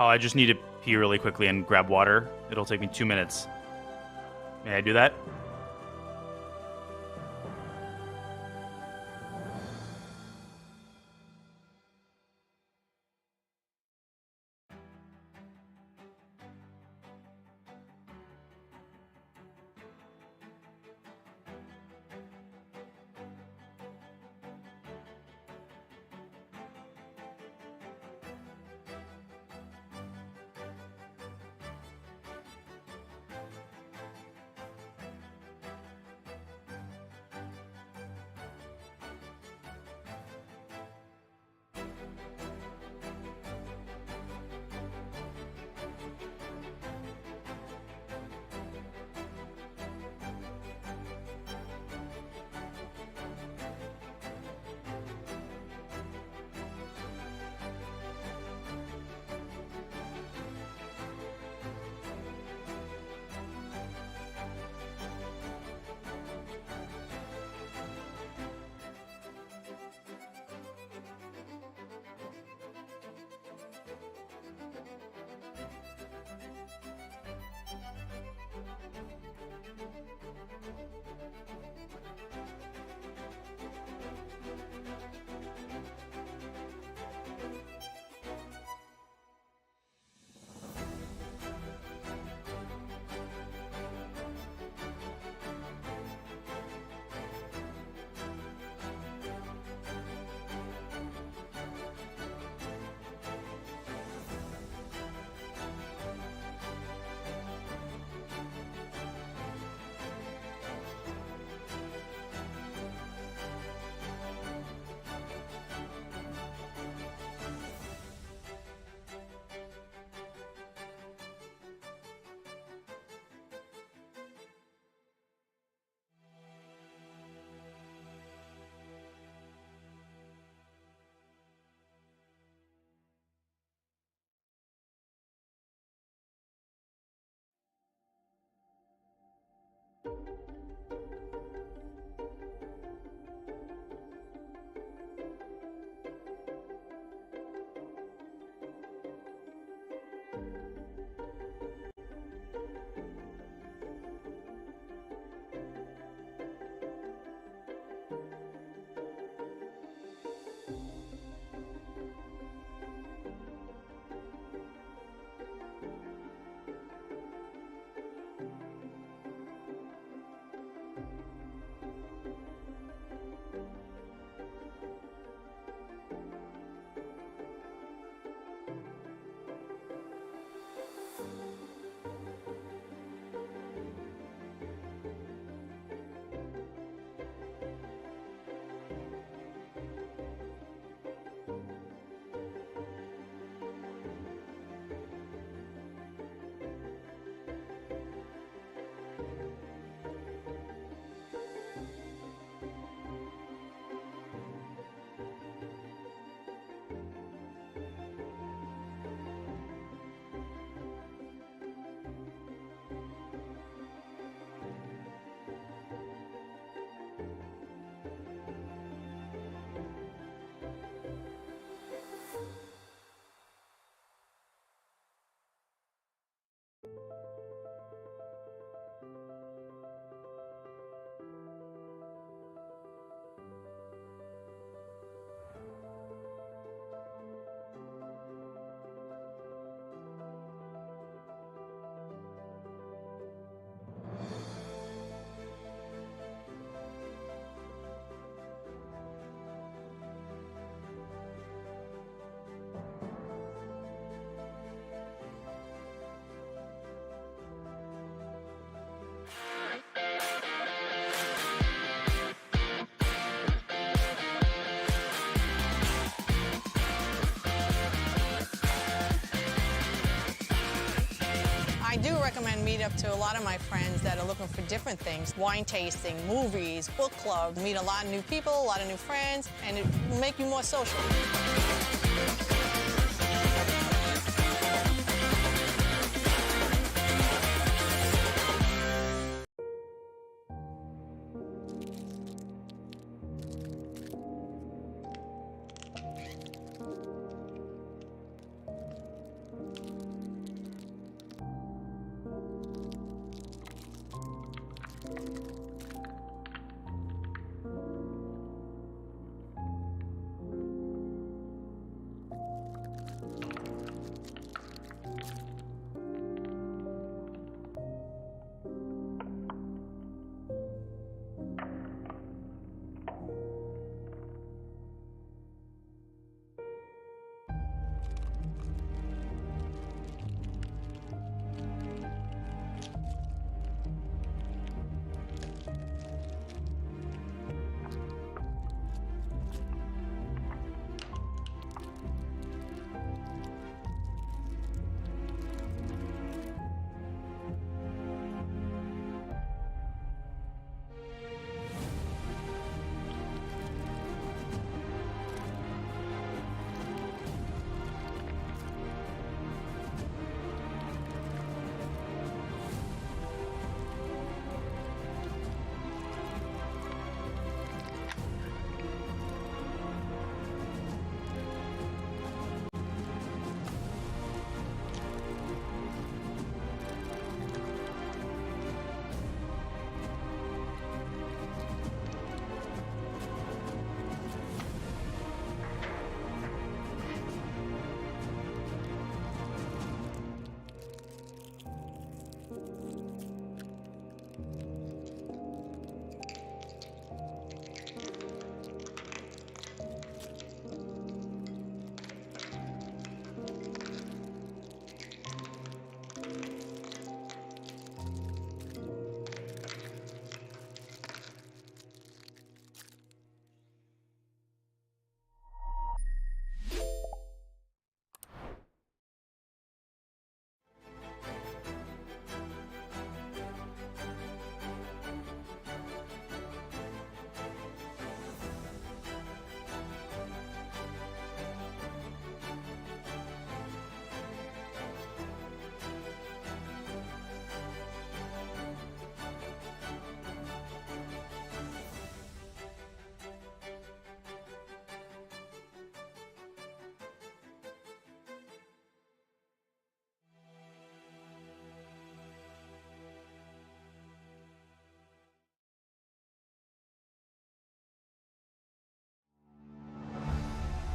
Oh, I just need to pee really quickly and grab water. It'll take me 2 minutes. May I do that? I do recommend Meetup to a lot of my friends that are looking for different things. Wine tasting, movies, book club. Meet a lot of new people, a lot of new friends, and it will make you more social.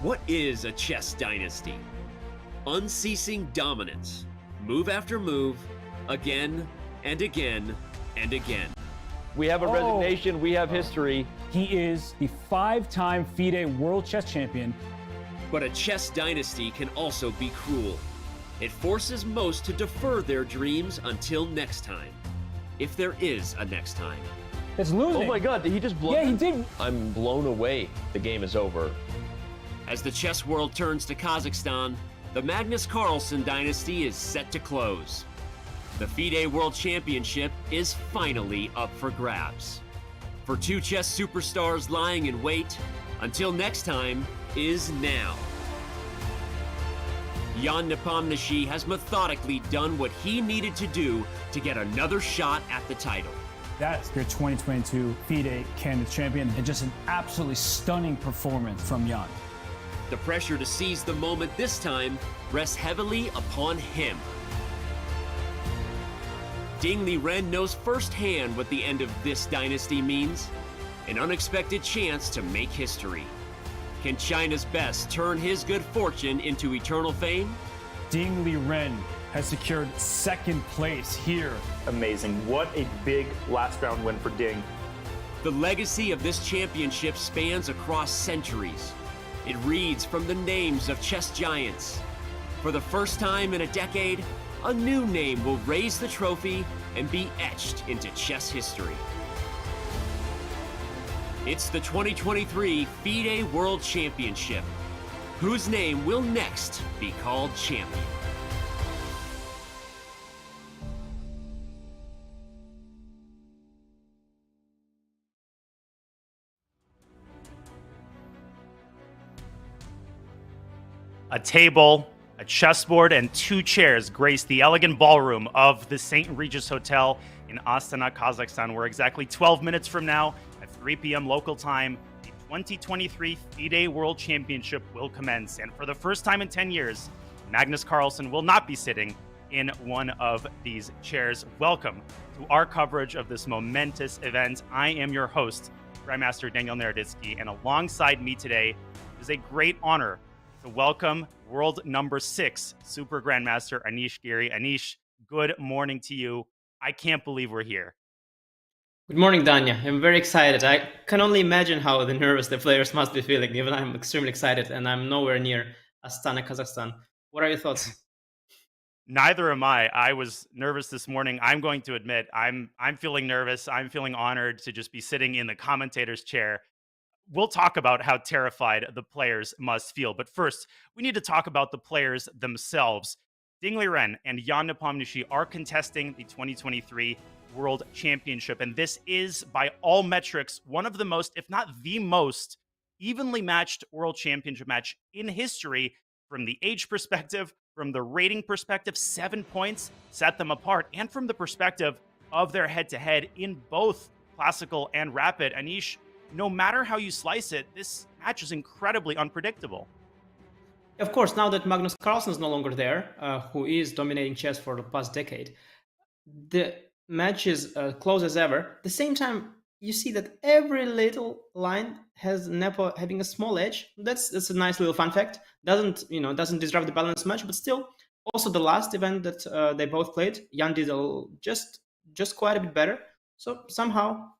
What is a chess dynasty? Unceasing dominance, move after move, again and again and again. We have a resignation, we have history. He is the 5-time FIDE World Chess Champion. But a chess dynasty can also be cruel. It forces most to defer their dreams until next time. If there is a next time. It's losing. Oh my God, did he just blow? Yeah, he did. I'm blown away. The game is over. As the chess world turns to Kazakhstan, the Magnus Carlsen dynasty is set to close. The FIDE World Championship is finally up for grabs. For two chess superstars lying in wait, until next time is now. Jan Nepomniachtchi has methodically done what he needed to do to get another shot at the title. That's your 2022 FIDE Candidate Champion, and just an absolutely stunning performance from Jan. The pressure to seize the moment this time rests heavily upon him. Ding Liren knows firsthand what the end of this dynasty means. An unexpected chance to make history. Can China's best turn his good fortune into eternal fame? Ding Liren has secured second place here. Amazing. What a big last round win for Ding. The legacy of this championship spans across centuries. It reads from the names of chess giants. For the first time in a decade, a new name will raise the trophy and be etched into chess history. It's the 2023 FIDE World Championship. Whose name will next be called champion? A table, a chessboard, and 2 chairs grace the elegant ballroom of the St. Regis Hotel in Astana, Kazakhstan, where exactly 12 minutes from now, at 3 p.m. local time, the 2023 FIDE World Championship will commence. And for the first time in 10 years, Magnus Carlsen will not be sitting in one of these chairs. Welcome to our coverage of this momentous event. I am your host, Grandmaster Daniel Naroditsky, and alongside me today, it is a great honor to welcome world number 6 Super Grandmaster Anish Giri. Anish, good morning to you. I can't believe we're here. Good morning, Danya. I'm very excited. I can only imagine how nervous the players must be feeling. Even I'm extremely excited, and I'm nowhere near Astana, Kazakhstan. What are your thoughts? Neither am I. I was nervous this morning. I'm going to admit I'm feeling nervous. I'm feeling honored to just be sitting in the commentator's chair. We'll talk about how terrified the players must feel. But first, we need to talk about the players themselves. Ding Liren and Jan Nepomniachtchi are contesting the 2023 World Championship. And this is, by all metrics, one of the most, if not the most, evenly matched World Championship match in history. From the age perspective, from the rating perspective, 7 points set them apart. And from the perspective of their head-to-head in both classical and rapid. Anish, no matter how you slice it, this match is incredibly unpredictable. Of course, now that Magnus Carlsen is no longer there, who is dominating chess for the past decade, the match is close as ever. At the same time, you see that every little line has Nepo having a small edge. That's a nice little fun fact. Doesn't disrupt the balance much, but still. Also, the last event that they both played, Jan did just quite a bit better. So somehow.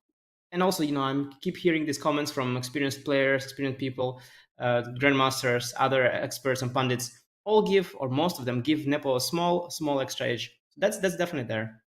And also, I keep hearing these comments from experienced players, experienced people, grandmasters, other experts and pundits. All give, or most of them give Nepo a small extra edge. That's definitely there.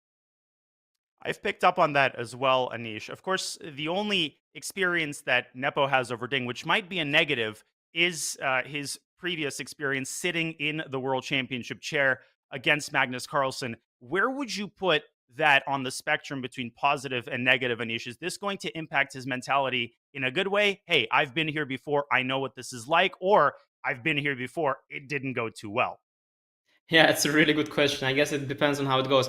I've picked up on that as well, Anish. Of course, the only experience that Nepo has over Ding, which might be a negative, is his previous experience sitting in the World Championship chair against Magnus Carlsen. Where would you put that on the spectrum between positive and negative, Anish? Is this going to impact his mentality in a good way? Hey, I've been here before. I know what this is like. Or I've been here before. It didn't go too well. Yeah, it's a really good question. I guess it depends on how it goes.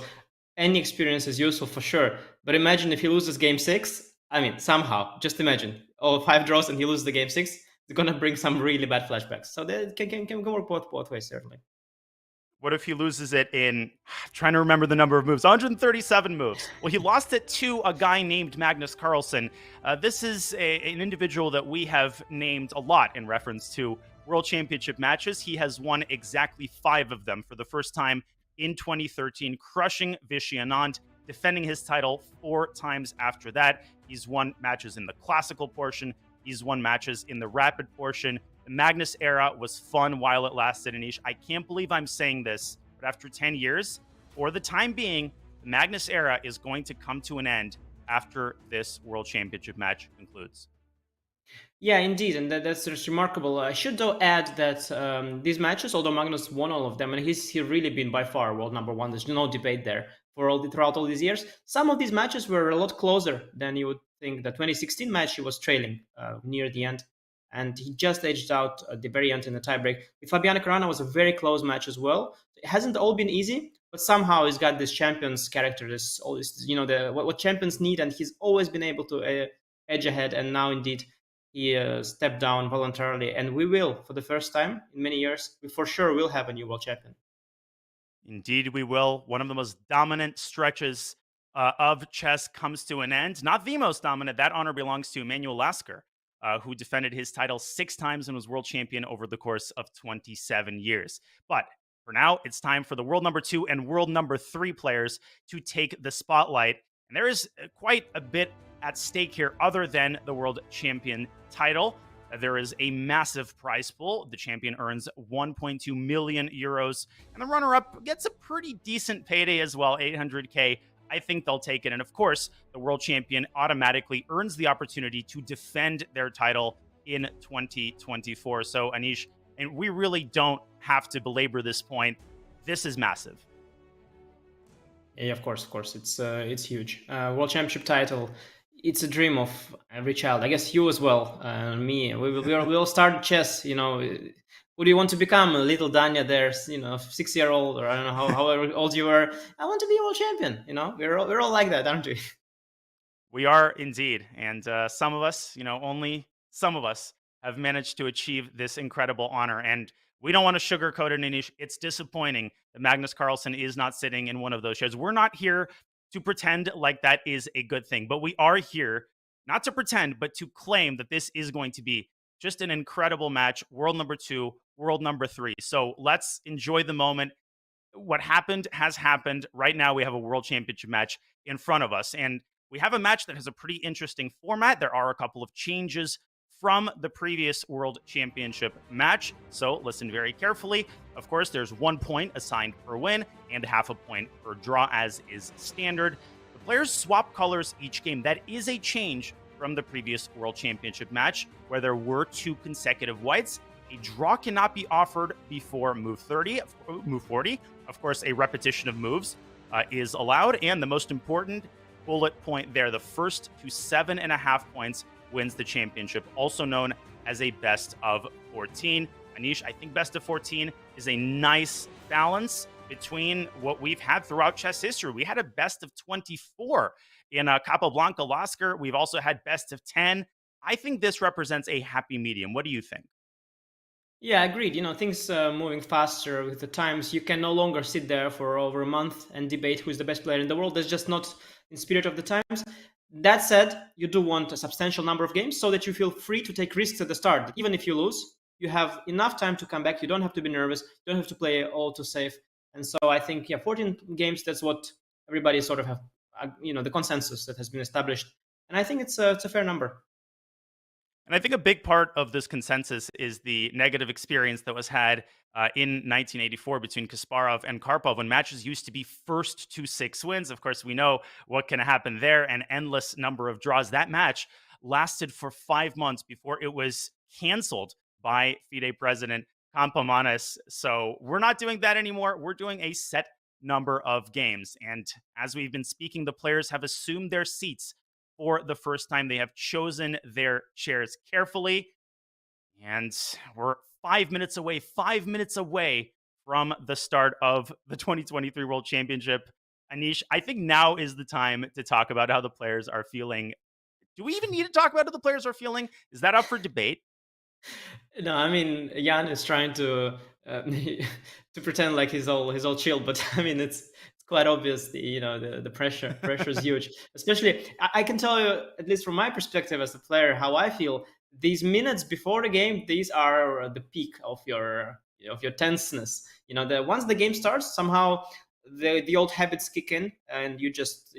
Any experience is useful for sure. But imagine if he loses game 6. I mean, somehow, just imagine. 5 draws and he loses the game 6. It's going to bring some really bad flashbacks. So that can work both ways, certainly. What if he loses it in, I'm trying to remember the number of moves, 137 moves? Well, he lost it to a guy named Magnus Carlsen. This is an individual that we have named a lot in reference to World Championship matches. He has won exactly 5 of them for the first time in 2013, crushing Vishy Anand, defending his title 4 times after that. He's won matches in the classical portion. He's won matches in the rapid portion. The Magnus era was fun while it lasted, Anish. I can't believe I'm saying this, but after 10 years, for the time being, the Magnus era is going to come to an end after this World Championship match concludes. Yeah, indeed, and that's just remarkable. I should though add that these matches, although Magnus won all of them, and he's really been by far world number one. There's no debate there throughout all these years. Some of these matches were a lot closer than you would think. The 2016 match, he was trailing near the end, and he just edged out at the very end in the tiebreak. With Fabiano Caruana was a very close match as well. It hasn't all been easy, but somehow he's got this champion's character. This always, what champions need, and he's always been able to edge ahead. And now, indeed, he stepped down voluntarily, and we will, for the first time in many years, we for sure will have a new world champion. Indeed, we will. One of the most dominant stretches of chess comes to an end. Not the most dominant. That honor belongs to Emanuel Lasker, who defended his title 6 times and was world champion over the course of 27 years. But for now, it's time for the world number 2 and world number 3 players to take the spotlight. And there is quite a bit at stake here other than the world champion title. There is a massive prize pool. The champion earns 1.2 million euros, and the runner-up gets a pretty decent payday as well, 800K. I think they'll take it. And of course, the world champion automatically earns the opportunity to defend their title in 2024. So, Anish, and we really don't have to belabor this point. This is massive. Yeah, of course. It's huge. World Championship title. It's a dream of every child. I guess you as well, me. We all start chess. Who do you want to become? A little Danya there, 6-year-old, or I don't know however old you were. I want to be a world champion. We're all like that, aren't we? We are indeed, and some of us, only some of us have managed to achieve this incredible honor. And we don't want to sugarcoat it, Anish. It's disappointing that Magnus Carlsen is not sitting in one of those chairs. We're not here to pretend like that is a good thing, but we are here not to pretend, but to claim that this is going to be just an incredible match. World number 2, world number 3. So let's enjoy the moment. What happened has happened. Right now, we have a world championship match in front of us, and we have a match that has a pretty interesting format. There are a couple of changes from the previous world championship match, so listen very carefully. Of course, there's 1 point assigned per win and half a point per draw, as is standard. The players swap colors each game. That is a change from the previous world championship match, where there were 2 consecutive whites. A draw cannot be offered before move 40. Of course, a repetition of moves is allowed, and the most important bullet point there, the first to 7.5 points wins the championship, also known as a best of 14. Anish, I think best of 14 is a nice balance between what we've had throughout chess history. We had a best of 24 in Capablanca Lasker. We've also had best of 10. I think this represents a happy medium. What do you think? Yeah, agreed. Things moving faster with the times. You can no longer sit there for over a month and debate who is the best player in the world. That's just not in spirit of the times. That said, you do want a substantial number of games so that you feel free to take risks at the start. Even if you lose, you have enough time to come back. You don't have to be nervous. You don't have to play all too safe. And so I think, 14 games, that's what everybody sort of have, the consensus that has been established. And I think it's a fair number. And I think a big part of this consensus is the negative experience that was had in 1984 between Kasparov and Karpov, when matches used to be first to 6 wins. Of course, we know what can happen there, an endless number of draws. That match lasted for 5 months before it was canceled by FIDE president Kampamanis. So we're not doing that anymore. We're doing a set number of games. And as we've been speaking, the players have assumed their seats for the first time. They have chosen their chairs carefully. And we're 5 minutes away from the start of the 2023 World Championship. Anish, I think now is the time to talk about how the players are feeling. Do we even need to talk about how the players are feeling? Is that up for debate? No, I mean, Jan is trying to to pretend like he's all chill, but I mean, it's quite obvious. The pressure is huge. Especially, I can tell you, at least from my perspective as a player, how I feel. these minutes before the game, these are the peak of your tenseness. The once the game starts, somehow the old habits kick in, and you just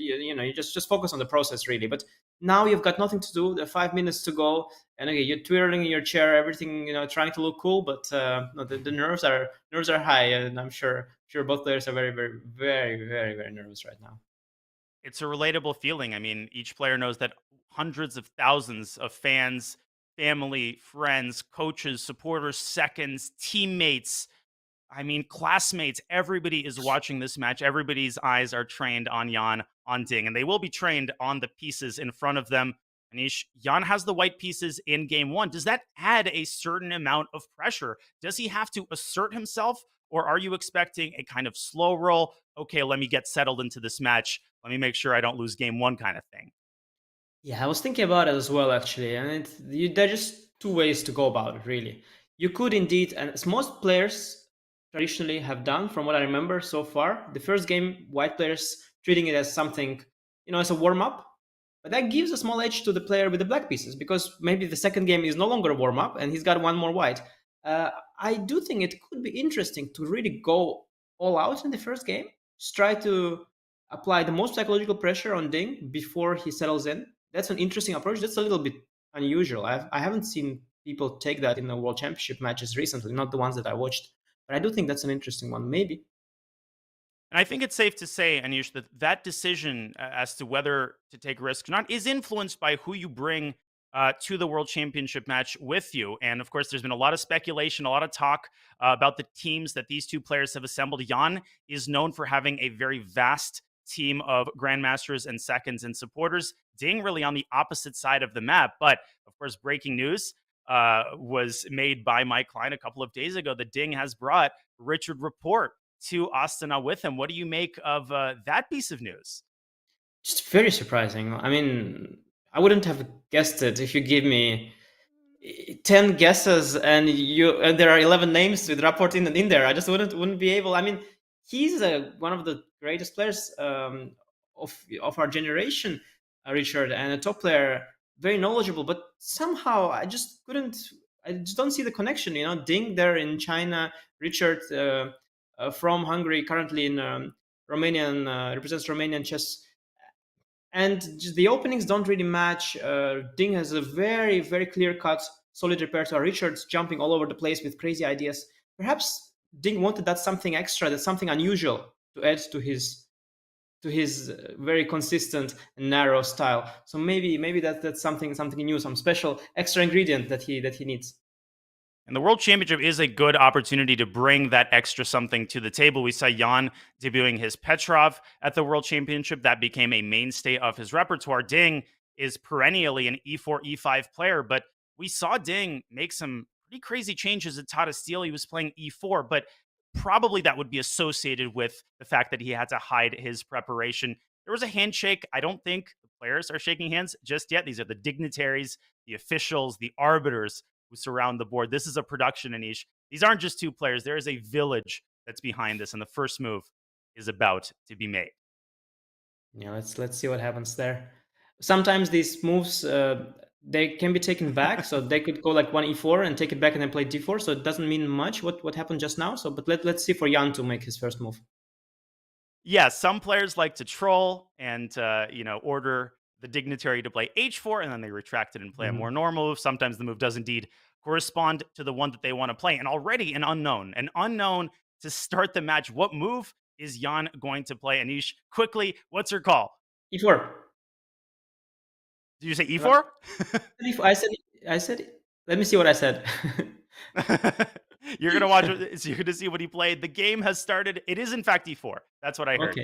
focus on the process really. But now you've got nothing to do. There are 5 minutes to go, and okay, you're twirling in your chair, everything, trying to look cool, but no, the nerves are high, and I'm sure both players are very, very, very, very, very nervous right now. It's a relatable feeling. I mean, each player knows that hundreds of thousands of fans, family, friends, coaches, supporters, seconds, teammates, I mean, classmates, everybody is watching this match. Everybody's eyes are trained on Jan, on Ding, and they will be trained on the pieces in front of them. Anish, Jan has the white pieces in game one. Does that add a certain amount of pressure? Does he have to assert himself, or are you expecting a kind of slow roll? Okay, let me get settled into this match. Let me make sure I don't lose game one kind of thing. Yeah, I was thinking about it as well, actually, and there are just two ways to go about it, really. You could indeed, and as most players traditionally have done, from what I remember so far, the first game, white players treating it as something, as a warm up, but that gives a small edge to the player with the black pieces, because maybe the second game is no longer a warm up and he's got one more white. I do think it could be interesting to really go all out in the first game, just try to apply the most psychological pressure on Ding before he settles in. That's an interesting approach. That's a little bit unusual. I haven't seen people take that in the World Championship matches recently, not the ones that I watched. But I do think that's an interesting one. Maybe. And I think it's safe to say, Anish, that that decision as to whether to take risks or not is influenced by who you bring to the World Championship match with you. And of course, there's been a lot of speculation, a lot of talk about the teams that these two players have assembled. Jan is known for having a very vast team of grandmasters and seconds and supporters. Ding really on the opposite side of the map. But of course, breaking news was made by Mike Klein a couple of days ago that Ding has brought Richard Rapport to Astana with him. What do you make of that piece of news? Just very surprising. I mean, I wouldn't have guessed it if you give me 10 guesses and there are 11 names with Rapport in there. I just wouldn't be able. I mean, he's one of the greatest players of our generation, Richard, and a top player, very knowledgeable. But somehow I just couldn't. I just don't see the connection. Ding there in China, Richard from Hungary, currently in Romanian, represents Romanian chess, and just the openings don't really match. Ding has a very, very clear-cut, solid repertoire. Richard's jumping all over the place with crazy ideas. Perhaps Ding wanted that something extra, that something unusual to add to his very consistent and narrow style. So maybe that's something new, some special extra ingredient that he needs. And the World Championship is a good opportunity to bring that extra something to the table. We saw Jan debuting his Petrov at the World Championship. That became a mainstay of his repertoire. Ding is perennially an E4, E5 player, but we saw Ding make some pretty crazy changes at Tata Steel. He was playing E4, but probably that would be associated with the fact that he had to hide his preparation. There was a handshake. I don't think the players are shaking hands just yet. These are the dignitaries, the officials, the arbiters who surround the board. This is a production, Anish. These aren't just two players. There is a village that's behind this, and the first move is about to be made. Yeah, let's see what happens there. Sometimes these moves they can be taken back, so they could go like one e4 and take it back and then play d4. So it doesn't mean much what happened just now. So, but let's see for Jan to make his first move. Yeah, some players like to troll and order the dignitary to play h4, and then they retract it and play a more normal move. Sometimes the move does indeed correspond to the one that they want to play. And already an unknown to start the match. What move is Jan going to play? Anish, quickly, what's your call? e4. Did you say e4? I said. Let me see what I said. You're gonna watch it. So you're gonna see what he played. The game has started. It is in fact e4. That's what I heard.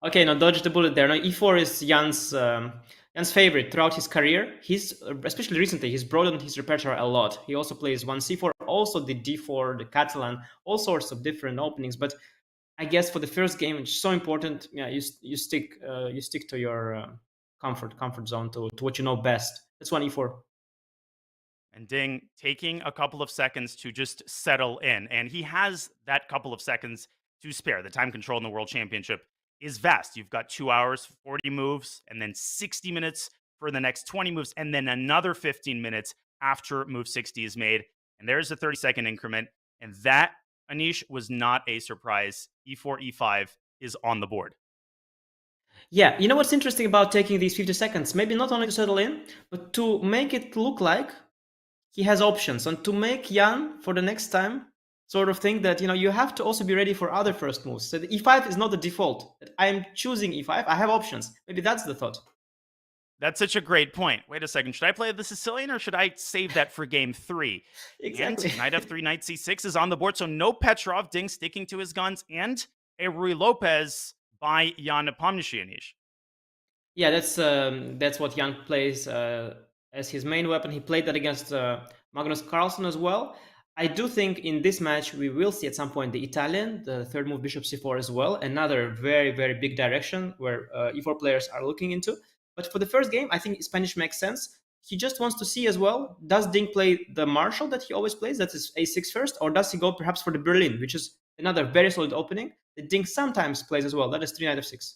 Okay. No, dodge the bullet there. No, e4 is Jan's favorite throughout his career. He's especially recently he's broadened his repertoire a lot. He also plays one c4, also the d4, the Catalan, all sorts of different openings. But I guess for the first game, it's so important. Yeah, you stick to your comfort zone, to what you know best. That's one e4. And Ding taking a couple of seconds to just settle in. And he has that couple of seconds to spare. The time control in the World Championship is vast. You've got 2 hours, 40 moves, and then 60 minutes for the next 20 moves, and then another 15 minutes after move 60 is made. And there's a 30-second increment. And that, Anish, was not a surprise. E4, E5 is on the board. Yeah, you know what's interesting about taking these 50 seconds? Maybe not only to settle in, but to make it look like he has options, and to make Jan for the next time sort of think that, you have to also be ready for other first moves. So the E5 is not the default. I am choosing E5. I have options. Maybe that's the thought. That's such a great point. Wait a second. Should I play the Sicilian or should I save that for game 3? Exactly. And knight f3, knight c6 is on the board. So no Petrov, Ding sticking to his guns, and a Rui Lopez by Jan Nepomniachtchi, Anish. Yeah, that's what Jan plays as his main weapon. He played that against Magnus Carlsen as well. I do think in this match we will see at some point the Italian, the third move bishop c4 as well. Another very, very big direction where e4 players are looking into. But for the first game, I think Spanish makes sense. He just wants to see as well, does Ding play the Marshall that he always plays, that is a6 first, or does he go perhaps for the Berlin, which is another very solid opening that Ding sometimes plays as well. That is 3 knight f6.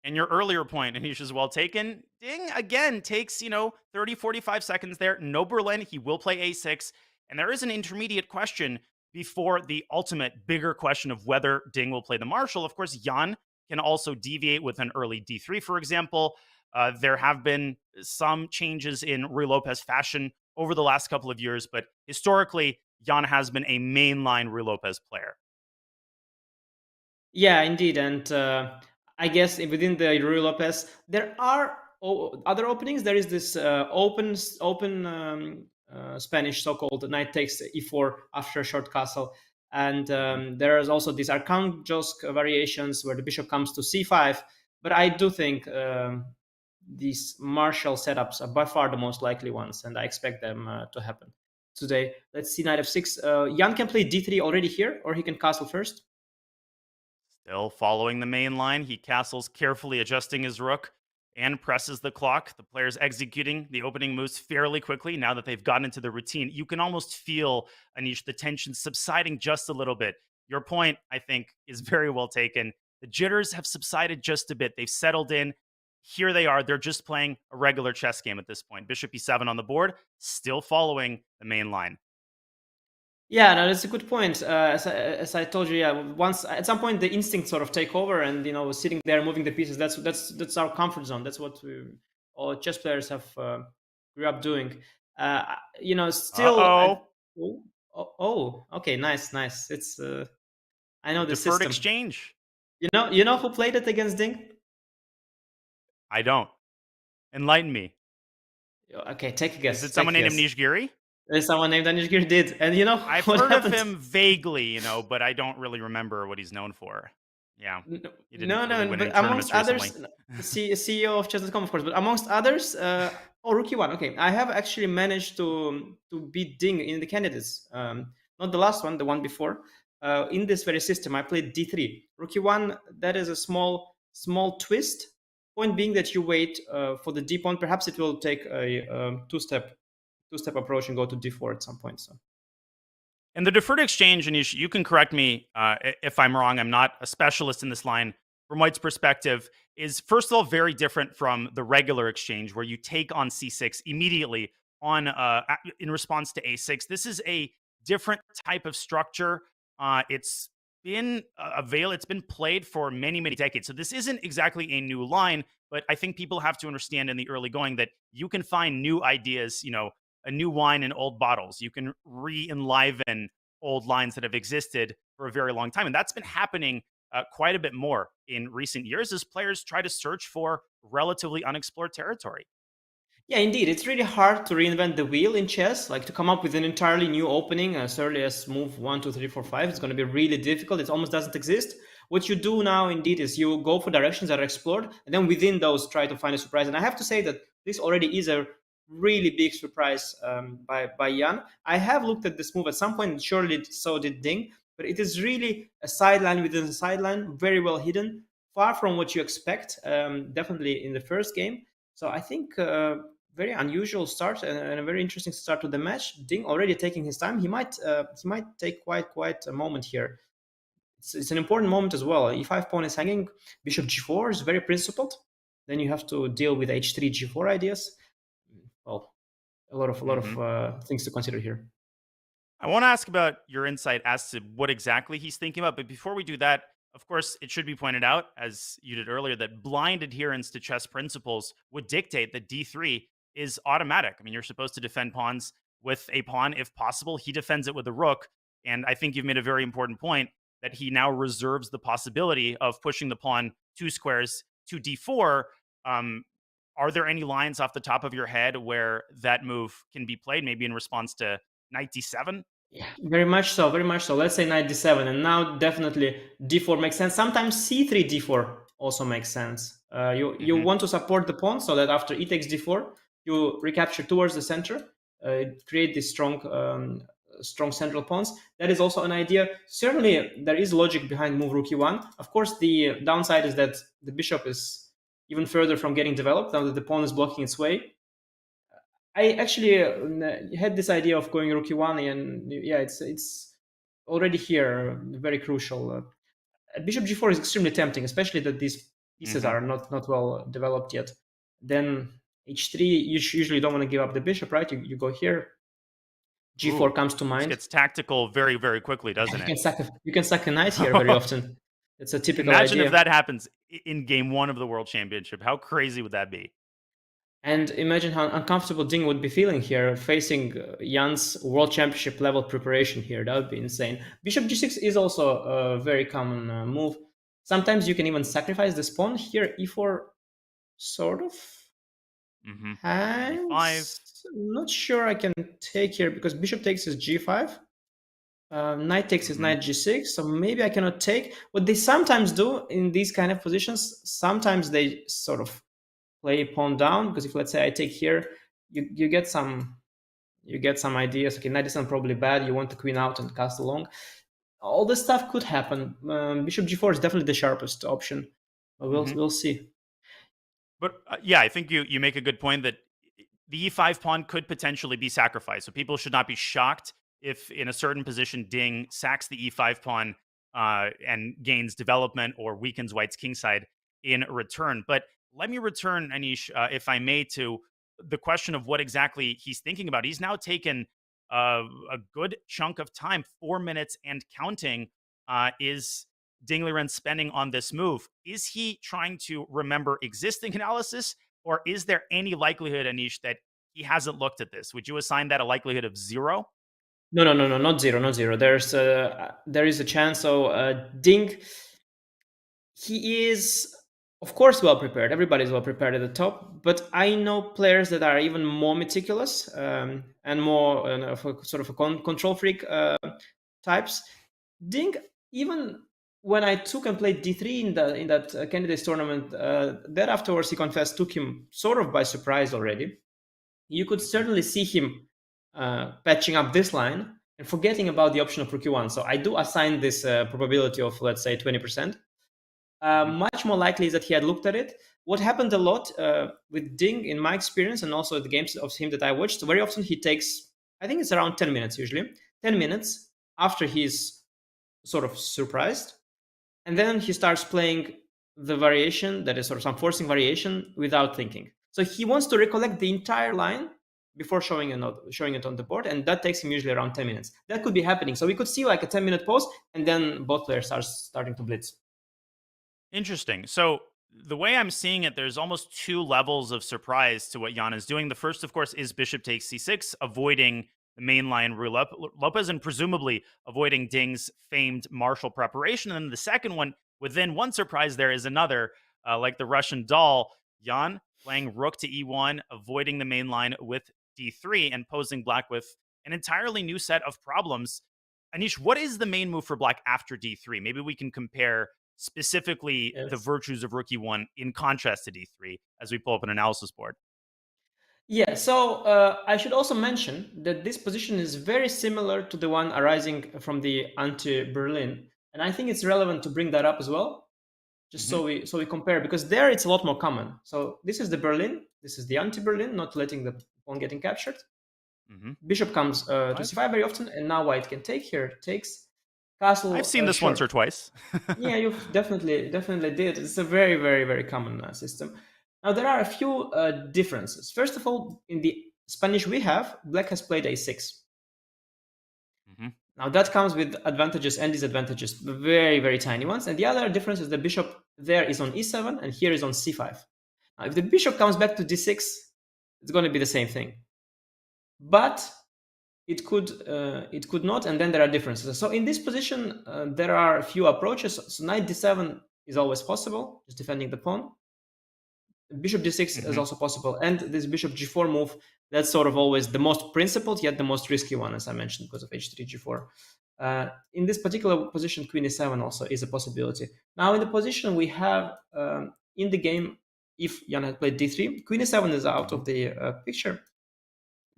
And your earlier point, Anish, is well taken. Ding, again, takes, 30, 45 seconds there. No Berlin. He will play a6. And there is an intermediate question before the ultimate bigger question of whether Ding will play the Marshall. Of course, Jan can also deviate with an early d3, for example. There have been some changes in Rui Lopez fashion over the last couple of years, but historically, Jan has been a mainline Rui Lopez player. Yeah, indeed. And I guess within the Rui Lopez, there are other openings. There is this open Spanish so-called knight takes e4 after a short castle. And there is also these Arkhangelsk variations where the bishop comes to c5. But I do think these Marshall setups are by far the most likely ones, and I expect them to happen today. Let's see knight f6. Jan can play d3 already here, or he can castle first. Still following the main line, he castles, carefully adjusting his rook and presses the clock. The player's executing the opening moves fairly quickly now that they've gotten into the routine. You can almost feel, Anish, the tension subsiding just a little bit. Your point, I think, is very well taken. The jitters have subsided just a bit. They've settled in. Here they are. They're just playing a regular chess game at this point. Bishop e7 on the board, still following the main line. Yeah, no, that's a good point. As I told you, yeah, once at some point the instincts sort of take over, and sitting there moving the pieces. That's our comfort zone. That's what all chess players have grew up doing. Still. Okay, nice. It's I know the Deferred system. exchange. You know who played it against Ding? I don't. Enlighten me. Okay, take a guess. Is it someone named Anish Giri? Someone named Anish Giri did, and I've heard of him vaguely, but I don't really remember what he's known for. Yeah, he didn't really win but any tournaments amongst others, recently. CEO of chess.com, of course, but amongst others, Rookie One. Okay, I have actually managed to beat Ding in the candidates. Not the last one, the one before. In this very system, I played d3. Rookie One. That is a small twist. Point being that you wait for the d pawn. Perhaps it will take a two-step approach and go to d4 at some point. So, and the deferred exchange, and you can correct me if I'm wrong. I'm not a specialist in this line. From White's perspective, is first of all very different from the regular exchange where you take on c6 immediately on in response to a6. This is a different type of structure. It's been it's been played for many, many decades. So this isn't exactly a new line, but I think people have to understand in the early going that you can find new ideas, a new wine in old bottles. You can re-enliven old lines that have existed for a very long time. And that's been happening quite a bit more in recent years as players try to search for relatively unexplored territory. Yeah, indeed. It's really hard to reinvent the wheel in chess, like to come up with an entirely new opening as early as move 1, 2, 3, 4, 5. It's going to be really difficult. It almost doesn't exist. What you do now, indeed, is you go for directions that are explored, and then within those, try to find a surprise. And I have to say that this already is a really big surprise by Jan. I have looked at this move at some point, and surely so did Ding, but it is really a sideline within a sideline, very well hidden, far from what you expect, definitely in the first game. So I think very unusual start and a very interesting start to the match. Ding already taking his time. He might take quite a moment here. It's an important moment as well. E5 pawn is hanging. Bishop g4 is very principled. Then you have to deal with h3 g4 ideas. Well, a lot of things to consider here. I want to ask about your insight as to what exactly he's thinking about. But before we do that, of course, it should be pointed out, as you did earlier, that blind adherence to chess principles would dictate that d3 is automatic. I mean, you're supposed to defend pawns with a pawn if possible. He defends it with a rook. And I think you've made a very important point that he now reserves the possibility of pushing the pawn 2 squares to d4. Um, are there any lines off the top of your head where that move can be played, maybe in response to knight d7? Yeah, very much so, very much so. Let's say knight d7, and now definitely d4 makes sense. Sometimes c3 d4 also makes sense. You want to support the pawn so that after e takes d4, you recapture towards the center, create these strong central pawns. That is also an idea. Certainly, there is logic behind move rook e1. Of course, the downside is that the bishop is even further from getting developed now that the pawn is blocking its way. I actually had this idea of going rook e1, and yeah, it's already here, very crucial. Bishop g4 is extremely tempting, especially that these pieces are not well developed yet. Then h3, you usually don't want to give up the bishop, right? You go here. g4 comes to mind. It gets tactical very, very quickly, doesn't it? You can sack a knight here very often. It's a typical Imagine idea. if that happens in game 1 of the World Championship. How crazy would that be? And imagine how uncomfortable Ding would be feeling here, facing Jan's World Championship level preparation here. That would be insane. Bishop g6 is also a very common move. Sometimes you can even sacrifice this pawn. Here, e4 sort of hangs. E5. I'm not sure I can take here because bishop takes is g5. Knight takes is knight g6, so maybe I cannot take. What they sometimes do in these kind of positions, sometimes they sort of play pawn down, because if let's say I take here, you get some ideas. Okay, knight is not probably bad. You want the queen out and castle long. All this stuff could happen. Bishop g4 is definitely the sharpest option. We'll see. But yeah, I think you make a good point that the e5 pawn could potentially be sacrificed. So people should not be shocked if in a certain position Ding sacks the e5 pawn and gains development or weakens White's kingside in return. But let me return, Anish, if I may, to the question of what exactly he's thinking about. He's now taken a good chunk of time, 4 minutes and counting, is Ding Liren spending on this move. Is he trying to remember existing analysis, or is there any likelihood, Anish, that he hasn't looked at this? Would you assign that a likelihood of 0? No, not zero, not zero. There is a chance. So Ding, he is, of course, well prepared. Everybody's well prepared at the top, but I know players that are even more meticulous and more of a sort of a control freak types. Ding, even when I took and played d3 in that candidates tournament, that afterwards he confessed took him sort of by surprise already. You could certainly see him patching up this line and forgetting about the option of rook e1. So I do assign this probability of, let's say, 20%. Much more likely is that he had looked at it. What happened a lot with Ding, in my experience, and also the games of him that I watched, very often he takes, I think it's around 10 minutes usually, 10 minutes after he's sort of surprised. And then he starts playing the variation, that is sort of some forcing variation, without thinking. So he wants to recollect the entire line before showing it on the board, and that takes him usually around 10 minutes. That could be happening. So we could see like a 10-minute pause, and then both players are starting to blitz. Interesting. So the way I'm seeing it, there's almost 2 levels of surprise to what Jan is doing. The first, of course, is bishop takes c6, avoiding the main line rule Lopez, and presumably avoiding Ding's famed martial preparation. And then the second one, within one surprise, there is another, like the Russian doll, Jan playing rook to e1, avoiding the main line with d3, and posing black with an entirely new set of problems. Anish, what is the main move for black after d3? Maybe we can compare specifically the virtues of rook e1 in contrast to d3 as we pull up an analysis board. Yeah, so I should also mention that this position is very similar to the one arising from the anti-Berlin, and I think it's relevant to bring that up as well, just so we compare, because there it's a lot more common. So this is the Berlin, this is the anti-Berlin, not letting the pawn getting captured. Bishop comes to c5 very often, and now White can take here, takes castle. I've seen this once or twice. Yeah, you definitely did. It's a very, very, very common system. Now, there are a few differences. First of all, in the Spanish we have, black has played a6. Mm-hmm. Now that comes with advantages and disadvantages, very, very tiny ones. And the other difference is the bishop there is on e7 and here is on c5. Now, if the bishop comes back to d6, it's going to be the same thing. But it could not, and then there are differences. So in this position, there are a few approaches. So knight d7 is always possible, just defending the pawn. Bishop d6 is also possible, and this bishop g4 move, that's sort of always the most principled yet the most risky one, as I mentioned, because of h3 g4. In this particular position, queen e7 also is a possibility. Now in the position we have in the game, if Jan had played d3, queen e7 is out of the picture.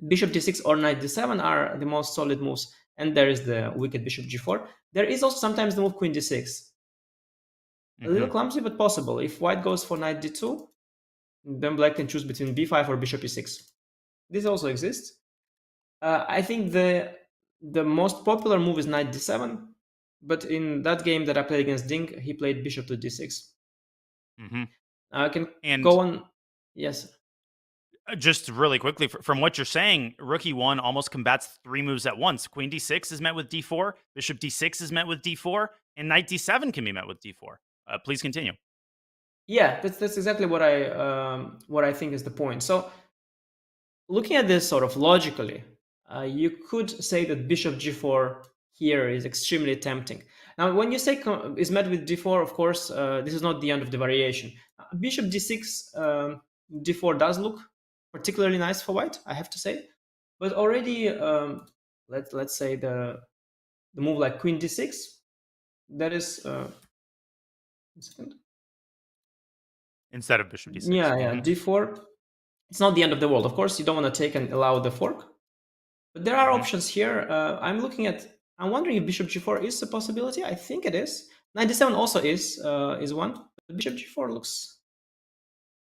Bishop d6 or knight d7 are the most solid moves, and there is the wicked bishop g4. There is also sometimes the move queen d6. A little clumsy, but possible. If white goes for knight d2, then black can choose between b5 or bishop e6. This also exists. I think the most popular move is knight d7, but in that game that I played against Ding, he played bishop to d6. I can go on. Yes. Just really quickly, from what you're saying, Rookie 1 almost combats 3 moves at once. Queen d6 is met with d4, bishop d6 is met with d4, and knight d7 can be met with d4. Please continue. Yeah, that's exactly what I think is the point. So looking at this sort of logically, you could say that bishop g4 here is extremely tempting. Now, when you say is met with d4, of course, this is not the end of the variation. Bishop d6, d4 does look particularly nice for white, I have to say. But already, let's say the move like queen d6, that is... one second. Instead of bishop d6. Yeah, d4. It's not the end of the world. Of course, you don't want to take and allow the fork. But there are options here. I'm wondering if bishop g4 is a possibility. I think it is. Knight d7 also is one. But bishop g4 looks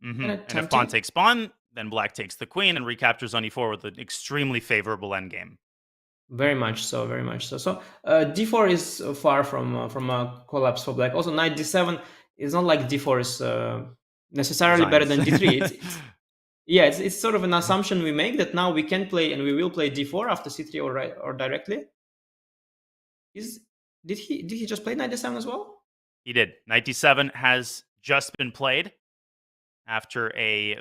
and if pawn takes pawn, then black takes the queen and recaptures on e4 with an extremely favorable endgame. Very much so, very much so. So d4 is far from a collapse for black. Also, knight d7 is not like d4 is necessarily better than d3. It's sort of an assumption we make that now we can play and we will play d4 after c3 or directly. Did he just play knight d7 as well? He did. Knight d7 has just been played after a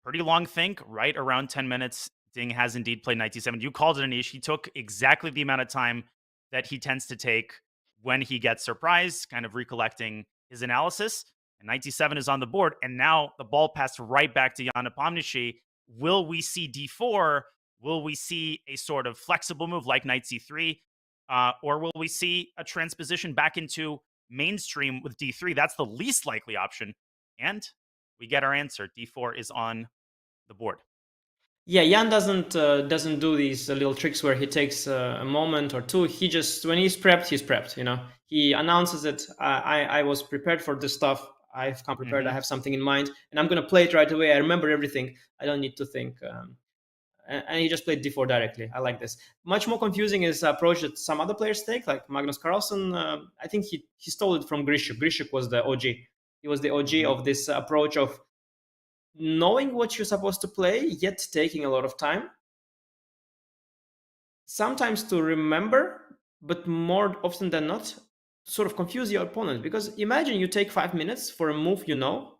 pretty long think, right around 10 minutes. Ding has indeed played knight d7. You called it, Anish. He took exactly the amount of time that he tends to take when he gets surprised, kind of recollecting his analysis. And knight d7 is on the board, and now the ball passed right back to Jan Nepomniachtchi. Will we see d4? Will we see a sort of flexible move like knight c3? Or will we see a transposition back into mainstream with d3? That's the least likely option. And we get our answer. d4 is on the board. Yeah, Jan doesn't do these little tricks where he takes a moment or two. He just, when he's prepped, he's prepped. He announces it. I was prepared for this stuff. I've come prepared. I have something in mind, and I'm gonna play it right away. I remember everything. I don't need to think. And he just played d4 directly. I like this. Much more confusing is the approach that some other players take, like Magnus Carlsen. I think he stole it from Grishuk. Grishuk was the OG. He was the OG of this approach of knowing what you're supposed to play, yet taking a lot of time. Sometimes to remember, but more often than not, sort of confuse your opponent. Because imagine you take 5 minutes for a move you know,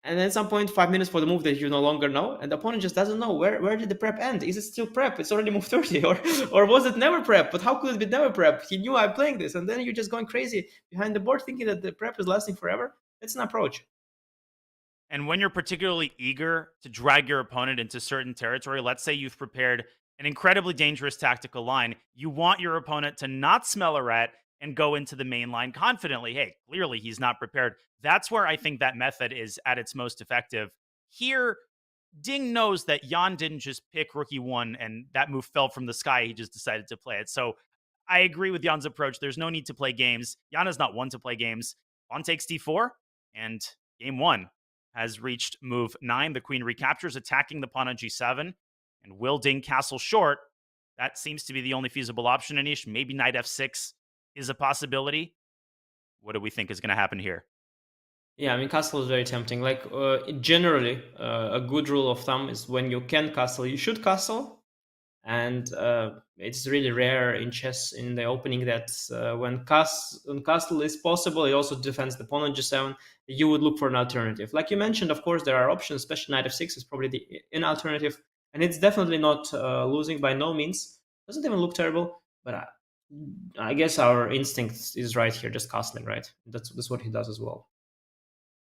and then at some point 5 minutes for the move that you no longer know, and the opponent just doesn't know where did the prep end. Is it still prep? It's already move 30, or was it never prep? But how could it be never prep? He knew I'm playing this, and then you're just going crazy behind the board thinking that the prep is lasting forever. That's an approach. And when you're particularly eager to drag your opponent into certain territory, let's say you've prepared an incredibly dangerous tactical line, you want your opponent to not smell a rat and go into the main line confidently. Hey, clearly he's not prepared. That's where I think that method is at its most effective. Here, Ding knows that Jan didn't just pick Rookie 1 and that move fell from the sky. He just decided to play it. So I agree with Jan's approach. There's no need to play games. Jan is not one to play games. Pawn takes d4, and game 1 has reached move 9. The queen recaptures, attacking the pawn on g7. And will Ding castle short? That seems to be the only feasible option, Anish. Maybe knight f6 is a possibility. What do we think is going to happen here? Yeah, I mean, castle is very tempting. Like, generally, a good rule of thumb is when you can castle, you should castle. And it's really rare in chess in the opening that when castle is possible, it also defends the pawn on g7. You would look for an alternative. Like you mentioned, of course, there are options, especially knight f6 is probably the in alternative. And it's definitely not losing by no means. Doesn't even look terrible, but I guess our instinct is right here, just castling, right? That's what he does as well.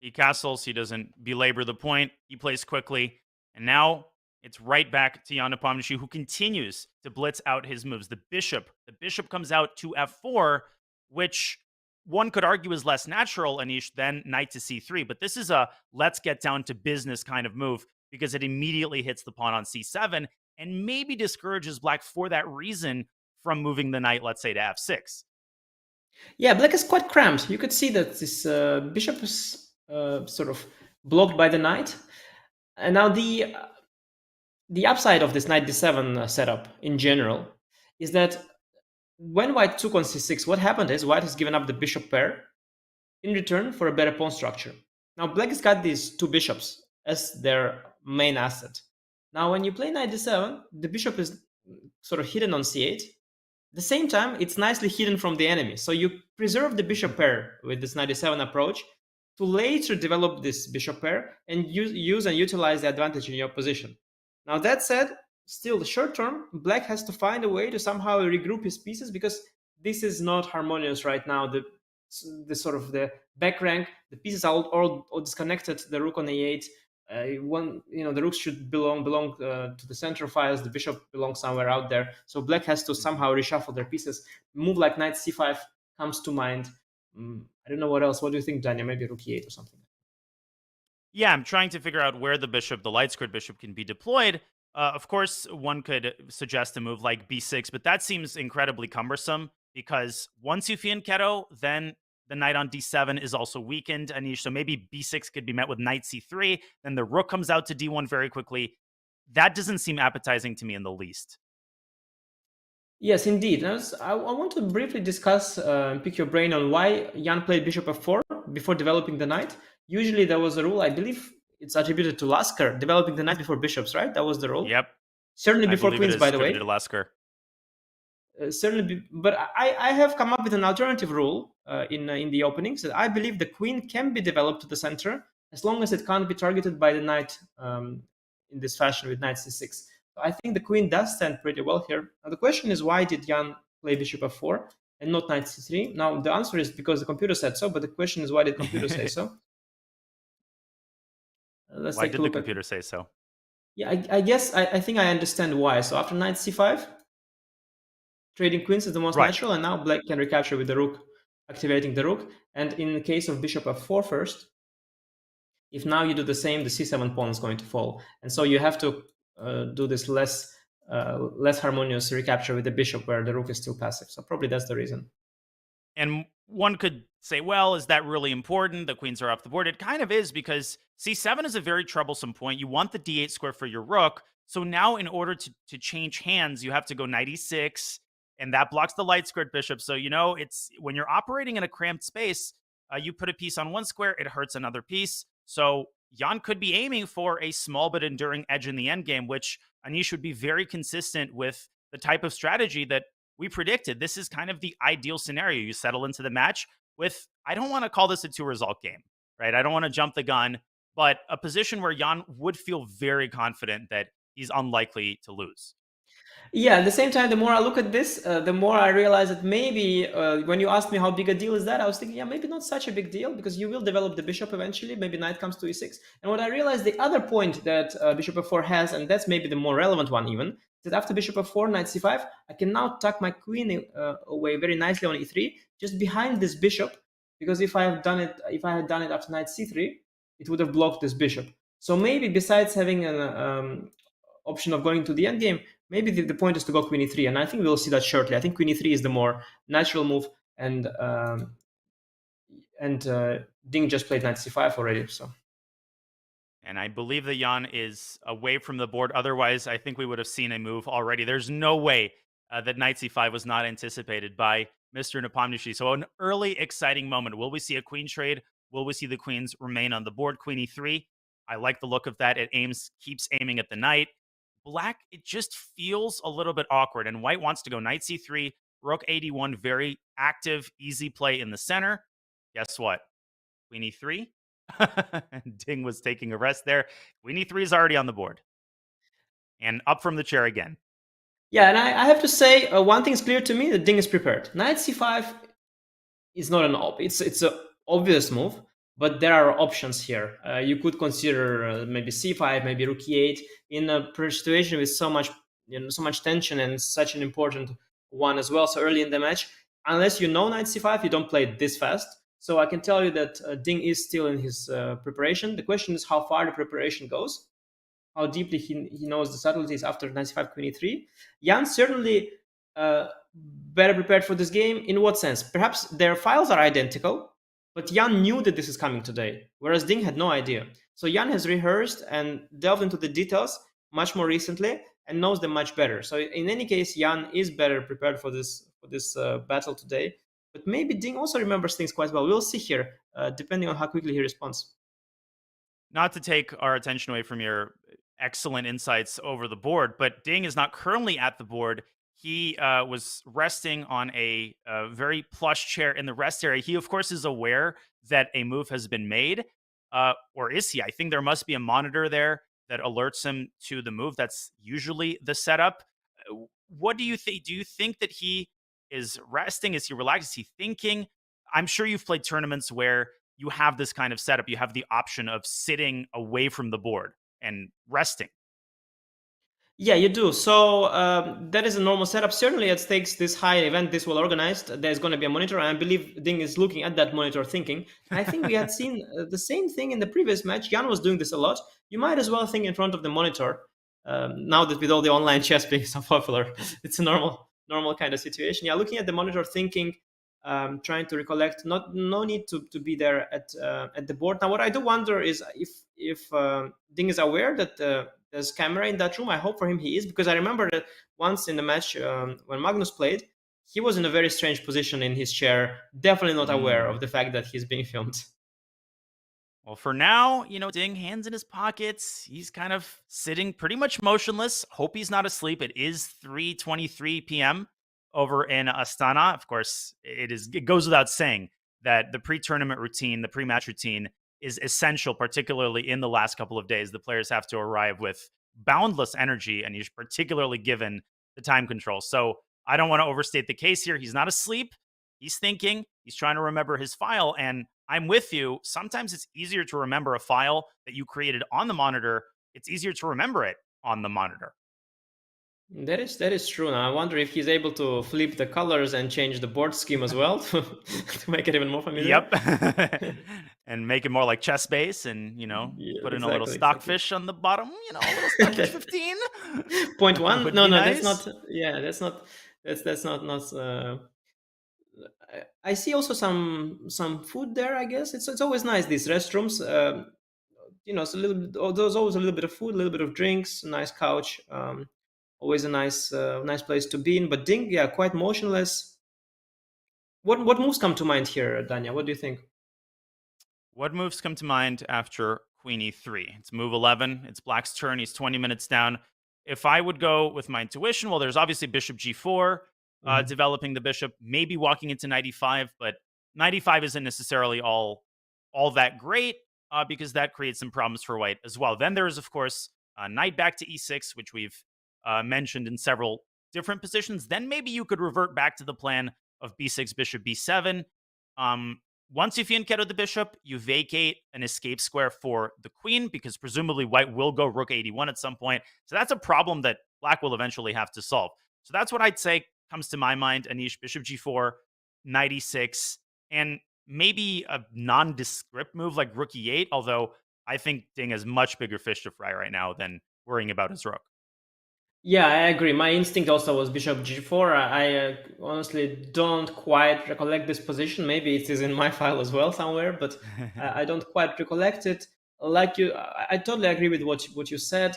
He castles, he doesn't belabor the point, he plays quickly, and now it's right back to Jan Nepomniachtchi, who continues to blitz out his moves. The bishop comes out to f4, which one could argue is less natural, Anish, than knight to c3, but this is a let's get down to business kind of move because it immediately hits the pawn on c7 and maybe discourages black for that reason from moving the knight, let's say, to f6. Yeah, black is quite cramped. You could see that this bishop is sort of blocked by the knight. And now the upside of this knight d7 setup in general is that when white took on c6, what happened is white has given up the bishop pair in return for a better pawn structure. Now black has got these two bishops as their main asset. Now when you play knight d7, the bishop is sort of hidden on c8. At the same time, it's nicely hidden from the enemy. So you preserve the bishop pair with this knight d7 approach to later develop this bishop pair and use and utilize the advantage in your position. Now that said, still the short term, black has to find a way to somehow regroup his pieces because this is not harmonious right now. The sort of the back rank, the pieces are all disconnected. The rook on a8, the rooks should belong to the center files. The bishop belongs somewhere out there. So black has to somehow reshuffle their pieces. Move like knight c5 comes to mind. I don't know what else. What do you think, Daniel? Maybe rook e8 or something. Yeah, I'm trying to figure out where the bishop, the light squared bishop, can be deployed. Of course, one could suggest a move like b6, but that seems incredibly cumbersome because once you fianchetto, then the knight on d7 is also weakened, Anish. So maybe b6 could be met with knight c3. Then the rook comes out to d1 very quickly. That doesn't seem appetizing to me in the least. Yes, indeed. I want to briefly discuss, pick your brain on why Jan played bishop f4 before developing the knight. Usually there was a rule, I believe it's attributed to Lasker, developing the knight before bishops, right? That was the rule. Yep. Certainly before queens, by the way. To Lasker. But I have come up with an alternative rule in the openings that I believe the queen can be developed to the center as long as it can't be targeted by the knight in this fashion with knight c6. I think the queen does stand pretty well here. Now the question is, why did Jan play bishop f4 and not knight c3? Now the answer is because the computer said so, but the question is, why did the computer say so? Why did the computer say so? Yeah, I guess I think I understand why. So after knight c5, trading queens is the most natural, and now black can recapture with the rook, activating the rook. And in the case of bishop f4 first, if now you do the same, the c7 pawn is going to fall. And so you have to do this less harmonious recapture with the bishop where the rook is still passive. So probably that's the reason. And one could say, well, is that really important? The queens are off the board. It kind of is because c7 is a very troublesome point. You want the d8 square for your rook. So now in order to change hands, you have to go knight e6, and that blocks the light squared bishop. So, it's when you're operating in a cramped space, you put a piece on one square, it hurts another piece. So Jan could be aiming for a small but enduring edge in the endgame, which Anish would be very consistent with the type of strategy that we predicted. This is kind of the ideal scenario. You settle into the match with, I don't want to call this a 2-result game, right? I don't want to jump the gun, but a position where Jan would feel very confident that he's unlikely to lose. Yeah, at the same time, the more I look at this, the more I realize that maybe when you asked me how big a deal is that, I was thinking, yeah, maybe not such a big deal because you will develop the bishop eventually. Maybe knight comes to e6. And what I realized, the other point that bishop f4 has, and that's maybe the more relevant one even, is that after bishop f4, knight c5, I can now tuck my queen away very nicely on e3, just behind this bishop, because if I had done it after knight c3, it would have blocked this bishop. So maybe besides having an option of going to the endgame, maybe the point is to go queen e3, and I think we'll see that shortly. I think queen e3 is the more natural move, and Ding just played knight c5 already. So, and I believe that Jan is away from the board. Otherwise, I think we would have seen a move already. There's no way that knight c5 was not anticipated by Mr. Nepomniachtchi. So an early, exciting moment. Will we see a queen trade? Will we see the queens remain on the board? Queen e3. I like the look of that. It keeps aiming at the knight. Black, it just feels a little bit awkward. And white wants to go knight c3, rook 81, very active, easy play in the center. Guess what? Queen e3. Ding was taking a rest there. Queen e3 is already on the board. And up from the chair again. Yeah, and I have to say, one thing is clear to me, that Ding is prepared. Knight c5 is not an it's an obvious move, but there are options here. You could consider maybe c5, maybe rook e8 in a situation with so much tension and such an important one as well, so early in the match. Unless you know knight c5, you don't play it this fast. So I can tell you that Ding is still in his preparation. The question is how far the preparation goes, how deeply he knows the subtleties after knight c5, queen e3. Jan certainly better prepared for this game. In what sense? Perhaps their files are identical, but Jan knew that this is coming today, whereas Ding had no idea. So Jan has rehearsed and delved into the details much more recently and knows them much better. So in any case, Jan is better prepared for this battle today. But maybe Ding also remembers things quite well. We'll see here, depending on how quickly he responds. Not to take our attention away from your excellent insights over the board, but Ding is not currently at the board. He was resting on a very plush chair in the rest area. He, of course, is aware that a move has been made. Or is he? I think there must be a monitor there that alerts him to the move. That's usually the setup. What do you think? Do you think that he is resting? Is he relaxed? Is he thinking? I'm sure you've played tournaments where you have this kind of setup. You have the option of sitting away from the board and resting. Yeah, you do. So that is a normal setup. Certainly at stakes this high event, this well organized, there's going to be a monitor. And I believe Ding is looking at that monitor thinking. And I think we had seen the same thing in the previous match. Jan was doing this a lot. You might as well think in front of the monitor. Now that with all the online chess being so popular, it's a normal kind of situation. Yeah, looking at the monitor thinking, trying to recollect. No need to be there at the board. Now, what I do wonder is if Ding is aware that there's camera in that room. I hope for him he is, because I remember that once in the match when Magnus played, he was in a very strange position in his chair, definitely not aware of the fact that he's being filmed. Well, for now, Ding, hands in his pockets. He's kind of sitting pretty much motionless. Hope he's not asleep. It is 3:23 p.m. over in Astana. Of course, it goes without saying that the pre-tournament routine, the pre-match routine, is essential, particularly in the last couple of days. The players have to arrive with boundless energy, and he's particularly given the time control. So I don't want to overstate the case here. He's not asleep. He's thinking. He's trying to remember his file. And I'm with you. Sometimes it's easier to remember a file that you created on the monitor. It's easier to remember it on the monitor. That is true. Now I wonder if he's able to flip the colors and change the board scheme as well to make it even more familiar. Yep. And make it more like chess base, and put in a little stockfish on the bottom. A little stockfish 15. 0.1. No, nice. That's not. Yeah, that's not. I see also some food there. I guess it's always nice, these restrooms. It's a little bit. There's always a little bit of food, a little bit of drinks, a nice couch. Always a nice place to be in. But Ding, yeah, quite motionless. What moves come to mind here, Danya? What do you think? What moves come to mind after Queen e3? It's move 11. It's Black's turn. He's 20 minutes down. If I would go with my intuition, well, there's obviously Bishop g4, developing the bishop, maybe walking into knight e5, but knight e5 isn't necessarily all that great because that creates some problems for white as well. Then there is, of course, knight back to e6, which we've mentioned in several different positions. Then maybe you could revert back to the plan of b6, bishop b7. Once you fianchetto the bishop, you vacate an escape square for the queen, because presumably white will go rook 81 at some point. So that's a problem that Black will eventually have to solve. So that's what I'd say comes to my mind. Anish, bishop g4, knight e6, and maybe a nondescript move like rook e8, although I think Ding has much bigger fish to fry right now than worrying about his rook. Yeah, I agree. My instinct also was bishop g4. I honestly don't quite recollect this position. Maybe it is in my file as well somewhere, but I don't quite recollect it. Like you, I totally agree with what you said.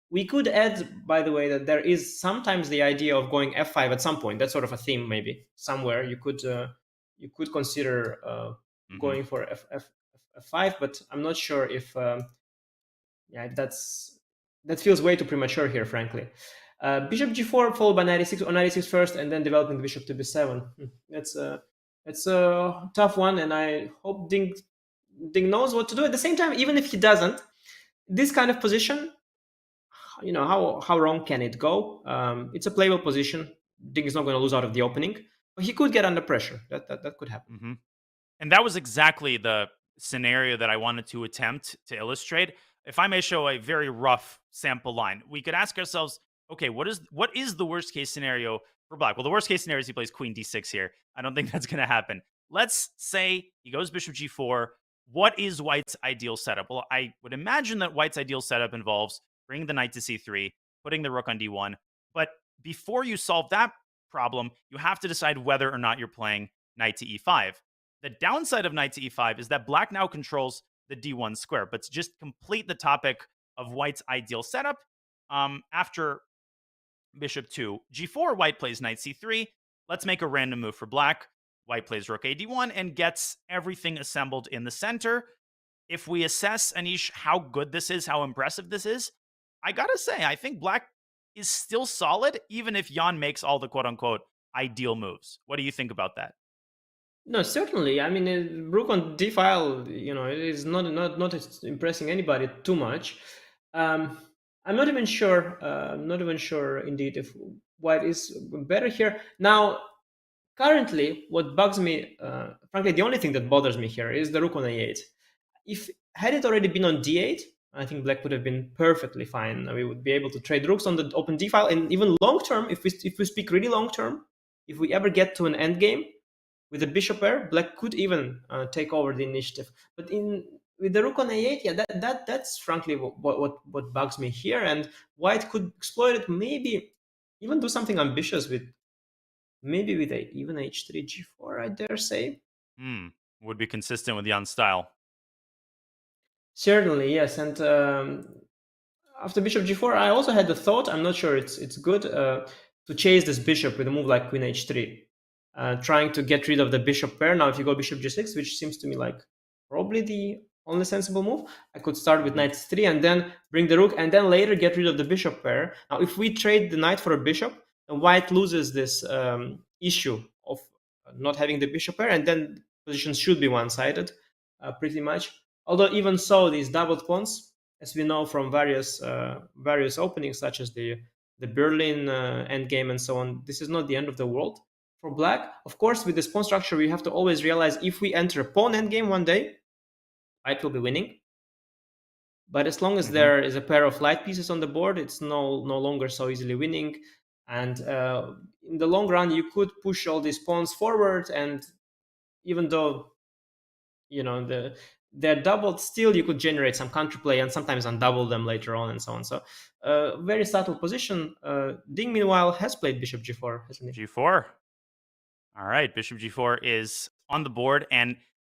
We could add, by the way, that there is sometimes the idea of going f5 at some point. That's sort of a theme, maybe somewhere you could consider going for F5, but I'm not sure if if that feels way too premature here, frankly. Bishop G4 followed by 96 or 96 first, and then developing the bishop to B7. It's a tough one, and I hope Ding knows what to do. At the same time, even if he doesn't, this kind of position, how wrong can it go? It's a playable position. Ding is not going to lose out of the opening, but he could get under pressure. That could happen. And that was exactly the scenario that I wanted to attempt to illustrate. If I may show a very rough sample line, we could ask ourselves, okay, what is the worst case scenario for black? Well, the worst case scenario is he plays queen d6 here. I don't think that's going to happen. Let's say he goes bishop g4. What is white's ideal setup? Well, I would imagine that white's ideal setup involves bringing the knight to c3, putting the rook on d1. But before you solve that problem, you have to decide whether or not you're playing knight to e5. The downside of knight to e5 is that black now controls the d1 square. But to just complete the topic of white's ideal setup, after bishop 2, g4, white plays knight c3. Let's make a random move for black. White plays rook a d1 and gets everything assembled in the center. If we assess, Anish, how good this is, how impressive this is, I gotta say, I think black is still solid, even if Jan makes all the quote-unquote ideal moves. What do you think about that? No, certainly. I mean, rook on d file, it is not impressing anybody too much. I'm not even sure. Indeed, if white is better here now. Currently, what bugs me, frankly, the only thing that bothers me here is the rook on a8. Had it already been on d8, I think black would have been perfectly fine. We would be able to trade rooks on the open d file, and even long term, if we speak really long term, if we ever get to an end game with a bishop pair, black could even take over the initiative. But with the rook on a8, yeah, that's frankly what bugs me here, and white could exploit it. Maybe even do something ambitious with. Maybe with even h3, g4, I dare say. Would be consistent with Jan's style. Certainly, yes. And after bishop g4, I also had the thought, I'm not sure it's good, to chase this bishop with a move like queen h3. Trying to get rid of the bishop pair. Now, if you go bishop g6, which seems to me like probably the only sensible move, I could start with knight c3 and then bring the rook and then later get rid of the bishop pair. Now, if we trade the knight for a bishop, white loses this issue of not having the bishop pair, and then positions should be one-sided, pretty much. Although even so, these doubled pawns, as we know from various openings, such as the Berlin endgame and so on, this is not the end of the world for black. Of course, with this pawn structure, we have to always realize if we enter a pawn endgame one day, white will be winning. But as long as there is a pair of light pieces on the board, it's no longer so easily winning. And in the long run, you could push all these pawns forward, and even though they're doubled, still you could generate some counterplay and sometimes undouble them later on and so on. So very subtle position. Ding, meanwhile, has played bishop g4, hasn't he? G4. All right, bishop g4 is on the board, and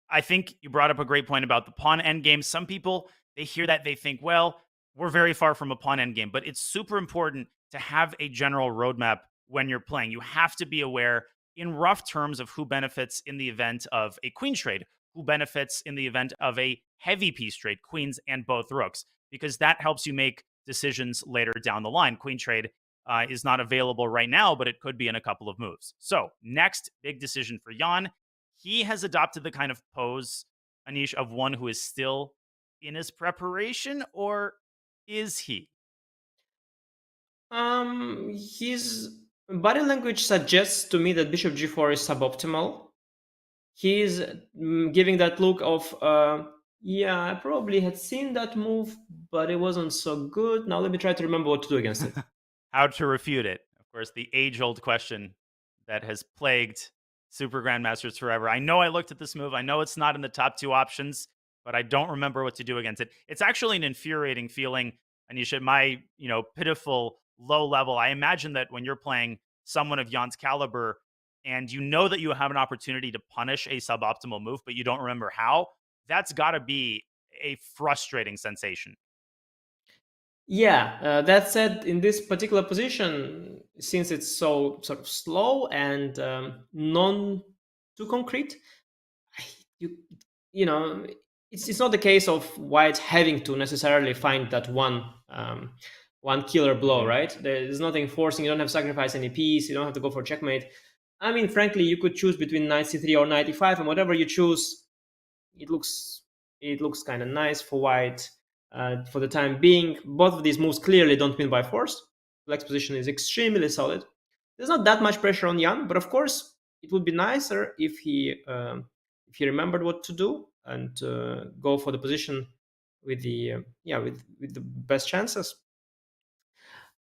I think you brought up a great point about the pawn endgame. Some people, they hear that, they think, well, we're very far from a pawn endgame, but it's super important to have a general roadmap when you're playing. You have to be aware in rough terms of who benefits in the event of a queen trade, who benefits in the event of a heavy piece trade, queens and both rooks, because that helps you make decisions later down the line. Queen trade is not available right now, but it could be in a couple of moves. So next big decision for Jan. He has adopted the kind of pose, Anish, of one who is still in his preparation, or is he? His body language suggests to me that bishop g4 is suboptimal. He's giving that look of, I probably had seen that move, but it wasn't so good. Now let me try to remember what to do against it. How to refute it. Of course, the age-old question that has plagued Super Grandmasters forever. I know I looked at this move. I know it's not in the top two options, but I don't remember what to do against it. It's actually an infuriating feeling, Anish, at my, pitiful low level. I imagine that when you're playing someone of Jan's caliber and you know that you have an opportunity to punish a suboptimal move, but you don't remember how, that's got to be a frustrating sensation. Yeah, that said, in this particular position, since it's so sort of slow and non too concrete, it's not the case of white having to necessarily find that one killer blow, right? There's nothing forcing. You don't have to sacrifice any piece. You don't have to go for checkmate. I mean, frankly, you could choose between knight c3 or knight e5, and whatever you choose, it looks kind of nice for white for the time being. Both of these moves clearly don't win by force. Black's position is extremely solid. There's not that much pressure on Jan, but of course, it would be nicer if he remembered what to do and go for the position with the with the best chances.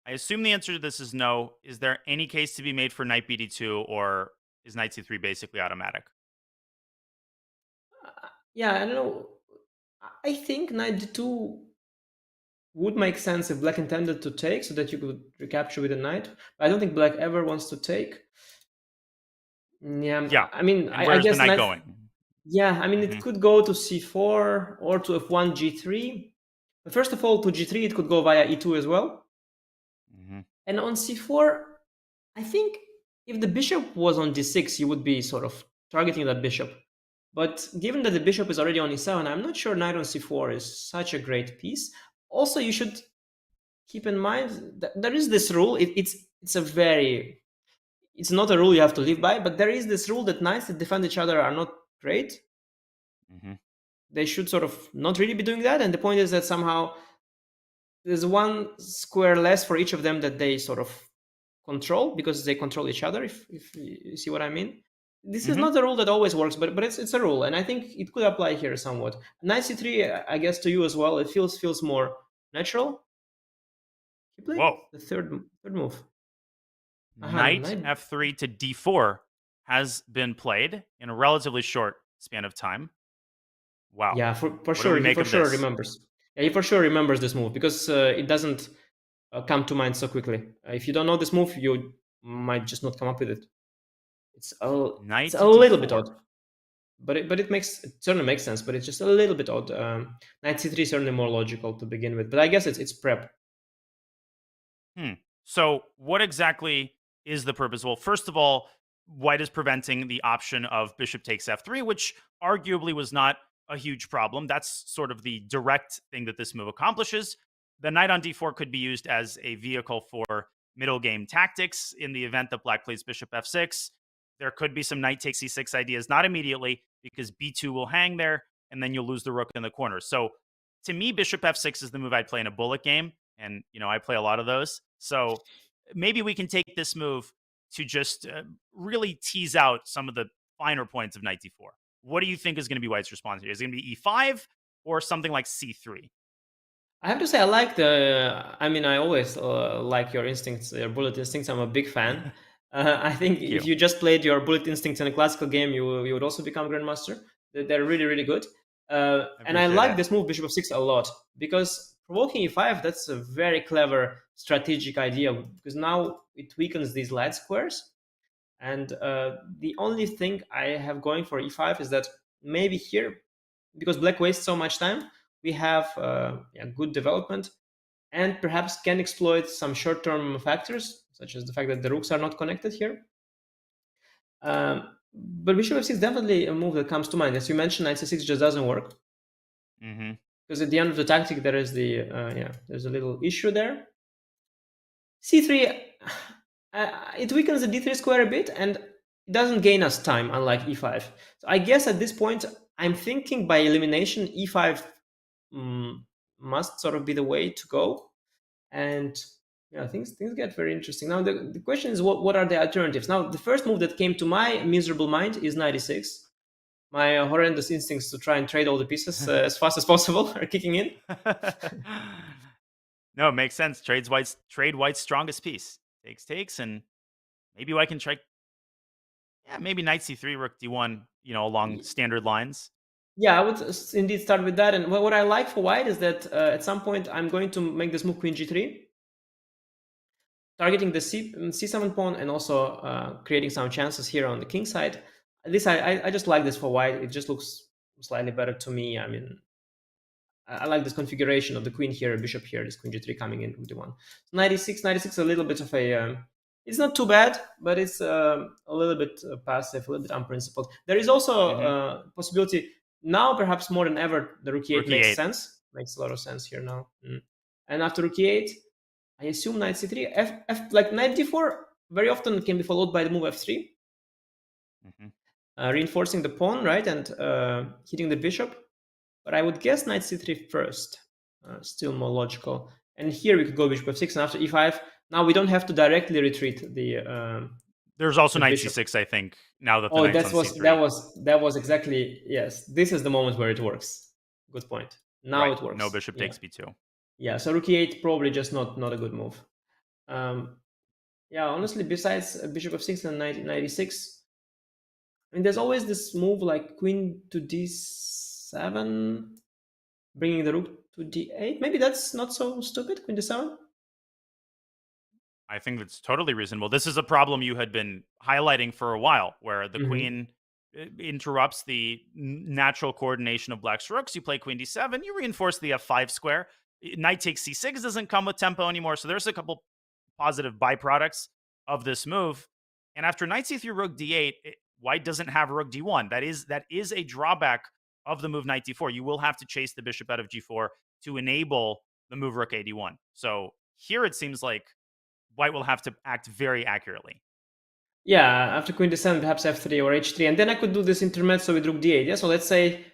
I assume the answer to this is no. Is there any case to be made for knight bd2, or is knight c3 basically automatic? Yeah, I don't know. I think knight d2 would make sense if black intended to take, so that you could recapture with a knight. But I don't think black ever wants to take. Yeah. I mean, and where's I guess the knight going? Yeah, I mean, it could go to c4 or to f1 g3. But first of all, to g3, it could go via e2 as well. And on c4, I think if the bishop was on d6, you would be sort of targeting that bishop. But given that the bishop is already on e7, I'm not sure knight on c4 is such a great piece. Also, you should keep in mind that there is this rule. It's not a rule you have to live by, but there is this rule that knights that defend each other are not great. They should sort of not really be doing that. And the point is that somehow there's one square less for each of them that they sort of control, because they control each other, if you see what I mean. This is not a rule that always works, but it's a rule, and I think it could apply here somewhat. Knight c3, I guess to you as well, it feels more natural. Whoa. The third move. Knight f3 to d4 has been played in a relatively short span of time. Wow. Yeah, for sure. He for sure remembers. Yeah, he for sure remembers this move, because it doesn't come to mind so quickly. If you don't know this move, you might just not come up with it. It's a little bit odd, but it certainly makes sense. But it's just a little bit odd. Knight c3 is certainly more logical to begin with, but I guess it's prep. So what exactly is the purpose? Well, first of all, white is preventing the option of bishop takes f3, which arguably was not a huge problem. That's sort of the direct thing that this move accomplishes. The knight on d4 could be used as a vehicle for middle game tactics in the event that black plays bishop f6. There could be some knight takes c6 ideas, not immediately, because b2 will hang there, and then you'll lose the rook in the corner. So to me, bishop f6 is the move I'd play in a bullet game, and I play a lot of those. So maybe we can take this move to just really tease out some of the finer points of knight d4. What do you think is going to be white's response here? Is it going to be e5 or something like c3? I have to say, I like I always like your instincts, your bullet instincts. I'm a big fan. I think if you just played your bullet instincts in a classical game, you would also become grandmaster. They're really, really good. And I like this move, bishop f6, a lot, because provoking e5, that's a very clever strategic idea, because now it weakens these light squares. And the only thing I have going for e5 is that maybe here, because black wastes so much time, we have good development, and perhaps can exploit some short-term factors, such as the fact that the rooks are not connected here. But bishop f6 is definitely a move that comes to mind. As you mentioned, knight c6 just doesn't work. Because at the end of the tactic, there is there's a little issue there. c3, it weakens the d3 square a bit, and it doesn't gain us time, unlike e5. So I guess at this point, I'm thinking by elimination, e5 must sort of be the way to go. And things get very interesting. Now, the question is, what are the alternatives? Now, the first move that came to my miserable mind is knight e6. My horrendous instincts to try and trade all the pieces as fast as possible are kicking in. No, it makes sense. Trade white's strongest piece. Takes, and maybe white can try. Yeah, maybe knight c3, rook d1. Along standard lines. Yeah, I would indeed start with that. And what I like for white is that at some point I'm going to make this move queen g3, targeting the c7 pawn, and also creating some chances here on the king side. This I just like this for white. It just looks slightly better to me. I mean, I like this configuration of the queen here, bishop here, this queen g3 coming in with d1. So 96, a little bit of a... it's not too bad, but it's a little bit passive, a little bit unprincipled. There is also a possibility Now, perhaps more than ever, the rook e8 Rook makes e8. sense. Makes a lot of sense here now. And after rook e8, I assume knight c3. Like knight d4 very often can be followed by the move f3, reinforcing the pawn, right, and hitting the bishop. But I would guess knight c3 first. Still more logical. And here we could go bishop f6, and after e5, now we don't have to directly retreat the. There's also the knight bishop. c6, I think. Now that the Oh, knight's on c3. that was exactly, yes. This is the moment where it works. Good point. Now Right. it works. No bishop takes b2. Yeah, so rook e8 probably just not a good move. Yeah, honestly, besides bishop f6 and knight e6, I mean, there's always this move like queen to d7, bringing the rook to d8. Maybe that's not so stupid, queen d7. I think that's totally reasonable. This is a problem you had been highlighting for a while, where the queen interrupts the natural coordination of black's rooks. You play queen d7, you reinforce the f5 square. Knight takes c6 doesn't come with tempo anymore, so there's a couple positive byproducts of this move. And after knight c3, rook d8, white doesn't have rook d1. That is a drawback of the move knight d4. You will have to chase the bishop out of g4 to enable the move rook a d1. So here it seems like white will have to act very accurately. Yeah, after queen d7, perhaps f3 or h3, and then I could do this intermezzo with rook d8. Yeah, so let's say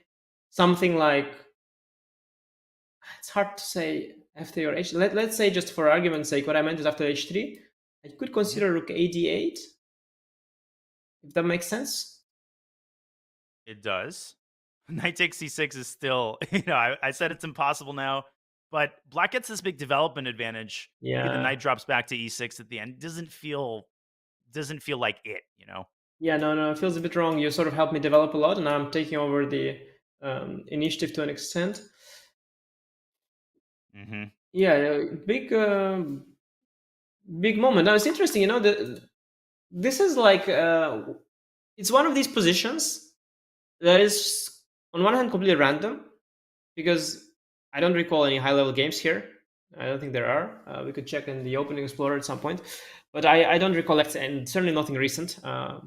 something like, it's hard to say f3 or h3. Let's say, just for argument's sake, what I meant is after h3, I could consider rook a d8, if that makes sense. It does. Knight takes c6 is still, I said it's impossible now, but black gets this big development advantage. Yeah. Maybe the knight drops back to e6 at the end. Doesn't feel like it. Yeah, no, it feels a bit wrong. You sort of helped me develop a lot, and I'm taking over the initiative to an extent. Yeah, big moment. Now it's interesting, this is like it's one of these positions that is on one hand completely random, because I don't recall any high-level games here. I don't think there are. We could check in the Opening Explorer at some point, but I don't recollect, and certainly nothing recent. At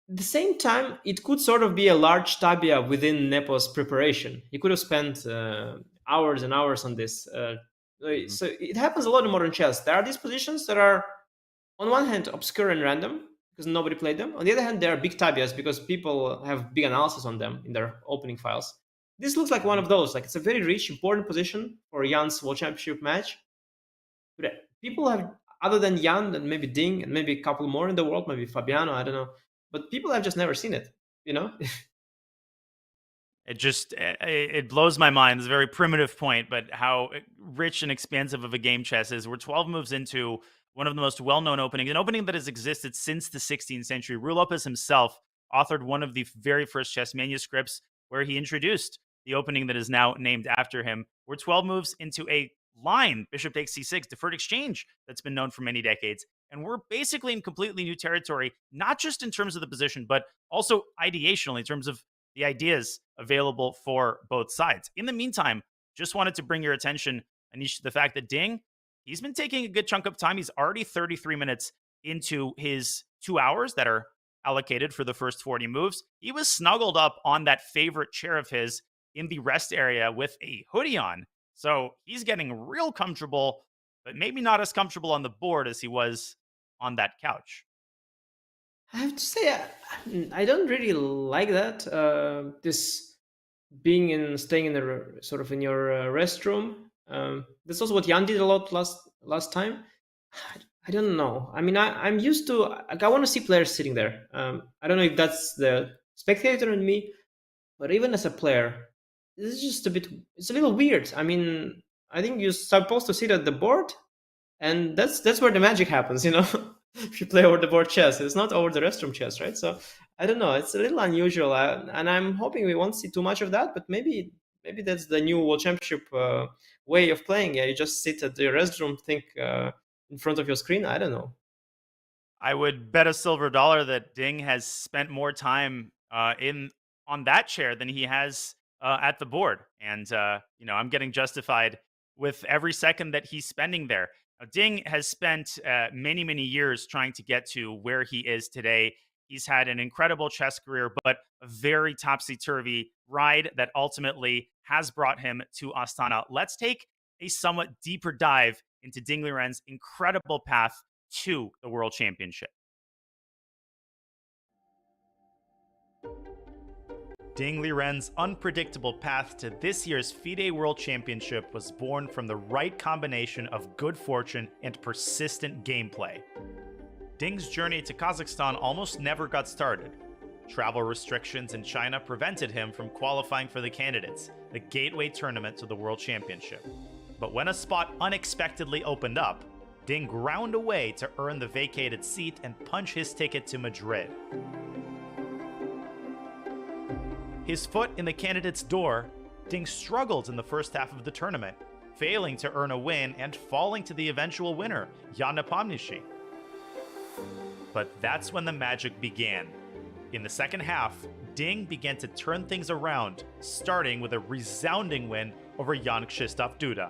the same time, it could sort of be a large tabia within Nepo's preparation. He could have spent hours and hours on this. So it happens a lot in modern chess. There are these positions that are, on one hand, obscure and random, because nobody played them. On the other hand, there are big tabias because people have big analysis on them in their opening files. This looks like one of those. Like, it's a very rich, important position for Jan's World Championship match. But people have, other than Jan and maybe Ding and maybe a couple more in the world, maybe Fabiano, I don't know. But people have just never seen it, It blows my mind. It's a very primitive point, but how rich and expansive of a game chess is. We're 12 moves into one of the most well-known openings, an opening that has existed since the 16th century. Ruy Lopez himself authored one of the very first chess manuscripts where he introduced the opening that is now named after him. We're 12 moves into a line, bishop takes c6, deferred exchange, that's been known for many decades. And we're basically in completely new territory, not just in terms of the position, but also ideationally, in terms of the ideas available for both sides. In the meantime, just wanted to bring your attention, Anish, to the fact that Ding, he's been taking a good chunk of time. He's already 33 minutes into his 2 hours that are allocated for the first 40 moves. He was snuggled up on that favorite chair of his in the rest area with a hoodie on. So he's getting real comfortable, but maybe not as comfortable on the board as he was on that couch. I have to say, I don't really like that. This staying in the sort of in your restroom. That's also what Jan did a lot last time. I don't know. I mean, I'm used to. I want to see players sitting there. I don't know if that's the spectator in me, but even as a player, this is just it's a little weird. I mean, I think you're supposed to sit at the board, and that's where the magic happens, if you play over the board chess. It's not over the restroom chess, right? So I don't know. It's a little unusual, and I'm hoping we won't see too much of that. But maybe that's the new World Championship way of playing. Yeah, you just sit at the restroom, think in front of your screen. I don't know. I would bet a silver dollar that Ding has spent more time on that chair than he has at the board, and I'm getting justified with every second that he's spending there. Now, Ding has spent many years trying to get to where he is today. He's had an incredible chess career, but a very topsy-turvy ride that ultimately has brought him to Astana. Let's take a somewhat deeper dive into Ding Liren's incredible path to the World Championship. Ding Liren's unpredictable path to this year's FIDE World Championship was born from the right combination of good fortune and persistent gameplay. Ding's journey to Kazakhstan almost never got started. Travel restrictions in China prevented him from qualifying for the Candidates, the gateway tournament to the World Championship. But when a spot unexpectedly opened up, Ding ground away to earn the vacated seat and punch his ticket to Madrid. His foot in the Candidates' door, Ding struggled in the first half of the tournament, failing to earn a win and falling to the eventual winner, Jan Nepomniachtchi. But that's when the magic began. In the second half, Ding began to turn things around, starting with a resounding win over Jan Krzysztof Duda.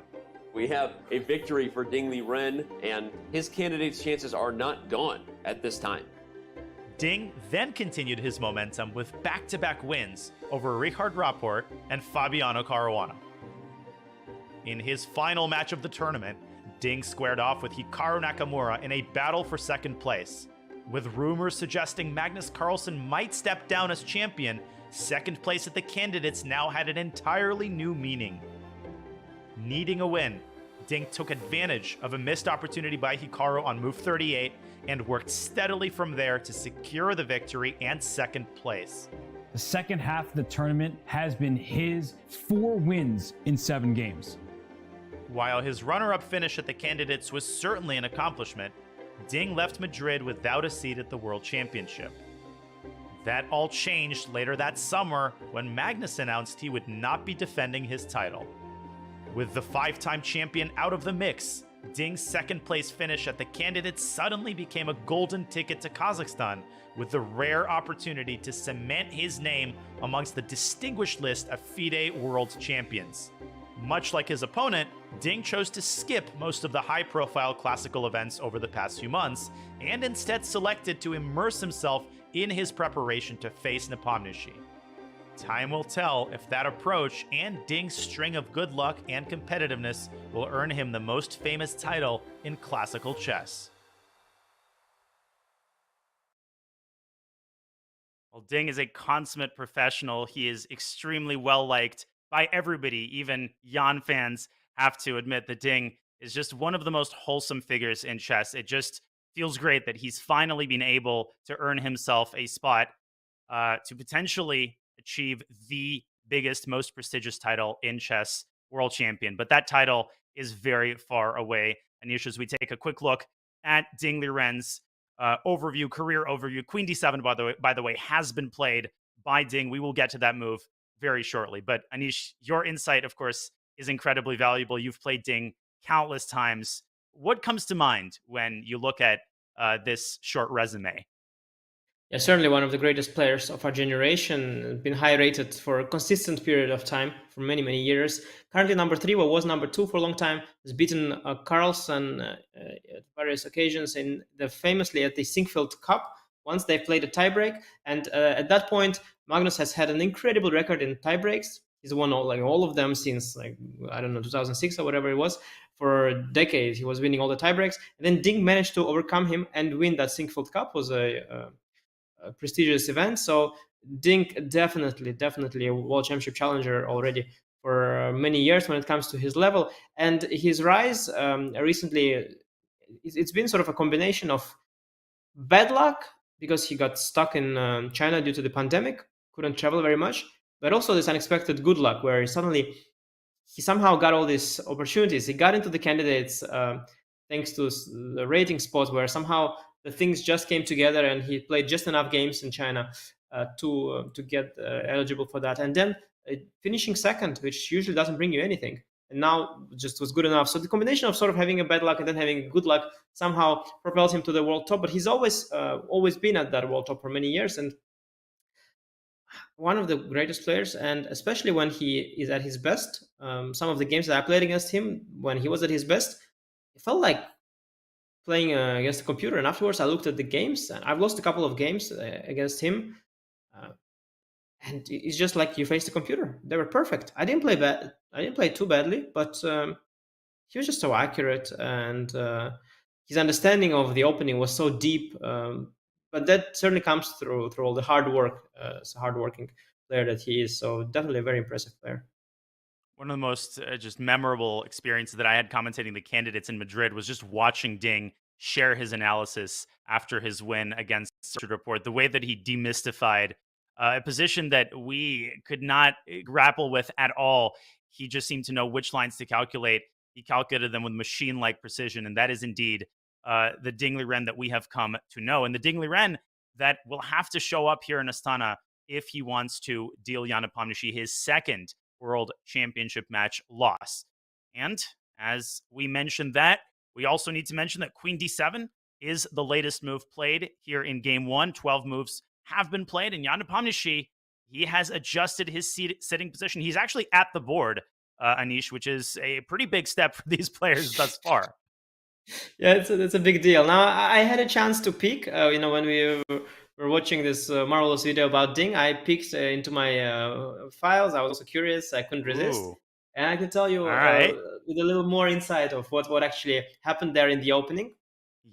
We have a victory for Ding Liren, and his candidate's chances are not gone at this time. Ding then continued his momentum with back-to-back wins over Richard Rapport and Fabiano Caruana. In his final match of the tournament, Ding squared off with Hikaru Nakamura in a battle for second place. With rumors suggesting Magnus Carlsen might step down as champion, second place at the Candidates now had an entirely new meaning. Needing a win, Ding took advantage of a missed opportunity by Hikaru on move 38 and worked steadily from there to secure the victory and second place. The second half of the tournament has been his 4 wins in 7 games. While his runner-up finish at the Candidates was certainly an accomplishment, Ding left Madrid without a seat at the World Championship. That all changed later that summer when Magnus announced he would not be defending his title. With the 5-time champion out of the mix, Ding's second place finish at the Candidates suddenly became a golden ticket to Kazakhstan, with the rare opportunity to cement his name amongst the distinguished list of FIDE World Champions. Much like his opponent, Ding chose to skip most of the high-profile classical events over the past few months, and instead selected to immerse himself in his preparation to face Nepomniachtchi. Time will tell if that approach and Ding's string of good luck and competitiveness will earn him the most famous title in classical chess. While Ding is a consummate professional, he is extremely well-liked by everybody. Even Jan fans have to admit that Ding is just one of the most wholesome figures in chess. It just feels great that he's finally been able to earn himself a spot to potentially achieve the biggest, most prestigious title in chess, World Champion. But that title is very far away. Anish, as we take a quick look at Ding Liren's career overview, Queen D7, by the way, has been played by Ding. We will get to that move very shortly. But Anish, your insight, of course, is incredibly valuable. You've played Ding countless times. What comes to mind when you look at this short resume? Yeah, certainly one of the greatest players of our generation, been high rated for a consistent period of time, for many, many years. Currently number 3, but was number 2 for a long time. Has beaten Carlsen at various occasions, famously at the Sinquefield Cup. Once they played a tiebreak, and at that point, Magnus has had an incredible record in tiebreaks. He's won all of them since 2006 or whatever it was. For decades, he was winning all the tiebreaks, and then Ding managed to overcome him and win that Sinquefield Cup. It was a prestigious event. So Ding definitely a World Championship challenger already for many years when it comes to his level. And his rise recently, it's been sort of a combination of bad luck, because he got stuck in China due to the pandemic, couldn't travel very much, but also this unexpected good luck where he somehow got all these opportunities. He got into the Candidates thanks to the rating spot, where somehow the things just came together and he played just enough games in China to get eligible for that. And then finishing second, which usually doesn't bring you anything, and now just was good enough. So the combination of sort of having a bad luck and then having good luck somehow propelled him to the world top. But he's always been at that world top for many years, and one of the greatest players. And especially when he is at his best, some of the games that I played against him when he was at his best, it felt like playing against the computer, and afterwards I looked at the games, and I've lost a couple of games against him, and it's just like you face the computer. They were perfect. I didn't play bad. I didn't play too badly, but he was just so accurate, and his understanding of the opening was so deep. But that certainly comes through all the hard work. It's a hardworking player that he is. So definitely a very impressive player. One of the most just memorable experiences that I had commentating the candidates in Madrid was just watching Ding share his analysis after his win against Richard Report. The way that he demystified a position that we could not grapple with at all. He just seemed to know which lines to calculate. He calculated them with machine-like precision, and that is indeed the Ding Liren that we have come to know. And the Ding Liren that will have to show up here in Astana if he wants to deal Jan Nepomniachtchi his second World Championship match loss. And as we mentioned that, we also need to mention that Queen D7 is the latest move played here in Game 1. 12 moves have been played, and Jan Nepomniachtchi, he has adjusted his sitting position. He's actually at the board, Anish, which is a pretty big step for these players thus far. Yeah, it's a big deal. Now, I had a chance to peek, when we were watching this marvelous video about Ding, I peeked into my files. I was also curious. I couldn't resist. Ooh. And I can tell you right. with a little more insight of what actually happened there in the opening.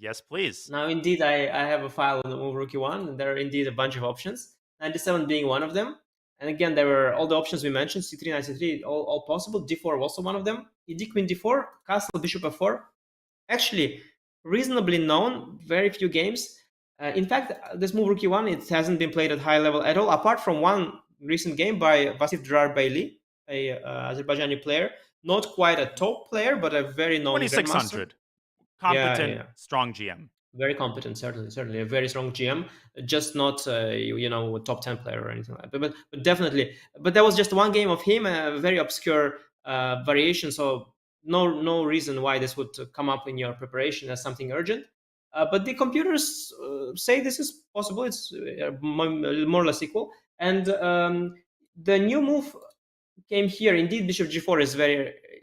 Yes, please. Now, indeed, I have a file on the Move Rookie 1, and there are indeed a bunch of options, 97 being one of them. And again, there were all the options we mentioned, C3, C3, all possible. D4 also one of them. ED, Queen D4, Castle, Bishop F4. Actually, reasonably known, very few games. In fact, this Move Rookie 1, it hasn't been played at high level at all, apart from one recent game by Vasif Drarbayli, a Azerbaijani player. Not quite a top player, but a very known 2600. Competent, strong GM. Very competent, certainly a very strong GM. Just not a top 10 player or anything like that. But definitely. But that was just one game of him, a very obscure variation. So no reason why this would come up in your preparation as something urgent. But the computers say this is possible. It's more or less equal. And the new move came here. Indeed, Bishop G4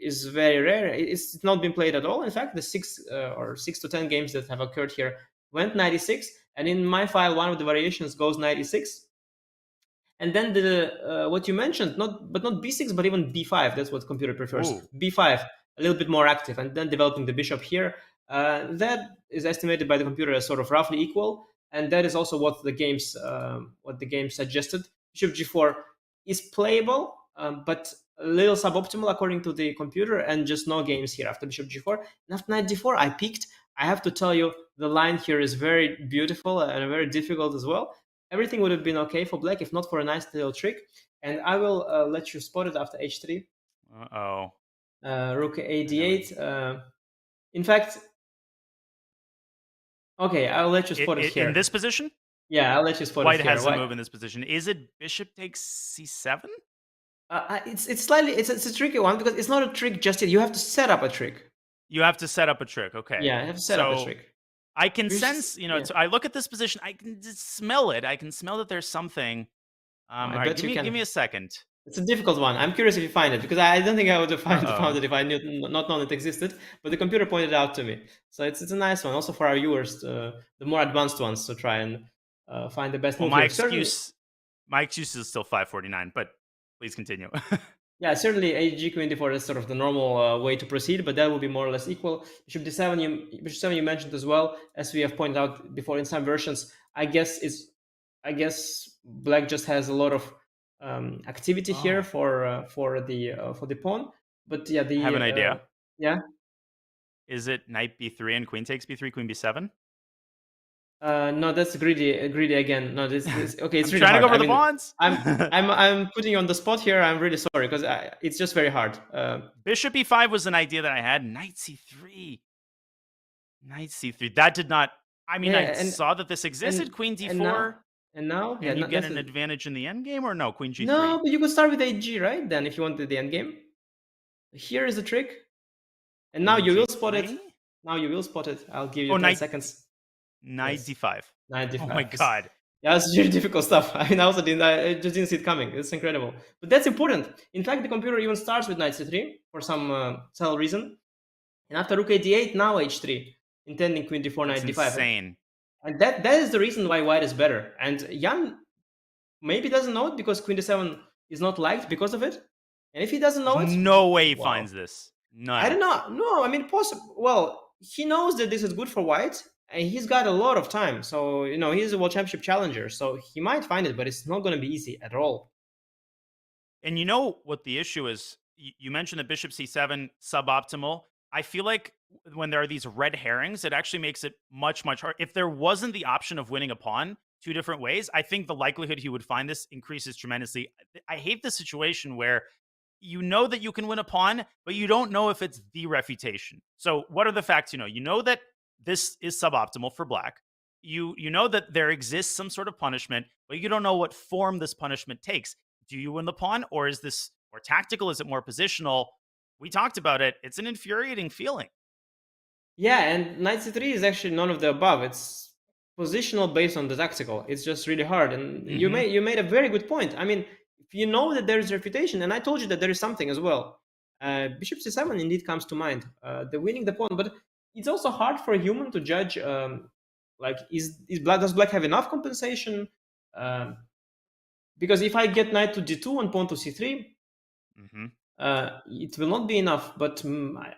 is very rare. It's not been played at all. In fact, the 6 to 10 games that have occurred here went 96. And in my file, one of the variations goes 96. And then the what you mentioned, not B6, but even B5. That's what computer prefers. Ooh. B5, a little bit more active, and then developing the bishop here. That is estimated by the computer as sort of roughly equal, and that is also what the games suggested. Bishop G4 is playable, but a little suboptimal according to the computer, and just no games here after Bishop G4. And after Knight D4, I peeked. I have to tell you, the line here is very beautiful and very difficult as well. Everything would have been okay for black if not for a nice little trick. And I will let you spot it after H3. Uh-oh. Rook A8. In fact, okay, I'll let you spot it here. In this position? Yeah, I'll let you spot White it here. White has the move in this position. Is it bishop takes C7? It's slightly, it's a tricky one because it's not a trick just yet. You have to set up a trick. You have to set up a trick, okay. Yeah, you have to set up a trick. I can sense, I look at this position, I can just smell it. I can smell that there's something. All right, give me a second. It's a difficult one. I'm curious if you find it, because I don't think I would have found it if I knew not known it existed. But the computer pointed it out to me, so it's a nice one. Also for our viewers, the more advanced ones, to try and find the best move. My excuse is still 549, but please continue. Yeah, certainly G Queen D4 is sort of the normal way to proceed, but that will be more or less equal. Bishop D7, Bishop 7 you mentioned as well, as we have pointed out before in some versions. I guess Black just has a lot of activity here for the pawn. But yeah, I have an idea. Yeah. Is it Knight B3 and Queen takes B3, Queen B7? No, that's greedy again. No, this okay. It's I'm really trying hard. to go for the pawns. I'm putting you on the spot here. I'm really sorry because it's just very hard. Bishop E5 was an idea that I had. Knight C3. Knight C3. That did not. I mean, I saw that this existed. Queen D4. And now you get an advantage in the endgame, or no? Queen G3. No, but you could start with HG, right? Then, if you wanted the endgame. Here is the trick. And now you will spot it. Now you will spot it. I'll give you 10 seconds. Knight D5. Knight D5. Oh my god. Yeah, it's really difficult stuff. I mean, I just didn't see it coming. It's incredible. But that's important. In fact, the computer even starts with Knight C3 for some subtle reason. And after Rook A8, now H3. intending queen d4, knight That's d5. insane. And that is the reason why white is better. And Jan maybe doesn't know it because queen d7 is not liked because of it. And if he doesn't know There's it, no way he wow. finds this. None. I don't know. No, I mean, possible. Well, he knows that this is good for white, and he's got a lot of time. So, you know, he's a world championship challenger, so he might find it, but it's not going to be easy at all. And you know what the issue is? You mentioned the bishop c7 suboptimal. I feel like when there are these red herrings, it actually makes it much, much harder. If there wasn't the option of winning a pawn two different ways, I think the likelihood he would find this increases tremendously. I hate the situation where you know that you can win a pawn, but you don't know if it's the refutation. So what are the facts you know? You know that this is suboptimal for black. You know that there exists some sort of punishment, but you don't know what form this punishment takes. Do you win the pawn, or is this more tactical? Is it more positional? We talked about it. It's an infuriating feeling. Yeah, and knight c3 is actually none of the above. It's positional based on the tactical. It's just really hard. And you made a very good point. I mean, if you know that there is refutation, and I told you that there is something as well. Bishop c7 indeed comes to mind. The winning the pawn, but it's also hard for a human to judge. Like, does black have enough compensation? Because if I get knight to d2 and pawn to c3, it will not be enough. But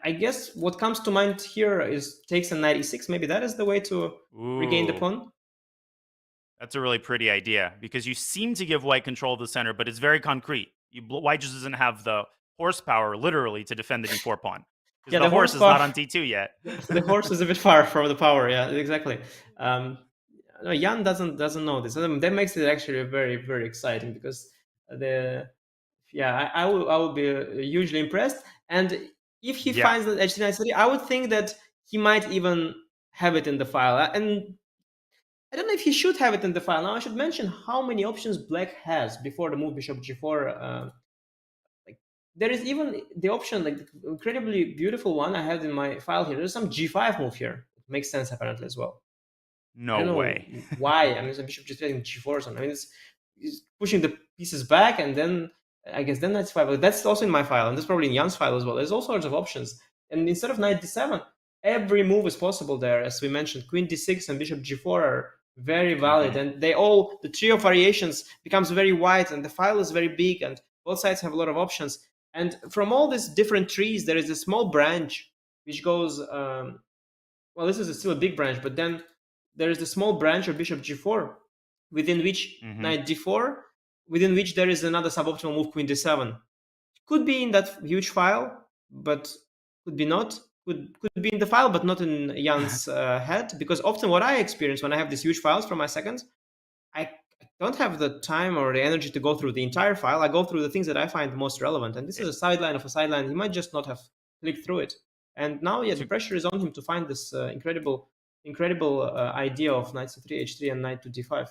I guess what comes to mind here is takes a knight e6. Maybe that is the way to regain the pawn. That's a really pretty idea, because you seem to give white control of the center, but it's very concrete. White just doesn't have the horsepower, literally, to defend the d4 pawn. Because the horse is not on d2 yet. The horse is a bit far from the power. Yeah, exactly. No, Jan doesn't know this. That makes it actually very, very exciting, because I will be hugely impressed. And if he finds that h3 knight c3, I would think that he might even have it in the file. And I don't know if he should have it in the file. Now I should mention how many options black has before the move bishop g4. There is even the option, like the incredibly beautiful one I have in my file here. There's some g5 move here. It makes sense apparently as well. No way. Why? I mean, it's a bishop g3 and g4 or something. I mean, it's pushing the pieces back, and then I guess then knight 5. But that's also in my file, and that's probably in Jan's file as well. There's all sorts of options. And instead of knight d7, every move is possible there. As we mentioned, queen d6 and bishop g4 are very valid, and the trio of variations becomes very wide, and the file is very big, and both sides have a lot of options. And from all these different trees, there is a small branch which goes, well, this is still a big branch, but then there is the small branch of bishop g4, within which knight d4, within which there is another suboptimal move, queen d7. Could be in that huge file, but could be not. Could be in the file, but not in Jan's head, because often what I experience when I have these huge files from my seconds, I don't have the time or the energy to go through the entire file. I go through the things that I find most relevant, and this is a sideline of a sideline. He might just not have clicked through it. And now, the pressure is on him to find this incredible idea of knight c3, h3, and knight to d5.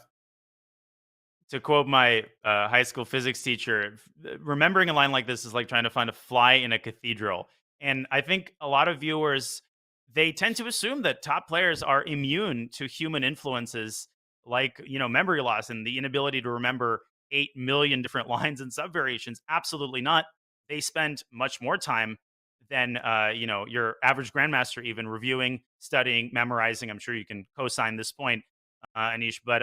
To quote my high school physics teacher, remembering a line like this is like trying to find a fly in a cathedral. And I think a lot of viewers, they tend to assume that top players are immune to human influences like, memory loss and the inability to remember 8 million different lines and subvariations. Absolutely not. They spend much more time than, your average grandmaster, even reviewing, studying, memorizing. I'm sure you can co-sign this point, Anish, but,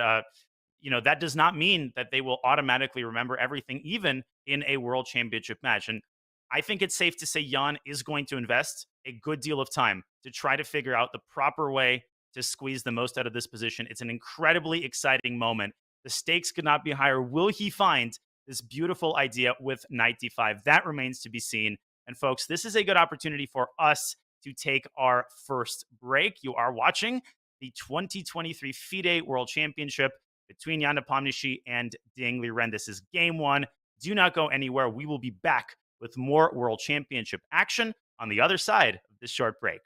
that does not mean that they will automatically remember everything, even in a world championship match. And I think it's safe to say Jan is going to invest a good deal of time to try to figure out the proper way to squeeze the most out of this position. It's an incredibly exciting moment. The stakes could not be higher. Will he find this beautiful idea with knight d5? That remains to be seen. And folks, this is a good opportunity for us to take our first break. You are watching the 2023 FIDE World Championship between Jan Nepomniachtchi and Ding Liren. This is game one. Do not go anywhere. We will be back with more World Championship action on the other side of this short break.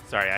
Sorry,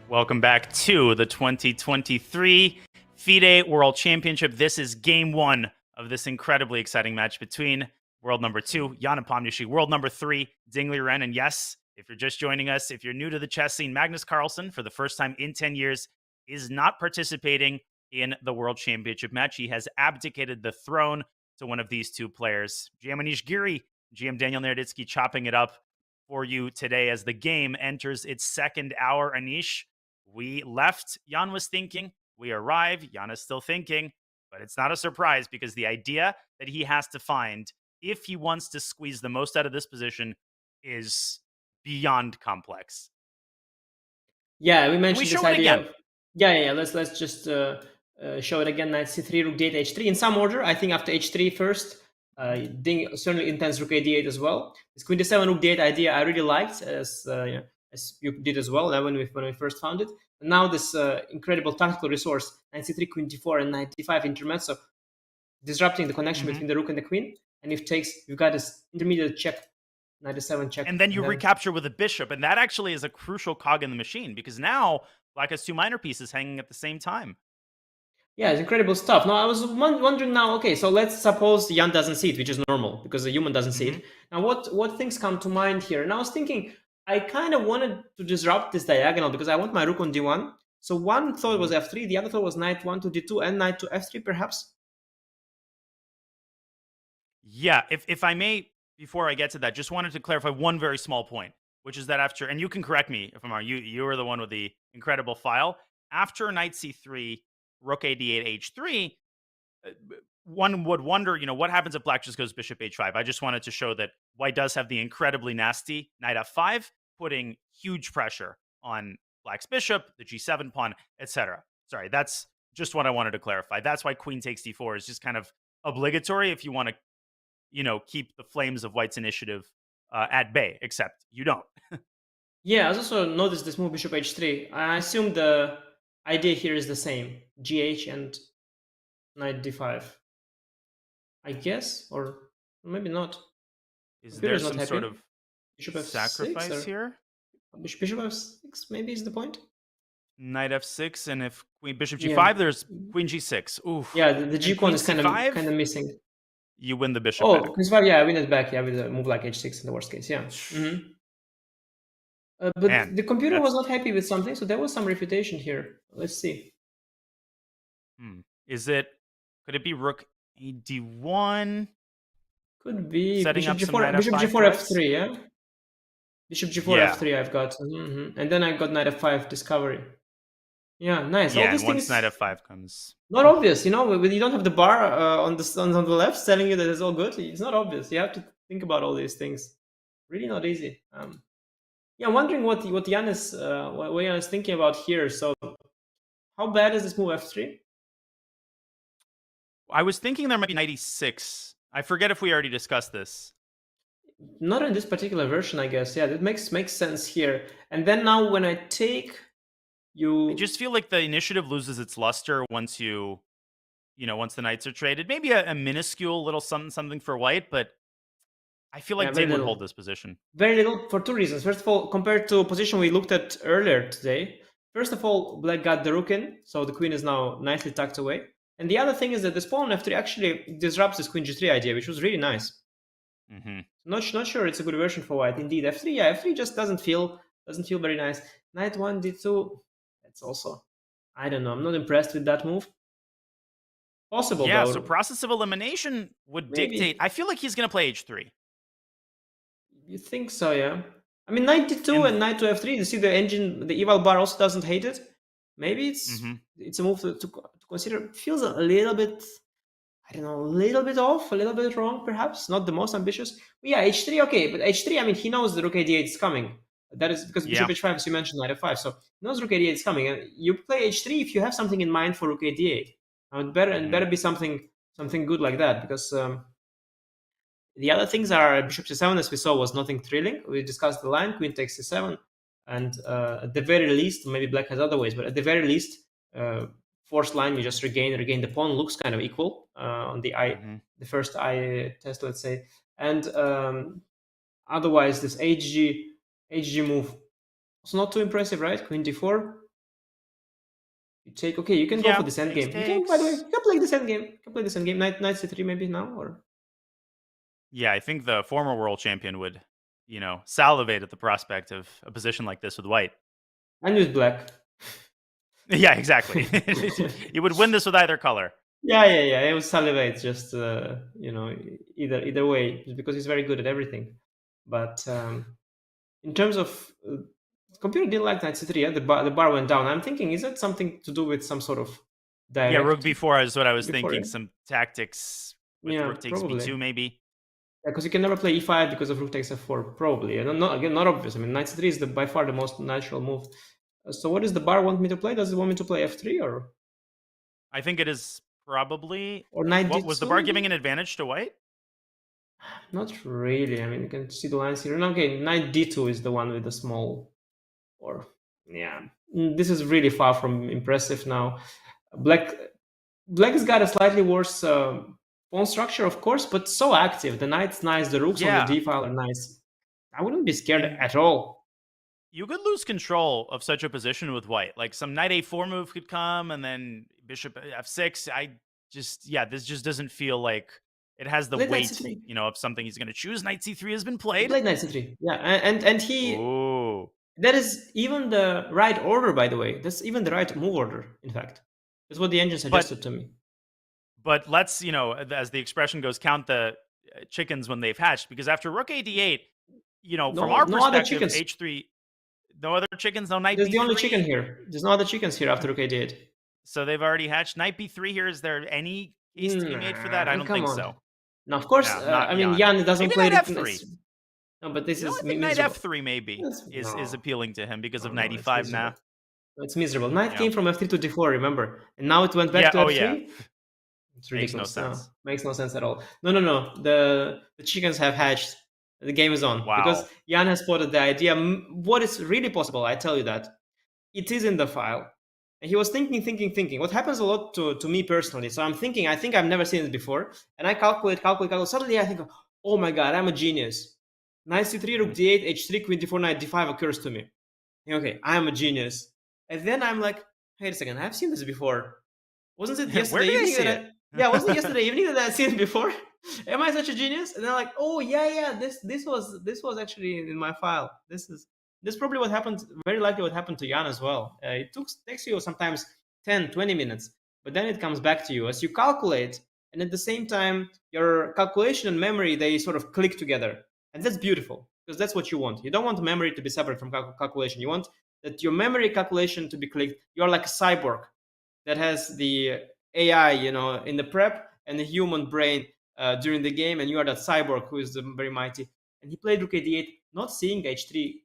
Welcome back to the 2023 FIDE World Championship. This is game one of this incredibly exciting match between world number 2, Jan Nepomniachtchi, world number 3, Ding Liren. And yes, if you're just joining us, if you're new to the chess scene, Magnus Carlsen, for the first time in 10 years, is not participating in the World Championship match. He has abdicated the throne to one of these two players. GM Anish Giri, GM Daniel Naroditsky chopping it up for you today as the game enters its second hour. Anish, we left, Jan was thinking. We arrive, Jan is still thinking. But it's not a surprise because the idea that he has to find if he wants to squeeze the most out of this position is beyond complex. Yeah, we mentioned we show this it idea. again? Yeah. Let's just show it again. Knight c3, rook d8, h3 in some order. I think after h3 first. Ding certainly intends rook a d8 as well. This queen d7 rook d8 idea I really liked, as you did as well. When we first found it. And now this incredible tactical resource, knight c3, queen d4, and knight d5 intermezzo, disrupting the connection between the rook and the queen. And if takes, you've got this intermediate check, knight d7 check, and then you recapture with a bishop, and that actually is a crucial cog in the machine because now Black has two minor pieces hanging at the same time. Yeah, it's incredible stuff. Now, I was wondering now, okay, so let's suppose Jan doesn't see it, which is normal because a human doesn't see it. Now, what things come to mind here? And I was thinking, I kind of wanted to disrupt this diagonal because I want my rook on d1. So one thought was f3, the other thought was knight 1 to d2 and knight to f3, perhaps? Yeah, if I may, before I get to that, just wanted to clarify one very small point, which is that after, and you can correct me if I'm wrong, you are the one with the incredible file. After knight c3, rook a d8, h3, one would wonder, what happens if Black just goes bishop h5? I just wanted to show that White does have the incredibly nasty knight f5, putting huge pressure on Black's bishop, the g7 pawn, etc. Sorry, that's just what I wanted to clarify. That's why queen takes d4 is just kind of obligatory if you want to, keep the flames of White's initiative at bay, except you don't. Yeah, I also noticed this move bishop h3. I assume the idea here is the same, gh and knight d5. I guess, or maybe not. Is there some sort of bishop f6 sacrifice here? Bishop f6 maybe is the point. Knight f6, and if bishop g5, there's queen g6. Oof. Yeah, the g pawn is kind of missing. You win the bishop back. Queen c5, yeah, I win it back. Yeah, with a move like h6 in the worst case. Yeah. But man, the computer was not happy with something, so there was some refutation here. Let's see. Could it be rook a d1? Could be setting bishop up g4, bishop g4 f3, yeah? Bishop g4 f3 I've got. And then I got knight f5 discovery. Yeah, nice. Yeah, all these once knight f5 comes. Not obvious, when you don't have the bar on the left telling you that it's all good. It's not obvious. You have to think about all these things. Really not easy. Yeah, I'm wondering what Jan is thinking about here. So, how bad is this move f3? I was thinking there might be knight e6. I forget if we already discussed this. Not in this particular version, I guess. Yeah, that makes sense here. And then now when I take you, I just feel like the initiative loses its luster once once the knights are traded. Maybe a minuscule little something for White, but I feel like Ding would hold this position. Very little for two reasons. First of all, compared to a position we looked at earlier today, first of all, Black got the rook in, so the queen is now nicely tucked away. And the other thing is that this pawn on f3 actually disrupts this queen g3 idea, which was really nice. Not sure it's a good version for White. Indeed, f3, yeah, f3 just doesn't feel very nice. Knight 1, d2, that's also, I don't know. I'm not impressed with that move. Possible, yeah, though. So process of elimination would dictate. I feel like he's going to play h3. You think so, yeah? I mean, knight d2 and knight to f3. You see the engine, the eval bar also doesn't hate it. Maybe it's a move to consider. It feels a little bit, I don't know, a little bit off, a little bit wrong, perhaps. Not the most ambitious. But yeah, h3, okay. But h3, I mean, he knows the rook a8 is coming. That is because bishop h5, as you mentioned, knight f5. So he knows rook a8 is coming. And you play h3 if you have something in mind for rook a8. It better be something good like that, because the other things are bishop c7, as we saw, was nothing thrilling. We discussed the line, queen takes c7, and at the very least, maybe Black has other ways, but at the very least, forced line, you just regain the pawn, looks kind of equal on the the first eye test, let's say. And otherwise, this hg move was not too impressive, right? Queen d4. You take, okay, you can go Yeah, for this endgame. You can, by the way, you takes. can play this endgame. You can play this endgame. Knight c3 maybe now, or Yeah, I think the former world champion would, salivate at the prospect of a position like this with white. and with black. Yeah, exactly. You would win this with either color. Yeah. It was salivate, just either way, just because he's very good at everything. But in terms of computer didn't like knight c3. Yeah? The bar went down. I'm thinking, is that something to do with some sort of Yeah, rook direct b4 is what I was before? thinking. Some tactics with Yeah, rook takes probably. b2, maybe. Yeah, because you can never play e5 because of rook takes f4, probably. And not obvious. I mean, knight c3 is by far the most natural move. So what does the bar want me to play? Does it want me to play f3 or I think it is probably. knight What was the d2? bar giving an advantage to white? Not really. I mean, you can see the lines here. And okay, knight d2 is the one with the small, or yeah. This is really far from impressive now. Black has got a slightly worse pawn structure, of course, but so active. The knight's nice, the rooks on the Yeah, d file are nice. I wouldn't be scared and at all. you could lose control of such a position with white. Like some knight a4 move could come, and then bishop f6. This just doesn't feel like it has the Played knight weight, c3. of something he's going to choose. Knight c3 has been He played. played knight c3. Yeah, and he Ooh. that is even the right order, by the way. That's even the right move order, in fact. That's what the engine But suggested to me. but let's, as the expression goes, count the chickens when they've hatched, because after rook a d8, from our No other perspective, chickens. h3, no other chickens, no knight There's the only b3. chicken here. There's no other chickens here after rook a8. So they've already hatched. Knight b3 here. Is there any case to be made for that? I don't Come think on. so. Now, of course, No, not I mean, Jan. Jan doesn't Maybe play knight it. f3. No, but this is I think knight miserable. f3 maybe is No. appealing to him because of No, knight it's e5 miserable. now. It's miserable. Knight Yeah. came from f3 to d4, remember? And now it went back Yeah. to Oh f3? yeah. It's Makes no ridiculous. sense. Makes no sense at all. No. The chickens have hatched. The game is on. Wow. Because Jan has spotted the idea. What is really possible, I tell you that. It is in the file. And he was thinking. What happens a lot to me personally. So I'm thinking, I think I've never seen it before. And I calculate. Suddenly I think, oh my God, I'm a genius. Knight c3, rook d8, h3, queen d4, knight d5 occurs to me. Okay, I'm a genius. And then I'm like, wait a second, I've seen this before. Wasn't it yesterday Where did I evening see that it? Yeah, wasn't it yesterday evening that I'd seen it before? Am I such a genius? And they're like, oh yeah, this was actually in my file. This probably what happened, very likely what happened to Jan as well. It takes you sometimes 10, 20 minutes, but then it comes back to you as you calculate, and at the same time, your calculation and memory, they sort of click together. And that's beautiful, because that's what you want. You don't want memory to be separate from calculation. You want that your memory calculation to be clicked. You're like a cyborg that has the AI, in the prep, and the human brain during the game, and you are that cyborg who is very mighty. And he played rook a8, not seeing h3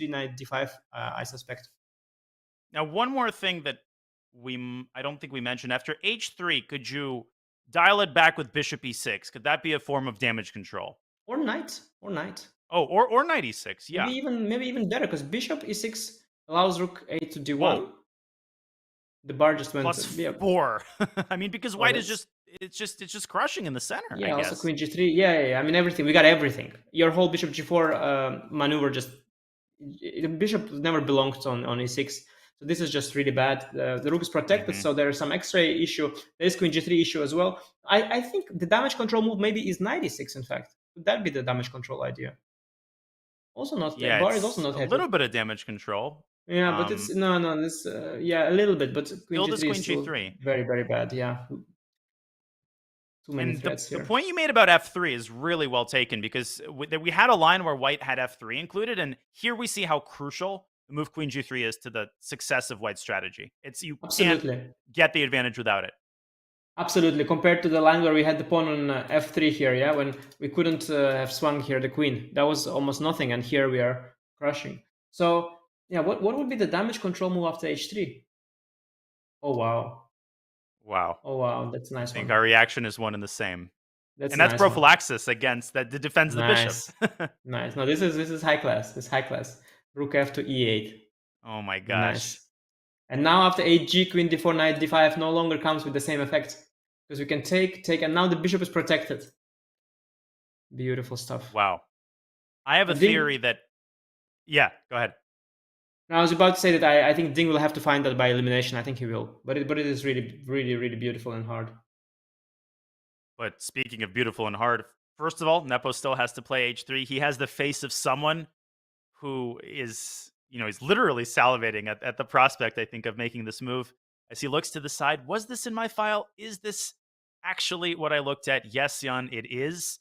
knight d5, I suspect. Now, one more thing that I don't think we mentioned. After h3, could you dial it back with bishop e6? Could that be a form of damage control? Or knight. Oh, or knight e6, yeah. Maybe even better, because bishop e6 allows rook a to d1. Whoa. The bar just went +4. I mean, because white is just crushing in the center. Yeah, I guess. also queen g3. Yeah. I mean, everything. We got everything. Your whole bishop g4 maneuver the bishop never belonged on e6. So this is just really bad. The rook is protected, so there is some x-ray issue. There is queen g3 issue as well. I think the damage control move maybe is knight e6, in fact. Could that be the damage control idea? Also not. Yeah, bar is also not a happy. little bit of damage control. Yeah, but it's no. This a little bit, but queen g3 is still g3. very, very bad. Yeah. Too many threats here. The point you made about f3 is really well taken, because we had a line where white had f3 included, and here we see how crucial the move queen g3 is to the success of white's strategy. You Absolutely can't get the advantage without it. Absolutely, compared to the line where we had the pawn on f3 here, yeah, when we couldn't have swung here the queen. That was almost nothing, and here we are crushing. So, yeah, what would be the damage control move after h3? Oh, wow. Wow. Oh, wow, that's a nice one. I think our reaction is one and the same. That's and that's prophylaxis against the defense of the bishop. Nice. No, this is high class. This is high class. Rook f to e8. Oh my gosh. Nice. And now after h queen d4, knight d5 no longer comes with the same effect, because we can take, and now the bishop is protected. Beautiful stuff. Wow. I have a theory that... Yeah, go ahead. I was about to say that I think Ding will have to find that by elimination. I think he will, but it is really, really, really beautiful and hard. But speaking of beautiful and hard, first of all, Nepo still has to play h3. He has the face of someone who is, he's literally salivating at the prospect, I think, of making this move as he looks to the side. Was this in my file? Is this actually what I looked at? Yes, Jan, it is.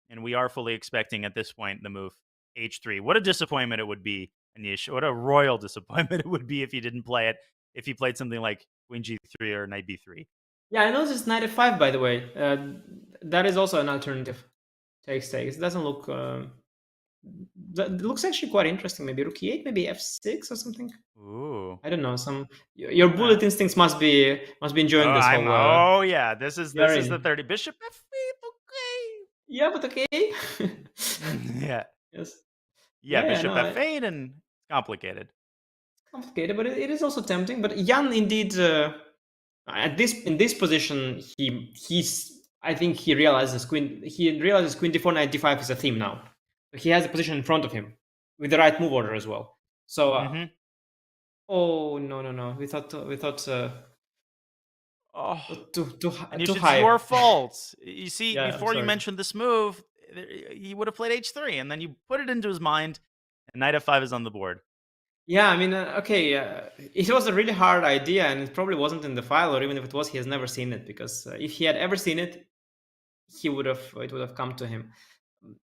And we are fully expecting at this point the move h3. What a disappointment it would be, Anish. What a royal disappointment it would be if he didn't play it, if he played something like queen g3 or knight b3. Yeah, I noticed knight f5, by the way. That is also an alternative. Takes. It doesn't look... it looks actually quite interesting. Maybe rook e8, maybe f6 or something. Ooh. I don't know. Your bullet instincts must be enjoying this whole... oh yeah, this is the 30. Bishop f8, okay. Yeah, but okay. Yeah. Yes. Yeah, bishop f8, and it's complicated. Complicated, but it is also tempting. But Jan, indeed, in this position, I think he realizes queen d4 knight d5 is a theme now. He has a position in front of him with the right move order as well. So, oh no, we thought too high. It's your fault. You see, before you mentioned this move, he would have played h3, and then you put it into his mind, and knight f5 is on the board. Yeah, I mean, okay, it was a really hard idea, and it probably wasn't in the file, or even if it was, he has never seen it, because if he had ever seen it, it would have come to him.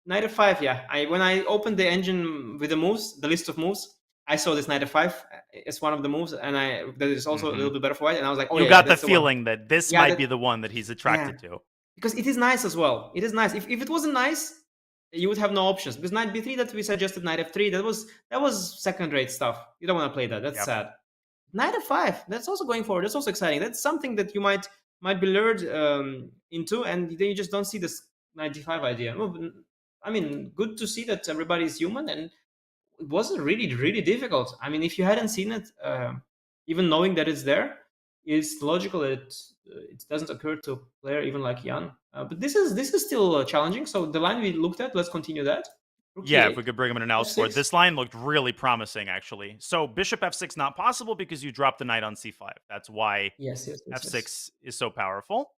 Knight f5, yeah. When I opened the engine with the moves, the list of moves, I saw this knight f5 as one of the moves, and that is also a little bit better for white, and I was like, oh, you got the feeling that this might be the one that he's attracted to. Because it is nice as well. It is nice. If it wasn't nice, you would have no options. Because knight b3 that we suggested, knight f3, that was second-rate stuff. You don't want to play that. That's sad. Knight f5, that's also going forward. That's also exciting. That's something that you might be lured into, and then you just don't see this knight d5 idea. I mean, good to see that everybody is human, and it wasn't really, really difficult. I mean, if you hadn't seen it, even knowing that it's there, it's logical that it doesn't occur to a player even like Jan. But this is still challenging. So the line we looked at, let's continue that. Yeah, if we could bring him in an else board. This line looked really promising, actually. So bishop f6 not possible because you dropped the knight on c5. That's why f6 is so powerful.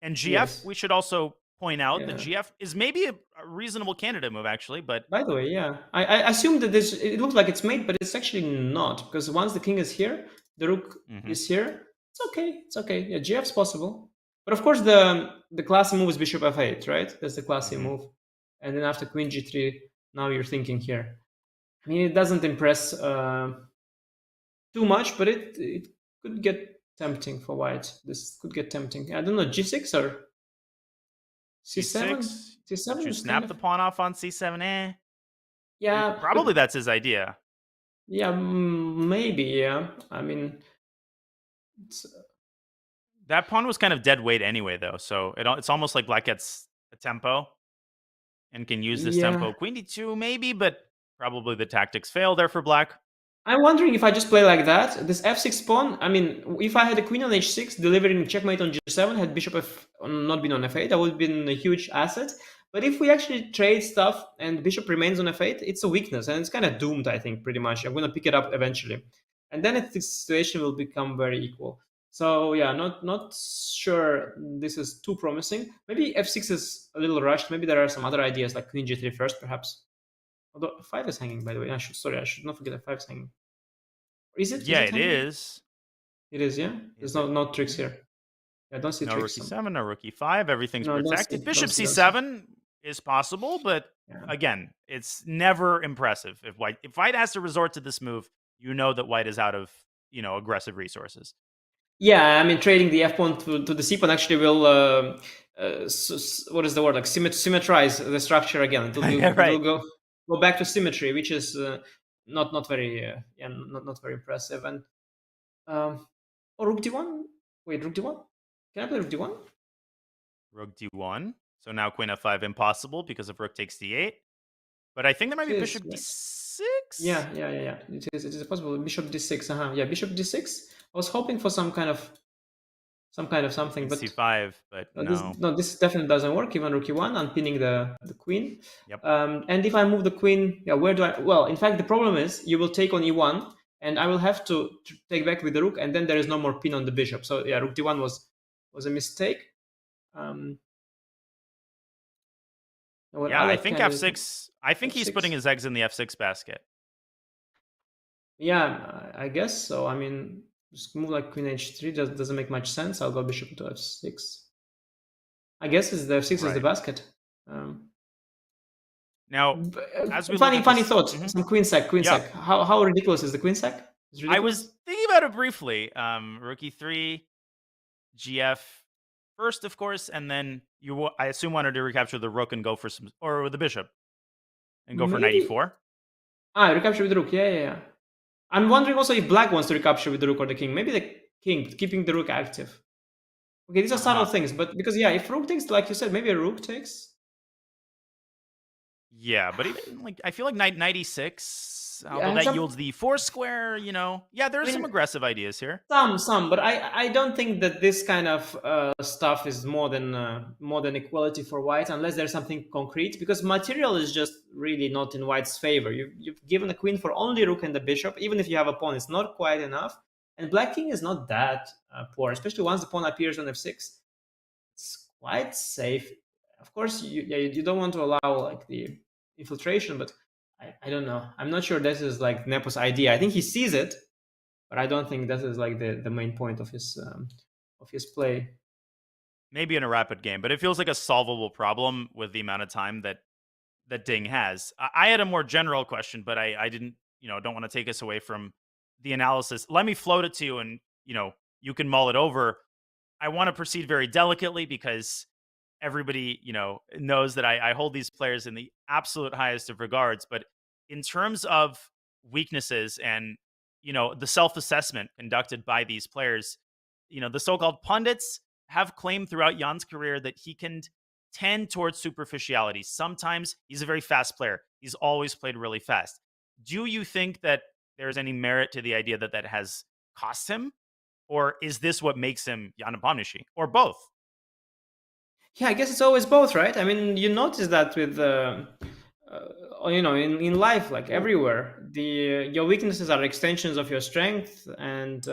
And gf, we should also point out that gf is maybe a reasonable candidate move, actually. But by the way, yeah, I assume that it looks like it's mate, but it's actually not, because once the king is here, the rook is here. It's okay. It's okay. Yeah, gf's possible. But of course, the classy move is bishop f8, right? That's the classy move. And then after queen g3, now you're thinking here. I mean, it doesn't impress too much, but it could get tempting for white. This could get tempting. I don't know, g6 or c7? c7? You snap the pawn off on c7, Yeah. Probably that's his idea. Yeah, maybe, yeah. I mean... that pawn was kind of dead weight anyway, though. So it's almost like black gets a tempo and can use this tempo. Queen d2 maybe, but probably the tactics fail there for black. I'm wondering if I just play like that, this f6 pawn, I mean, if I had a queen on h6, delivering checkmate on g7, had bishop not been on f8, that would have been a huge asset. But if we actually trade stuff and bishop remains on f8, it's a weakness, and it's kind of doomed, I think, pretty much. I'm going to pick it up eventually. And then the situation will become very equal. So yeah, not sure this is too promising. Maybe f6 is a little rushed. Maybe there are some other ideas like queen g3 first, perhaps. Although 5 is hanging, by the way. I should not forget that 5 is hanging. Is it? Yeah, it is. It is, yeah? There's no tricks here. I don't see tricks. No rook e7, no rook e5. Everything's protected. Bishop c7 is possible, but again, it's never impressive. If white has to resort to this move, you know that white is out of aggressive resources. Yeah, I mean, trading the f pawn to the c pawn actually will what is the word, like symmetrize the structure again. It will go back to symmetry, which is not very not very impressive. And rook d1. Wait, rook d1. Can I play rook d1? Rook d1. So now queen f5 impossible because of rook takes d8. But I think there might be bishop d6. Yeah. It is possible. Bishop d6. Yeah, bishop d6. I was hoping for some kind of something, but c5. But no. This definitely doesn't work. Even rook e1, unpinning the queen. Yep. And if I move the queen, yeah, where do I? Well, in fact, the problem is you will take on e1, and I will have to take back with the rook, and then there is no more pin on the bishop. So yeah, rook d1 was a mistake. Yeah, I think f6. I think he's putting his eggs in the f6 basket. Yeah, I guess so. I mean, just move like queen h3 doesn't make much sense. I'll go bishop to f6. I guess it's the f6 is the basket. Now, as we funny look at thought. Some queen sack. How ridiculous is the queen sack? I was thinking about it briefly. Rook e3, gf first, of course, and then you, I assume, wanted to recapture the rook and go for some, or the bishop, and go for knight e4. Recapture with the rook. Yeah. I'm wondering also if black wants to recapture with the rook or the king. Maybe the king, keeping the rook active. Okay, these are subtle things, but because if rook takes, like you said, maybe a rook takes. Yeah, but even like I feel like knight e6, although that yields the 4 square, Yeah, there's some aggressive ideas here. Some, but I don't think that this kind of stuff is more than equality for white, unless there's something concrete. Because material is just really not in white's favor. You've given a queen for only rook and the bishop. Even if you have a pawn, it's not quite enough. And black king is not that poor, especially once the pawn appears on f6. It's quite safe. Of course, you don't want to allow like the infiltration, but I don't know. I'm not sure this is like Nepo's idea. I think he sees it, but I don't think that is like the main point of his play. Maybe in a rapid game, but it feels like a solvable problem with the amount of time that Ding has. I had a more general question, but I didn't, don't want to take us away from the analysis. Let me float it to you, and you can mull it over. I want to proceed very delicately because everybody, knows that I hold these players in the absolute highest of regards. But in terms of weaknesses and, the self-assessment conducted by these players, the so-called pundits have claimed throughout Jan's career that he can tend towards superficiality. Sometimes he's a very fast player. He's always played really fast. Do you think that there's any merit to the idea that that has cost him? Or is this what makes him Jan Nepomniachtchi? Or both? Yeah, I guess it's always both, right? I mean, you notice that with in life, like everywhere, your weaknesses are extensions of your strength, and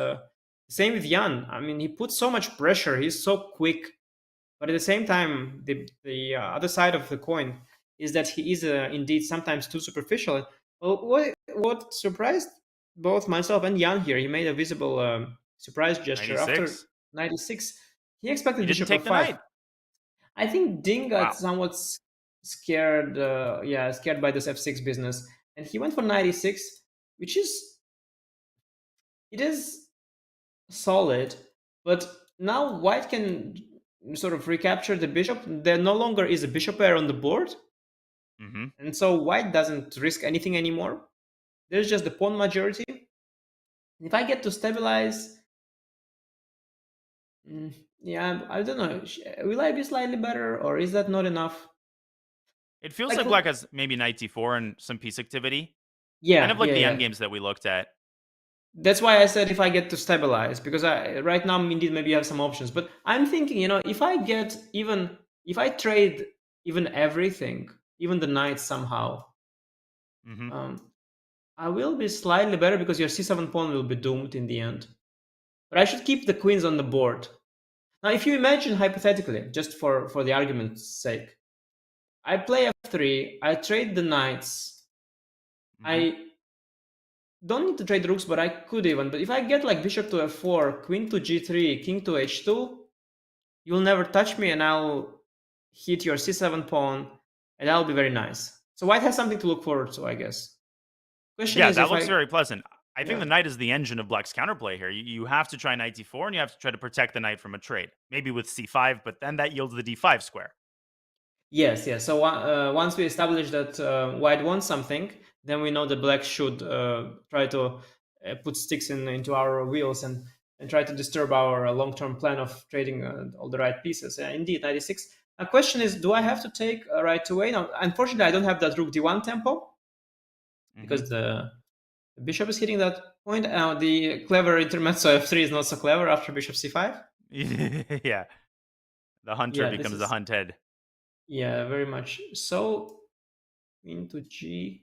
same with Jan. I mean, he puts so much pressure. He's so quick, but at the same time, the other side of the coin is that he is indeed sometimes too superficial. Well, what surprised both myself and Jan here, he made a visible surprise gesture 96. after 96. He expected He didn't bishop take the f5. knight. I think Ding got somewhat scared, scared by this f6 business, and he went for knight e6, which is solid, but now white can sort of recapture the bishop. There no longer is a bishop pair on the board, and so white doesn't risk anything anymore. There's just the pawn majority. If I get to stabilize, I don't know. Will I be slightly better, or is that not enough? It feels like black has maybe knight d4 and some piece activity. Yeah, kind of like the endgames that we looked at. That's why I said if I get to stabilize, because right now indeed maybe you have some options. But I'm thinking, if I trade even everything, even the knight somehow, I will be slightly better because your c7 pawn will be doomed in the end. But I should keep the queens on the board. Now, if you imagine hypothetically, just for the argument's sake, I play f3, I trade the knights. I don't need to trade rooks, but I could even. But if I get like bishop to f4, queen to g3, king to h2, you'll never touch me, and I'll hit your c7 pawn, and that'll be very nice. So white has something to look forward to, I guess. Question is, that looks very pleasant. I think the knight is the engine of black's counterplay here. You have to try knight d4, and you have to try to protect the knight from a trade. Maybe with c5, but then that yields the d5 square. Yes. So once we establish that white wants something, then we know that black should try to put sticks into our wheels and try to disturb our long-term plan of trading all the right pieces. Indeed, 96. The question is, do I have to take right away? Now, unfortunately, I don't have that rook d1 tempo because the bishop is hitting that point. Now, the clever intermezzo f3 is not so clever after bishop c5. Yeah. The hunter becomes the hunted. Yeah, very much. So into G3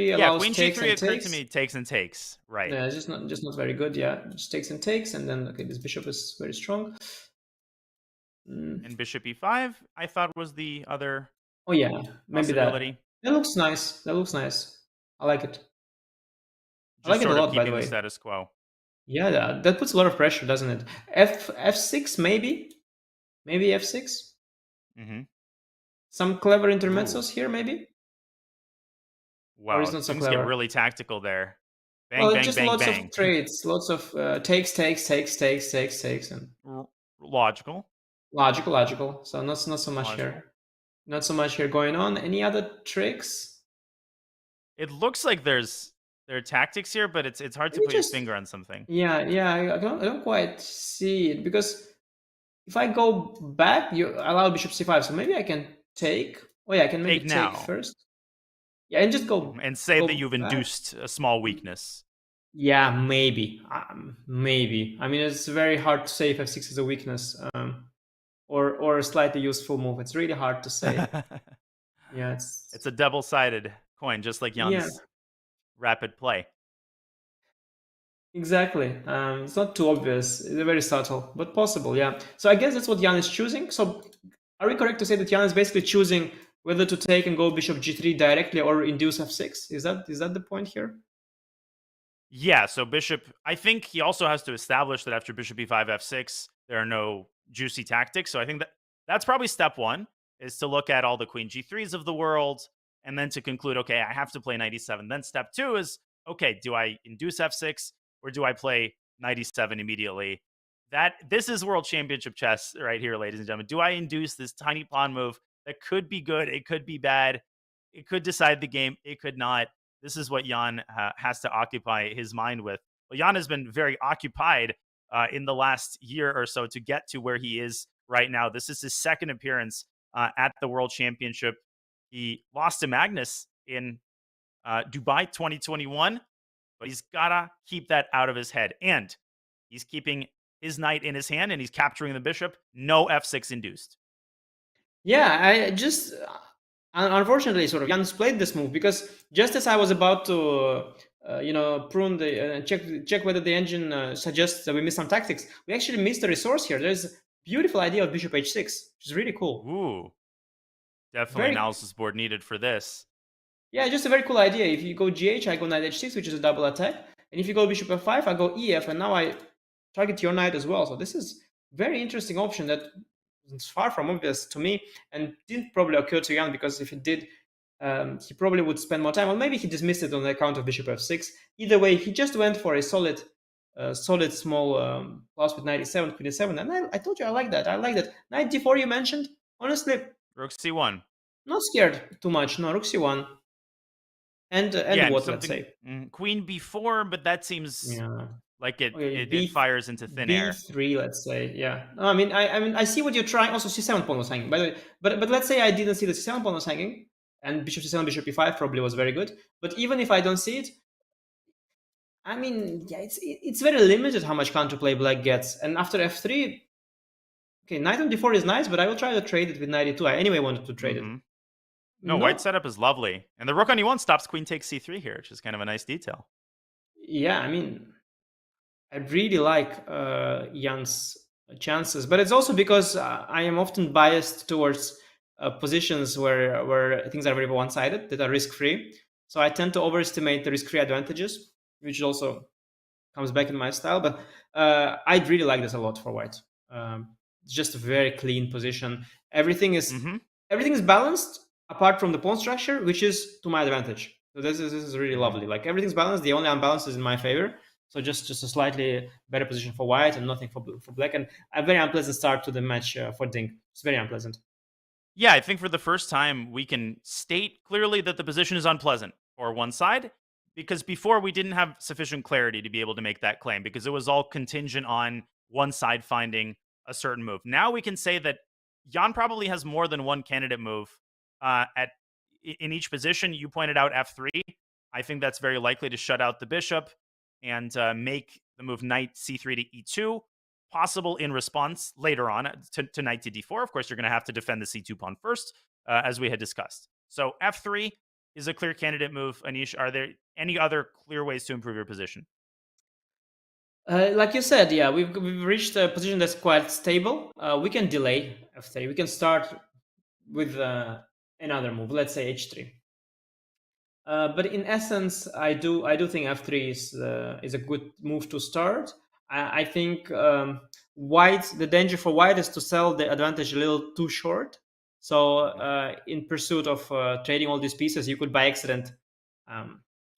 Yeah, allows queen takes G3 and occurred to takes. me takes and takes. Right. Yeah, just not very good. Yeah, just takes and takes, and then okay, this bishop is very strong. Mm. And bishop E5, I thought was the other Oh yeah, maybe that. possibility. That looks nice. That looks nice. I like it. I Just like it a sort of lot, by the keeping the way. status quo. Yeah, that puts a lot of pressure, doesn't it? F6 maybe, maybe F6. Hmm. Some clever Ooh. intermezzos here, maybe, or is Wow. not so Things get clever. really tactical there. Bang, Well, bang, just bang, lots of bang. trades, lots of takes, and Logical. logical. So not so much Logical. here. Not so much here going on. Any other tricks? It looks like there are tactics here, but it's hard Let to me put your just. finger on something. Yeah. I don't quite see it because if I go back, you allow bishop c5, so maybe I can take. Oh yeah, I can maybe Take take now. first. Yeah, and just And say that go you've back. induced a small weakness. Yeah, maybe. Maybe. I mean, it's very hard to say if f6 is a weakness, or a slightly useful move. It's really hard to say. Yeah, It's a double-sided coin, just like yeah, Jan's rapid play. exactly. It's not too obvious. It's very subtle, but possible. Yeah. So I guess that's what Jan is choosing. So are we correct to say that Jan is basically choosing whether to take and go bishop g3 directly or induce f6? Is that the point here? Yeah, so bishop, I think he also has to establish that after bishop e5 f6 there are no juicy tactics. So I think that's probably step 1, is to look at all the queen g3s of the world and then to conclude, okay, I have to play knight e7. Then step 2 is, okay, do I induce f6 or do I play knight e7 immediately? This is world championship chess right here, ladies and gentlemen. Do I induce this tiny pawn move that could be good, it could be bad, it could decide the game, it could not? This is what Jan has to occupy his mind with. Well, Jan has been very occupied in the last year or so to get to where he is right now. This is his second appearance at the World Championship. He lost to Magnus in Dubai 2021, but he's got to keep that out of his head. And he's keeping his knight in his hand and he's capturing the bishop. No f6 induced. Yeah, I just unfortunately sort of Jan played this move because just as I was about to prune the check whether the engine suggests that we miss some tactics, we actually missed a resource here. There's a beautiful idea of bishop h6, which is really cool. Ooh, definitely Very analysis board needed for this. Yeah, just a very cool idea. If you go gh, I go knight h6, which is a double attack, and if you go bishop f5, I go ef, and now I target your knight as well. So this is very interesting option that is far from obvious to me and didn't probably occur to Jan, because if it did, he probably would spend more time, or maybe he dismissed it on the account of bishop f6. Either way, he just went for a solid small plus with knight e7, queen e7, and I told you I like that. I like that. Knight d4 you mentioned. Honestly, Rook c1. not scared too much. No, rook c1 and Yeah, and what? Let's something say. queen b4, but that seems Yeah. like it Okay, it fires into thin air. b3, let's say. Yeah. No, I see what you're trying. Also, c7 pawn was hanging, by the way. But let's say I didn't see the c7 pawn was hanging, and bishop c7, bishop e5 probably was very good. But even if I don't see it, I mean, yeah, it's very limited how much counterplay black gets. And after f3, okay, knight on d4 is nice, but I will try to trade it with knight e2. I anyway wanted to trade it. No, white Not, setup is lovely, and the rook on e1 stops queen takes c3 here, which is kind of a nice detail. yeah, I mean, I really like Jan's chances, but it's also because I am often biased towards positions where things are very one-sided, that are risk-free. So I tend to overestimate the risk-free advantages, which also comes back in my style. But I'd really like this a lot for white. It's just a very clean position. Everything is balanced apart from the pawn structure, which is to my advantage. So this is really lovely. Like everything's balanced. The only unbalance is in my favor. So just a slightly better position for white and nothing for black. And a very unpleasant start to the match for Ding. It's very unpleasant. Yeah, I think for the first time we can state clearly that the position is unpleasant for one side, because before we didn't have sufficient clarity to be able to make that claim because it was all contingent on one side finding a certain move. Now we can say that Jan probably has more than one candidate move in each position. You pointed out f3. I think that's very likely to shut out the bishop and make the move knight c3 to e2. possible in response later on to knight to d4. Of course, you're going to have to defend the c2 pawn first, as we had discussed. So f3 is a clear candidate move. Anish, are there any other clear ways to improve your position? Like you said, yeah, we've reached a position that's quite stable. We can delay f3. We can start with another move. Let's say h3. But in essence, I do think f3 is a good move to start. I think the danger for white is to sell the advantage a little too short. So in pursuit of trading all these pieces, you could by accident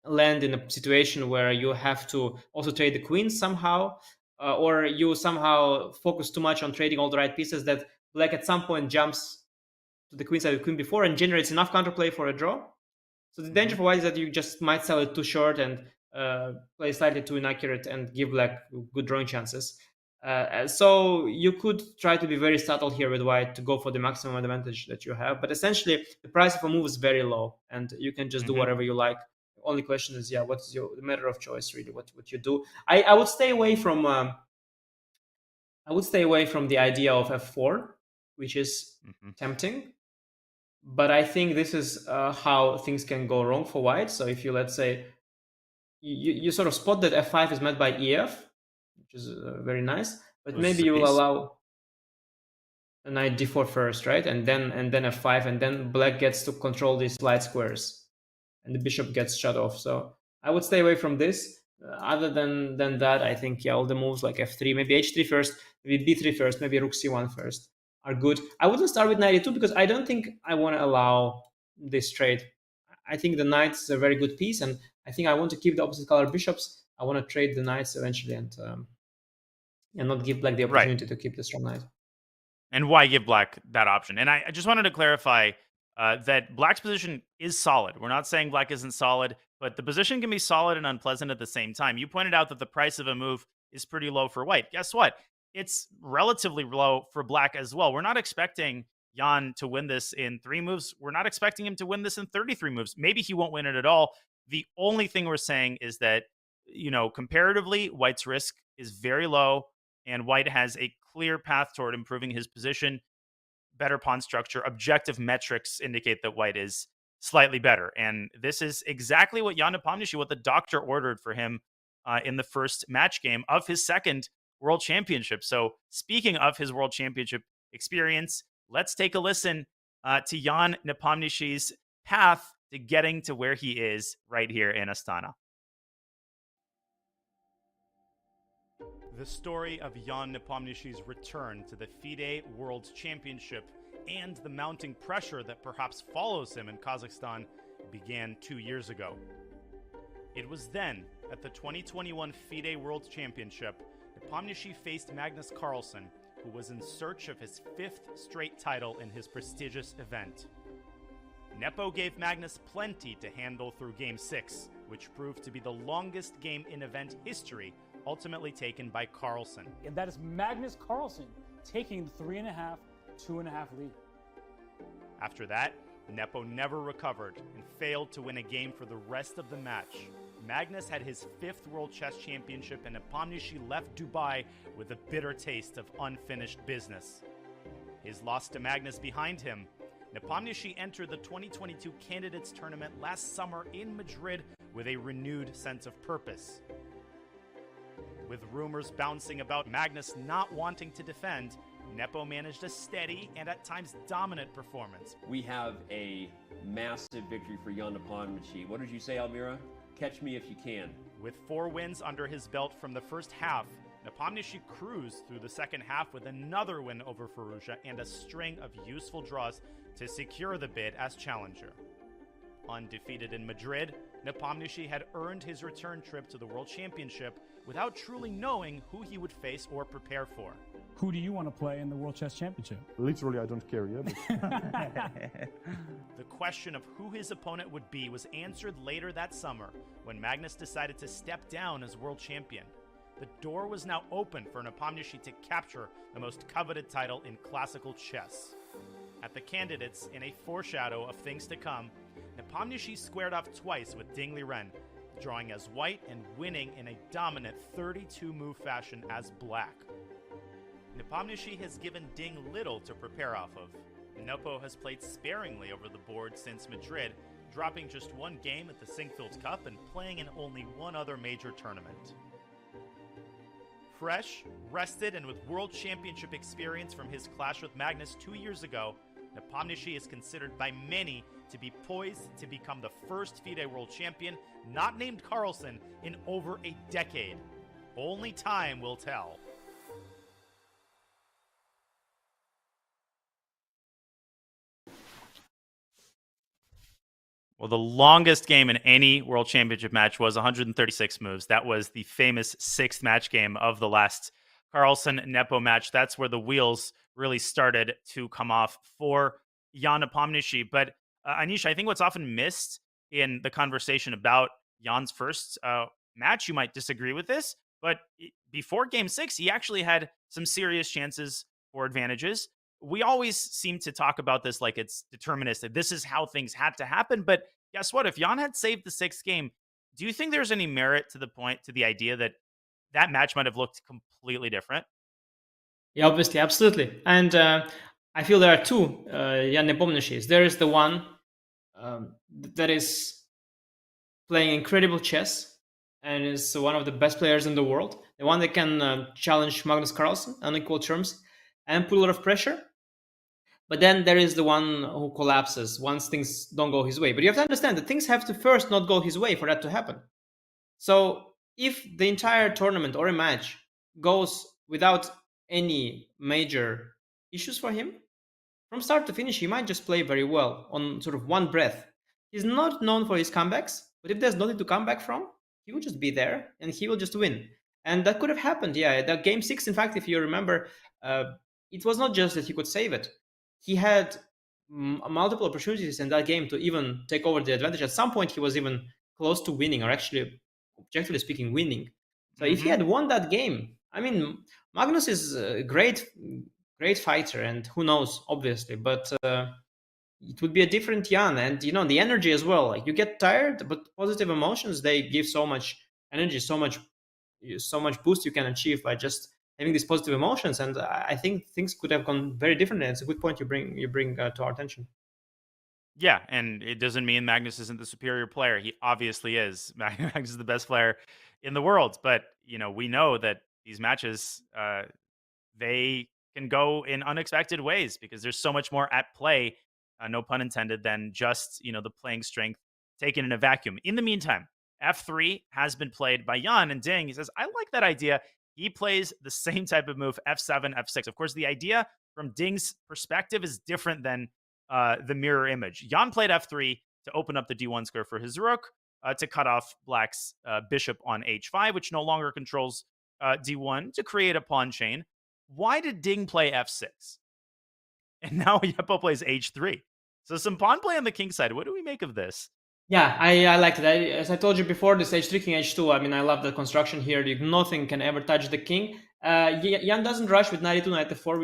land in a situation where you have to also trade the queens somehow, or you somehow focus too much on trading all the right pieces that black at some point jumps to the queen side of the queen before and generates enough counterplay for a draw. So the danger for white is that you just might sell it too short and play slightly too inaccurate and give black good drawing chances. So you could try to be very subtle here with white to go for the maximum advantage that you have. But essentially, the price of a move is very low, and you can just do whatever you like. The only question is, what's the matter of choice, really, what you do? I would stay away from the idea of f4, which is tempting. But I think this is how things can go wrong for white. So if you, let's say, you sort of spot that f5 is met by ef, which is very nice, but maybe you will allow a knight d4 first, right? And then f5, and then black gets to control these light squares, and the bishop gets shut off. So I would stay away from this. Other than that, I think, all the moves like f3, maybe h3 first, maybe b3 first, maybe rook c1 first are good. I wouldn't start with knight e2 because I don't think I want to allow this trade. I think the knight is a very good piece, and I think I want to keep the opposite color bishops. I want to trade the knights eventually and not give black the opportunity to keep the strong knight. And why give black that option? And I just wanted to clarify that black's position is solid. We're not saying black isn't solid, but the position can be solid and unpleasant at the same time. You pointed out that the price of a move is pretty low for white. Guess what? It's relatively low for black as well. We're not expecting Jan to win this in 3 moves. We're not expecting him to win this in 33 moves. Maybe he won't win it at all. The only thing we're saying is that, comparatively, white's risk is very low, and white has a clear path toward improving his position. Better pawn structure. Objective metrics indicate that white is slightly better. And this is exactly what Jan Nepomniachtchi, what the doctor ordered for him in the first match game of his second World Championship. So speaking of his World Championship experience, let's take a listen to Jan Nepomniachtchi's path to getting to where he is right here in Astana. The story of Jan Nepomniachtchi's return to the FIDE World Championship and the mounting pressure that perhaps follows him in Kazakhstan began 2 years ago. It was then, at the 2021 FIDE World Championship, Nepomniachtchi faced Magnus Carlsen, who was in search of his 5th straight title in his prestigious event. Nepo gave Magnus plenty to handle through Game 6, which proved to be the longest game in event history, ultimately taken by Carlsen. And that is Magnus Carlsen taking the 3.5, 2.5 lead. After that, Nepo never recovered and failed to win a game for the rest of the match. Magnus had his 5th World Chess Championship, and Nepomniachtchi left Dubai with a bitter taste of unfinished business. His loss to Magnus behind him, Nepomniachtchi entered the 2022 Candidates Tournament last summer in Madrid with a renewed sense of purpose. With rumors bouncing about Magnus not wanting to defend, Nepo managed a steady and at times dominant performance. We have a massive victory for Jan Nepomniachtchi. What did you say, Almira? Catch me if you can. With 4 wins under his belt from the first half, Nepomniachtchi cruised through the second half with another win over Firouzja and a string of useful draws to secure the bid as challenger. Undefeated in Madrid, Nepomniachtchi had earned his return trip to the World Championship without truly knowing who he would face or prepare for. Who do you want to play in the World Chess Championship? Literally, I don't care yet. The question of who his opponent would be was answered later that summer when Magnus decided to step down as world champion. The door was now open for Nepomniachtchi to capture the most coveted title in classical chess. At the candidates, in a foreshadow of things to come, Nepomniachtchi squared off twice with Ding Liren, drawing as white and winning in a dominant 32-move fashion as black. Nepomniachtchi has given Ding little to prepare off of. Nepo has played sparingly over the board since Madrid, dropping just one game at the Sinkfield Cup and playing in only one other major tournament. Fresh, rested, and with World Championship experience from his clash with Magnus 2 years ago, Nepomniachtchi is considered by many to be poised to become the first FIDE World Champion, not named Carlsen, in over a decade. Only time will tell. Well, the longest game in any World Championship match was 136 moves. That was the famous 6th match game of the last Carlsen-Nepo match. That's where the wheels really started to come off for Jan Nepomniachtchi. But Anish, I think what's often missed in the conversation about Jan's first match, you might disagree with this, but before Game 6, he actually had some serious chances for advantages. We always seem to talk about this like it's deterministic. This is how things had to happen. But guess what? If Jan had saved the 6th game, do you think there's any merit to the idea that that match might have looked completely different? Yeah, obviously, absolutely. And I feel there are two Jan Nepomniachtchis. There is the one that is playing incredible chess and is one of the best players in the world. The one that can challenge Magnus Carlsen on equal terms and put a lot of pressure. But then there is the one who collapses once things don't go his way. But you have to understand that things have to first not go his way for that to happen. So if the entire tournament or a match goes without any major issues for him, from start to finish, he might just play very well on sort of one breath. He's not known for his comebacks, but if there's nothing to come back from, he will just be there and he will just win. And that could have happened, yeah. That Game 6, in fact, if you remember, it was not just that he could save it. He had multiple opportunities in that game to even take over the advantage. At some point, he was even close to winning, or actually, objectively speaking, winning. So if he had won that game, I mean, Magnus is a great fighter, and who knows, obviously, but it would be a different Jan. And the energy as well. Like, you get tired, but positive emotions, they give so much energy, so much boost you can achieve by just having these positive emotions. And I think things could have gone very differently. It's a good point you bring to our attention. Yeah, and it doesn't mean Magnus isn't the superior player. He obviously is. Magnus is the best player in the world. But we know that these matches, they can go in unexpected ways because there's so much more at play, no pun intended, than just the playing strength taken in a vacuum. In the meantime, F3 has been played by Jan, and Ding, he says, I like that idea. He plays the same type of move, F7, F6. Of course, the idea from Ding's perspective is different than the mirror image. Jan played F3 to open up the D1 square for his rook, to cut off Black's bishop on H5, which no longer controls D1, to create a pawn chain. Why did Ding play F6? And now Yepo plays H3. So some pawn play on the king side. What do we make of this? Yeah, I liked it. As I told you before, this H3, King H2, I mean, I love the construction here. Nothing can ever touch the king. Jan doesn't rush with knight e2, knight e4,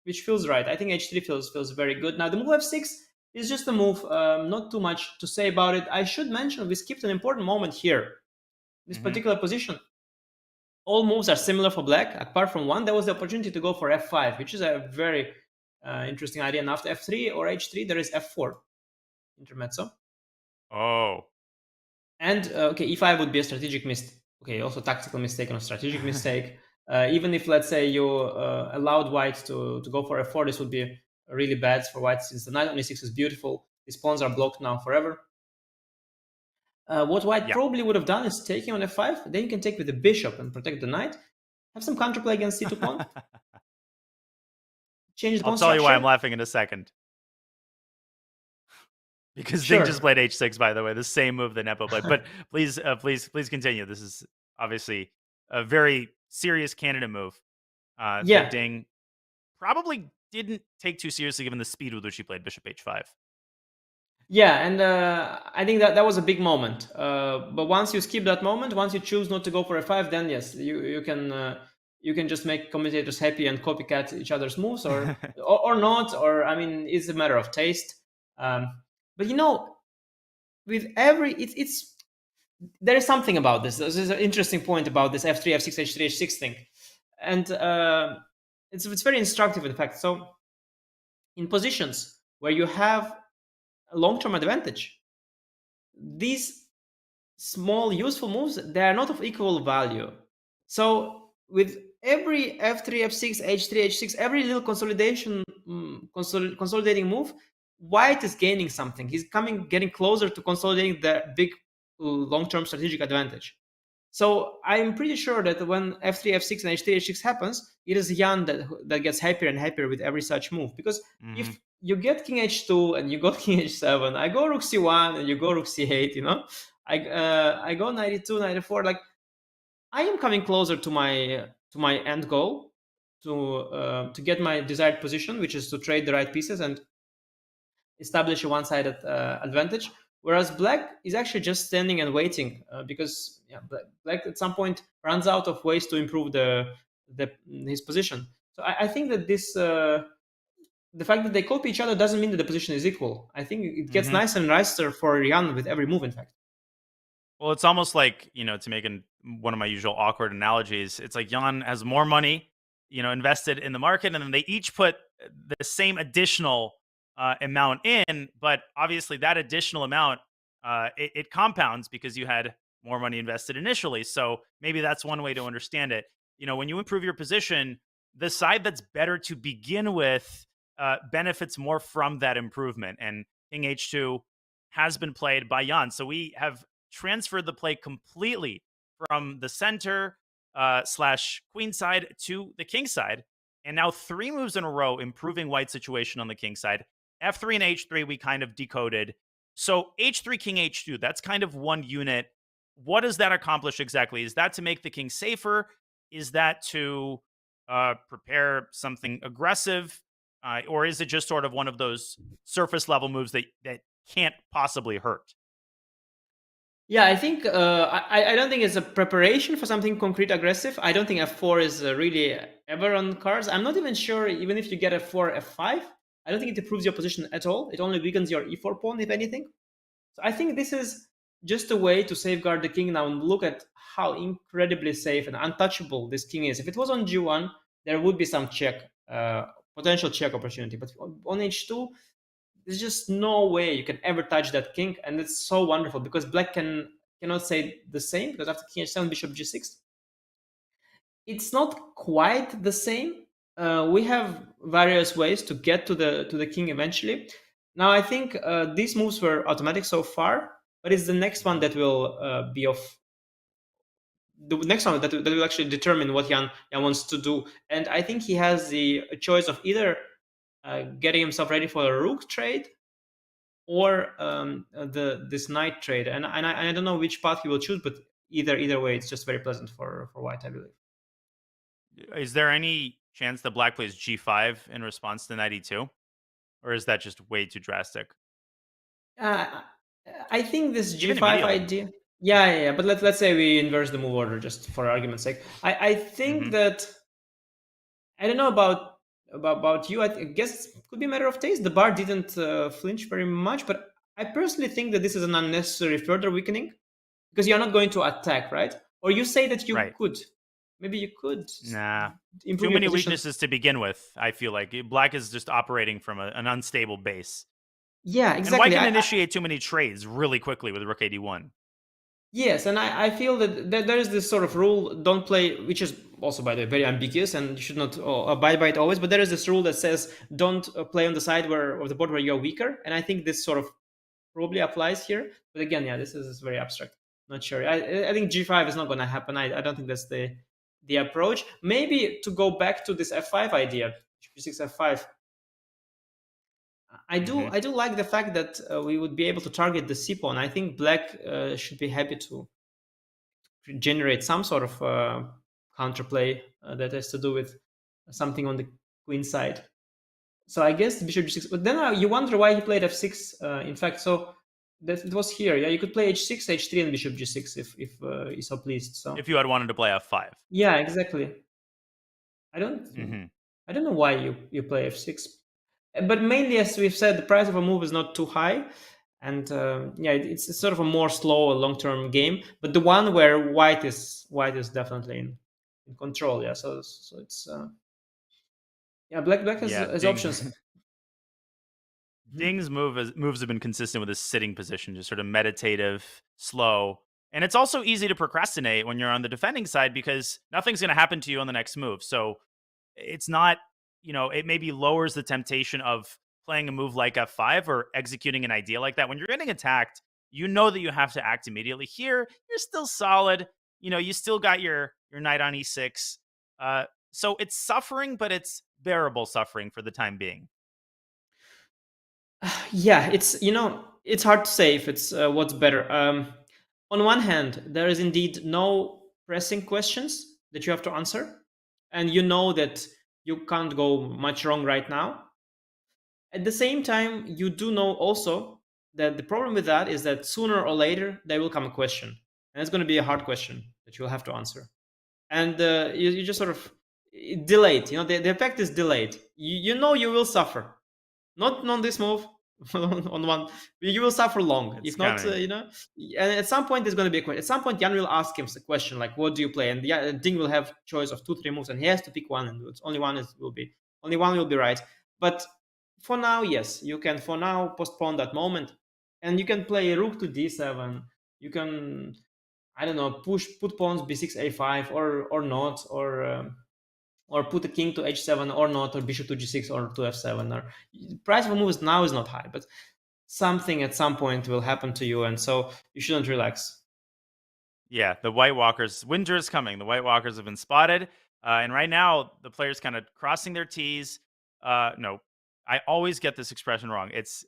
which feels right. I think H3 feels very good. Now, the move F6 is just a move. Not too much to say about it. I should mention we skipped an important moment here. This particular position. All moves are similar for Black, apart from one. There was the opportunity to go for F5, which is a very interesting idea. And after F3 or H3, there is F4, intermezzo. Oh. And okay, E5 would be a strategic mistake. Okay, also tactical mistake and a strategic mistake. Even if, let's say, you allowed White to go for F4, this would be really bad for White, since the knight on E6 is beautiful. His pawns are blocked now forever. What White probably would have done is taking on F5. Then you can take with the bishop and protect the knight. Have some counterplay against C2 pawn. Change the pawn I'll tell you why structure. I'm laughing in a second. Because Sure. Ding just played H6, by the way, the same move that Nepo played. But please continue. This is obviously a very serious candidate move. That Ding probably didn't take too seriously given the speed with which he played Bishop H5. Yeah, and I think that was a big moment. But once you skip that moment, once you choose not to go for F5, then yes, you can just make commentators happy and copycat each other's moves, or or not. Or I mean, it's a matter of taste. But with every it's there is something about this. There's an interesting point about this F3, F6, H3, H6 thing, and it's very instructive, in fact. So in positions where you have a long-term advantage, these small useful moves, they are not of equal value. So with every f3, f6, h3, h6, every little consolidating move, white is gaining something. He's getting closer to consolidating the big long-term strategic advantage. So I'm pretty sure that when f3, f6, and h3, h6 happens, it is Jan that gets happier and happier with every such move. Because if you get king h2 and you go king h7, I go rook c1 and you go rook c8, I go 92, 94. Like, I am coming closer to my end goal, to get my desired position, which is to trade the right pieces and establish a one-sided advantage. Whereas black is actually just standing and waiting, because black at some point runs out of ways to improve his position. So I think that this the fact that they copy each other doesn't mean that the position is equal. I think it gets nicer and nicer for Jan with every move, in fact. Well, it's almost like, to make one of my usual awkward analogies, it's like Jan has more money, invested in the market, and then they each put the same additional amount in, but obviously that additional amount, it compounds because you had more money invested initially. So maybe that's one way to understand it. When you improve your position, the side that's better to begin with benefits more from that improvement. And King H2 has been played by Jan. So we have transferred the play completely from the center / queen side to the king side. And now 3 moves in a row, improving white's situation on the king side. F3 and H3, we kind of decoded. So H3, King H2, that's kind of one unit. What does that accomplish exactly? Is that to make the king safer? Is that to prepare something aggressive? Or is it just sort of one of those surface level moves that can't possibly hurt? Yeah, I think I don't think it's a preparation for something concrete aggressive. I don't think f4 is really ever on cards. I'm not even sure, even if you get f4, f5, I don't think it improves your position at all. It only weakens your e4 pawn, if anything. So I think this is just a way to safeguard the king now, and look at how incredibly safe and untouchable this king is. If it was on g1, there would be some check, potential check opportunity. But on h2, there's just no way you can ever touch that king, and it's so wonderful because black cannot say the same, because after king h7, bishop g6, it's not quite the same. We have various ways to get to the king eventually. Now I think these moves were automatic so far, but it's the next one that will be of the next one that will actually determine what Jan wants to do. And I think he has the choice of either getting himself ready for a rook trade or this knight trade, and I don't know which path he will choose, but either way, it's just very pleasant for white, I believe. Is there any chance that black plays g5 in response to knight e2, or is that just way too drastic? I think this g5 idea. Yeah. But let's say we inverse the move order just for argument's sake. I think that I don't know about you. I guess it could be a matter of taste. The bar didn't flinch very much, but I personally think that this is an unnecessary further weakening, because you're not going to attack, right? Or you say that you could. Maybe you could. Nah. Too many weaknesses to begin with, I feel like. Black is just operating from an unstable base. Yeah, exactly. And white can initiate too many trades really quickly with rook ad1. Yes, and I feel that there is this sort of rule, don't play, which is also, by the way, very ambiguous, and you should not abide by it always, but there is this rule that says don't play on the side of the board where you're weaker, and I think this sort of probably applies here. But again, this is very abstract. Not sure. I think g5 is not going to happen. I don't think that's the approach. Maybe to go back to this f5 idea, g6 f5. I do like the fact that we would be able to target the c pawn. I think black should be happy to generate some sort of counterplay that has to do with something on the queen side. So I guess bishop g6. But then you wonder why he played f6. In fact, so it was here. Yeah, you could play h6, h3, and bishop g6 if he's so pleased. So if you had wanted to play f5. Yeah, exactly. I don't know why you play f6. But mainly, as we've said, the price of a move is not too high, and it's sort of a more slow, long-term game. But the one where white is definitely in control. Yeah, so it's Yeah, black Yeah, has Ding. options. Ding's moves have been consistent with his sitting position, just sort of meditative, slow. And it's also easy to procrastinate when you're on the defending side because nothing's going to happen to you on the next move. So it's not, it maybe lowers the temptation of playing a move like F5 or executing an idea like that. When you're getting attacked, you know that you have to act immediately. Here, you're still solid. You still got your knight on E6. So it's suffering, but it's bearable suffering for the time being. Yeah, it's hard to say if it's what's better. On one hand, there is indeed no pressing questions that you have to answer, and you know that you can't go much wrong right now. At the same time, you do know also that the problem with that is that sooner or later there will come a question, and it's going to be a hard question that you'll have to answer, and you just sort of delayed. The effect is delayed. You know you will suffer, not on this move, on one. You will suffer long. It's If not, coming. and at some point there's going to be a question. At some point, Jan will ask him a question like, "What do you play?" And Ding will have choice of 2, 3 moves, and he has to pick one, and it's only one will be right. But for now, yes, you can for now postpone that moment, and you can play rook to d7. You can, I don't know, put pawns b6 a5 or not, or put a king to h7 or not, or bishop to g6 or to f7. Or price of moves now is not high, but something at some point will happen to you, and so you shouldn't relax. Yeah, the White Walkers. Winter is coming. The White Walkers have been spotted. And right now, the players kind of crossing their T's. No, I always get this expression wrong. It's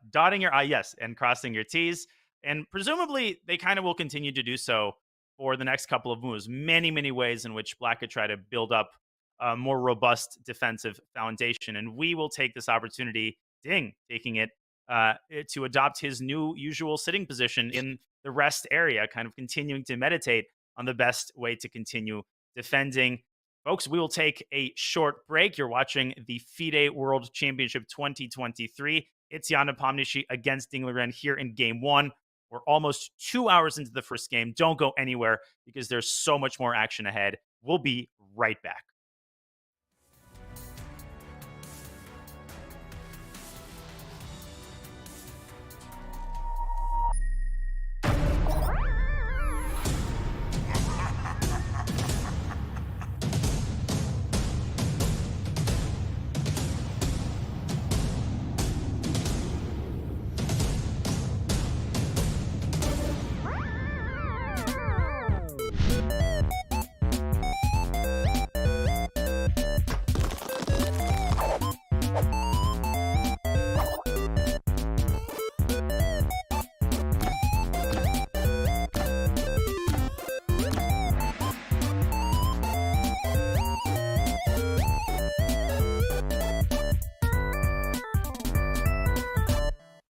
dotting your I, yes, and crossing your T's. And presumably, they kind of will continue to do so for the next couple of moves. Many, many ways in which Black could try to build up a more robust defensive foundation. And we will take this opportunity, Ding, taking it to adopt his new usual sitting position in the rest area, kind of continuing to meditate on the best way to continue defending. Folks, we will take a short break. You're watching the FIDE World Championship 2023. It's Jan Nepomniachtchi against Ding Liren here in game one. We're almost 2 hours into the first game. Don't go anywhere because there's so much more action ahead. We'll be right back.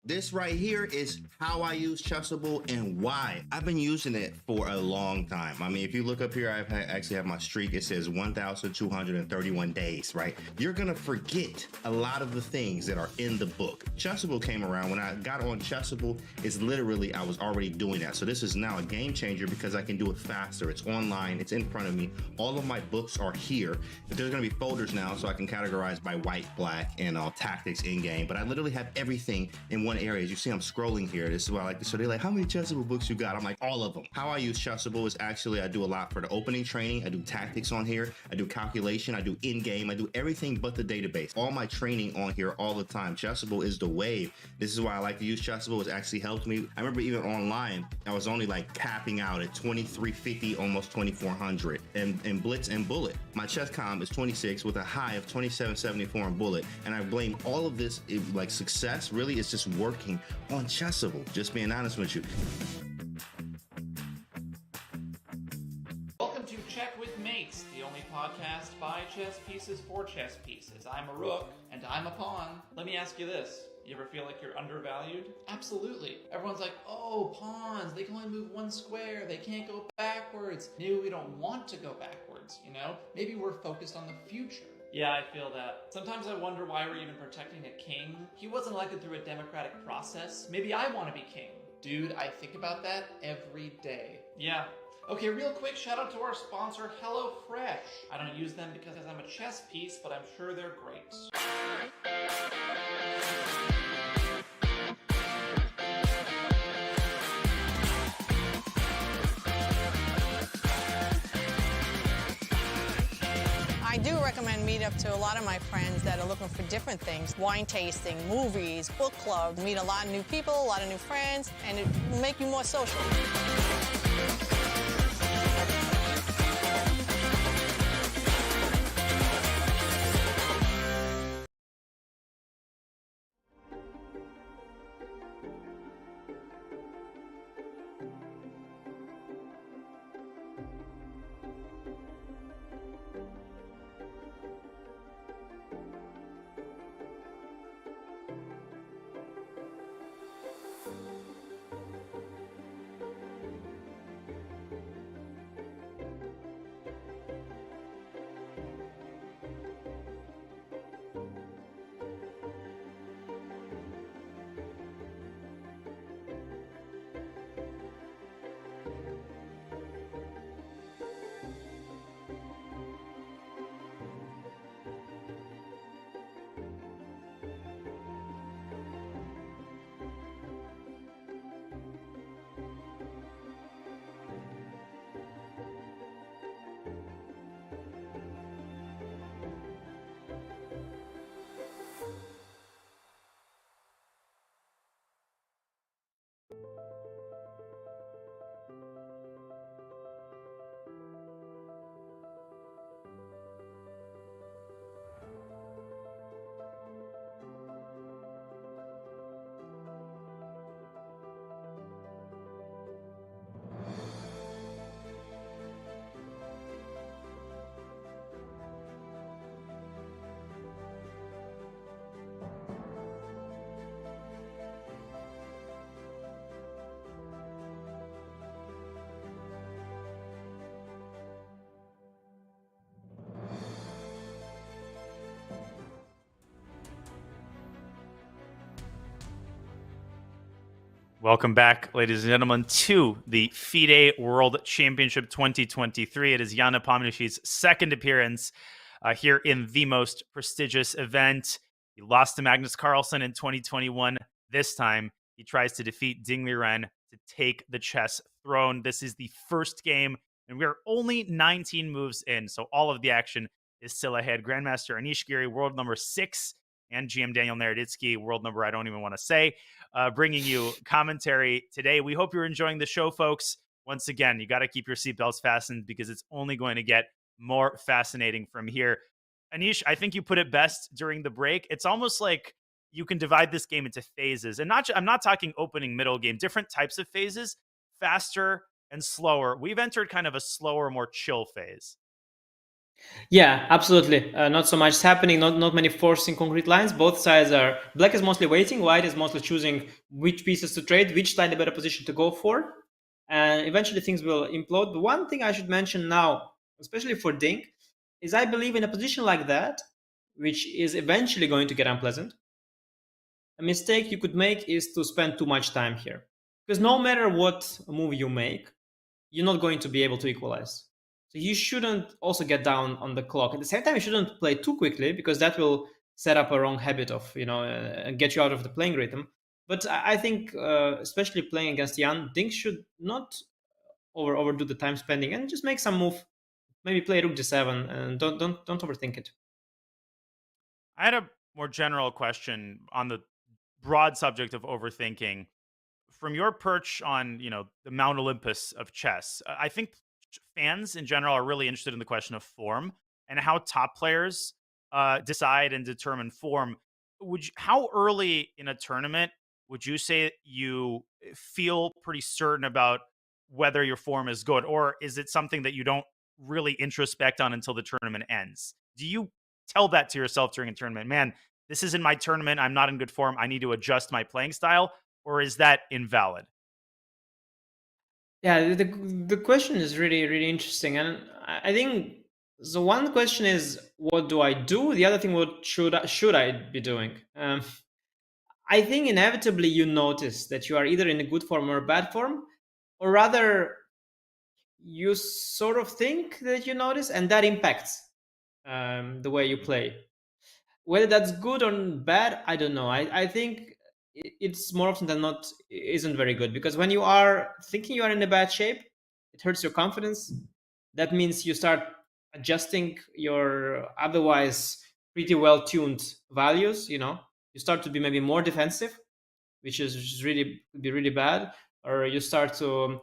This right here is how I use Chessable and why. I've been using it for a long time. I mean, if you look up here, I actually have my streak. It says 1,231 days, right? You're gonna forget a lot of the things that are in the book. Chessable came around. When I got on Chessable, it's literally, I was already doing that. So this is now a game changer because I can do it faster. It's online, it's in front of me. All of my books are here. But there's gonna be folders now so I can categorize by white, black, and tactics in game. But I literally have everything in one area. As you see, I'm scrolling here. This is why I like this. So they're like, how many Chessable books you got? I'm like, all of them. How I use Chessable is actually, I do a lot for the opening training. I do tactics on here. I do calculation. I do in-game. I do everything but the database. All my training on here all the time. Chessable is the wave. This is why I like to use Chessable. It's actually helped me. I remember even online, I was only like capping out at 2350, almost 2400 in Blitz and Bullet. My chess comm is 26 with a high of 2774 in Bullet. And I blame all of this, like success really is just working on Chessable. Just being honest with you. Welcome to Check with Mates, the only podcast by chess pieces for chess pieces. I'm a rook and I'm a pawn. Let me ask you this. You ever feel like you're undervalued? Absolutely. Everyone's like, oh, pawns, they can only move one square. They can't go backwards. Maybe we don't want to go backwards, you know? Maybe we're focused on the future. Yeah, I feel that. Sometimes I wonder why we're even protecting a king. He wasn't elected through a democratic process. Maybe I want to be king. Dude, I think about that every day. Yeah, Okay, real quick shout out to our sponsor, HelloFresh. I don't use them because I'm a chess piece, but I'm sure they're great. I do recommend Meetup to a lot of my friends that are looking for different things. Wine tasting, movies, book club, meet a lot of new people, a lot of new friends, and it will make you more social. Welcome back, ladies and gentlemen, to the FIDE World Championship 2023. It is Jan Nepomniachtchi's second appearance here in the most prestigious event. He lost to Magnus Carlsen in 2021. This time, he tries to defeat Ding Liren to take the chess throne. This is the first game, and we are only 19 moves in, so all of the action is still ahead. Grandmaster Anish Giri, world number 6, and GM Daniel Naroditsky, world number I don't even want to say, bringing you commentary today. We hope you're enjoying the show, folks. Once again, you got to keep your seatbelts fastened because it's only going to get more fascinating from here. Anish, I think you put it best during the break. It's almost like you can divide this game into phases. And I'm not talking opening, middle game, different types of phases, faster and slower. We've entered kind of a slower, more chill phase. Yeah, absolutely. Not so much is happening, not many forcing concrete lines. Both sides are, black is mostly waiting, white is mostly choosing which pieces to trade, which slightly better position to go for. And eventually things will implode. But one thing I should mention now, especially for Ding, is I believe in a position like that, which is eventually going to get unpleasant, a mistake you could make is to spend too much time here. Because no matter what move you make, you're not going to be able to equalize. So you shouldn't also get down on the clock. At the same time, you shouldn't play too quickly because that will set up a wrong habit of, and get you out of the playing rhythm. But I think, especially playing against Jan, Ding should not overdo the time spending and just make some move. Maybe play Rook G7 and don't overthink it. I had a more general question on the broad subject of overthinking. From your perch on, the Mount Olympus of chess, I think fans in general are really interested in the question of form and how top players decide and determine form. How early in a tournament would you say you feel pretty certain about whether your form is good, or is it something that you don't really introspect on until the tournament ends? Do you tell that to yourself during a tournament? Man, this isn't my tournament. I'm not in good form. I need to adjust my playing style. Or is that invalid? Yeah, the question is really, really interesting. And I think so. One question is, what do I do? The other thing, what should I be doing? I think inevitably you notice that you are either in a good form or a bad form, or rather you sort of think that you notice, and that impacts the way you play. Whether that's good or bad, I don't know. I think it's more often than not isn't very good, because when you are thinking you are in a bad shape, it hurts your confidence. That means you start adjusting your otherwise pretty well tuned values. You start to be maybe more defensive, which is really could be really bad. Or you start to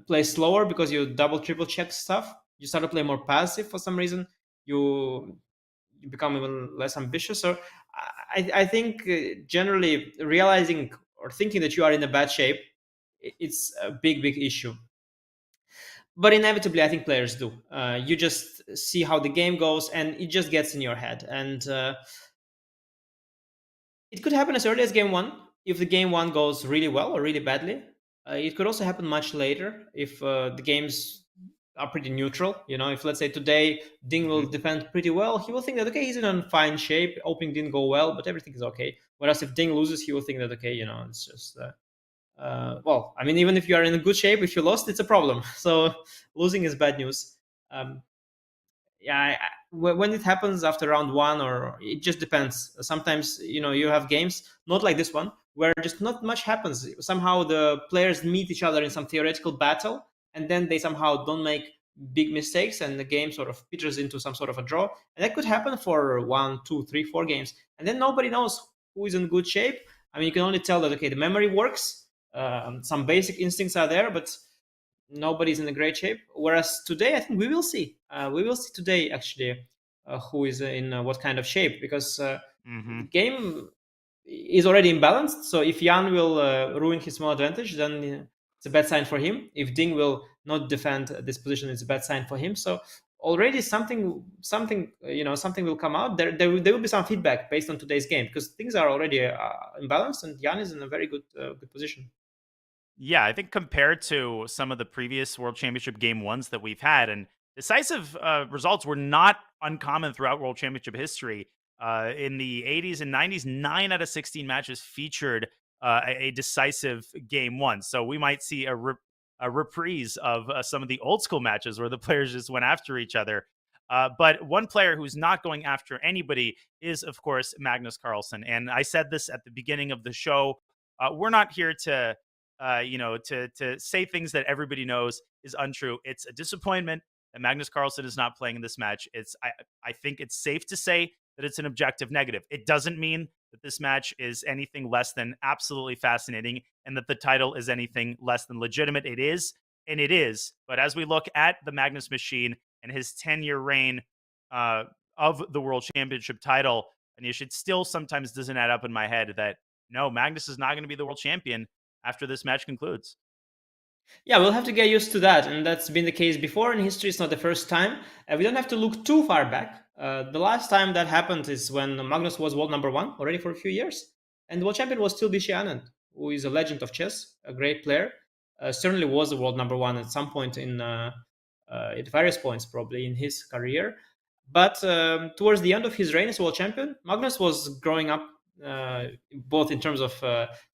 play slower because you double triple check stuff. You start to play more passive for some reason. You become even less ambitious. So I think generally realizing or thinking that you are in a bad shape, it's a big issue. But inevitably, I think players do. You just see how the game goes, and it just gets in your head. And it could happen as early as game one if the game one goes really well or really badly. It could also happen much later if the games are pretty neutral. If let's say today Ding will defend pretty well, he will think that okay, he's in fine shape. Opening didn't go well, but everything is okay. Whereas if Ding loses, he will think that okay, it's just well, I mean, even if you are in a good shape, if you lost, it's a problem. So losing is bad news. Yeah, when it happens after round one, or it just depends. Sometimes you have games not like this one where just not much happens. Somehow the players meet each other in some theoretical battle, and then they somehow don't make big mistakes, and the game sort of peters into some sort of a draw. And that could happen for 1, 2, 3, 4 games, and then nobody knows who is in good shape. I mean, you can only tell that okay, the memory works, some basic instincts are there, but nobody's in a great shape. Whereas today, I think we will see. We will see today actually who is in what kind of shape, because the game is already imbalanced. So if Jan will ruin his small advantage, then it's a bad sign for him. If Ding will not defend this position, it's a bad sign for him. So already something will come out. There will be some feedback based on today's game, because things are already imbalanced, and Jan is in a very good position. Yeah, I think compared to some of the previous World Championship game ones that we've had, and decisive results were not uncommon throughout World Championship history. In the 80s and 90s, 9 out of 16 matches featured a decisive game one. So we might see a reprise of some of the old school matches where the players just went after each other. But one player who's not going after anybody is, of course, Magnus Carlsen. And I said this at the beginning of the show. We're not here to to say things that everybody knows is untrue. It's a disappointment that Magnus Carlsen is not playing in this match. I think it's safe to say that it's an objective negative. It doesn't mean that this match is anything less than absolutely fascinating and that the title is anything less than legitimate. It is, and it is. But as we look at the Magnus machine and his 10-year reign of the World Championship title, and it still sometimes doesn't add up in my head that no, Magnus is not going to be the world champion after this match concludes. Yeah, we'll have to get used to that, and that's been the case before in history. It's not the first time. We don't have to look too far back. The last time that happened is when Magnus was world number one already for a few years, and the world champion was still Vishy Anand, who is a legend of chess, a great player. Certainly was the world number one at some point at various points probably in his career. But towards the end of his reign as world champion, Magnus was growing up, both in terms of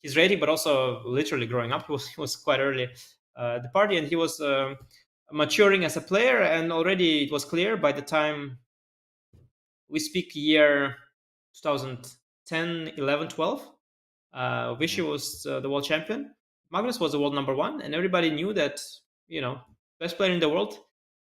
his rating, but also literally growing up. He was quite early at the party, and he was maturing as a player. And already it was clear by the time we speak year 2010, 11, 12, Vishy was the world champion. Magnus was the world number one, and everybody knew that, best player in the world,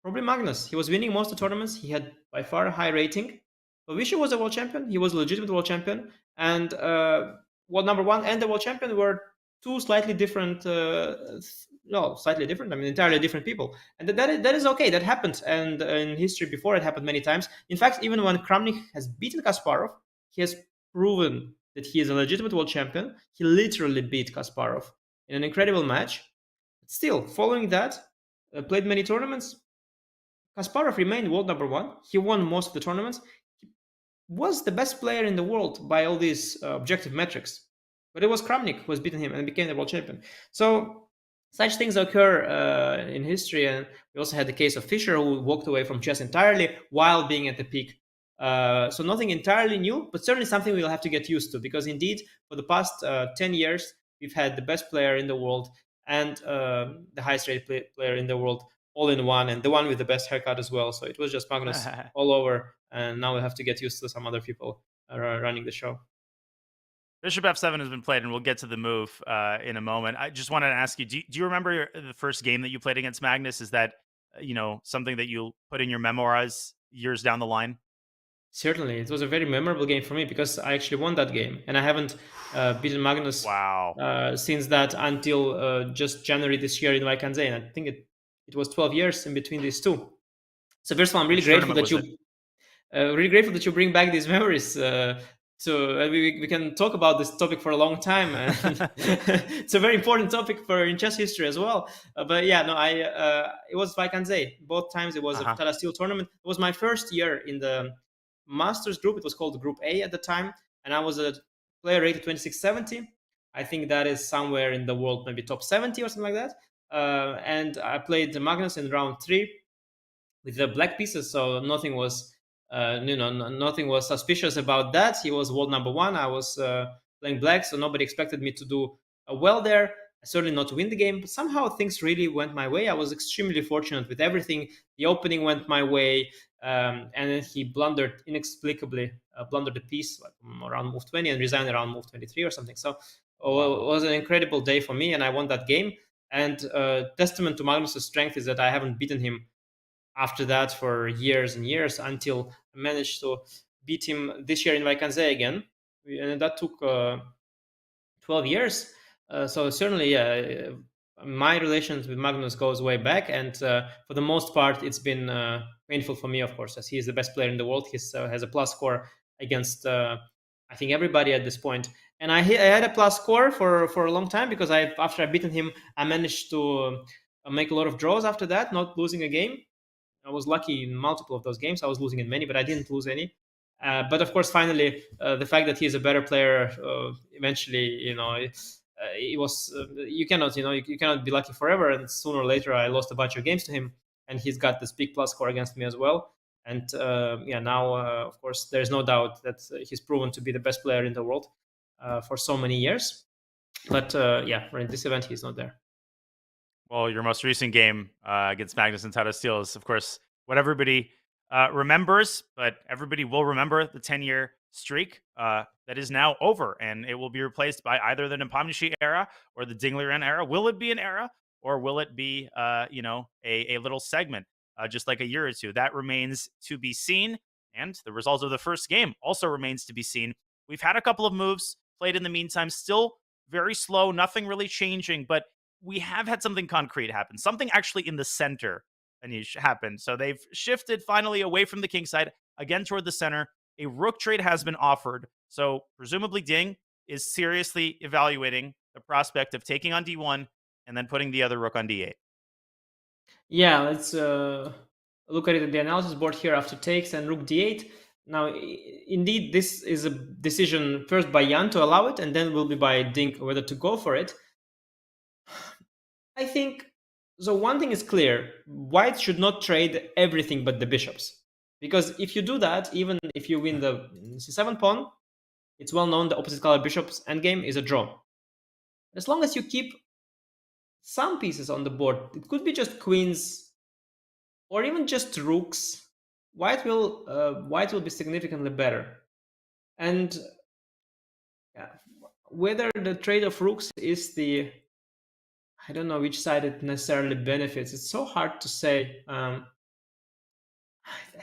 probably Magnus. He was winning most of the tournaments. He had by far a high rating. But Vishy was a world champion. He was a legitimate world champion. And world number one and the world champion were two slightly different, slightly different. I mean, entirely different people. And that is okay. That happened. And in history before, it happened many times. In fact, even when Kramnik has beaten Kasparov, he has proven that he is a legitimate world champion. He literally beat Kasparov in an incredible match. Still, following that, played many tournaments. Kasparov remained world number one. He won most of the tournaments. He was the best player in the world by all these objective metrics. But it was Kramnik who has beaten him and became the world champion. So such things occur in history. And we also had the case of Fischer, who walked away from chess entirely while being at the peak. So nothing entirely new, but certainly something we'll have to get used to, because indeed, for the past 10 years, we've had the best player in the world and the highest rated player in the world all in one, and the one with the best haircut as well. So it was just Magnus all over, and now we have to get used to some other people running the show. Bishop F7 has been played, and we'll get to the move in a moment. I just wanted to ask you, do you remember the first game that you played against Magnus? Is that, something that you'll put in your memoirs years down the line? Certainly. It was a very memorable game for me because I actually won that game, and I haven't beaten Magnus since that until just January this year in Vaikanze, and I think it was 12 years in between these two. So first of all, I'm really grateful that you bring back these memories. So we can talk about this topic for a long time. And it's a very important topic in chess history as well. It was Vaikanze. Both times it was a Tata Steel tournament. It was my first year in the Masters group. It was called Group A at the time, and I was a player rated 2670. I think that is somewhere in the world, maybe top 70 or something like that. And I played Magnus in round 3 with the black pieces, so nothing was nothing was suspicious about that. He was world number 1. I was playing black, so nobody expected me to do well there. Certainly not to win the game, but somehow things really went my way. I was extremely fortunate with everything. The opening went my way, and then he blundered inexplicably, blundered the piece around move 20 and resigned around move 23 or something. So it was an incredible day for me, and I won that game. And testament to Magnus' strength is that I haven't beaten him after that for years and years until I managed to beat him this year in Vaikanze again. And that took 12 years. So certainly, my relations with Magnus goes way back, and for the most part, it's been painful for me, of course, as he is the best player in the world. He has a plus score against, I think, everybody at this point. And I had a plus score for a long time because after I beaten him, I managed to make a lot of draws after that, not losing a game. I was lucky in multiple of those games. I was losing in many, but I didn't lose any. But of course, finally, the fact that he's a better player, eventually, it was you cannot be lucky forever. And sooner or later, I lost a bunch of games to him, and he's got this big plus score against me as well. And now, of course, there's no doubt that he's proven to be the best player in the world for so many years. But in this event, he's not there. Well, your most recent game against Magnus and Tata Steel is, of course, what everybody remembers, but everybody will remember the 10-year streak that is now over, and it will be replaced by either the Nepomniachtchi era or the Ding Liren era. Will it be an era, or will it be, a little segment, just like a year or two? That remains to be seen, and the result of the first game also remains to be seen. We've had a couple of moves played in the meantime, still very slow, nothing really changing, but we have had something concrete happen, something actually in the center, Anish, happened. So they've shifted finally away from the king side, again toward the center. A rook trade has been offered. So presumably Ding is seriously evaluating the prospect of taking on d1 and then putting the other rook on d8. Yeah, let's look at it at the analysis board here after takes and rook d8. Now, indeed, this is a decision first by Jan to allow it, and then will be by Ding whether to go for it. I think, so one thing is clear, white should not trade everything but the bishops. Because if you do that, even if you win the c7 pawn, it's well known the opposite color bishop's endgame is a draw. As long as you keep some pieces on the board, it could be just queens or even just rooks, white will be significantly better. And whether the trade of rooks is I don't know which side it necessarily benefits. It's so hard to say. I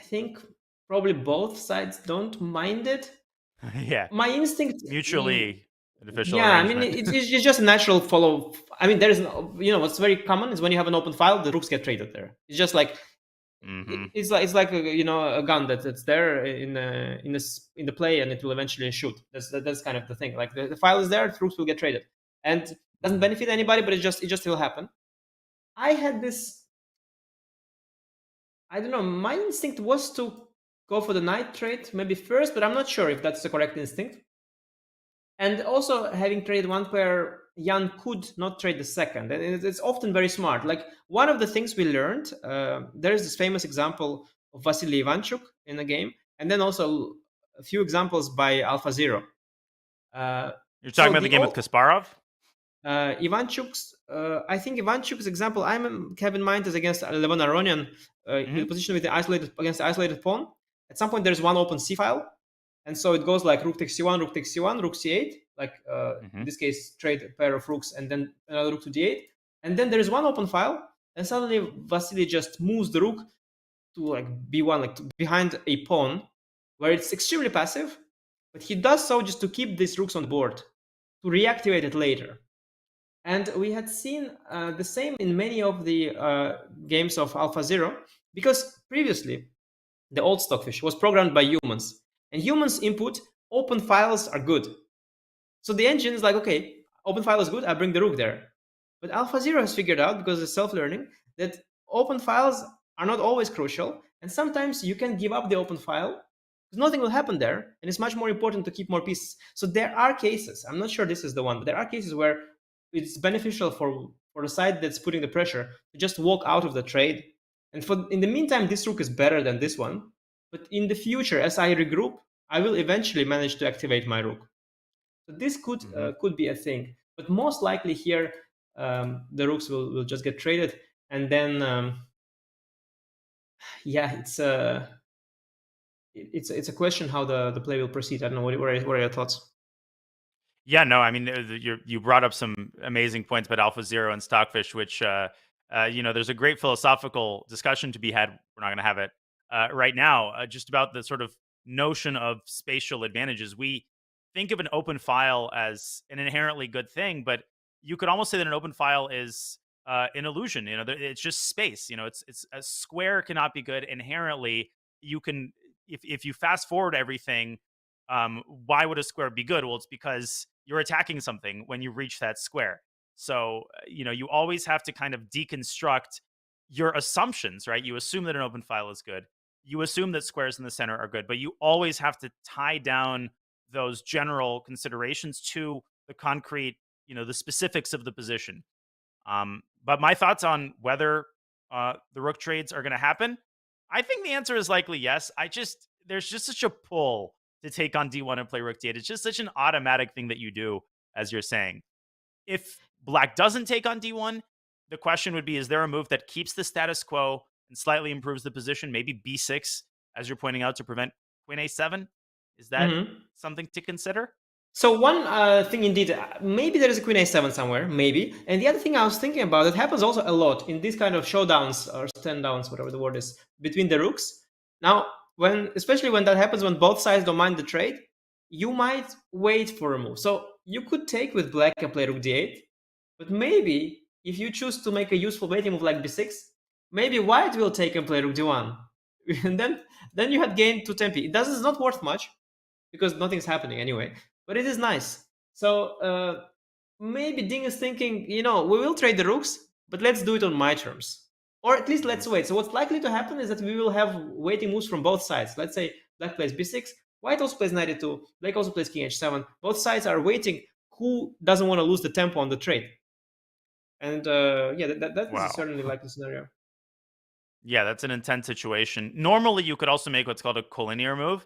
think probably both sides don't mind it. Yeah. My instinct mutually beneficial. Yeah, I mean it's just a natural follow. I mean, there is what's very common is when you have an open file, the rooks get traded there. It's just like it's like a gun that's there in the play, and it will eventually shoot. That's kind of the thing. Like the file is there, the rooks will get traded, and doesn't benefit anybody, but it just will happen. I had this, I don't know, my instinct was to go for the knight trade maybe first, but I'm not sure if that's the correct instinct. And also, having traded one pair, Jan could not trade the second, and it's often very smart. Like one of the things we learned, there is this famous example of Vasily Ivanchuk in a game, and then also a few examples by AlphaZero. You're talking about the game with Kasparov? Ivanchuk's, I think Ivanchuk's example I have in mind is against Levon Aronian in the position with the against the isolated pawn. At some point, there's one open c file, and so it goes like rook takes c1, rook takes c1, rook c8, like in this case, trade a pair of rooks, and then another rook to d8, and then there is one open file, and suddenly Vasily just moves the rook to like b1, like behind a pawn, where it's extremely passive, but he does so just to keep these rooks on the board, to reactivate it later. And we had seen the same in many of the games of AlphaZero, because previously the old Stockfish was programmed by humans, and humans input open files are good. So the engine is like, okay, open file is good, I bring the rook there. But AlphaZero has figured out, because it's self-learning, that open files are not always crucial, and sometimes you can give up the open file because nothing will happen there, and it's much more important to keep more pieces. So there are cases, I'm not sure this is the one, but there are cases where it's beneficial for the side that's putting the pressure to just walk out of the trade. And in the meantime, this rook is better than this one. But in the future, as I regroup, I will eventually manage to activate my rook. So this could be a thing. But most likely here, the rooks will just get traded. And then, yeah, it's a question how the play will proceed. I don't know. What are your thoughts? Yeah, no, I mean, you brought up some amazing points about AlphaZero and Stockfish, which, there's a great philosophical discussion to be had. We're not going to have it right now, just about the sort of notion of spatial advantages. We think of an open file as an inherently good thing, but you could almost say that an open file is an illusion. It's just space. It's a square cannot be good inherently. You can, if you fast forward everything, why would a square be good? Well, it's because you're attacking something when you reach that square. So, you always have to kind of deconstruct your assumptions, right? You assume that an open file is good. You assume that squares in the center are good, but you always have to tie down those general considerations to the concrete, the specifics of the position. But my thoughts on whether the rook trades are going to happen, I think the answer is likely yes. There's just such a pull to take on d1 and play rook d8. It's just such an automatic thing that you do, as you're saying. If black doesn't take on d1, the question would be, is there a move that keeps the status quo and slightly improves the position? Maybe b6, as you're pointing out, to prevent queen a7. Is that something to consider? So one thing indeed, maybe there is a queen a7 somewhere, maybe. And the other thing I was thinking about, it happens also a lot in these kind of showdowns or stand-downs, whatever the word is, between the rooks. Now, especially when that happens, when both sides don't mind the trade, you might wait for a move. So you could take with black and play rook d8, but maybe if you choose to make a useful waiting move like b6, maybe white will take and play rook d1. And then you had gained 2 tempi. It's not worth much because nothing's happening anyway, but it is nice. So maybe Ding is thinking, we will trade the rooks, but let's do it on my terms. Or at least let's wait. So what's likely to happen is that we will have waiting moves from both sides. Let's say black plays b6, white also plays knight e2, black also plays king h7. Both sides are waiting. Who doesn't want to lose the tempo on the trade? And that is certainly likely scenario. Yeah, that's an intense situation. Normally, you could also make what's called a collinear move,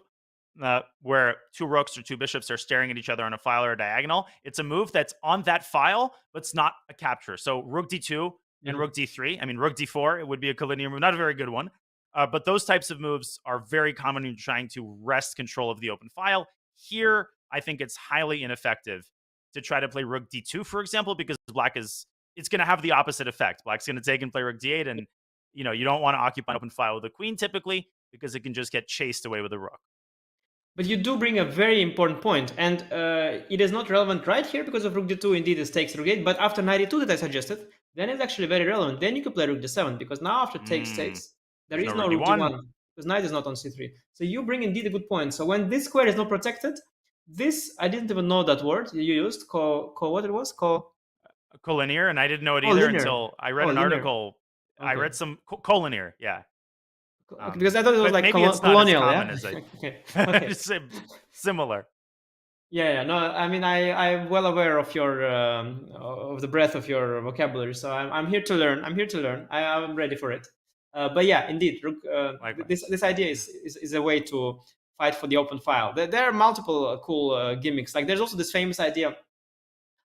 where 2 rooks or 2 bishops are staring at each other on a file or a diagonal. It's a move that's on that file, but it's not a capture. So rook d2 and rook d3. I mean, rook d4, it would be a collinear move, not a very good one. But those types of moves are very common when you're trying to wrest control of the open file. Here, I think it's highly ineffective to try to play rook d2, for example, because black it's going to have the opposite effect. Black's going to take and play rook d8, and you don't want to occupy an open file with a queen typically, because it can just get chased away with a rook. But you do bring a very important point, and it is not relevant right here because of rook d2 indeed it takes rook d8, but after knight e2 that I suggested, then it's actually very relevant. Then you could play rook d7, because now after takes, there is no rook d1, because knight is not on c3. So you bring indeed a good point. So when this square is not protected, this, I didn't even know that word you used, what it was? Collinear, and I didn't know it either until I read an article. Okay. I read some collinear, yeah. Because I thought it was like colonial, yeah? Okay. Similar. Yeah. No, I mean, I'm well aware of your of the breadth of your vocabulary, so I'm here to learn. I'm ready for it. But yeah, indeed, this idea is a way to fight for the open file. There are multiple cool gimmicks. Like there's also this famous idea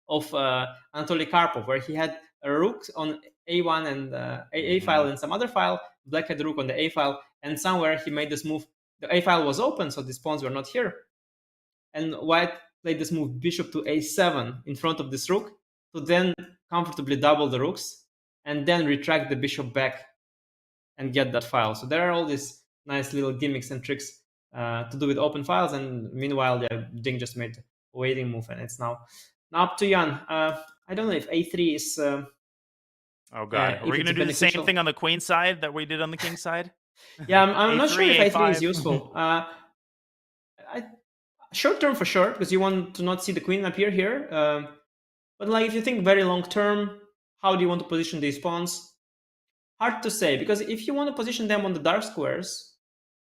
of Anatoly Karpov, where he had a rook on a1 and a file and some other file. Black had a rook on the a file, and somewhere he made this move. The a file was open, so these pawns were not here. And white played this move bishop to a7 in front of this rook to then comfortably double the rooks and then retract the bishop back and get that file. So there are all these nice little gimmicks and tricks to do with open files. And meanwhile, Ding just made a waiting move, and it's now up to Jan. I don't know if a3 is... oh, God. Are we going to do the same thing on the queen side that we did on the king side? Yeah, I'm not sure if a3 is useful. Short term for sure, because you want to not see the queen appear here. But like if you think very long term, how do you want to position these pawns? Hard to say, because if you want to position them on the dark squares,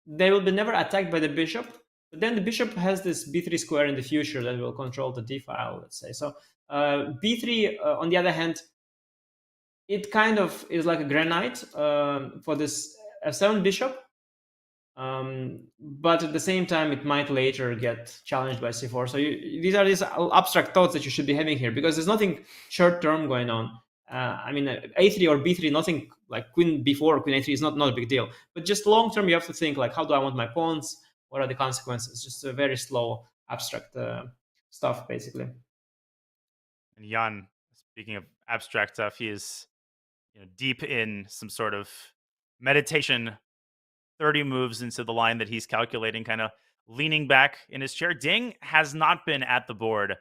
they will be never attacked by the bishop. But then the bishop has this b3 square in the future that will control the d file, let's say. So b3, on the other hand, it kind of is like a granite for this f7 bishop. But at the same time, it might later get challenged by c4. So these are these abstract thoughts that you should be having here, because there's nothing short-term going on. I mean, a3 or b3, nothing like queen b4, queen a3 is not a big deal. But just long-term, you have to think like, how do I want my pawns? What are the consequences? Just a very slow, abstract stuff, basically. And Jan, speaking of abstract stuff, he is deep in some sort of meditation, 30 moves into the line that he's calculating, kind of leaning back in his chair. Ding has not been at the board,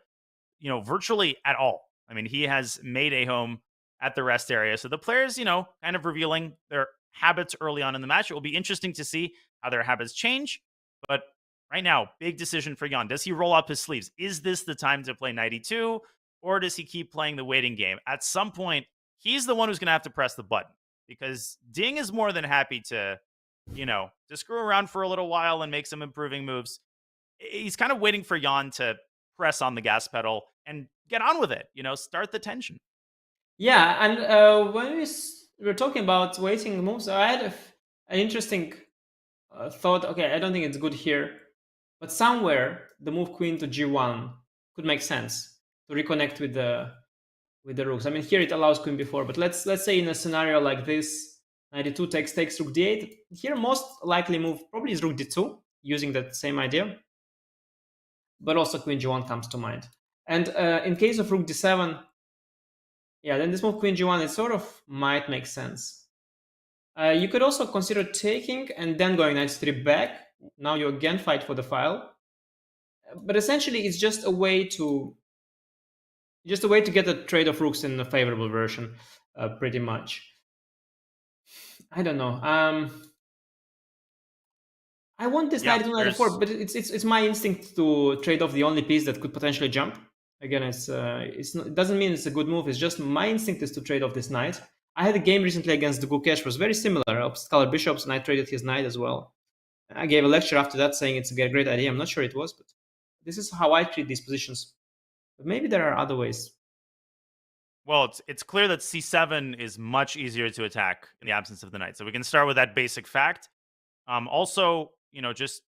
virtually at all. I mean, he has made a home at the rest area. So the players, kind of revealing their habits early on in the match. It will be interesting to see how their habits change. But right now, big decision for Jan. Does he roll up his sleeves? Is this the time to play knight e2? Or does he keep playing the waiting game? At some point, he's the one who's going to have to press the button, because Ding is more than happy to screw around for a little while and make some improving moves. He's kind of waiting for Jan to press on the gas pedal and get on with it, start the tension. Yeah, and when we were talking about waiting moves, I had an interesting thought. Okay, I don't think it's good here, but somewhere the move queen to g1 could make sense to reconnect with the rooks. I mean, here it allows queen b4, but let's say in a scenario like this, knight e2 takes rook d8. Here, most likely move probably is rook d2, using that same idea. But also queen g1 comes to mind. And in case of rook d7, yeah, then this move queen g1, it sort of might make sense. You could also consider taking and then going knight c3 back. Now you again fight for the file. But essentially, it's just a way to get a trade of rooks in a favorable version, pretty much. I don't know. I want this knight to knight e4, but it's my instinct to trade off the only piece that could potentially jump. Again, it doesn't mean it's a good move. It's just my instinct is to trade off this knight. I had a game recently against the Gukesh, was very similar, opposite color bishops, and I traded his knight as well. I gave a lecture after that saying it's a great idea. I'm not sure it was, but this is how I treat these positions. But maybe there are other ways. Well, it's clear that c7 is much easier to attack in the absence of the knight. So we can start with that basic fact. Also, just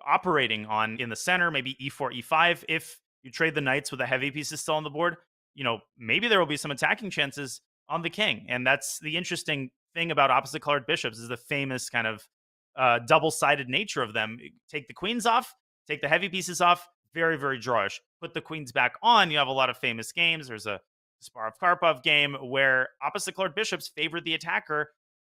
operating in the center, maybe e4, e5. If you trade the knights with the heavy pieces still on the board, maybe there will be some attacking chances on the king. And that's the interesting thing about opposite colored bishops, is the famous kind of double-sided nature of them. Take the queens off, take the heavy pieces off, very, very drawish. Put the queens back on, you have a lot of famous games. There's a Kasparov-Karpov game where opposite colored bishops favored the attacker,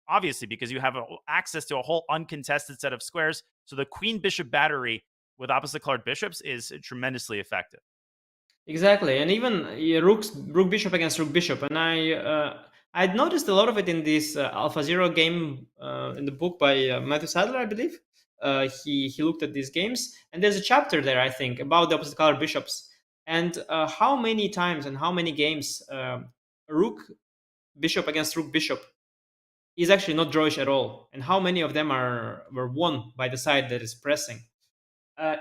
obviously, because you have access to a whole uncontested set of squares. So the queen-bishop battery with opposite colored bishops is tremendously effective. Exactly, and even rook bishop against rook bishop, and I'd noticed a lot of it in this AlphaZero game in the book by Matthew Sadler, I believe. He looked at these games, and there's a chapter there, I think, about the opposite color bishops and how many times and how many games rook bishop against rook bishop is actually not drawish at all, and how many of them were won by the side that is pressing.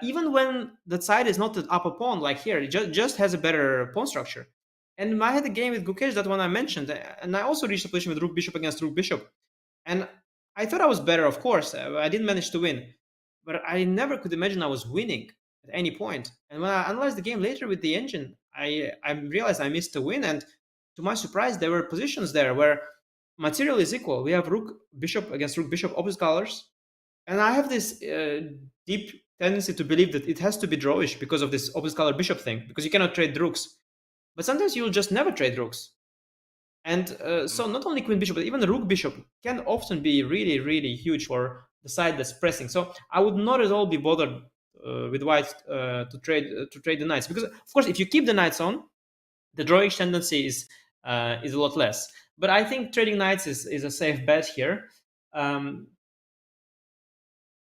Even when the side is not the upper pawn, like here, it just has a better pawn structure. And I had a game with Gukesh, that one I mentioned, and I also reached a position with rook bishop against rook bishop. And I thought I was better, of course. I didn't manage to win, but I never could imagine I was winning at any point. And when I analyzed the game later with the engine, I realized I missed a win, and to my surprise, there were positions there where material is equal. We have rook bishop against rook bishop opposite colors, and I have this deep tendency to believe that it has to be drawish because of this opposite color bishop thing, because you cannot trade rooks. But sometimes you'll just never trade rooks. And so not only queen bishop, but even the rook bishop can often be really, really huge for the side that's pressing. So I would not at all be bothered with white to trade the knights, because of course if you keep the knights on, the drawish tendency is a lot less. But I think trading knights is a safe bet here.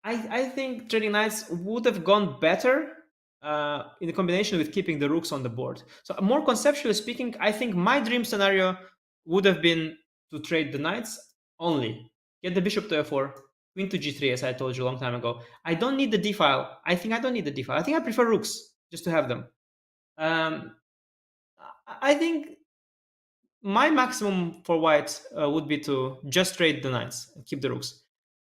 I think trading knights would have gone better in the combination with keeping the rooks on the board. So more conceptually speaking, I think my dream scenario would have been to trade the knights only. Get the bishop to f4, queen to g3, as I told you a long time ago. I don't need the d file. I think I don't need the d file. I think I prefer rooks just to have them. I think my maximum for white would be to just trade the knights and keep the rooks.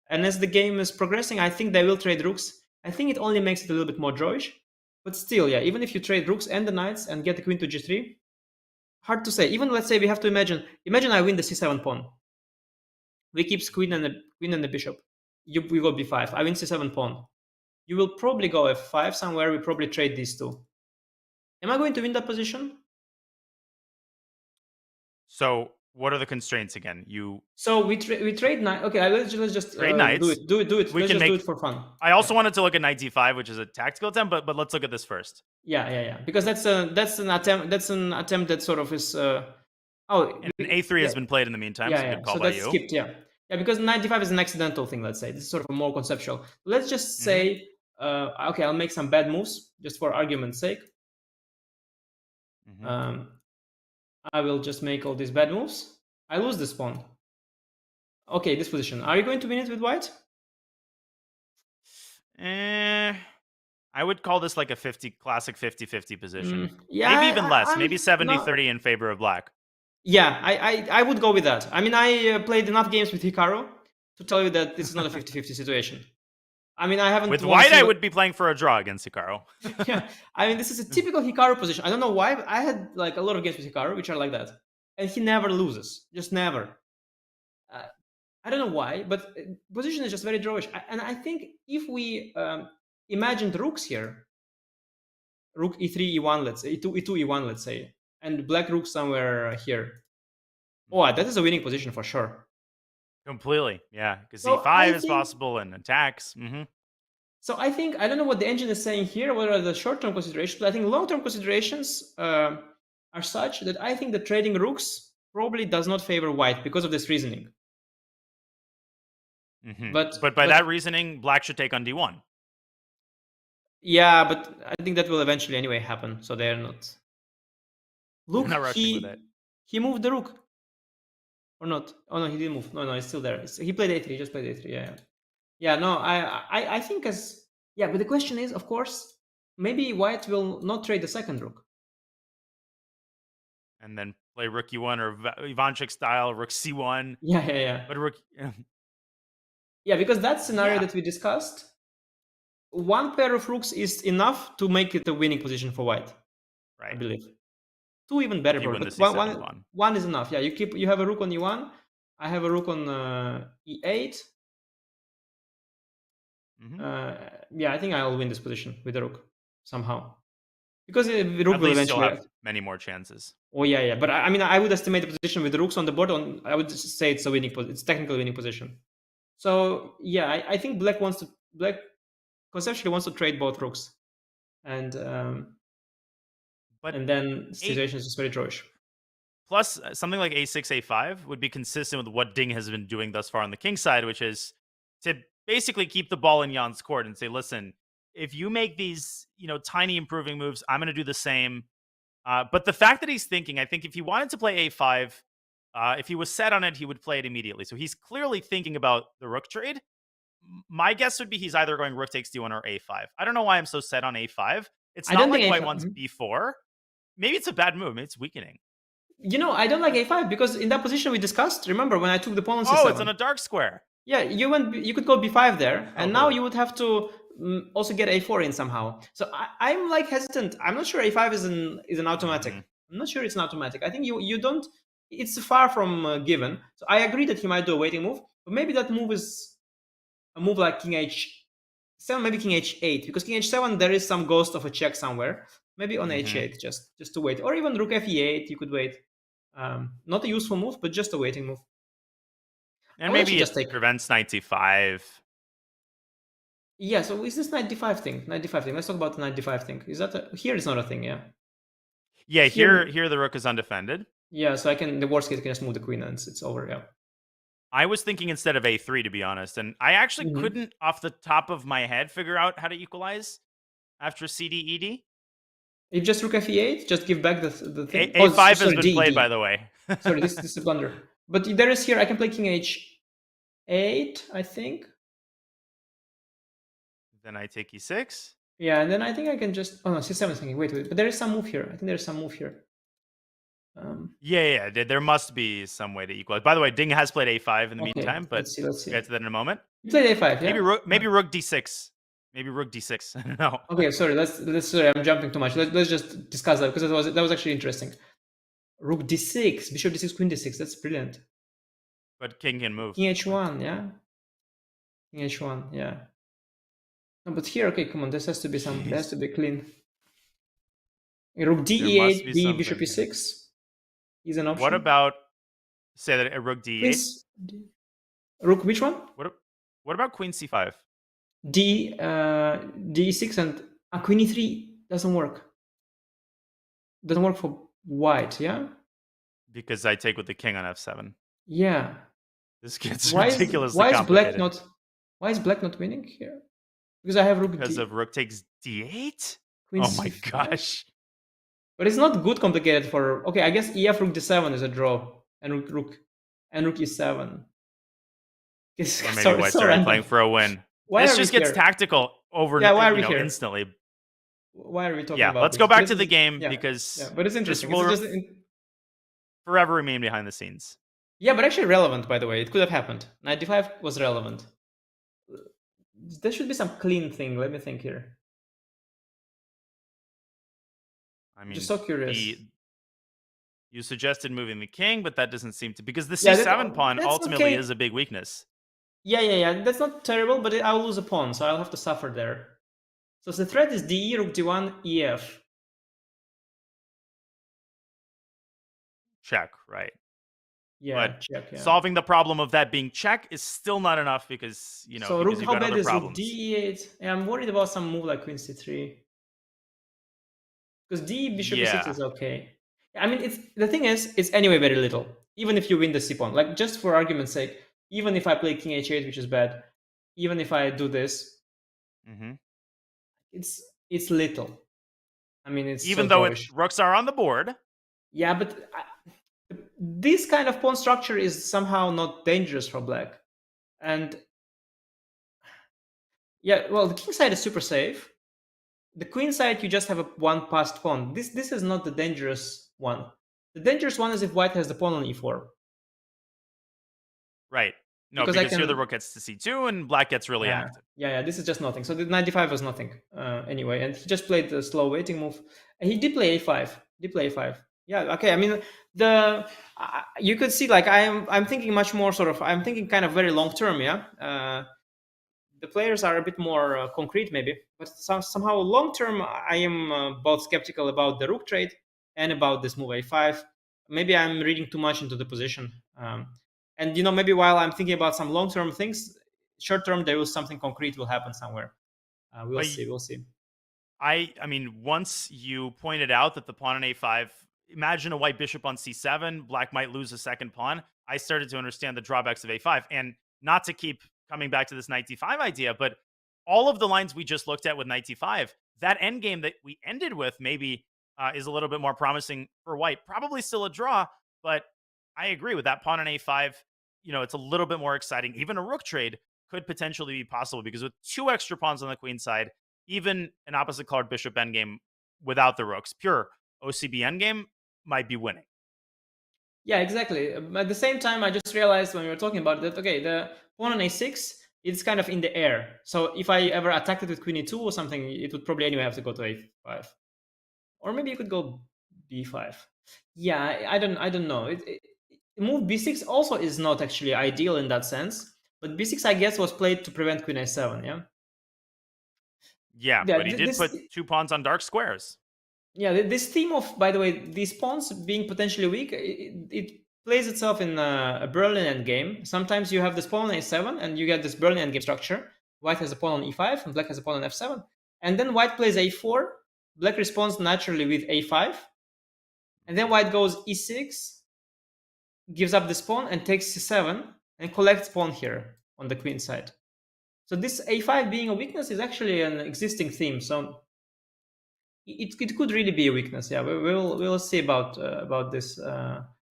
And as the game is progressing, I think they will trade rooks. I think it only makes it a little bit more drawish. But still, yeah, even if you trade rooks and the knights and get the queen to g3, hard to say. Even let's say we have to imagine I win the c7 pawn. We keep queen and the bishop. We go b5. I win c7 pawn. You will probably go f5 somewhere. We probably trade these two. Am I going to win that position? So what are the constraints again? So we trade knight. Okay, let's just trade knights. Do it. Let's just do it for fun. I also wanted to look at knight d5, which is a tactical attempt, but let's look at this first. Yeah. Because that's an attempt. That's an attempt that sort of is. And a3 has been played in the meantime. Yeah. Good call so by that's you. skipped. Yeah. Because knight d5 is an accidental thing. Let's say this is sort of a more conceptual. Let's just say, okay, I'll make some bad moves just for argument's sake. I will just make all these bad moves. I lose this pawn. Okay, this position. Are you going to win it with white? I would call this like a classic 50-50 position. Yeah, maybe even less. Maybe 70-30 in favor of black. Yeah, I would go with that. I mean, I played enough games with Hikaru to tell you that this is not a 50-50 situation. I mean, I haven't... With white, I would be playing for a draw against Hikaru. Yeah, I mean, this is a typical Hikaru position. I don't know why, but I had like a lot of games with Hikaru, which are like that. And he never loses. Just never. I don't know why, but position is just very drawish. And I think if we imagined rooks here, rook e3, e1, let's say, e2, e1, let's say, and black rook somewhere here. Oh, that is a winning position for sure. Completely, yeah, because e5 is possible and attacks. So I think, I don't know what the engine is saying here, what are the short-term considerations, but I think long-term considerations are such that I think the trading rooks probably does not favor white because of this reasoning. But by that reasoning, black should take on d1. Yeah, but I think that will eventually anyway happen, so they're not... Look, not rushing with it. He moved the rook. Or not? Oh no, he didn't move. No, it's still there. He played a3. He just played a3. Yeah. No, I think but the question is, of course, maybe white will not trade the second rook. And then play rook e1 or Ivanchik style rook c1. Yeah. But rook. Yeah, because that scenario that we discussed, one pair of rooks is enough to make it a winning position for white. Right. I believe. Two even better, but one is enough. Yeah, you have a rook on e1. I have a rook on e8. I think I'll win this position with the rook somehow, because the rook will eventually have many more chances. Oh yeah. But I mean, I would estimate the position with the rooks on the board. I would say it's a winning. It's technically winning position. So yeah, I think black conceptually wants to trade both rooks, and then the situation is just very drawish. Plus, something like a6, a5 would be consistent with what Ding has been doing thus far on the king side, which is to basically keep the ball in Jan's court and say, listen, if you make these, tiny improving moves, I'm going to do the same. But the fact that he's thinking, I think if he wanted to play a5, if he was set on it, he would play it immediately. So he's clearly thinking about the rook trade. My guess would be he's either going rook takes d1 or a5. I don't know why I'm so set on a5. It's not like white wants b4. Maybe it's a bad move. Maybe it's weakening. I don't like a5 because in that position we discussed, remember when I took the pawn on c7? Oh, it's on a dark square. Yeah, you could go b5 there, and now you would have to also get a4 in somehow. So I'm like hesitant. I'm not sure a5 is an automatic. I'm not sure it's an automatic. I think you don't. It's far from given. So I agree that he might do a waiting move, but maybe that move is a move like king h7, maybe king h8, because king h7 there is some ghost of a check somewhere. Maybe on h8 just to wait, or even rook fe8 you could wait. Not a useful move, but just a waiting move. And maybe just prevents knight d5. Yeah, so is this knight d5 thing? Knight d5 thing. Let's talk about the knight d5 thing. Is that here? It's not a thing, yeah. Yeah, here the rook is undefended. Yeah, so I can, the worst case, I can just move the queen and it's over. Yeah. I was thinking instead of a3, to be honest, and I actually couldn't, off the top of my head, figure out how to equalize after cd ed. If just rook fe8, just give back the thing. A5 has been played, by the way. Sorry, this is a blunder. But there is here, I can play king h8, I think. Then I take e6. Yeah, and then I think I can just... Oh, no, c7 is thinking. Wait. But there is some move here. I think there's some move here. Yeah, there must be some way to equalize. By the way, Ding has played a5 in the meantime, but let's see. We'll get to that in a moment. You played a5, yeah? Maybe rook d6. Maybe rook d6. I don't know. Okay, sorry. Sorry, I'm jumping too much. Let's just discuss that because that was actually interesting. Rook d6, bishop d6, queen d6. That's brilliant. But king can move. King h1, yeah. King h1, yeah. No, but here, okay, come on. This has to be some. There has to be clean. Rook d8, b bishop e6 is an option. What about say that a rook d8? Rook, which one? What about queen c5? d6 and queen e3 doesn't work. Doesn't work for white, yeah. Because I take with the king on f7. Yeah. This gets ridiculously complicated. Why is black not winning here? Because I have rook. Because of rook takes d8. Oh my gosh. But it's not good complicated for. Okay, I guess ef rook d7 is a draw, and rook e7. Or maybe whites are playing for a win. This just gets tactical over instantly. Why are we talking about let's go back to the game because but it's interesting. Forever remain behind the scenes. Yeah, but actually relevant, by the way. It could have happened. Knight d5 was relevant. There should be some clean thing. Let me think here. I mean, just so curious. You suggested moving the king, but that doesn't seem to, because the c7 pawn ultimately is a big weakness. Yeah. That's not terrible, but I'll lose a pawn, so I'll have to suffer there. So the threat is de, rook d1, ef. Check, right? Yeah, but check. Yeah. Solving the problem of that being check is still not enough because So because rook, how bad is rook d8? Yeah, I'm worried about some move like queen c3. Because d bishop e6 is okay. I mean, the thing is, it's anyway very little. Even if you win the c pawn, like just for argument's sake, even if I play king h8, which is bad, even if I do this, it's little. I mean, it's even though rooks are on the board. Yeah, but this kind of pawn structure is somehow not dangerous for black. And yeah, well, the king side is super safe. The queen side, you just have a one passed pawn. This is not the dangerous one. The dangerous one is if white has the pawn on e4. Right. No, because here the rook gets to c2 and black gets really active. Yeah, this is just nothing. So the knight d5 was nothing anyway. And he just played the slow waiting move. And he did play a5. Yeah, okay. I mean, you could see like I'm thinking much more I'm thinking kind of very long term, yeah. The players are a bit more concrete maybe, but somehow long term I am both skeptical about the rook trade and about this move a5. Maybe I'm reading too much into the position. And maybe while I'm thinking about some long term things, short term there will something concrete will happen somewhere. We'll see. I mean, once you pointed out that the pawn on a5, imagine a white bishop on c7, black might lose a second pawn. I started to understand the drawbacks of a5, and not to keep coming back to this knight d5 idea, but all of the lines we just looked at with knight d5, that endgame that we ended with maybe is a little bit more promising for white. Probably still a draw, but I agree with that pawn on a5. It's a little bit more exciting. Even a rook trade could potentially be possible because with two extra pawns on the queen side, even an opposite colored bishop endgame without the rooks, pure OCB endgame, might be winning. Yeah, exactly. At the same time, I just realized when we were talking about it that, okay, the pawn on a6, it's kind of in the air. So if I ever attacked it with queen e2 or something, it would probably anyway have to go to a5, or maybe you could go b5. Yeah, I don't know. Move b6 also is not actually ideal in that sense, but b6 I guess was played to prevent queen a7. Yeah. Yeah, Yeah, but he did put 2 pawns on dark squares. Yeah, this theme of, by the way, these pawns being potentially weak, it plays itself in a Berlin endgame. Sometimes you have this pawn on a7 and you get this Berlin endgame structure. White has a pawn on e5 and black has a pawn on f7. And then white plays a4, black responds naturally with a5. And then white goes e6, gives up this pawn and takes c7 and collects pawn here on the queen side. So this a5 being a weakness is actually an existing theme. So it could really be a weakness. Yeah, we'll see about this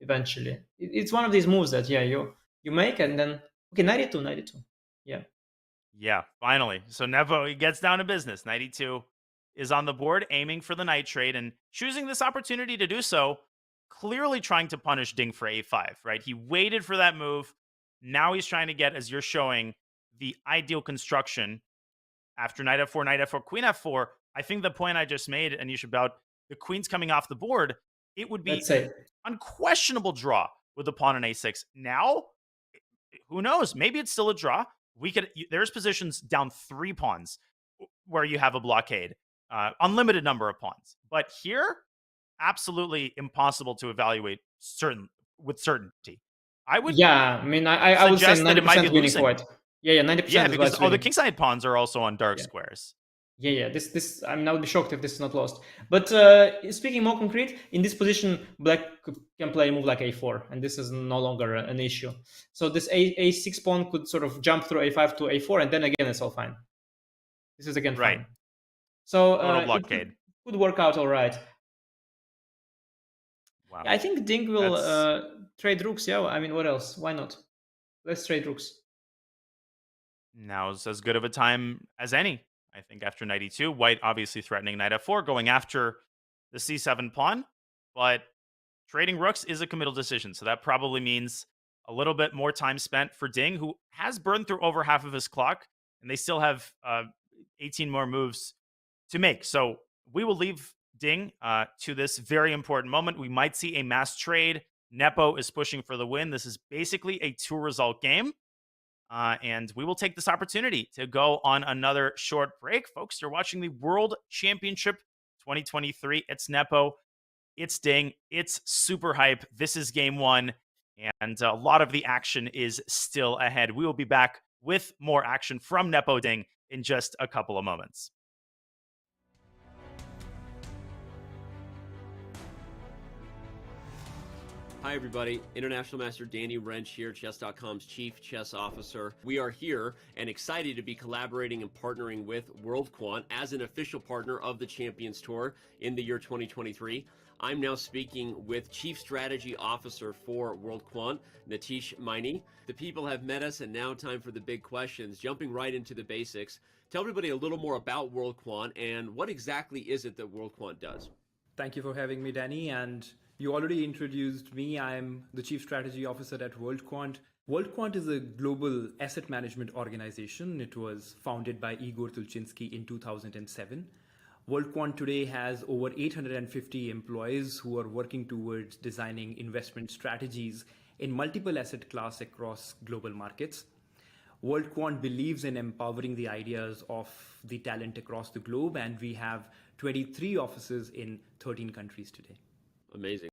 eventually. It's one of these moves that you make and then okay, 92. Yeah, finally. So Nepo, he gets down to business. 92 is on the board, aiming for the knight trade and choosing this opportunity to do so, clearly trying to punish Ding for a5, right? He waited for that move. Now he's trying to get, as you're showing, the ideal construction after knight f4, queen f4. I think the point I just made, Anish, about the queen's coming off the board, it would be an unquestionable draw with the pawn on a6. Now, who knows? Maybe it's still a draw. There's positions down 3 pawns where you have a blockade, unlimited number of pawns. But here, absolutely impossible to evaluate with certainty. I would, I mean, I would say 90% winning for white. Yeah, 90%. Yeah, because the kingside pawns are also on dark squares. Yeah. This I would be shocked if this is not lost. But speaking more concrete, in this position, black can play a move like a4, and this is no longer an issue. So this a6 pawn could sort of jump through a5 to a4, and then again it's all fine. This is again fine. So it could work out all right. Wow. I think Ding will trade rooks. Yeah, I mean, what else? Why not? Let's trade rooks. Now's as good of a time as any. I think after knight e2, white obviously threatening knight f4, going after the c7 pawn, but trading rooks is a committal decision. So that probably means a little bit more time spent for Ding, who has burned through over half of his clock, and they still have 18 more moves to make. So we will leave Ding to this very important moment. We might see a mass trade. Nepo is pushing for the win. This is basically a 2-result game. And we will take this opportunity to go on another short break. Folks, you're watching the World Championship 2023. It's Nepo. It's Ding. It's super hype. This is game 1. And a lot of the action is still ahead. We will be back with more action from Nepo Ding in just a couple of moments. Hi, everybody. International Master Danny Wrench here, Chess.com's Chief Chess Officer. We are here and excited to be collaborating and partnering with World Quant as an official partner of the Champions Tour in the year 2023. I'm now speaking with Chief Strategy Officer for World Quant, Natish Maini. The people have met us, and now time for the big questions. Jumping right into the basics, tell everybody a little more about World Quant and what exactly is it that World Quant does? Thank you for having me, Danny. And you already introduced me. I'm the Chief Strategy Officer at WorldQuant. WorldQuant is a global asset management organization. It was founded by Igor Tulchinsky in 2007. WorldQuant today has over 850 employees who are working towards designing investment strategies in multiple asset classes across global markets. WorldQuant believes in empowering the ideas of the talent across the globe, and we have 23 offices in 13 countries today.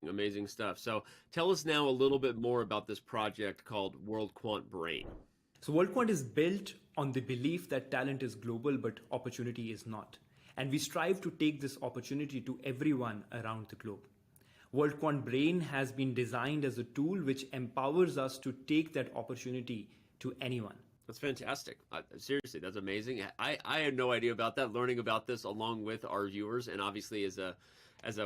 Amazing stuff. So tell us now a little bit more about this project called World Quant Brain. So World Quant is built on the belief that talent is global, but opportunity is not. And we strive to take this opportunity to everyone around the globe. World Quant Brain has been designed as a tool which empowers us to take that opportunity to anyone. That's fantastic. Seriously, that's amazing. I had no idea about that, learning about this along with our viewers, and obviously as a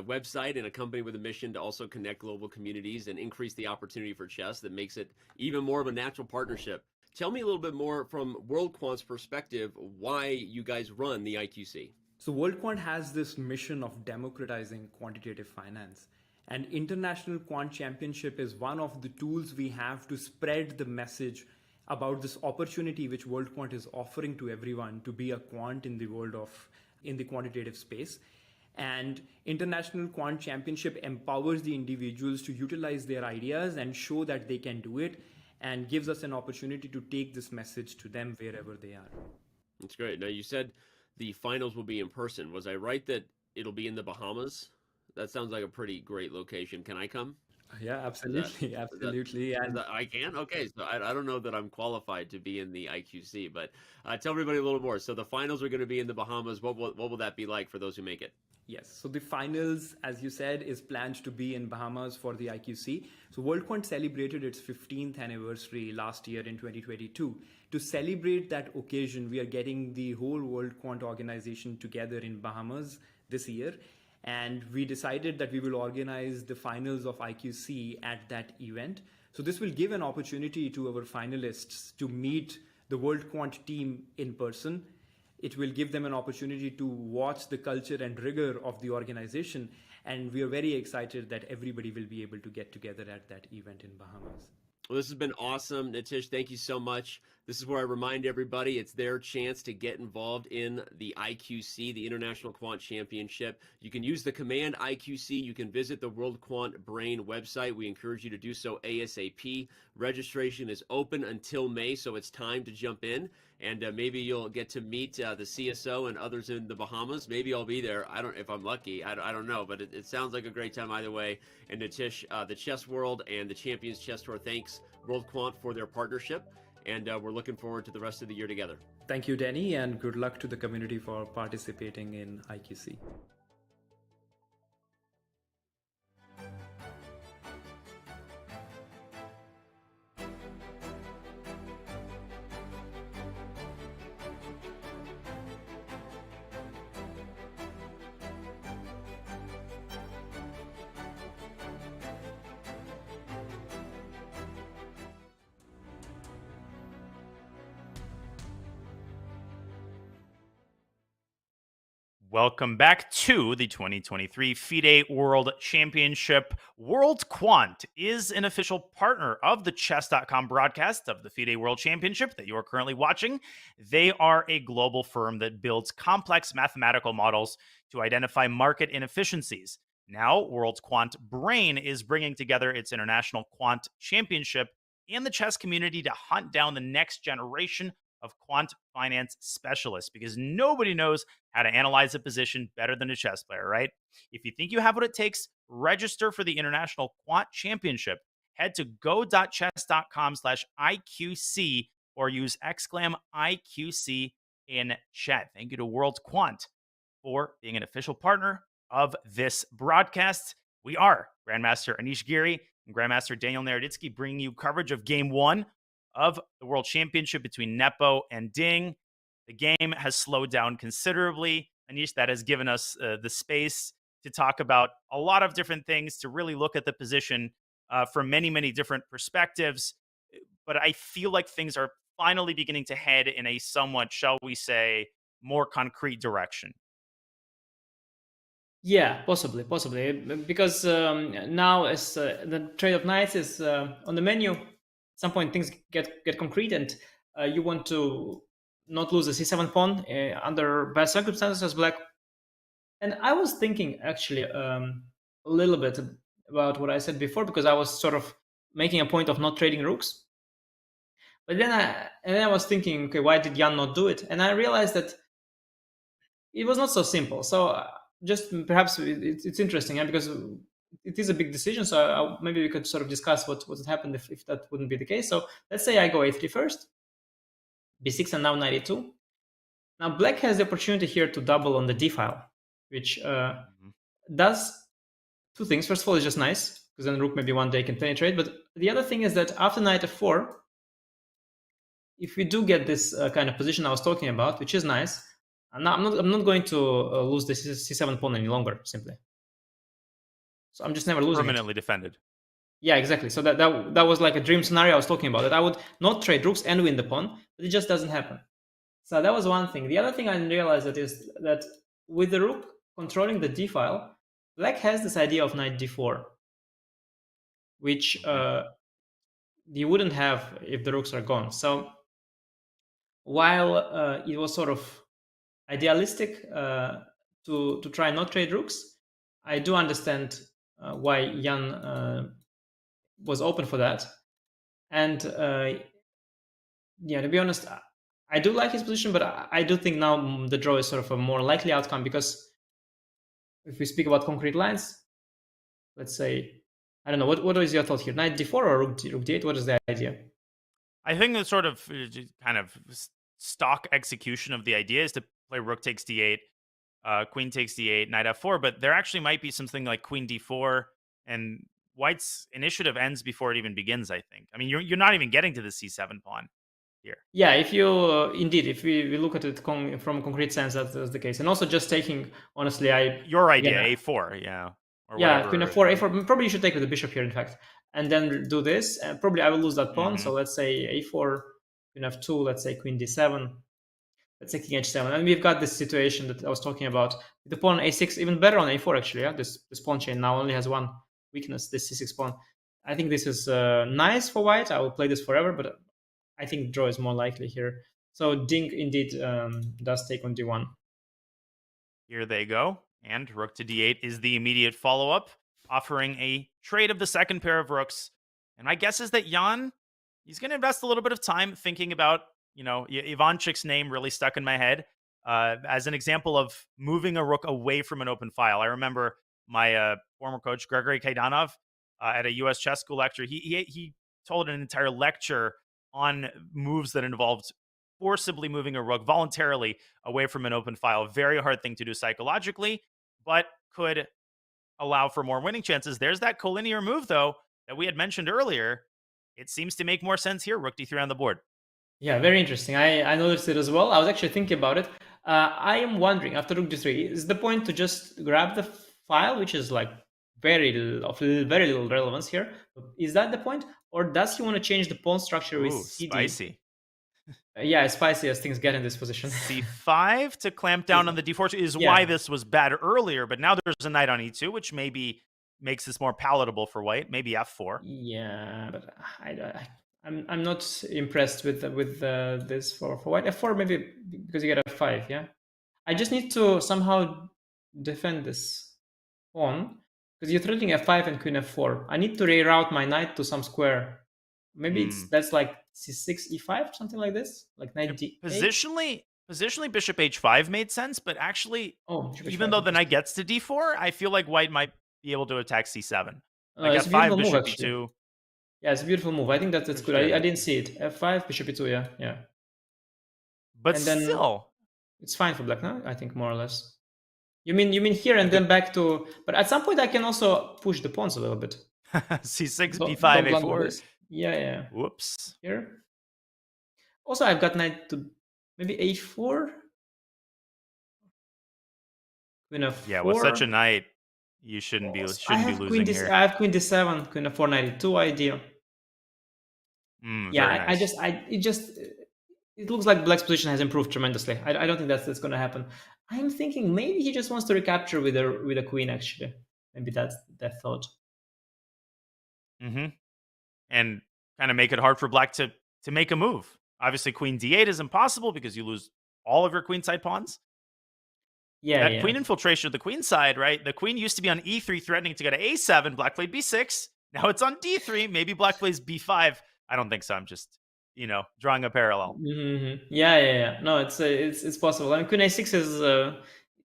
website and a company with a mission to also connect global communities and increase the opportunity for chess, that makes it even more of a natural partnership. Tell me a little bit more from World Quant's perspective why you guys run the IQC. So World Quant has this mission of democratizing quantitative finance. And International Quant Championship is one of the tools we have to spread the message about this opportunity which World Quant is offering to everyone to be a quant in the world of in the quantitative space. And International Quant Championship empowers the individuals to utilize their ideas and show that they can do it, and gives us an opportunity to take this message to them wherever they are. That's great. Now, you said the finals will be in person. Was I right that it'll be in the Bahamas? That sounds like a pretty great location. Can I come? Yeah, absolutely. Absolutely. And I can? Okay. So I don't know that I'm qualified to be in the IQC, but tell everybody a little more. So the finals are going to be in the Bahamas. What will that be like for those who make it? yes, so the finals, as you said, is planned to be in Bahamas for the IQC. So World Quant celebrated its 15th anniversary last year in 2022. To celebrate that occasion, we are getting the whole World Quant organization together in Bahamas this year. And we decided that we will organize the finals of IQC at that event. So this will give an opportunity to our finalists to meet the World Quant team in person. It will give them an opportunity to watch the culture and rigor of the organization. And we are very excited that everybody will be able to get together at that event in Bahamas. Well, this has been awesome. Nitish, thank you so much. This is where I remind everybody it's their chance to get involved in the IQC, the International Quant Championship. You can use the command IQC. You can visit the World Quant Brain website. We encourage you to do so ASAP. Registration is open until May, so it's time to jump in. And maybe you'll get to meet the CSO and others in the Bahamas. Maybe I'll be there. If I'm lucky. I don't know, but it sounds like a great time either way. And Nitish, the Chess World and the Champions Chess Tour, thanks World Quant for their partnership. And we're looking forward to the rest of the year together. Thank you, Danny, and good luck to the community for participating in IQC. Welcome back to the 2023 FIDE World Championship. World Quant is an official partner of the chess.com broadcast of the FIDE World Championship that you are currently watching. They are a global firm that builds complex mathematical models to identify market inefficiencies. Now, World Quant Brain is bringing together its International Quant Championship and the chess community to hunt down the next generation of quant finance specialists, because nobody knows how to analyze a position better than a chess player, right? If you think you have what it takes, register for the International Quant Championship. Head to go.chess.com/IQC or use !IQC in chat. Thank you to World Quant for being an official partner of this broadcast. We are Grandmaster Anish Giri and Grandmaster Daniel Naroditsky, bringing you coverage of Game 1 of the World Championship between Nepo and Ding. The game has slowed down considerably. Anish, that has given us the space to talk about a lot of different things, to really look at the position from many, many different perspectives. But I feel like things are finally beginning to head in a somewhat, shall we say, more concrete direction. Yeah, possibly, because now as the trade of knights is on the menu, at some point things get concrete, and you want to not lose the c7 pawn under bad circumstances as black. And I was thinking actually a little bit about what I said before, because I was sort of making a point of not trading rooks. But then I was thinking, okay, why did Jan not do it? And I realized that it was not so simple. So just perhaps it's interesting, because it is a big decision. So maybe we could sort of discuss what would happen if that wouldn't be the case. So let's say I go a3 first, b6, and now knight e2. Now black has the opportunity here to double on the d file, which does two things. First of all, it's just nice, because then rook maybe one day can penetrate. But the other thing is that after knight f4, if we do get this kind of position I was talking about, which is nice, I'm not going to lose the c7 pawn any longer, simply. So I'm just never losing permanently defended. Yeah, exactly. So that was like a dream scenario I was talking about, that I would not trade rooks and win the pawn, but it just doesn't happen. So that was one thing. The other thing I realized is that with the rook controlling the d file, black has this idea of knight d4, which you wouldn't have if the rooks are gone. So while it was sort of idealistic to try not trade rooks, I do understand why Jan was open for that. And yeah, to be honest, I do like his position, but I do think now the draw is sort of a more likely outcome, because if we speak about concrete lines, let's say, I don't know, what is your thought here? Knight d4 or rook d8? What is the idea? I think the sort of kind of stock execution of the idea is to play rook takes d8, queen takes d8, knight f4, but there actually might be something like queen d4, and White's initiative ends before it even begins, I think. I mean, you're not even getting to the c7 pawn here. Yeah, if you indeed, if we look at it from a concrete sense, that's the case. And also just taking, honestly, your idea, a4, yeah. Or yeah, queen f4, a4. Probably you should take with the bishop here, in fact, and then do this. And probably I will lose that pawn. So let's say a4, queen f2. Let's say queen d7. Let's say king h7, and we've got this situation that I was talking about. The pawn a6, even better on a4 actually. Yeah, this pawn chain now only has one weakness. This c6 pawn. I think this is nice for White. I will play this forever, but I think draw is more likely here. So Ding indeed does take on d1. Here they go. And rook to d8 is the immediate follow-up, offering a trade of the second pair of rooks. And my guess is that Jan, he's going to invest a little bit of time thinking about, Ivanchik's name really stuck in my head as an example of moving a rook away from an open file. I remember my former coach, Gregory Kaidanov, at a U.S. chess school lecture. He told an entire lecture on moves that involved forcibly moving a rook voluntarily away from an open file. Very hard thing to do psychologically, but could allow for more winning chances. There's that collinear move, though, that we had mentioned earlier. It seems to make more sense here. Rook d3 on the board. Yeah, very interesting. I noticed it as well. I was actually thinking about it. I am wondering, after rook d3, is the point to just grab the file, which is like very little relevance here? Is that the point? Or does he want to change the pawn structure with CD? Spicy. Yeah, as spicy as things get in this position. c5 to clamp down on the d4 is why this was bad earlier, but now there's a knight on e2, which maybe makes this more palatable for White. Maybe f4. Yeah, but I'm not impressed with this for White. f4 maybe because you get f5. Yeah, I just need to somehow defend this pawn because you're threatening f5 and queen f4. I need to reroute my knight to some square. Maybe that's like c6 e5, something like this, like knight d8. Positionally, bishop h5 made sense, but actually, even though the knight gets to d4, I feel like White might be able to attack c7. Like f5, bishop e2. Yeah, it's a beautiful move. I think that's good. I didn't see it. f5, bishop e2. Yeah. But and then still, it's fine for black now. I think more or less. You mean here and then back to? But at some point, I can also push the pawns a little bit. c6, b5, a4. Yeah. Whoops. Here. Also, I've got knight to maybe a4. Queen f4. Yeah, with such a knight, you shouldn't be losing here. I have queen d7, queen f4, knight e2 idea. Yeah, nice. it looks like black's position has improved tremendously. I don't think that's going to happen. I'm thinking maybe he just wants to recapture with a queen. Actually, maybe that's that thought. And kind of make it hard for black to make a move. Obviously, queen d8 is impossible because you lose all of your queenside pawns. Yeah, that queen infiltration of the queen side, right? The queen used to be on e3, threatening to go to a7. Black played b6. Now it's on d3. Maybe black plays b5. I don't think so. I'm just, drawing a parallel. Yeah. No, it's possible. I mean, queen a6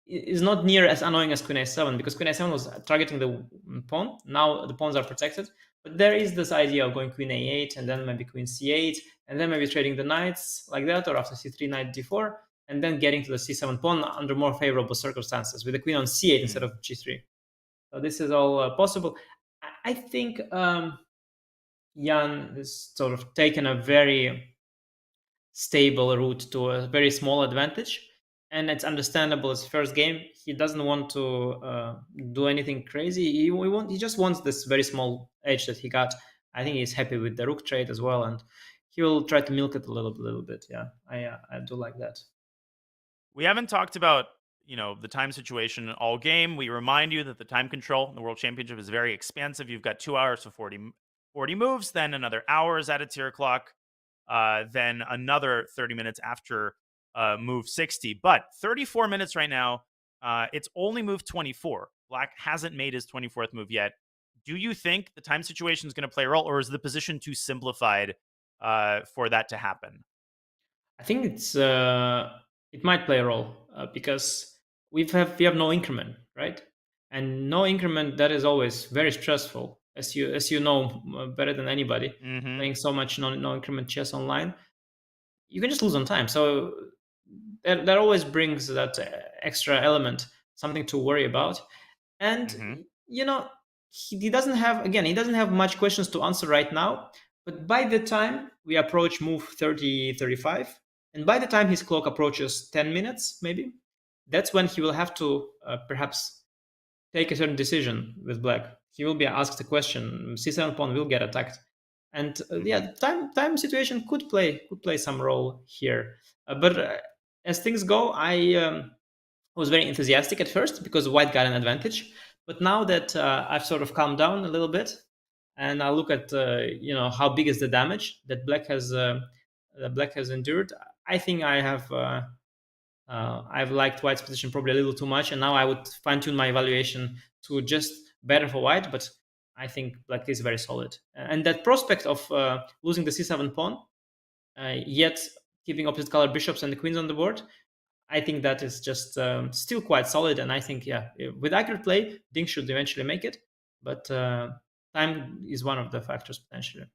is not near as annoying as queen a7 because queen a7 was targeting the pawn. Now the pawns are protected. But there is this idea of going queen a8 and then maybe queen c8 and then maybe trading the knights like that, or after c3, knight d4, and then getting to the c7 pawn under more favorable circumstances with the queen on c8 instead of g3. So this is all possible. I think Jan has sort of taken a very stable route to a very small advantage. And it's understandable. It's first game. He doesn't want to do anything crazy. He just wants this very small edge that he got. I think he's happy with the rook trade as well, and he will try to milk it a little bit. Yeah, I do like that. We haven't talked about the time situation all game. We remind you that the time control in the World Championship is very expansive. You've got 2 hours to 40 40 moves, then another hour is at a tier clock, then another 30 minutes after move 60. But 34 minutes right now, it's only move 24. Black hasn't made his 24th move yet. Do you think the time situation is going to play a role, or is the position too simplified for that to happen? I think it might play a role because we have no increment, right? And no increment, that is always very stressful, as you know better than anybody. Mm-hmm. Playing so much no increment chess online, you can just lose on time. So that always brings that extra element, something to worry about. And you know, he doesn't have much questions to answer right now. But by the time we approach move 30, 35, and by the time his clock approaches 10 minutes, maybe, that's when he will have to perhaps take a certain decision with black. He will be asked a question. C7 pawn will get attacked, and yeah, time situation could play some role here. But as things go, I was very enthusiastic at first because white got an advantage. But now that I've sort of calmed down a little bit, and I look at how big is the damage that black has endured, I think I've liked white's position probably a little too much, and now I would fine tune my evaluation to just better for white. But I think black is very solid, and that prospect of losing the c7 pawn, yet keeping opposite color bishops and the queens on the board, I think that is just still quite solid. And I think, yeah, with accurate play, Ding should eventually make it. But time is one of the factors potentially.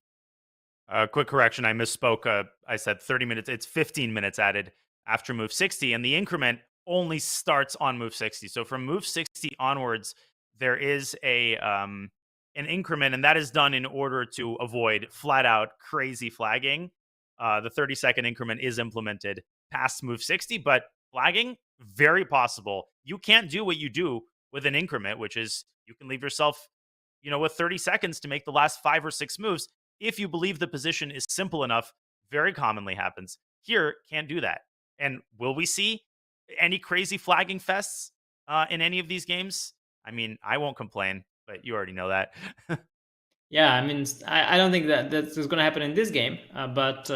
Quick correction, I misspoke. I said 30 minutes. It's 15 minutes added after move 60, and the increment only starts on move 60. So from move 60 onwards, there is an increment, and that is done in order to avoid flat out crazy flagging. The 30-second increment is implemented past move 60, but flagging, very possible. You can't do what you do with an increment, which is you can leave yourself, with 30 seconds to make the last 5 or 6 moves. If you believe the position is simple enough, very commonly happens. Here, can't do that. And will we see any crazy flagging fests in any of these games? I mean, I won't complain, but you already know that. Yeah, I mean, I don't think that's going to happen in this game, but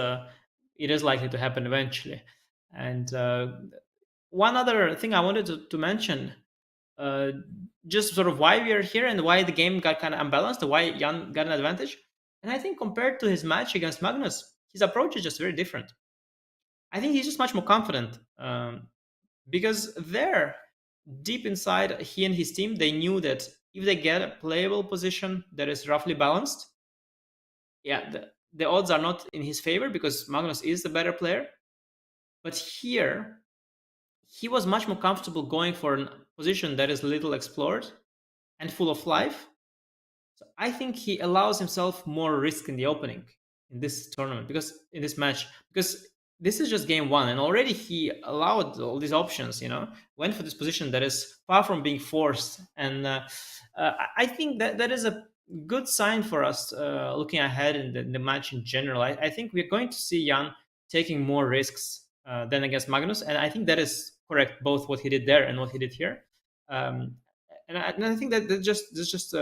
it is likely to happen eventually. And one other thing I wanted to mention, just sort of why we are here and why the game got kind of unbalanced, why Jan got an advantage. And I think compared to his match against Magnus, his approach is just very different. I think he's just much more confident because there, deep inside, he and his team, they knew that if they get a playable position that is roughly balanced, yeah, the odds are not in his favor because Magnus is the better player. But here, he was much more comfortable going for a position that is little explored and full of life. So I think he allows himself more risk in the opening in this tournament, in this match, because this is just game one, and already he allowed all these options, went for this position that is far from being forced. And I think that is a good sign for us looking ahead in the match in general. I think we're going to see Jan taking more risks than against Magnus, and I think that is correct, both what he did there and what he did here. And I think that there's just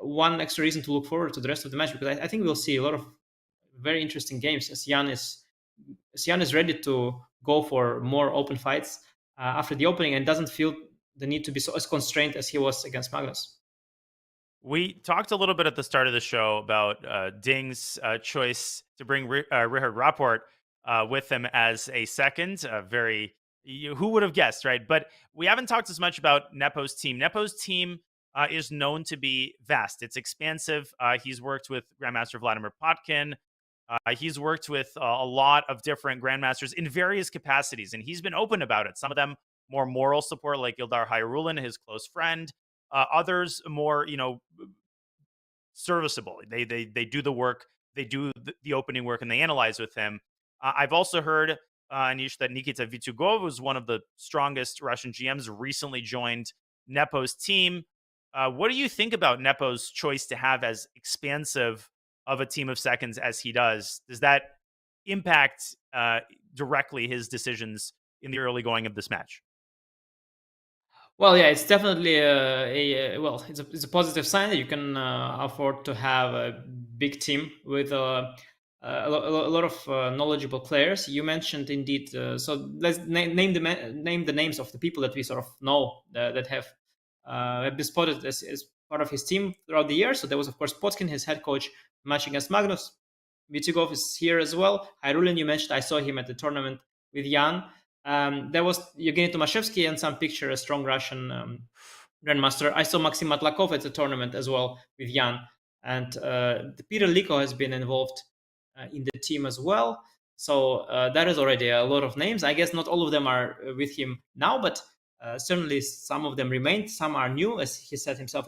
one extra reason to look forward to the rest of the match, because I think we'll see a lot of very interesting games as Jan is ready to go for more open fights after the opening and doesn't feel the need to be as constrained as he was against Magnus. We talked a little bit at the start of the show about Ding's choice to bring Richard Rapport with him as a second. Who would have guessed, right? But we haven't talked as much about Nepo's team. Nepo's team is known to be vast. It's expansive. He's worked with Grandmaster Vladimir Potkin. He's worked with a lot of different grandmasters in various capacities, and he's been open about it. Some of them more moral support, like Ildar Hayrulin, his close friend. Others more, serviceable. They do the work, they do the opening work, and they analyze with him. I've also heard, Anish, that Nikita Vitugov, who's one of the strongest Russian GMs, recently joined Nepo's team. What do you think about Nepo's choice to have as expansive of a team of seconds as he does? Does that impact directly his decisions in the early going of this match? Well, yeah, it's definitely it's a positive sign that you can afford to have a big team with a lot of knowledgeable players. You mentioned indeed. So let's name the names of the people that we sort of know that have been spotted as part of his team throughout the year. So there was, of course, Potkin, his head coach, matching against Magnus. Vitigov is here as well. Hyrulin, you mentioned. I saw him at the tournament with Jan. There was Evgeny Tomashevsky and some picture, a strong Russian grandmaster. I saw Maxim Matlakov at the tournament as well with Jan. And Peter Liko has been involved in the team as well. So that is already a lot of names. I guess not all of them are with him now, but certainly some of them remained. Some are new, as he said himself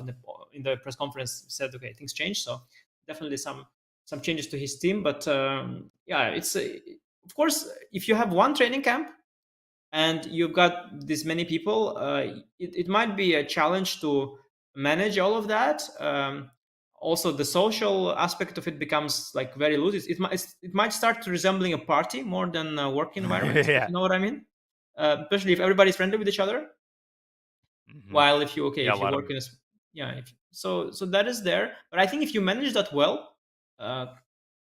in the press conference. Said, okay, things changed. So definitely some changes to his team. But yeah, it's of course, if you have one training camp and you've got this many people, it might be a challenge to manage all of that. Also, the social aspect of it becomes like very loose. It might start to resembling a party more than a work environment. Yeah. You know what I mean? Especially if everybody's friendly with each other. Mhm. While if you work of- in a so that is there. But I think if you manage that well,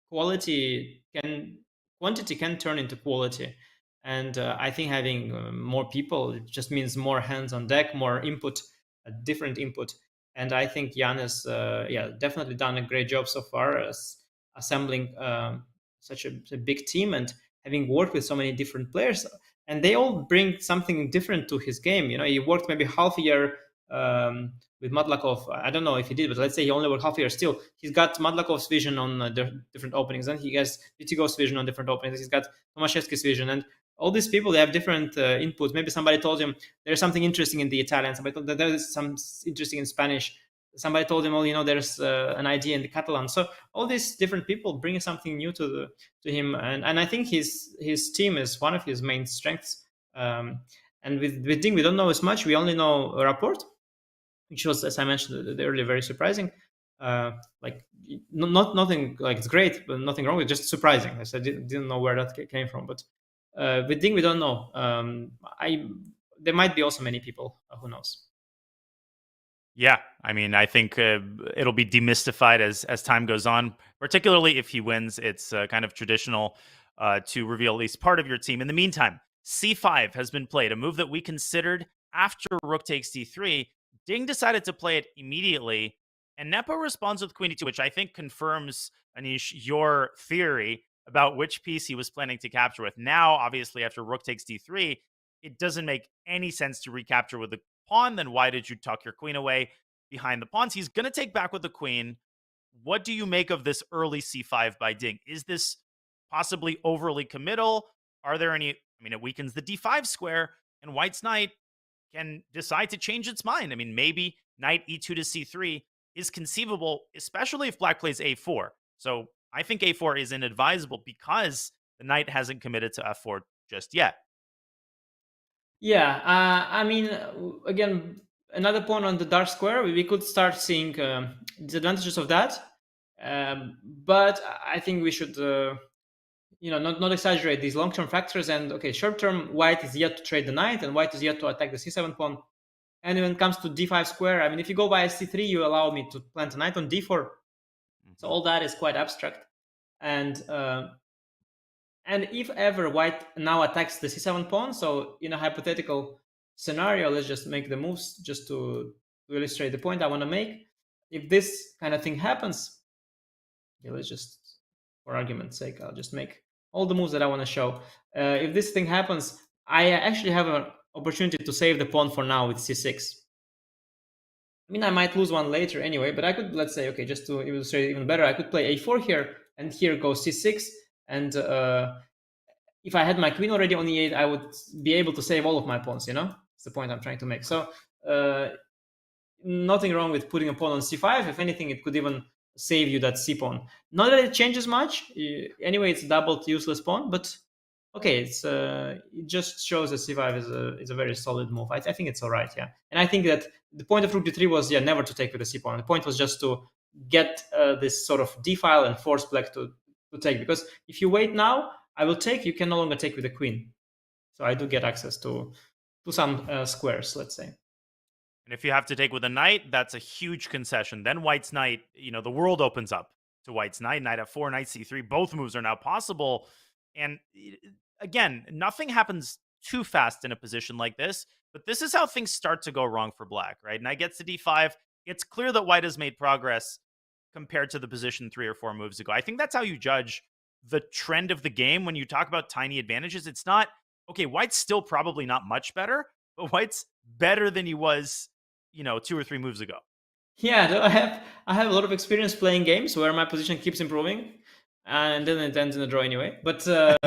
quantity can turn into quality. And I think having more people, it just means more hands on deck, more input, different input. And I think Jan has definitely done a great job so far as assembling such a big team and having worked with so many different players. And they all bring something different to his game. You know, he worked maybe half a year with Madlakov. I don't know if he did, but let's say he only worked half a year. Still, he's got Madlakov's vision on different openings, and he has Vitigov's vision on different openings. He's got Tomaszewski's vision, and all these people, they have different inputs. Maybe somebody told him there's something interesting in the Italian. Somebody told that there's some interesting in Spanish. Somebody told him, well, there's an idea in the Catalan. So all these different people bring something new to him, and I think his team is one of his main strengths. And with Ding, we don't know as much. We only know a report, which was, as I mentioned earlier, very surprising. Like nothing like it's great, but nothing wrong with it, just surprising. I didn't know where that came from, but with Ding, we don't know. There might be also many people who knows. Yeah, I mean, I think it'll be demystified as time goes on. Particularly if he wins, it's kind of traditional to reveal at least part of your team. In the meantime, c5 has been played, a move that we considered after rook takes d3. Ding decided to play it immediately, and Nepo responds with queen d2, which I think confirms, Anish, your theory about which piece he was planning to capture with. Now, obviously, after rook takes d3, it doesn't make any sense to recapture with the pawn. Then why did you tuck your queen away behind the pawns? He's going to take back with the queen. What do you make of this early c5 by Ding? Is this possibly overly committal? Are there any... I mean, it weakens the d5 square, and White's knight can decide to change its mind. I mean, maybe knight e2 to c3 is conceivable, especially if black plays a4. So I think a4 is inadvisable because the knight hasn't committed to f4 just yet. Yeah, I mean, again, another pawn on the dark square, we could start seeing disadvantages of that. But I think we should, not exaggerate these long-term factors. And okay, short-term, White is yet to trade the knight, and White is yet to attack the c7 pawn. And when it comes to d5 square, I mean, if you go by c3, you allow me to plant a knight on d4. Mm-hmm. So all that is quite abstract. And if ever White now attacks the c7 pawn, so in a hypothetical scenario, let's just make the moves just to illustrate the point I want to make. If this kind of thing happens, let's just, for argument's sake, I'll just make all the moves that I want to show. If this thing happens, I actually have an opportunity to save the pawn for now with c6. I mean, I might lose one later anyway, but I could, let's say, okay, just to illustrate even better, I could play a4 here, and here goes c6. And if I had my queen already on e8, I would be able to save all of my pawns, It's the point I'm trying to make. So nothing wrong with putting a pawn on c5. If anything, it could even save you that c-pawn. Not that it changes much. Anyway, it's a doubled useless pawn, but okay, it just shows that c5 is a very solid move. I think it's all right, yeah. And I think that the point of rook d3 was, never to take with the c-pawn. The point was just to get this sort of d-file and force black to take, because if you wait now, I will take, you can no longer take with the queen. So I do get access to some squares, let's say. And if you have to take with a knight, that's a huge concession. Then White's knight, the world opens up to white's knight, knight f4, knight c3. Both moves are now possible. And again, nothing happens too fast in a position like this, but this is how things start to go wrong for black, right? Knight gets to d5. It's clear that white has made progress compared to the position 3 or 4 moves ago. I think that's how you judge the trend of the game when you talk about tiny advantages. It's not, okay, white's still probably not much better, but white's better than he was, 2 or 3 moves ago. Yeah, no, I have a lot of experience playing games where my position keeps improving, and then it ends in a draw anyway. But yeah.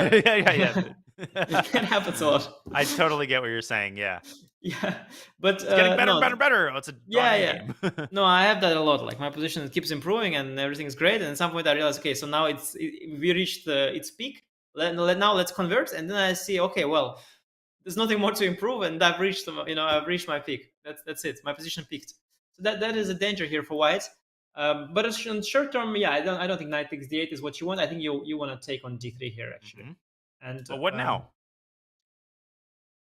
it happens a lot. I totally get what you're saying. Yeah, yeah, but it's getting better, better. Oh, it's a game. No, I have that a lot. Like my position keeps improving, and everything is great. And at some point, I realize, okay, so now we reached its peak. Now let's convert, and then I see, okay, well, there's nothing more to improve, and I've reached my peak. That's it. My position peaked. So that is a danger here for white. But in short term, yeah, I don't think knight takes d8 is what you want. I think you want to take on d3 here actually. Mm-hmm. And but what now?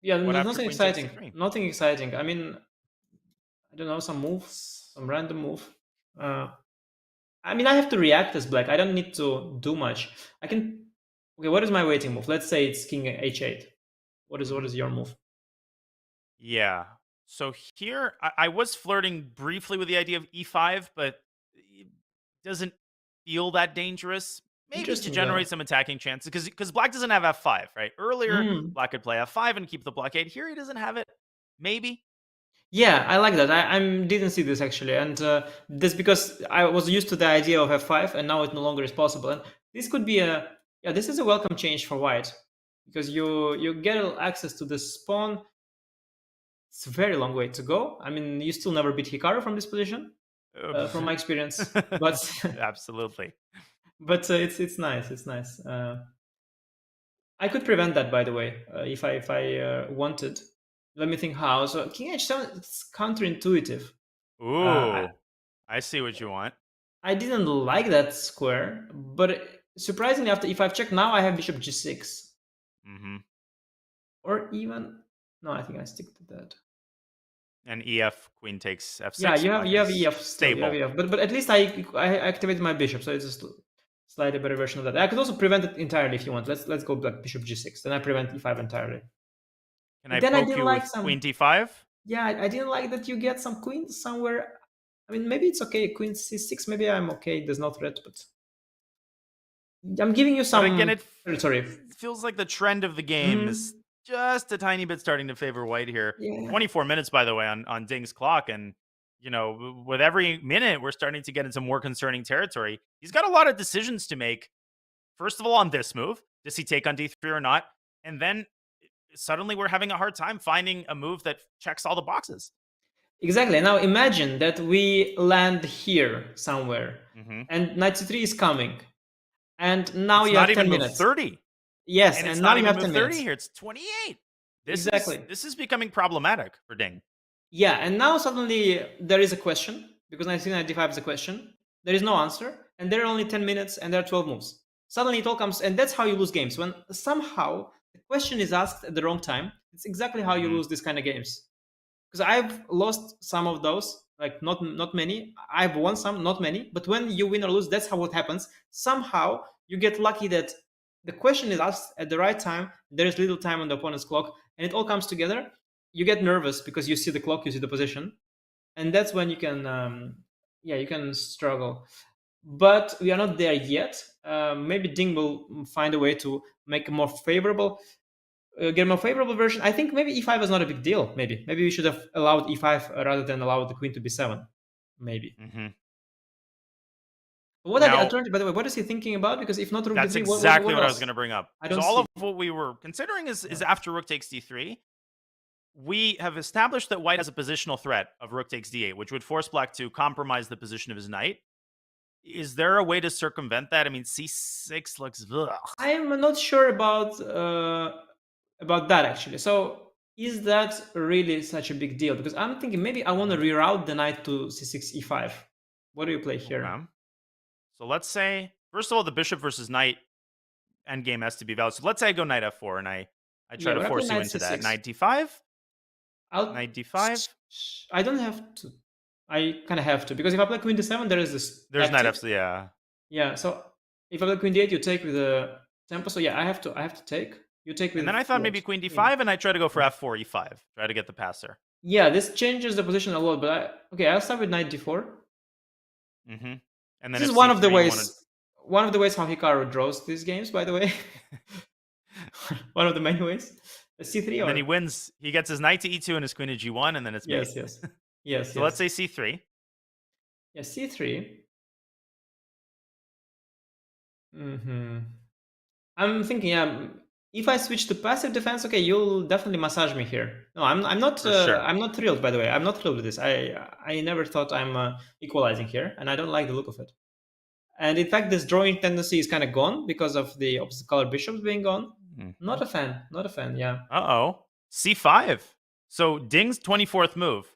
Yeah, there's nothing exciting. Nothing exciting. I mean, I don't know, some random move. I mean, I have to react as black. I don't need to do much. Okay, what is my waiting move? Let's say it's king h8. What is your move? Yeah. So here, I was flirting briefly with the idea of e5, but it doesn't feel that dangerous. Maybe to generate some attacking chances, because black doesn't have f5, right? Earlier, black could play f5 and keep the blockade. Here, he doesn't have it. Maybe. Yeah, I like that. I didn't see this actually, and that's because I was used to the idea of f5, and now it no longer is possible. And this could be this is a welcome change for white, because you get access to the pawn. It's a very long way to go. I mean, you still never beat Hikaru from this position, from my experience. But absolutely. But it's nice. It's nice. I could prevent that, by the way, if I wanted. Let me think how. So king h7, it's counterintuitive. Ooh, I see what you want. I didn't like that square, but surprisingly, after if I've checked now, I have bishop g6. Mm-hmm. Or even no, I think I stick to that. And ef queen takes f6. Yeah, you have ef stable. You have EF. But at least I activated my bishop, so it's just slightly better version of that. I could also prevent it entirely if you want. Let's go back bishop g6. Then I prevent e5 entirely. Can I poke you with queen d5? Yeah, I didn't like that you get some queens somewhere. I mean, maybe it's okay. Queen c6, maybe I'm okay. There's no threat, but I'm giving you some. But again, it territory. Feels like the trend of the game is just a tiny bit starting to favor white here. Yeah. 24 minutes, by the way, on Ding's clock. And, with every minute, we're starting to get into more concerning territory. He's got a lot of decisions to make. First of all, on this move, does he take on d3 or not? And then suddenly we're having a hard time finding a move that checks all the boxes. Exactly. Now imagine that we land here somewhere, and knight c3 is coming. And now it's you have 10 minutes. 30. Yes, and it's now not you even have 10 30 minutes. here. It's 28. This is becoming problematic for Ding. Yeah, and now suddenly there is a question, because knight c9 d5 is a question. There is no answer, and there are only 10 minutes, and there are 12 moves. Suddenly it all comes, and that's how you lose games. When somehow the question is asked at the wrong time, it's exactly how you lose this kind of games. Because I've lost some of those, like not many. I've won some, not many. But when you win or lose, that's what happens. Somehow you get lucky that the question is asked at the right time. There is little time on the opponent's clock, and it all comes together. You get nervous because you see the clock, you see the position, and that's when you can, you can struggle. But we are not there yet. Maybe Ding will find a way to make a more favorable. Get a more favorable version. I think maybe e5 is not a big deal. Maybe we should have allowed e5 rather than allowed the queen to b7. Maybe. What are the alternatives, by the way? What is he thinking about? Because if not rook that's d3, exactly what I was going to bring up. So all of what we were considering is after rook takes d3, we have established that white has a positional threat of rook takes d8, which would force black to compromise the position of his knight. Is there a way to circumvent that? I mean, c6 looks... Ugh. I am not sure about that, actually. So is that really such a big deal? Because I'm thinking maybe I want to reroute the knight to c6, e5. What do you play here? Okay. So let's say, first of all, the bishop versus knight endgame has to be valid. So let's say I go knight f4 and I try to force you into that. Knight d5? Knight d5? I don't have to. I kind of have to, because if I play queen d7, there is this. There's knight f6, yeah. Yeah, so if I have queen d8, you take with the tempo. So yeah, I have to take. You take with And then I thought what? maybe queen Queen. d5, and I try to go for f4, e5. Try to get the passer. Yeah, this changes the position a lot, but okay, I'll start with knight d4. Mm-hmm. And This then is if one of the c3, you want to... ways how Hikaru draws these games, by the way. One of the many ways. C3 And or then he wins. He gets his knight to e2 and his queen to g1, and then it's mate. yes. So let's say c3. Yeah, C3. I'm thinking, if I switch to passive defense, okay, you'll definitely massage me here. No, I'm not. For sure. I'm not thrilled. By the way, I'm not thrilled with this. I never thought I'm equalizing here, and I don't like the look of it. And in fact, this drawing tendency is kind of gone because of the opposite color bishops being gone. Not a fan. Not a fan. Yeah. Uh-oh. c5. So Ding's 24th move.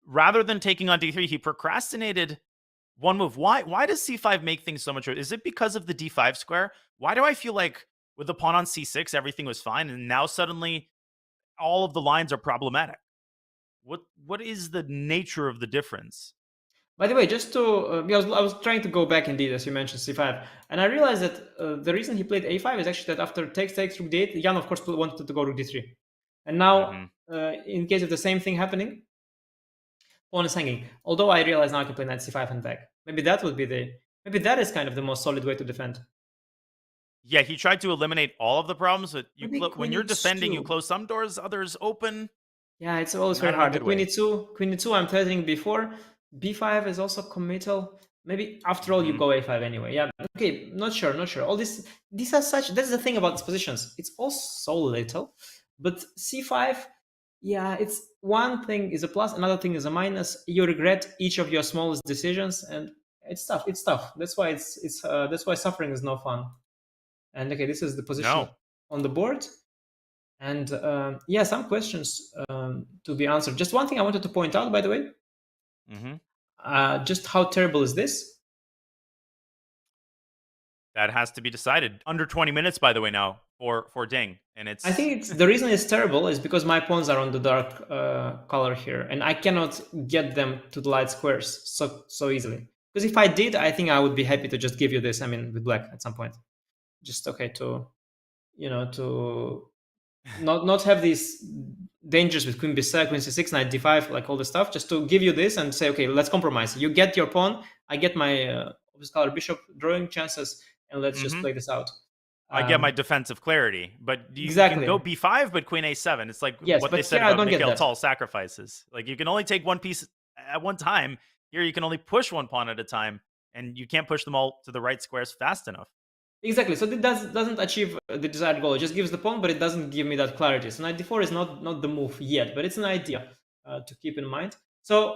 Rather than taking on d3, he procrastinated one move. Why does c5 make things so much worse? Is it because of the d5 square? Why do I feel like with the pawn on c6, everything was fine, and now suddenly all of the lines are problematic? What is the nature of the difference? By the way, just to because I was trying to go back indeed, as you mentioned, c5, and I realized that the reason he played a5 is actually that after takes rook d8, Jan of course wanted to go rook d3, and now in case of the same thing happening, pawn is hanging. Although I realize now I can play knight c5 and back. Maybe that would be maybe that is kind of the most solid way to defend. Yeah, he tried to eliminate all of the problems, but when you're defending, e2. you close some doors, others open. Yeah, it's always very hard. Queen e2, I'm threatening before. b5 is also committal. Maybe after all, you go a5 anyway. Yeah, okay, not sure. All these are such. That's the thing about these positions. It's all so little, but c5. Yeah, it's one thing is a plus, another thing is a minus. You regret each of your smallest decisions, and it's tough. It's tough. That's why that's why suffering is no fun. And okay, this is the position on the board. And yeah, some questions to be answered. Just one thing I wanted to point out, by the way. Just how terrible is this? That has to be decided. Under 20 minutes, by the way, now for Ding. And I think the reason it's terrible is because my pawns are on the dark color here, and I cannot get them to the light squares so easily. Because if I did, I think I would be happy to just give you this. I mean, with black at some point. Just okay to, to not have these dangers with queen b7, queen c6, knight d5, like all the stuff. Just to give you this and say, okay, let's compromise. You get your pawn, I get my opposite color bishop drawing chances, and let's just play this out. I get my defensive clarity, but you can go b5, but queen a7. It's like what they said about Mikhail Tal sacrifices. Like you can only take one piece at one time. Here you can only push one pawn at a time, and you can't push them all to the right squares fast enough. Exactly. So it doesn't achieve the desired goal. It just gives the pawn, but it doesn't give me that clarity. So knight d4 is not the move yet, but it's an idea to keep in mind. So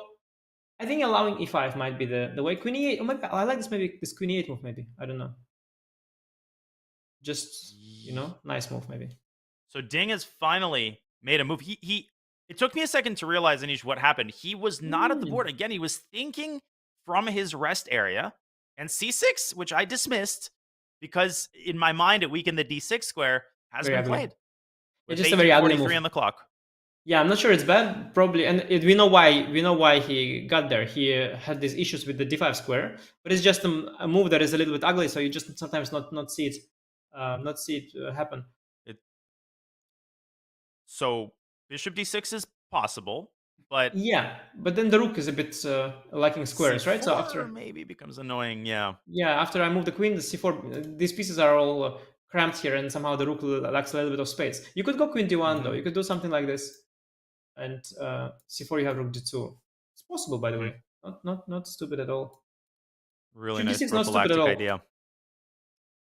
I think allowing e5 might be the way. Queen e8, or maybe I like this queen e8 move. Maybe I don't know. Just nice move maybe. So Ding has finally made a move. It took me a second to realize, Anish, what happened. He was not at the board again. He was thinking from his rest area, and c6, which I dismissed. Because in my mind, it weakened the d6 square, has been played. It's just a very ugly move. On the clock. Yeah, I'm not sure it's bad. Probably, and we know why. We know why he got there. He had these issues with the d5 square, but it's just a move that is a little bit ugly. So you just sometimes not see it, happen. So bishop d6 is possible, but yeah, but then the rook is a bit lacking squares, c4 right? So after maybe becomes annoying. Yeah. After I move the queen, the c4, these pieces are all cramped here, and somehow the rook lacks a little bit of space. You could go queen d1 though. You could do something like this, and c4 you have rook d2. It's possible, by the way. Not stupid at all. Really nice prophylactic idea.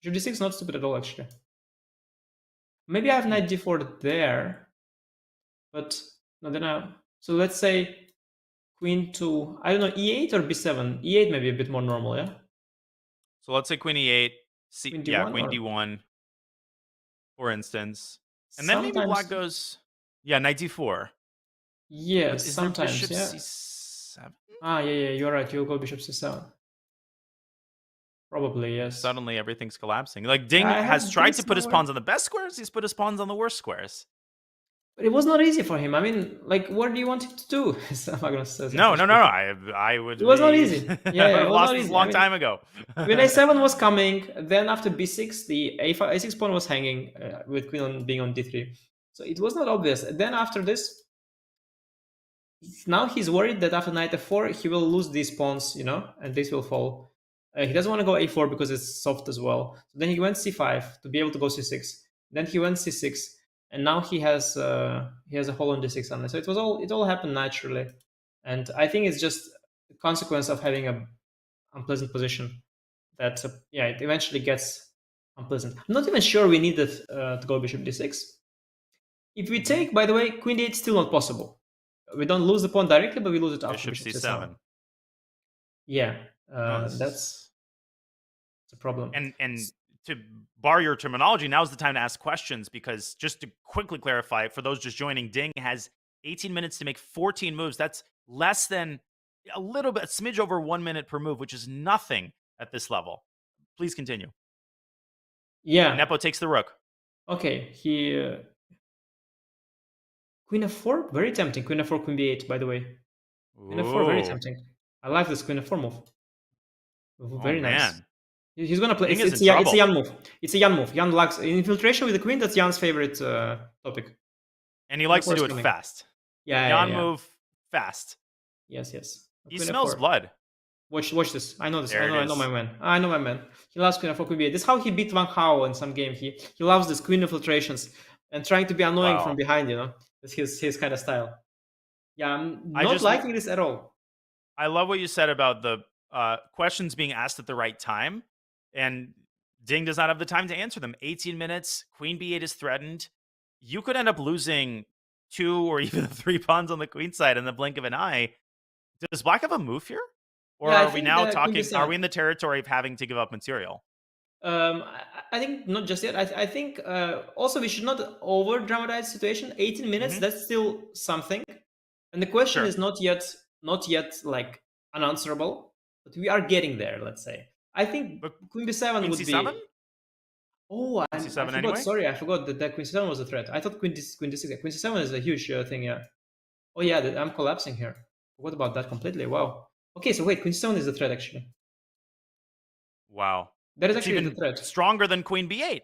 Bishop d6 not stupid at all, actually. Maybe I have knight d4 there, but no, then so let's say queen to, I don't know, e8 or b7. E8 maybe a bit more normal, yeah? So let's say queen e8. Queen d1, queen d1, for instance. And then maybe black goes, knight d4. Yes, sometimes, bishop c7? Yeah, you're right. You'll go bishop c7. Probably, yes. Suddenly everything's collapsing. Like Ding has tried to put his pawns on the best squares. He's put his pawns on the worst squares. But it was not easy for him. I mean, like, what do you want him to do? Magnus says. No. I would It was not be. easy. I Yeah, would it have was lost not this a easy. long time ago. When a7 was coming, then after b6, the a6 pawn was hanging with queen being on d3. So it was not obvious. Then after this, now he's worried that after knight f4, he will lose these pawns, and this will fall. He doesn't want to go a4 because it's soft as well. So then he went c5 to be able to go c6. Then he went c6, and now he has a hole on d6 on it. So it all happened naturally, and I think it's just a consequence of having a unpleasant position that it eventually gets unpleasant. I'm not even sure we needed to go bishop d6. If we take, by the way, queen d8 still not possible. We don't lose the pawn directly, but we lose it after Bishop bishop c7. Yeah, No, that's a problem. And to borrow your terminology, now's the time to ask questions, because just to quickly clarify, for those just joining, Ding has 18 minutes to make 14 moves. That's less than a little bit, a smidge over 1 minute per move, which is nothing at this level. Please continue. Yeah. Nepo takes the rook. Okay, he queen f4, very tempting. Queen f4, queen b8, by the way. Queen f4, very tempting. I like this queen f4 move. Very nice. Man. He's gonna play. It's a Jan move. It's a Jan move. Jan likes infiltration with the queen. That's Jan's favorite topic. And he likes to do it fast. Yeah, Jan move fast. Yes. He smells blood. Watch this. I know this. There I know my man. I know my man. He loves queen f4, queen b8. This is how he beat Wang Hao in some game. He loves this queen infiltrations and trying to be annoying from behind. That's his kind of style. Yeah, I'm not liking this at all. I love what you said about the questions being asked at the right time. And Ding does not have the time to answer them. 18 minutes, queen b8 is threatened. You could end up losing 2 or even 3 pawns on the queen side in the blink of an eye. Does Black have a move here? Or are we now talking, are we in the territory of having to give up material? I think not just yet. I think also we should not over dramatize the situation. 18 minutes, that's still something. And the question is not yet like unanswerable, but we are getting there, let's say. I think queen b7 would c7? be. Oh, I c7 forgot. anyway? Sorry, I forgot that queen c7 was a threat. I thought queen d6. Queen c7 is a huge thing. Yeah. Oh yeah, I'm collapsing here. What about that completely? Wow. Okay, so wait, queen c7 is a threat actually. Wow. That is It's actually even the threat. Stronger than queen b8.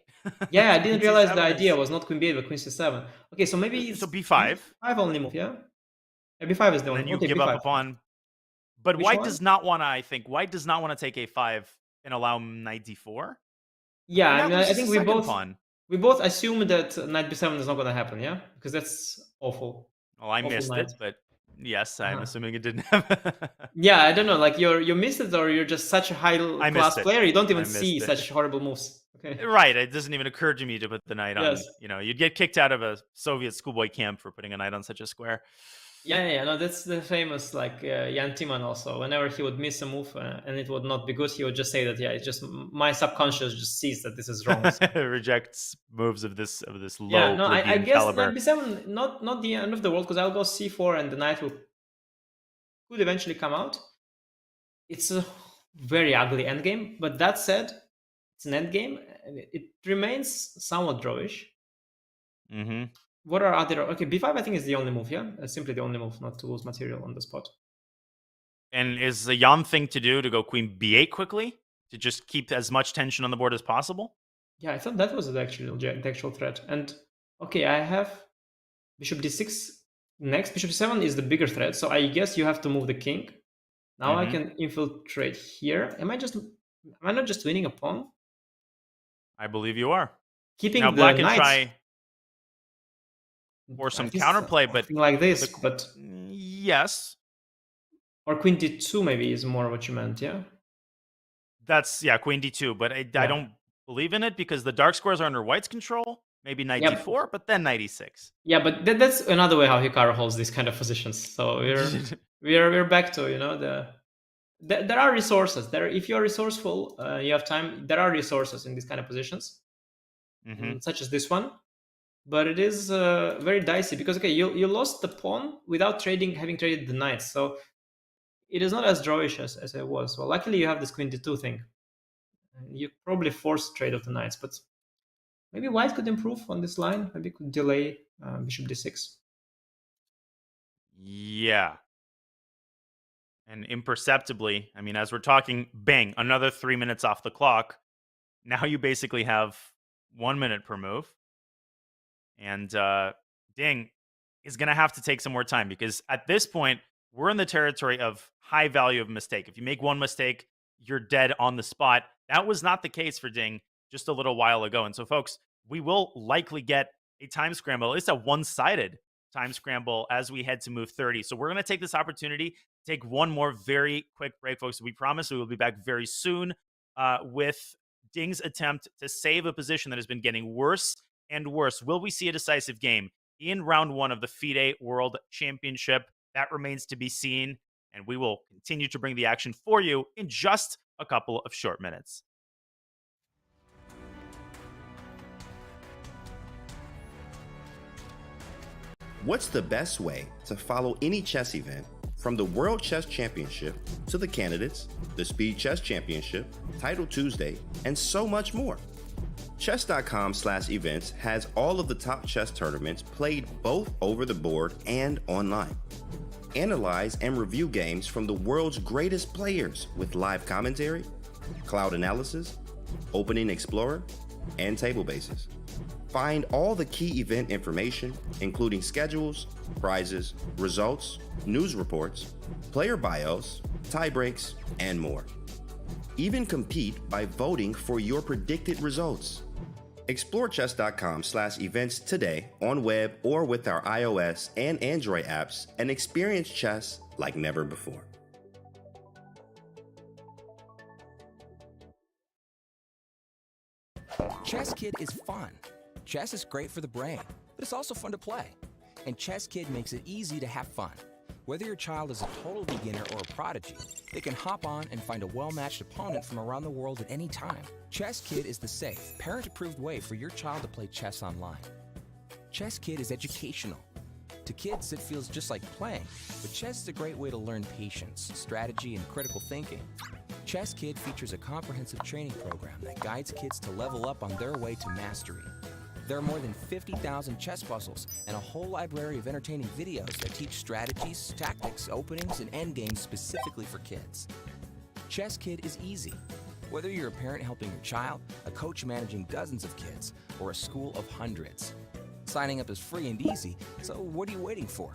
Yeah, I didn't realize the idea was not queen b8 but queen c7. Okay, so maybe it's b5. b5 only move, yeah. b5 is the only. Then you okay, give b5. up a pawn. But Which White one? does not want to. I think White does not want to take a5 and allow knight d4. Yeah, I mean, I think we both assume that knight b7 is not going to happen. Yeah, because that's awful. Well, I missed it, but yes, I'm assuming it didn't happen. Yeah, I don't know. Like you missed it, or you're just such a high class player. You don't even see such horrible moves. Okay. Right. It doesn't even occur to me to put the knight on. You'd get kicked out of a Soviet schoolboy camp for putting a knight on such a square. Yeah. No, that's the famous Jan Timman also. Whenever he would miss a move and it would not be good, he would just say that it's just my subconscious just sees that this is wrong. Rejects moves of this low. Yeah, no, I guess caliber. knight b7 not the end of the world, because I'll go c4 and the knight could eventually come out. It's a very ugly endgame, but that said, it's an endgame and it remains somewhat drawish. Mm-hmm. What are other? Okay, b5 I think is the only move. Yeah, simply the only move, not to lose material on the spot. And is the Jan thing to do to go queen b8 quickly to just keep as much tension on the board as possible? Yeah, I thought that was the actual threat. And okay, I have bishop d6 next. Bishop d7 is the bigger threat, so I guess you have to move the king. Now I can infiltrate here. Am I not just winning a pawn? I believe you are. Keeping now the Black can knights. try or some counterplay, but like this. But yes. Or queen d2 maybe is more what you meant, yeah? That's queen d2, but I don't believe in it because the dark squares are under White's control. Maybe knight d4, but then knight e6. Yeah, but that's another way how Hikaru holds these kind of positions. So we're back to there are resources. If you're resourceful, you have time. There are resources in these kind of positions, such as this one. But it is very dicey because you lost the pawn without having traded the knights. So it is not as drawish as it was. Well, luckily you have this queen d2 thing. You probably forced trade of the knights, but Maybe white could improve on this line. Maybe could delay bishop d6. Yeah. And imperceptibly, I mean, as we're talking, bang, another 3 minutes off the clock. Now you basically have 1 minute per move. And Ding is going to have to take some more time because at this point, we're in the territory of high value of mistake. If you make one mistake, you're dead on the spot. That was not the case for Ding just a little while ago. And so, folks, we will likely get a time scramble, at least a one-sided time scramble as we head to move 30. So we're going to take this opportunity to take one more very quick break, folks. We promise we will be back very soon with Ding's attempt to save a position that has been getting worse and worse. Will we see a decisive game in round 1 of the FIDE World Championship? That remains to be seen, and we will continue to bring the action for you in just a couple of short minutes. What's the best way to follow any chess event, from the World Chess Championship to the Candidates, the Speed Chess Championship, Title Tuesday, and so much more? Chess.com/events has all of the top chess tournaments played both over the board and online. Analyze and review games from the world's greatest players with live commentary, cloud analysis, opening explorer, and table bases. Find all the key event information, including schedules, prizes, results, news reports, player bios, tie breaks, and more. Even compete by voting for your predicted results. Explore chess.com/events today on web or with our iOS and Android apps and experience chess like never before. Chess Kid is fun. Chess is great for the brain, but it's also fun to play. And Chess Kid makes it easy to have fun. Whether your child is a total beginner or a prodigy, they can hop on and find a well-matched opponent from around the world at any time. Chess Kid is the safe, parent-approved way for your child to play chess online. Chess Kid is educational. To kids, it feels just like playing, but chess is a great way to learn patience, strategy, and critical thinking. Chess Kid features a comprehensive training program that guides kids to level up on their way to mastery. There are more than 50,000 chess puzzles and a whole library of entertaining videos that teach strategies, tactics, openings, and endgames specifically for kids. Chess Kid is easy. Whether you're a parent helping your child, a coach managing dozens of kids, or a school of hundreds. Signing up is free and easy, so what are you waiting for?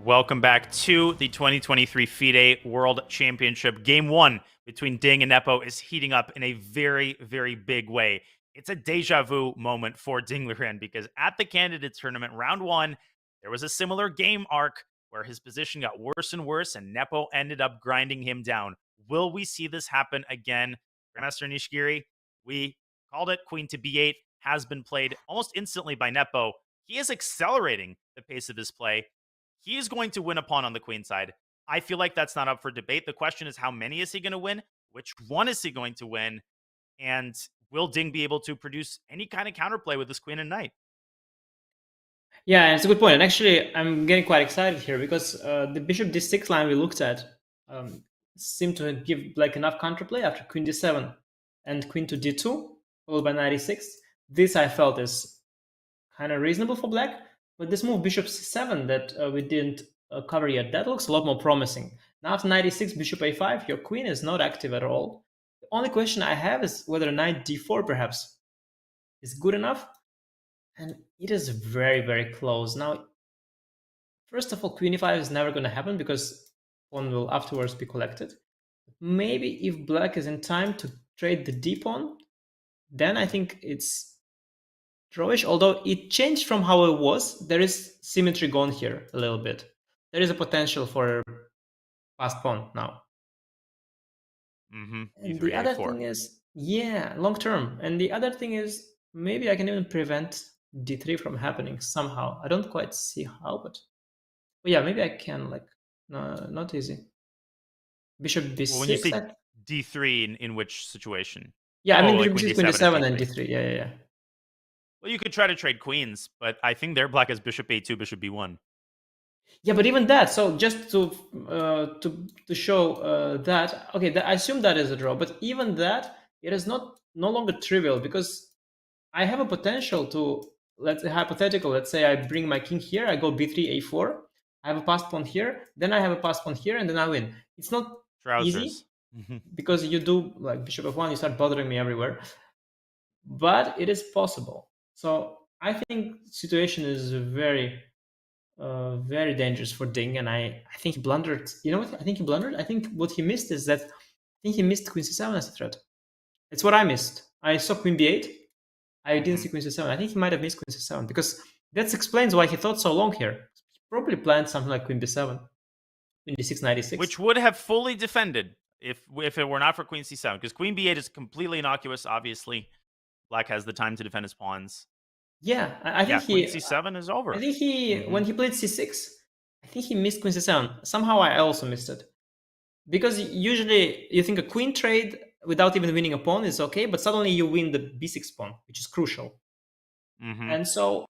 Welcome back to the 2023 FIDE World Championship. Game 1 between Ding and Nepo is heating up in a very, very big way. It's a deja vu moment for Ding Liren because at the Candidates Tournament, round 1, there was a similar game arc where his position got worse and worse and Nepo ended up grinding him down. Will we see this happen again? Grandmaster Nishigiri, we called it. Queen to b8 has been played almost instantly by Nepo. He is accelerating the pace of his play. He is going to win a pawn on the queen side. I feel like that's not up for debate. The question is, how many is he going to win? Which one is he going to win? And will Ding be able to produce any kind of counterplay with this queen and knight? Yeah, it's a good point. And actually, I'm getting quite excited here because the bishop d6 line we looked at seemed to give Black enough counterplay after queen d7 and queen to d2, followed by knight e6. This I felt is kind of reasonable for Black. But this move, bishop c7, that we didn't cover yet, that looks a lot more promising. Now after knight e6, bishop a5, your queen is not active at all. The only question I have is whether knight d4 perhaps is good enough. And it is very, very close. Now, first of all, queen e5 is never going to happen because pawn will afterwards be collected. Maybe if Black is in time to trade the d pawn, then I think it's drawish, although it changed from how it was. There is symmetry gone here a little bit. There is a potential for passed pawn now. And the other thing is, yeah, long term. And the other thing is, maybe I can even prevent d3 from happening somehow. I don't quite see how, but yeah, maybe I can. Like, no, not easy. Bishop b6. Well, when you say d3, in which situation? Yeah, I mean, like queen d7 and d3. Yeah. Well, you could try to trade queens, but I think their Black has bishop a2, bishop b1. Yeah, but even that. So just to show that, okay, I assume that is a draw. But even that, it is no longer trivial because I have a potential to, let's say hypothetical. Let's say I bring my king here, I go b3, a4. I have a passed pawn here, then I have a passed pawn here, and then I win. It's not easy because you do like bishop f1, you start bothering me everywhere. But it is possible. So I think the situation is very, very dangerous for Ding, and I think he blundered. You know what? I think he blundered. I think what he missed is that I think he missed queen c7 as a threat. It's what I missed. I saw queen b8. I didn't see queen c7. I think he might have missed queen c7 because that explains why he thought so long here. He probably planned something like queen b7, queen d6, knight e6, which would have fully defended if it were not for queen c7, because queen b8 is completely innocuous. Obviously, Black has the time to defend his pawns. Yeah, I think queen c7 is over. I think he when he played c6, I think he missed queen c7. Somehow I also missed it. Because usually you think a queen trade without even winning a pawn is okay, but suddenly you win the b6 pawn, which is crucial. And so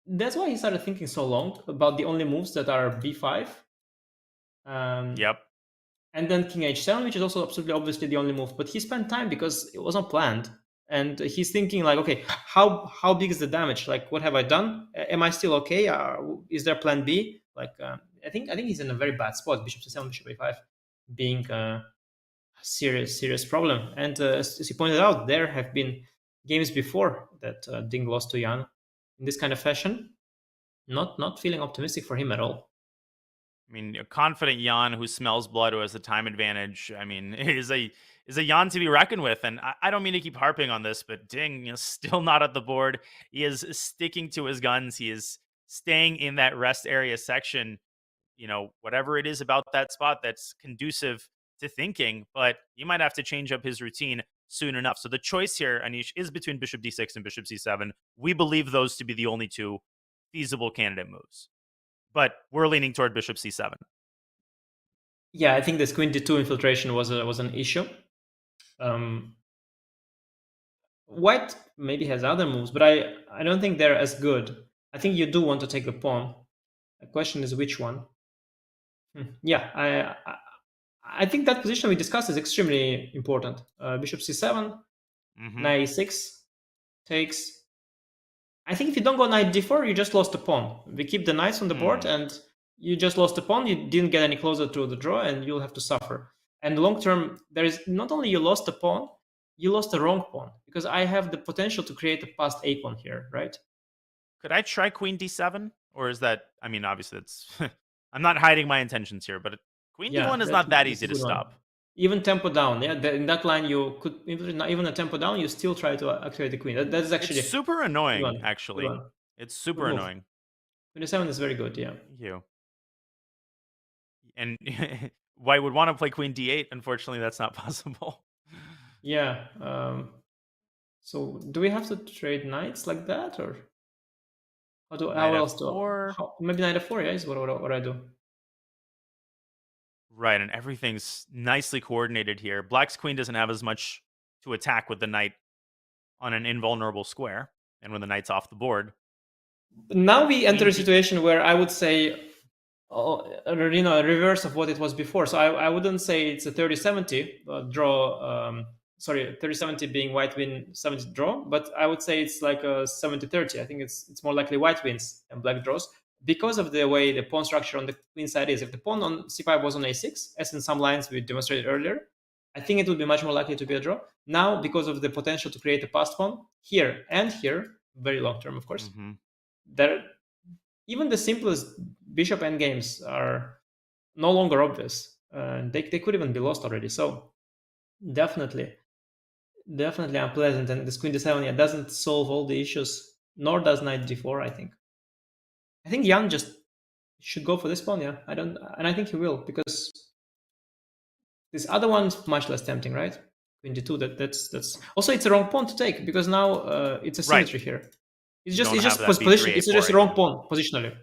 that's why he started thinking so long about the only moves that are b5. Yep. And then king h7, which is also absolutely obviously the only move. But he spent time because it wasn't planned. And he's thinking like, okay, how big is the damage? Like, what have I done? Am I still okay? Is there plan B? Like, I think he's in a very bad spot. Bishop c7, bishop a5 being a serious problem. And as you pointed out, there have been games before that Ding lost to Jan in this kind of fashion. Not feeling optimistic for him at all. I mean, a confident Jan who smells blood, who has the time advantage, I mean, is a Jan to be reckoned with. And I don't mean to keep harping on this, but Ding is still not at the board. He is sticking to his guns. He is staying in that rest area section. You know, whatever it is about that spot that's conducive to thinking, but he might have to change up his routine soon enough. So the choice here, Anish, is between bishop d6 and bishop c7. We believe those to be the only two feasible candidate moves, but we're leaning toward bishop c7. Yeah, I think this queen d2 infiltration was an issue. White maybe has other moves, but I don't think they're as good. I think you do want to take the pawn. The question is which one. Yeah, I think that position we discussed is extremely important. Bishop c7, knight e6 takes. I think if you don't go knight d4, you just lost the pawn. We keep the knights on the board, and you just lost the pawn. You didn't get any closer to the draw, and you'll have to suffer. And long term, there is not only you lost the pawn, you lost the wrong pawn, because I have the potential to create a passed a pawn here, right? Could I try queen d7? Or is that, I mean, obviously it's I'm not hiding my intentions here, but queen d1 is not that easy to stop. Even tempo down, yeah. In that line, you could even a tempo down. You still try to activate the queen. That is actually super annoying. Actually, it's super annoying. Queen d7 is very good. Yeah. Thank you. And White would want to play queen d8. Unfortunately, that's not possible. Yeah. So do we have to trade knights like that, or how else do? Maybe knight f4. Yeah, is what I do. Right, and everything's nicely coordinated here. Black's queen doesn't have as much to attack with the knight on an invulnerable square, and when the knight's off the board. Now we enter a situation where I would say, a reverse of what it was before. So I wouldn't say it's a 30-70 draw. 30-70 being white win, 70 draw, but I would say it's like a 70-30. I think it's more likely white wins and black draws because of the way the pawn structure on the queen side is. If the pawn on c5 was on a6, as in some lines we demonstrated earlier, I think it would be much more likely to be a draw. Now, because of the potential to create a passed pawn here and here, very long term, of course, there even the simplest bishop endgames are no longer obvious. They could even be lost already. So definitely unpleasant. And this queen d7 doesn't solve all the issues, nor does knight d4. I think Jan just should go for this pawn. Yeah, I think he will, because this other one's much less tempting, right? Queen d2. That's also, it's a wrong pawn to take, because now it's a symmetry here. It's just position. It's just the wrong pawn positionally.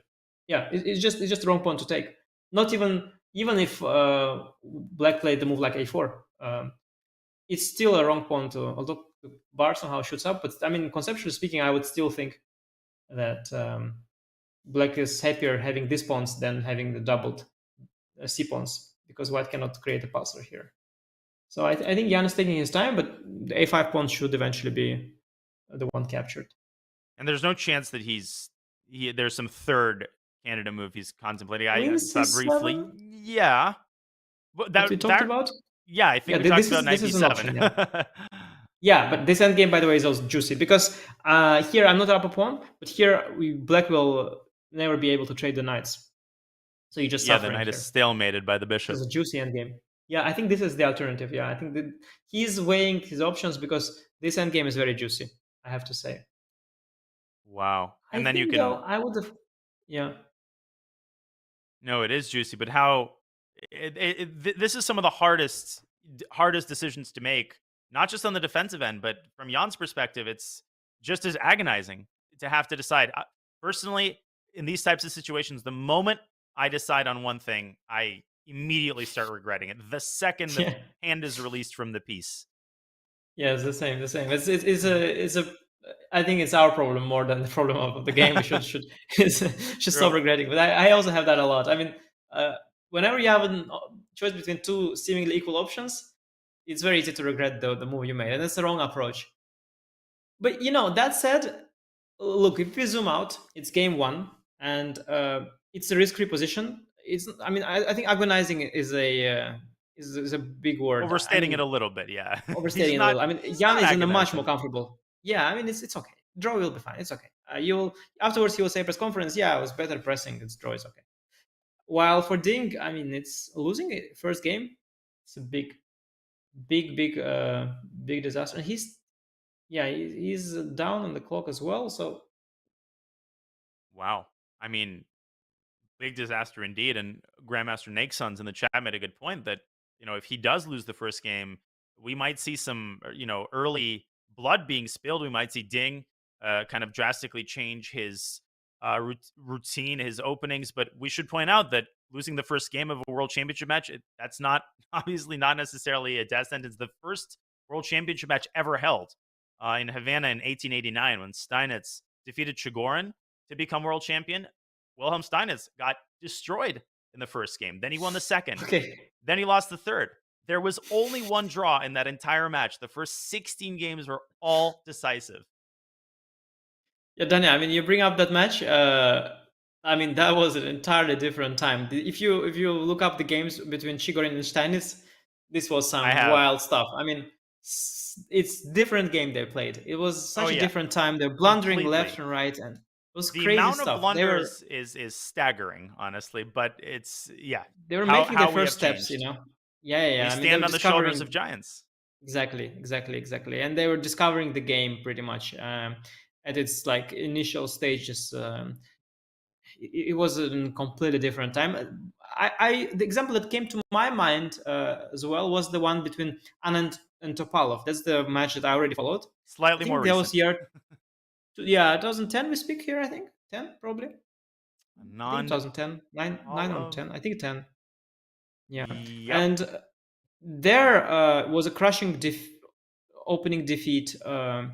Yeah, it's just the wrong pawn to take. Not even if black played the move like a4, it's still a wrong pawn to. Although bar somehow shoots up, but I mean, conceptually speaking, I would still think that black is happier having these pawns than having the doubled c pawns, because white cannot create a passer here. So I think Jan is taking his time, but the a5 pawn should eventually be the one captured. And there's no chance that there's some third Canada move he's contemplating. I thought briefly. Yeah. That we talked about? Yeah, I think we talked about knight d7. Option, yeah. Yeah, but this endgame, by the way, is also juicy, because here I'm not up a pawn, but here black will never be able to trade the knights. So you just suffer. The knight is stalemated by the bishop. It's a juicy endgame. Yeah, I think this is the alternative. Yeah, I think that he's weighing his options, because this endgame is very juicy, I have to say. Wow. And then you can... I would have... Yeah. No, it is juicy, but how... this is some of the hardest decisions to make, not just on the defensive end, but from Jan's perspective, it's just as agonizing to have to decide. Personally, in these types of situations, the moment I decide on one thing, I immediately start regretting it. The second the hand is released from the piece. Yeah, it's the same. It's a I think it's our problem more than the problem of the game. We should stop regretting. But I also have that a lot. I mean, whenever you have a choice between two seemingly equal options, it's very easy to regret the move you made, and that's the wrong approach. But that said, look, if we zoom out, it's game one, and it's a risk-free position. I think agonizing is a big word. Overstating it a little bit, yeah. Overstating it a little. I mean, Jan is in a much more comfortable. Yeah, I mean, it's okay. Draw will be fine. It's okay. Afterwards he will say press conference. Yeah, I was better pressing. It's draw is okay. While for Ding, I mean, it's losing it first game. It's a big disaster. And he's down on the clock as well. So, wow. I mean, big disaster indeed. And Grandmaster Nakeson's in the chat made a good point that if he does lose the first game, we might see some early blood being spilled. We might see Ding kind of drastically change his routine, his openings. But we should point out that losing the first game of a World Championship match, that's obviously not necessarily a death sentence. The first World Championship match ever held in Havana in 1889, when Steinitz defeated Chigorin to become world champion. Wilhelm Steinitz got destroyed in the first game. Then he won the second. Then he lost the third. There was only one draw in that entire match. The first 16 games were all decisive. Yeah, Daniel, I mean, you bring up that match. I mean, that was an entirely different time. If you look up the games between Chigorin and Steinitz, this was some wild stuff. I mean, it's different game they played. It was such a different time. They're blundering left and right. And was The crazy amount stuff. of blunders is staggering, honestly, but it's They were how making their we have first steps, changed. Yeah. We I mean, they stand were on the shoulders discovering of giants. exactly, and they were discovering the game pretty much at its like initial stages. It was a completely different time. The example that came to my mind as well was the one between Anand and Topalov. That's the match that I already followed. I Slightly more think that was recent. yeah, 2010 we speak here, I think. 10 probably. I think Non 2010, 9 or Olive. 10. I think 10. Yeah. Yep. And there was a crushing opening defeat. Topalov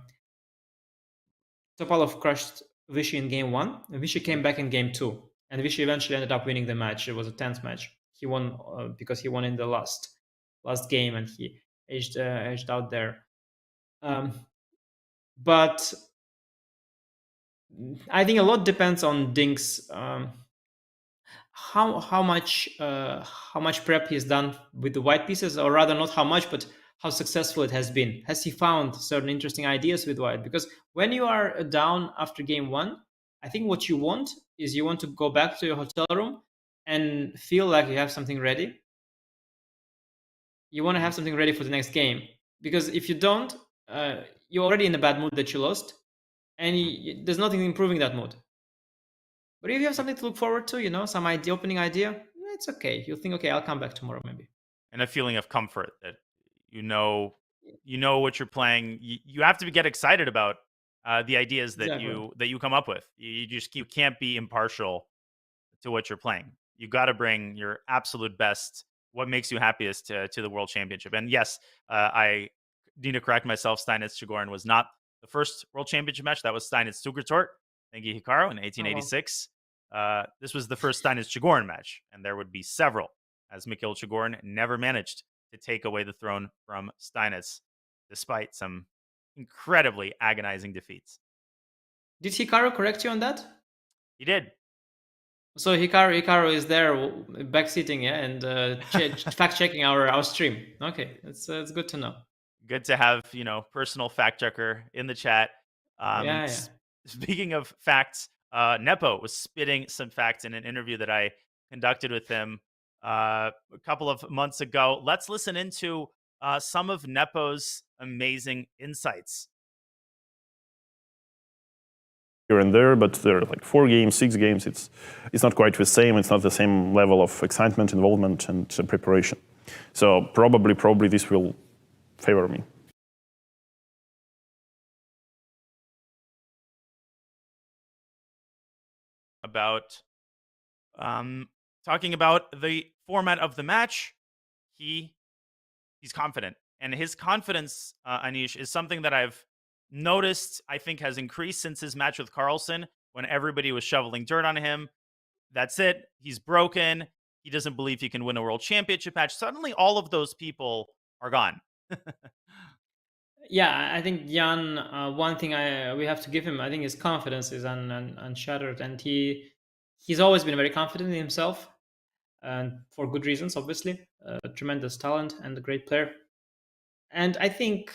crushed Vishy in game 1. And Vishy came back in game 2. And Vishy eventually ended up winning the match. It was a tense match. He won because he won in the last game and he edged out there. But I think a lot depends on Ding's how much prep he's done with the white pieces, or rather not how much, but how successful it has been. Has he found certain interesting ideas with white? Because when you are down after game 1, I think what you want is you want to go back to your hotel room and feel like you have something ready. You want to have something ready for the next game, because if you don't, you're already in a bad mood that you lost, and there's nothing improving that mood. But if you have something to look forward to, some opening idea, it's okay. You'll think, okay, I'll come back tomorrow maybe. And a feeling of comfort that you know what you're playing. You have to get excited about the ideas that you come up with. You can't be impartial to what you're playing. You got to bring your absolute best, what makes you happiest to the World Championship. And yes, I need to correct myself. Steinitz-Chigorin was not the first World Championship match. That was Steinitz-Sugertort, Tengi Hikaru in 1886. This was the first Steinitz-Chigorin match, and there would be several, as Mikhail Chigorin never managed to take away the throne from Steinitz, despite some incredibly agonizing defeats. Did Hikaru correct you on that? He did. So Hikaru is there backseating, yeah, and fact-checking our stream. Okay, it's good to know. Good to have, personal fact-checker in the chat. Yeah. Speaking of facts, Nepo was spitting some facts in an interview that I conducted with him a couple of months ago. Let's listen into some of Nepo's amazing insights. Here and there, but there are like 4 games, 6 games. It's not quite the same. It's not the same level of excitement, involvement, and preparation. So probably this will favor me. About talking about the format of the match, he's confident, and his confidence, Anish, is something that I've noticed, I think, has increased since his match with Carlsen, when everybody was shoveling dirt on him. That's it. He's broken. He doesn't believe he can win a world championship match. Suddenly, all of those people are gone. Yeah, I think Jan, one thing we have to give him, I think his confidence is unshattered, and he's always been very confident in himself, and for good reasons, obviously. Tremendous talent and a great player. And I think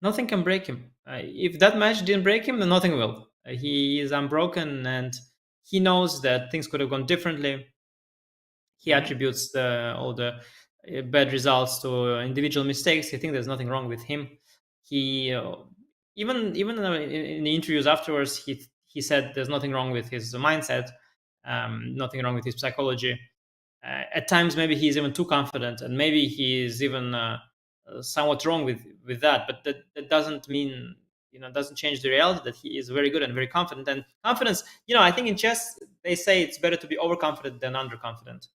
nothing can break him. If that match didn't break him, then nothing will. He is unbroken, and he knows that things could have gone differently. He attributes all the bad results to individual mistakes. I think there's nothing wrong with him. He even in the interviews afterwards, he said there's nothing wrong with his mindset, nothing wrong with his psychology. At times, maybe he's even too confident, and maybe he's even somewhat wrong with that. But that doesn't mean, doesn't change the reality that he is very good and very confident. And confidence, I think in chess they say it's better to be overconfident than underconfident,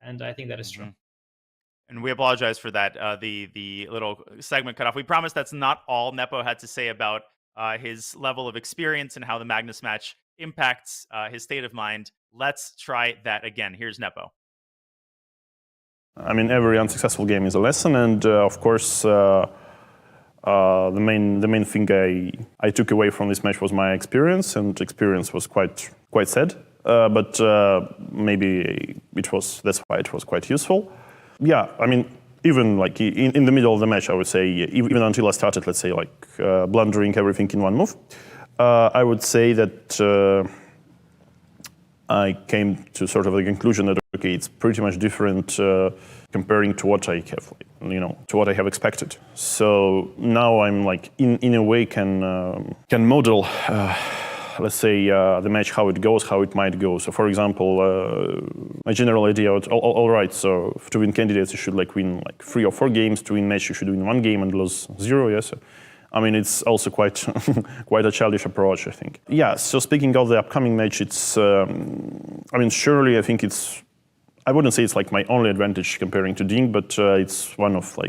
and I think that is true. And we apologize for that. The little segment cut off. We promise that's not all Nepo had to say about his level of experience and how the Magnus match impacts his state of mind. Let's try that again. Here's Nepo. I mean, every unsuccessful game is a lesson, and of course, the main thing I took away from this match was my experience, and experience was quite sad. But maybe that's why it was quite useful. Yeah, I mean, even like in the middle of the match, I would say, even until I started, let's say, like blundering everything in one move, I would say that I came to sort of the conclusion that, okay, it's pretty much different comparing to what I have, to what I have expected. So now I'm like, in a way, can model, let's say, the match, how it goes, how it might go. So, for example, my general idea, all right, so to win candidates, you should win 3 or 4 games. To win match, you should win 1 game and lose 0, yes. I mean, it's also quite quite a childish approach, I think. Yeah, so speaking of the upcoming match, it's, surely I think I wouldn't say it's my only advantage comparing to Ding, but it's one of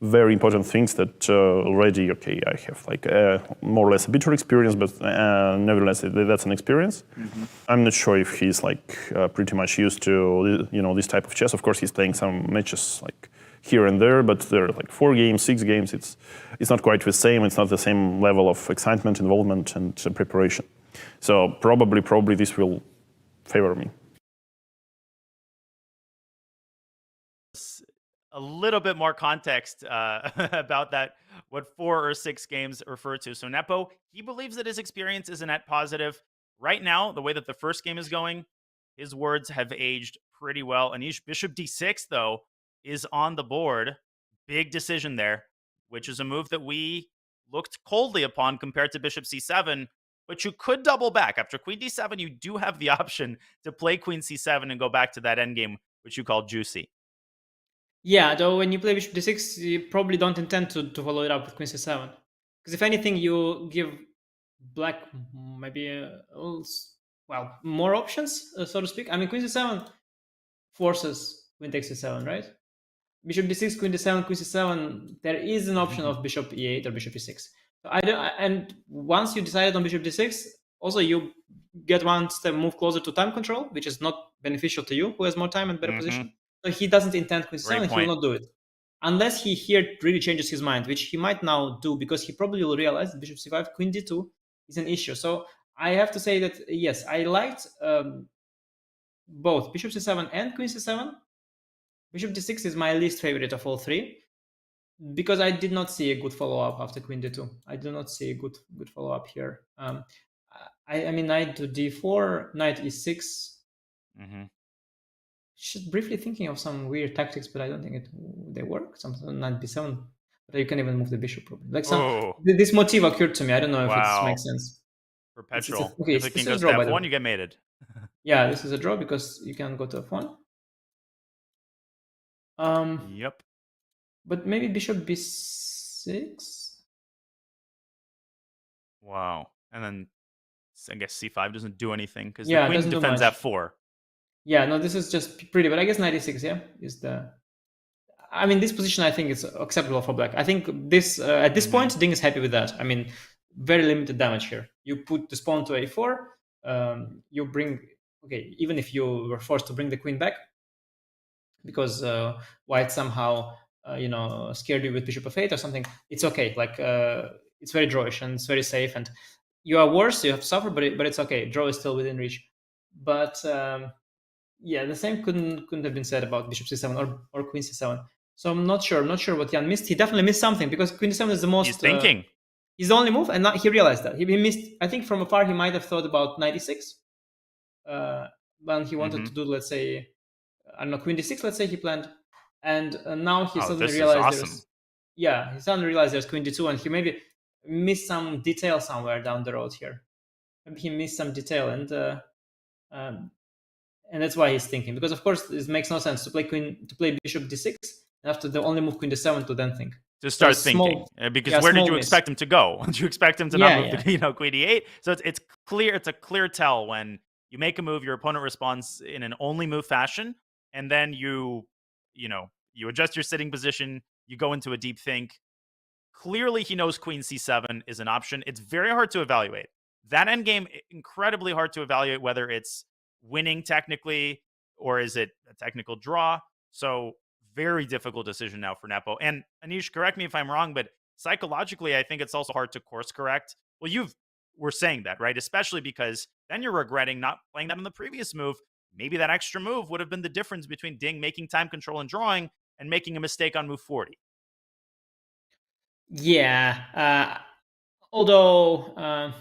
very important things that already, okay, I have more or less a bitter experience, but nevertheless, that's an experience. Mm-hmm. I'm not sure if he's pretty much used to, this type of chess. Of course, he's playing some matches here and there, but there are 4 games, 6 games. It's not quite the same. It's not the same level of excitement, involvement, and preparation. So probably this will favor me. A little bit more context about that, what 4 or 6 games refer to. So Nepo, he believes that his experience is a net positive. Right now, the way that the first game is going, his words have aged pretty well. Anish, bishop d6, though, is on the board. Big decision there, which is a move that we looked coldly upon compared to bishop c7, but you could double back. After queen d7, you do have the option to play queen c7 and go back to that endgame, which you call juicy. Yeah, though when you play bishop d6, you probably don't intend to follow it up with queen c7. Because if anything, you give black maybe, more options, so to speak. I mean, queen c7 forces queen takes c7, right? Bishop d6, queen d7, queen c7, there is an option of bishop e8 or bishop e6. So and once you decided on bishop d6, also you get one step move closer to time control, which is not beneficial to you, who has more time and better position. So he doesn't intend queen c7, he will not do it. Unless he here really changes his mind, which he might now do, because he probably will realize that bishop c5, queen d2 is an issue. So I have to say that, yes, I liked both bishop c7 and queen c7. Bishop d6 is my least favorite of all 3, because I did not see a good follow-up after queen d2. I do not see a good follow-up here. I mean, knight to d4, knight e6. Mm-hmm. Just briefly thinking of some weird tactics, but I don't think they work. Something knight b7, but you can even move the bishop probably. This motif occurred to me. I don't know if it makes sense. Perpetual. Okay, if the king goes to f1, you get mated. Yeah, this is a draw because you can go to f1. Yep. But maybe bishop b6. Wow. And then I guess c5 doesn't do anything because the queen defends f4. Yeah, no, this is just pretty. But I guess knight e6, yeah, is the. I mean, this position I think is acceptable for black. I think this at this point, Ding is happy with that. I mean, very limited damage here. You put the pawn to a4. You bring even if you were forced to bring the queen back, because white somehow scared you with bishop f8 or something, it's okay. It's very drawish and it's very safe, and you are worse, you have to suffer, but it's okay. Draw is still within reach. But yeah, the same couldn't have been said about bishop c7 or queen c7. So I'm not sure what Jan missed. He definitely missed something, because queen c7 is the most. He's thinking. He's the only move, and now he realized that he missed. I think from afar he might have thought about knight e6, when he wanted to do, let's say, I don't know, queen d6. Let's say he planned, and now he suddenly realized he suddenly realized there's queen d2, and he maybe missed some detail somewhere down the road here. Maybe he missed some detail, and that's why he's thinking. Because of course it makes no sense to play bishop d6, and after the only move queen d7 to then think. To start thinking, because where did you expect him to go? Did you expect him to not move the queen d8? So it's clear. It's a clear tell when you make a move, your opponent responds in an only move fashion, and then you adjust your sitting position. You go into a deep think. Clearly, he knows queen c7 is an option. It's very hard to evaluate. That endgame, incredibly hard to evaluate whether it's winning technically or is it a technical draw. So very difficult decision now for Nepo. And Anish, correct me if I'm wrong, but psychologically, I think it's also hard to course correct. Well, we're saying that, right? Especially because then you're regretting not playing that in the previous move. Maybe that extra move would have been the difference between Ding making time control and drawing and making a mistake on move 40. Yeah. Although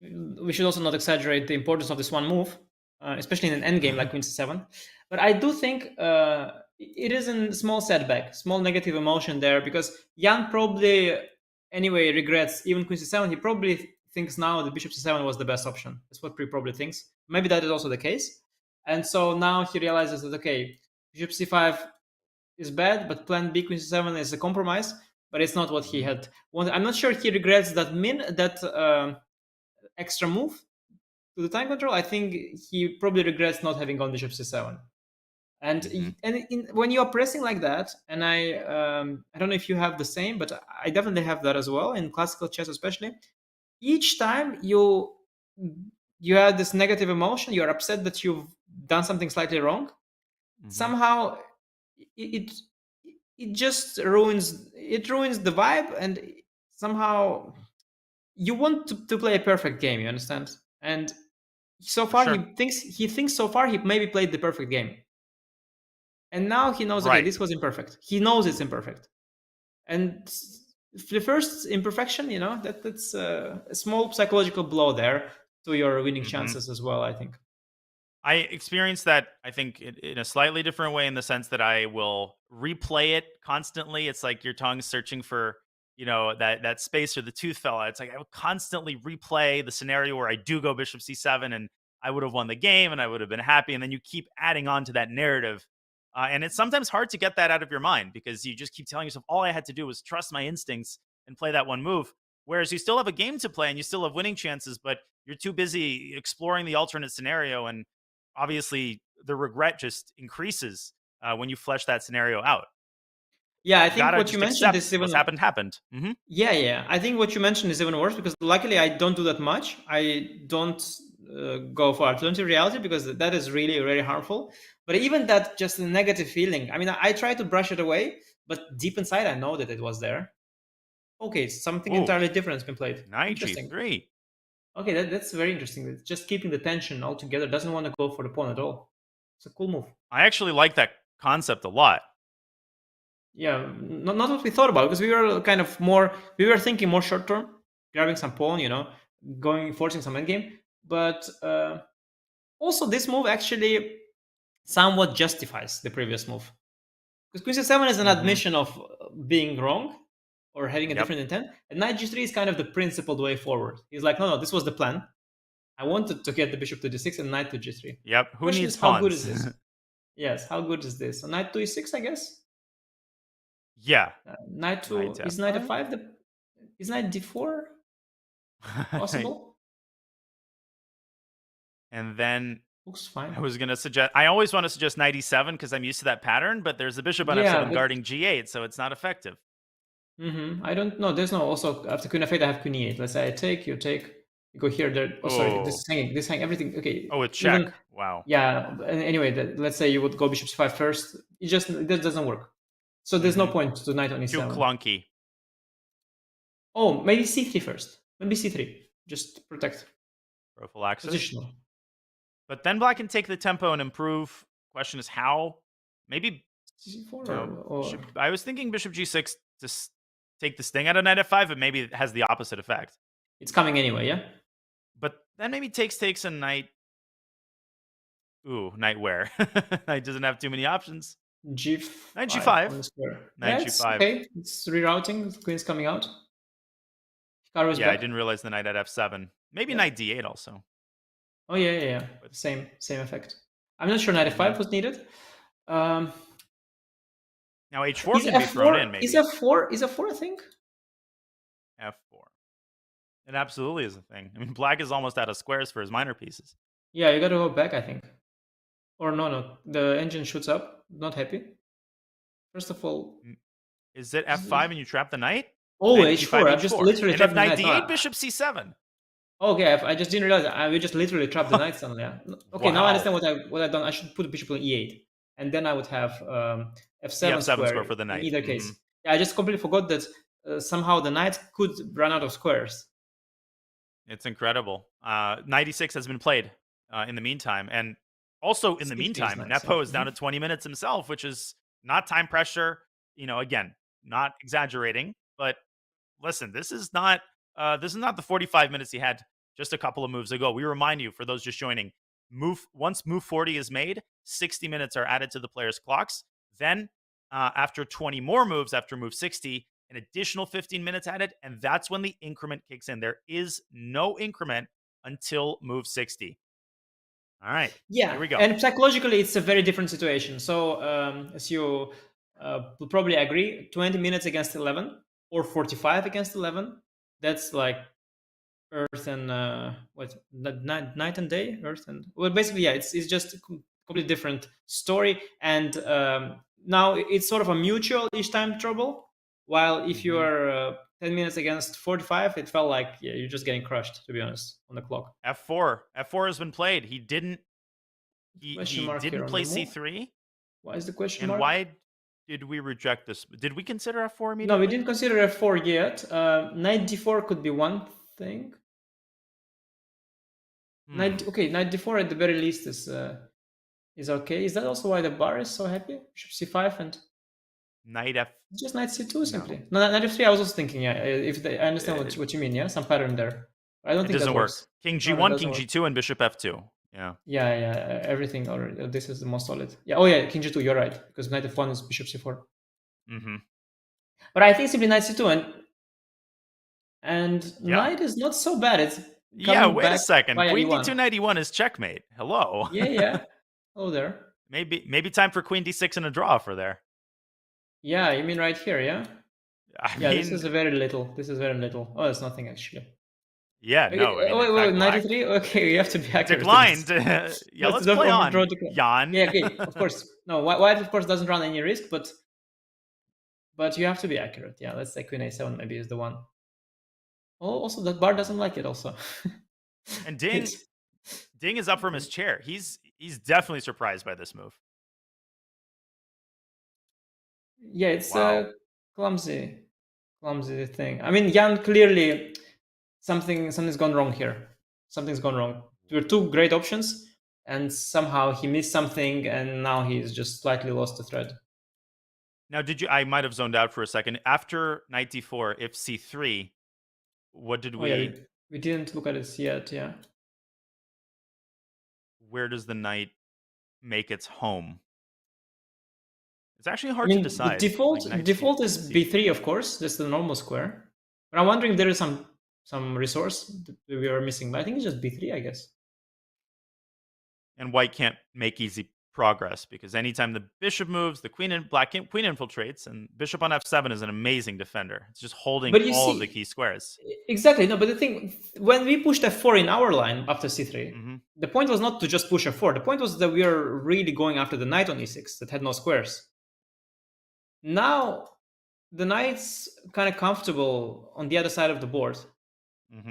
we should also not exaggerate the importance of this one move, especially in an endgame like Queen C7. But I do think it is a small setback, small negative emotion there, because Jan probably anyway regrets even Queen C7. He probably thinks now that Bishop C7 was the best option. That's what he probably thinks. Maybe that is also the case. And so now he realizes that, okay, Bishop C5 is bad, but plan B Queen C7 is a compromise, but it's not what he had wanted. I'm not sure he regrets that extra move to the time control. I think he probably regrets not having gone Bishop C7. And when you are pressing like that, and I don't know if you have the same, but I definitely have that as well in classical chess, especially. Each time you have this negative emotion, you are upset that you've done something slightly wrong. Somehow, it just ruins the vibe, and somehow you want to play a perfect game. You understand? And so far, he thinks so far he maybe played the perfect game. And now he knows, okay, this was imperfect. He knows it's imperfect. And the first imperfection, that's a small psychological blow there to your winning chances as well, I think. I experienced that, I think, in a slightly different way, in the sense that I will replay it constantly. It's like your tongue searching for, that space or the tooth fella. It's like I would constantly replay the scenario where I do go Bishop C7 and I would have won the game and I would have been happy. And then you keep adding on to that narrative. And it's sometimes hard to get that out of your mind, because you just keep telling yourself, all I had to do was trust my instincts and play that one move. Whereas you still have a game to play and you still have winning chances, but you're too busy exploring the alternate scenario. And obviously the regret just increases when you flesh that scenario out. Yeah, I think what you mentioned is even... what's happened. Yeah. I think what you mentioned is even worse, because luckily I don't do that much. I don't go for alternative reality, because that is really, really harmful. But even that, just a negative feeling, I mean, I try to brush it away, but deep inside I know that it was there. Okay, something entirely different has been played. Interesting. G3. Okay, that's very interesting. It's just keeping the tension all together. Doesn't want to go for the pawn at all. It's a cool move. I actually like that concept a lot. Yeah, not what we thought about, because we were thinking more short term, grabbing some pawn, forcing some endgame. But also this move actually somewhat justifies the previous move. Because Queen C7 is an admission of being wrong or having a different intent. And Knight G3 is kind of the principled way forward. He's like, no, this was the plan. I wanted to get the bishop to D6 and knight to G3. Yep, who needs pawns? How good is this? Yes, how good is this? So knight to E6, I guess? Yeah. Knight to... Is knight F5 Is knight D4 possible? And then... Looks fine. I was going to suggest... I always want to suggest knight E7 because I'm used to that pattern, but there's a bishop on F7 guarding G8, so it's not effective. I don't know. There's no... Also, after Queen F8, I have Queen E8. Let's say I take, you take... You go here, there... Oh, sorry. This is hanging. Everything... Okay. Oh, it's check. Wow. Yeah. Anyway, let's say you would go bishop C5 first. That doesn't work. So there's no point to knight on E7. Too clunky. Oh, maybe C3 first. Maybe C3. Just protect. Prophylaxis. Positional. But then black can take the tempo and improve. Question is how? Maybe C4 I was thinking bishop G6 to take the sting out of knight F5, but maybe it has the opposite effect. It's coming anyway, yeah? But then maybe takes a knight. Ooh, knight where? Knight doesn't have too many options. G5. Knight G5. Knight G5. Okay, it's rerouting. The queen's coming out. Back. I didn't realize the knight at F7. Maybe knight D8 also. Oh yeah. Same effect. I'm not sure knight F5 was needed. Now H4 can be thrown in. Maybe is F4 a thing? F4. It absolutely is a thing. I mean, black is almost out of squares for his minor pieces. Yeah, you got to go back, I think. Or no, the engine shoots up. Not happy. First of all, is it F5 and you trap the knight? Oh, H4. I just literally trapped the knight. Knight D8, bishop C7. Okay, I just didn't realize. We just literally trapped the knight suddenly. Yeah. Okay, now I understand what I've done. I should put the bishop on E8, and then I would have F7 square for the knight. In either case, yeah, I just completely forgot that somehow the knight could run out of squares. It's incredible. Knight E6 has been played in the meantime, and also in the meantime, Nepo is down to 20 minutes himself, which is not time pressure. Again, not exaggerating, but listen, this is not the 45 minutes he had just a couple of moves ago. We remind you, for those just joining, once move 40 is made, 60 minutes are added to the players' clocks. Then after 20 more moves, after move 60, an additional 15 minutes added, and that's when the increment kicks in. There is no increment until move 60. All right. Yeah, here we go. And psychologically, it's a very different situation. So, as you will probably agree, 20 minutes against 11 or 45 against 11, that's like Earth and night and day, Earth and basically, yeah, it's just a completely different story. And now it's sort of a mutual each time trouble. While if you are 10 minutes against 45, it felt like you're just getting crushed, to be honest, on the clock. F4 has been played. He didn't play C3. Why is the question and mark? Why did we reject this? Did we consider F4 immediately? No, we didn't consider F4 yet. Knight D4 could be one thing. Knight D4 at the very least is okay. Is that also why the bar is so happy? Bishop C5 and Knight F. Just Knight C2 simply. No, Knight F3. I was also thinking, I understand what you mean. Yeah, some pattern there. I don't think it doesn't that work. works. King G1, King G2, and Bishop F2. Yeah. Yeah. Everything already. This is the most solid. Yeah. Oh yeah, King G2. You're right, because Knight F1 is Bishop C4. But I think simply Knight C2 and Knight is not so bad. It's wait a second. Queen D2, Knight E1 is checkmate. Hello. Yeah. Hello there. Maybe time for Queen D6 and a draw for there. Yeah, you mean right here, yeah? I mean, this is very little. Oh, that's nothing actually. Yeah, no. Wait, 93? Okay, you have to be accurate. Declined. Let's play on. Jan. Yeah, okay, of course. No, White of course doesn't run any risk, but you have to be accurate. Yeah, let's say Queen A7 maybe is the one. Oh, also that bar doesn't like it also. And Ding is up from his chair. He's definitely surprised by this move. Yeah, it's a clumsy thing. I mean, Jan clearly something's gone wrong here. Something's gone wrong. There were two great options, and somehow he missed something, and now he's just slightly lost the thread. Now, I might have zoned out for a second. After Knight D4, if C3, what did we? Yeah, we didn't look at it yet. Yeah. Where does the knight make its home? It's actually hard to decide. The default is B3, of course. That's the normal square. But I'm wondering if there is some resource that we are missing. But I think it's just B3, I guess. And White can't make easy progress because anytime the bishop moves, the queen infiltrates, and bishop on F7 is an amazing defender. It's just holding all of the key squares. Exactly. No, but the thing, when we pushed F4 in our line after C3, the point was not to just push F4. The point was that we are really going after the knight on E6 that had no squares. Now, the knight's kind of comfortable on the other side of the board.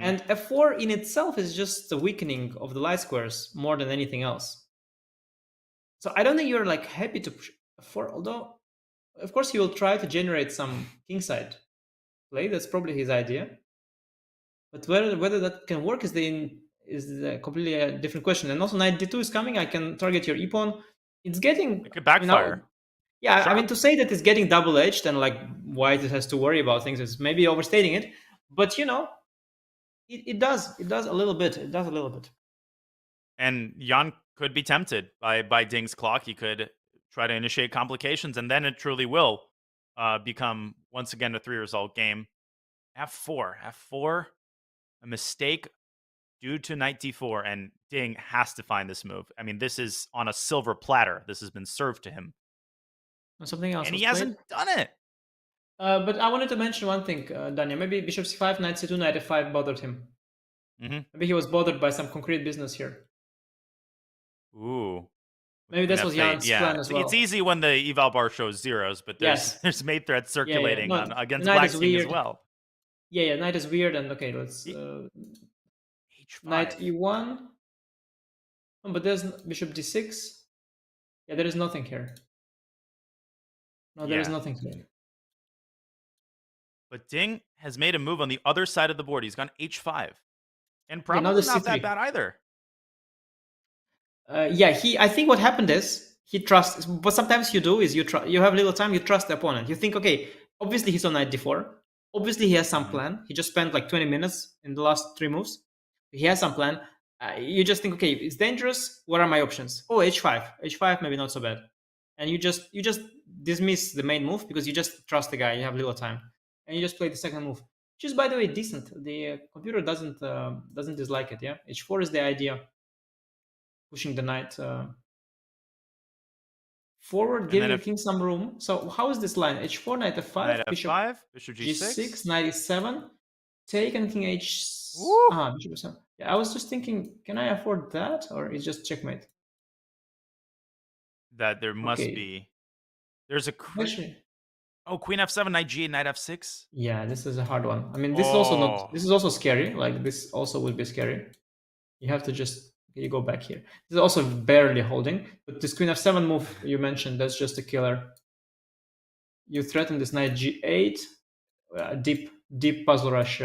And F4 in itself is just a weakening of the light squares more than anything else. So I don't think you're like happy to push F4, although, of course, he will try to generate some kingside play. That's probably his idea. But whether that can work is a completely different question. And also, Knight D2 is coming. I can target your e-pawn. It could backfire. Yeah, sharp. I mean, to say that it's getting double-edged and like White has to worry about things is maybe overstating it. But, it does. It does a little bit. And Jan could be tempted by Ding's clock. He could try to initiate complications, and then it truly will become, once again, a 3-result game. F4. A mistake due to Knight D4, and Ding has to find this move. I mean, this is on a silver platter. This has been served to him. Something else. And he hasn't done it. But I wanted to mention one thing, Daniel. Maybe Bishop C5, Knight C2, Knight F5 bothered him. Maybe he was bothered by some concrete business here. Ooh. Maybe this was Jan's plan as well. It's easy when the eval bar shows zeros, but there's mate threats circulating against black king as well. Yeah, Knight is weird, and okay, let's H5. Knight E1. Oh, but there's Bishop D6. Yeah, there is nothing here. No, there is nothing here. But Ding has made a move on the other side of the board. He's gone H5. And probably not that bad either. I think what happened is he trusts. What sometimes you do is you have little time, you trust the opponent. You think, okay, obviously he's on Knight D4. Obviously he has some plan. He just spent like 20 minutes in the last 3 moves. he has some plan. You just think, okay, it's dangerous. What are my options? Oh, h5, maybe not so bad. And you just dismiss the main move because you just trust the guy. You have little time, and you just play the second move, which is, by the way, decent. The computer doesn't dislike it. Yeah, h4 is the idea, pushing the knight forward, giving the king some room. So how is this line? h4, knight f5, Knight bishop f5, bishop g6, knight e7, take, and king h. Bishop e7. Yeah, I was just thinking, can I afford that, or is just checkmate? That there must be. There's a queen f7, knight g8, knight f6. Yeah, this is a hard one. I mean, this is also not. This is also scary. Like, this also will be scary. You have to just. You go back here. This is also barely holding, but this queen f7 move you mentioned, that's just a killer. You threaten this knight g8, deep puzzle rush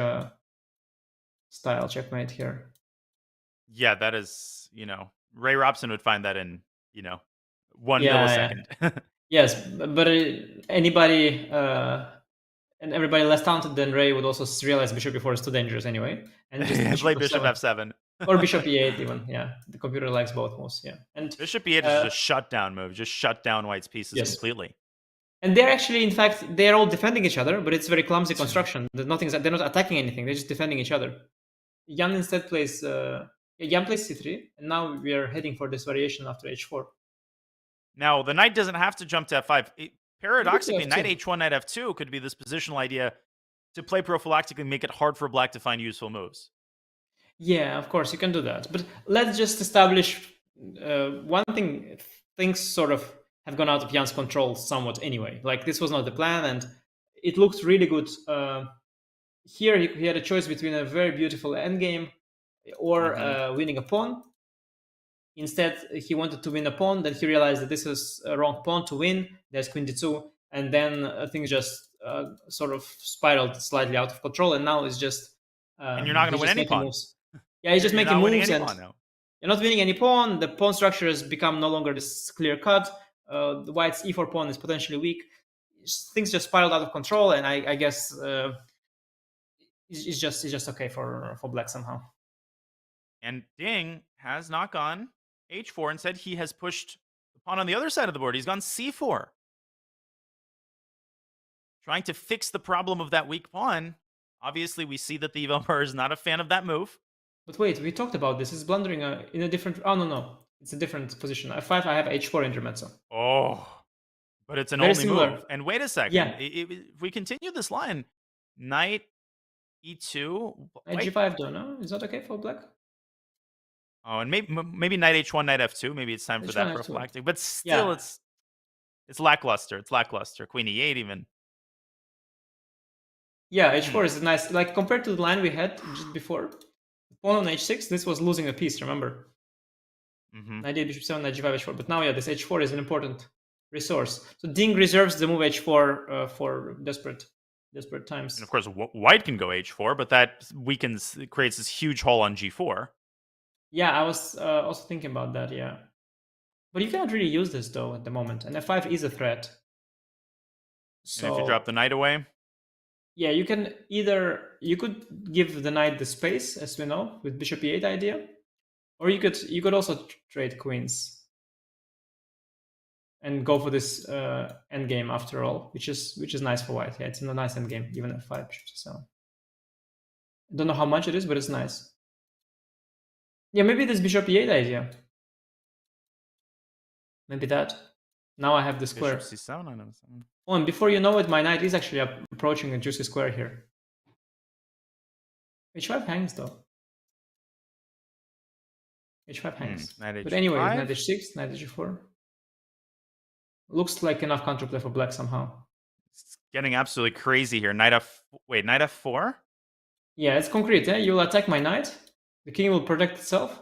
style checkmate here. Yeah, that is, Ray Robson would find that in, 1 millisecond. Yeah. Yes, but anybody and everybody less talented than Ray would also realize bishop e4 is too dangerous anyway, and just play bishop f7 or bishop e8 even. Yeah, the computer likes both moves. Yeah, and bishop e8 is just a shutdown move, just shut down White's pieces completely. And they're actually, in fact, they're all defending each other, but it's very clumsy construction. They're not attacking anything. They're just defending each other. Jan instead plays Jan plays c3, and now we are heading for this variation after h4. Now the knight doesn't have to jump to f5. Paradoxically, knight h1, knight f2 could be this positional idea to play prophylactically, make it hard for black to find useful moves. Yeah, of course you can do that. But let's just establish one thing. Things sort of have gone out of Jan's control somewhat anyway. Like, this was not the plan, and it looked really good. Here he had a choice between a very beautiful endgame or winning a pawn. Instead, he wanted to win a pawn. Then he realized that this is a wrong pawn to win. There's queen d2, and then things just sort of spiraled slightly out of control. And now it's just and you're not going to win any pawns. Yeah, he's just making moves, and you're not winning any pawn. The pawn structure has become no longer this clear cut. The White's e4 pawn is potentially weak. Things just spiraled out of control, and I guess it's just okay for black somehow. And Ding has not gone h4. Instead, he has pushed the pawn on the other side of the board. He's gone c4. Trying to fix the problem of that weak pawn. Obviously, we see that the developer is not a fan of that move. But wait, we talked about this. It's blundering in a different... Oh, no. It's a different position. f5, I have h4 intermezzo. Oh, but it's an very only similar move. And wait a second. Yeah. If we continue this line, knight e2... Knight g5, though, no? Is that okay for black? Oh, and maybe knight h1, knight f2. Maybe it's time for that prophylactic. But still, it's lackluster. It's lackluster. Queen e8 even. Yeah, h4 is nice. Like, compared to the line we had just before, pawn on h6, this was losing a piece, remember? Knight d8, bishop 7, knight g5, h4. But now, yeah, this h4 is an important resource. So Ding reserves the move h4 for desperate times. And of course, White can go h4, but that creates this huge hole on g4. Yeah, I was also thinking about that, yeah. But you cannot really use this, though, at the moment. And f5 is a threat. So, and if you drop the knight away? Yeah, you can you could give the knight the space, as we know, with bishop e8 idea. Or you could also trade queens and go for this endgame after all, which is nice for White. Yeah, it's a nice endgame, even f5, bishop c7. I don't know how much it is, but it's nice. Yeah, maybe this bishop e8 idea. Maybe that. Now I have the square. Bishop c7, I know. Oh, and before you know it, my knight is actually approaching a juicy square here. h5 hangs, though. h5 hangs. But anyway, knight h6, knight h4. Looks like enough counterplay for black somehow. It's getting absolutely crazy here. Knight f4? Yeah, it's concrete, yeah? You'll attack my knight. The king will protect itself.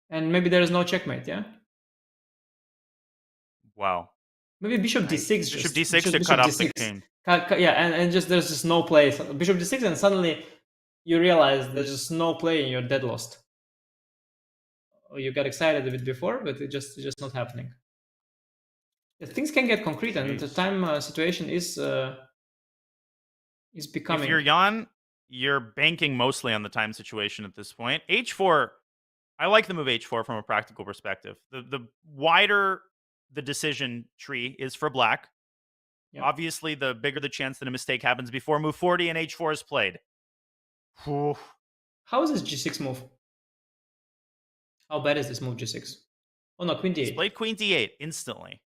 And maybe there is no checkmate, yeah? Wow. Maybe bishop d6. Bishop d6 to cut off the king. Yeah, and just there's just no play. So bishop d6, and suddenly you realize there's just no play and you're dead lost. Or you got excited a bit before, but it's just not happening. Yeah, things can get concrete, and the time situation is becoming... If you're Jan, you're banking mostly on the time situation at this point. H4, I like the move H4 from a practical perspective. The wider the decision tree is for black, Yeah. obviously the bigger the chance that a mistake happens before move 40 and H4 is played. Whew. How is this G6 move? How bad is this move G6? Oh no, Queen He's D8. played Queen D8 instantly.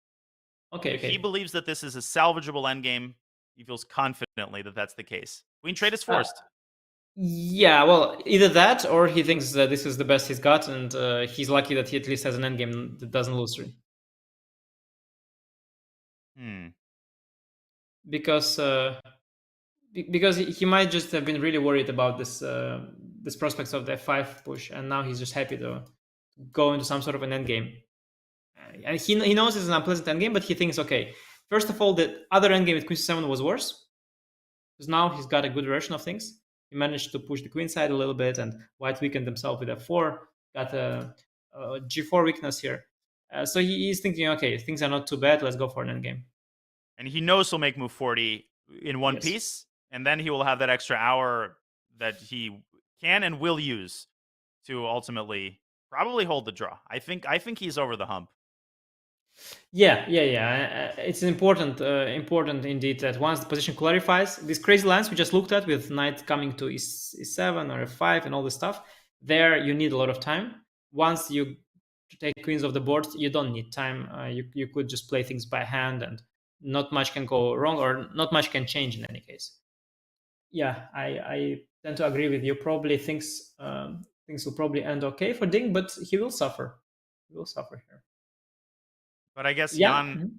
Okay, If okay. he believes that this is a salvageable endgame, he feels confidently that that's the case. Queen trade is forced. Yeah, well, either that or he thinks that this is the best he's got, and he's lucky that he at least has an endgame that doesn't lose 3. Because because he might just have been really worried about this prospects of the F5 push, and now he's just happy to go into some sort of an endgame. And he knows it's an unpleasant endgame, but he thinks, okay, first of all, the other endgame with Queen C7 was worse, because now he's got a good version of things. He managed to push the queen side a little bit, and white weakened himself with F4, got a G4 weakness here. So he's thinking, okay, things are not too bad, let's go for an endgame. And he knows he'll make move 40 in one piece, and then he will have that extra hour that he can and will use to ultimately probably hold the draw. I think he's over the hump. Yeah. It's important indeed that once the position clarifies, these crazy lines we just looked at with knight coming to E7 or F5 and all this stuff, there you need a lot of time. Once you take queens off the board, you don't need time. You could just play things by hand, and not much can go wrong, or not much can change in any case. Yeah, I tend to agree with you. Probably things will probably end okay for Ding, but he will suffer. He will suffer here. But I guess Jan,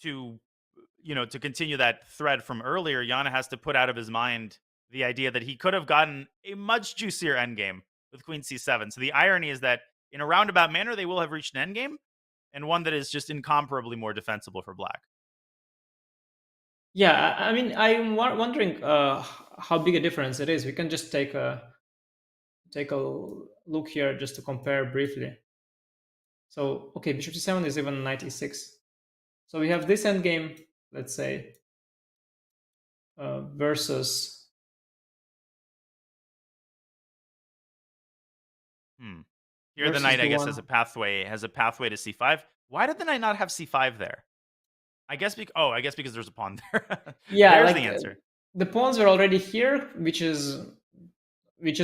to continue that thread from earlier, Jan has to put out of his mind the idea that he could have gotten a much juicier endgame with Queen C7. So the irony is that in a roundabout manner, they will have reached an endgame, and one that is just incomparably more defensible for black. Yeah, I mean, I'm wondering how big a difference it is. We can just take a look here just to compare briefly. So, okay, bishop c7 is even knight e6. So we have this endgame, let's say, versus... Here the knight, I guess, has a pathway to c5. Why did the knight not have c5 there? I guess because there's a pawn there. Yeah, there's the answer. The pawns are already here, which is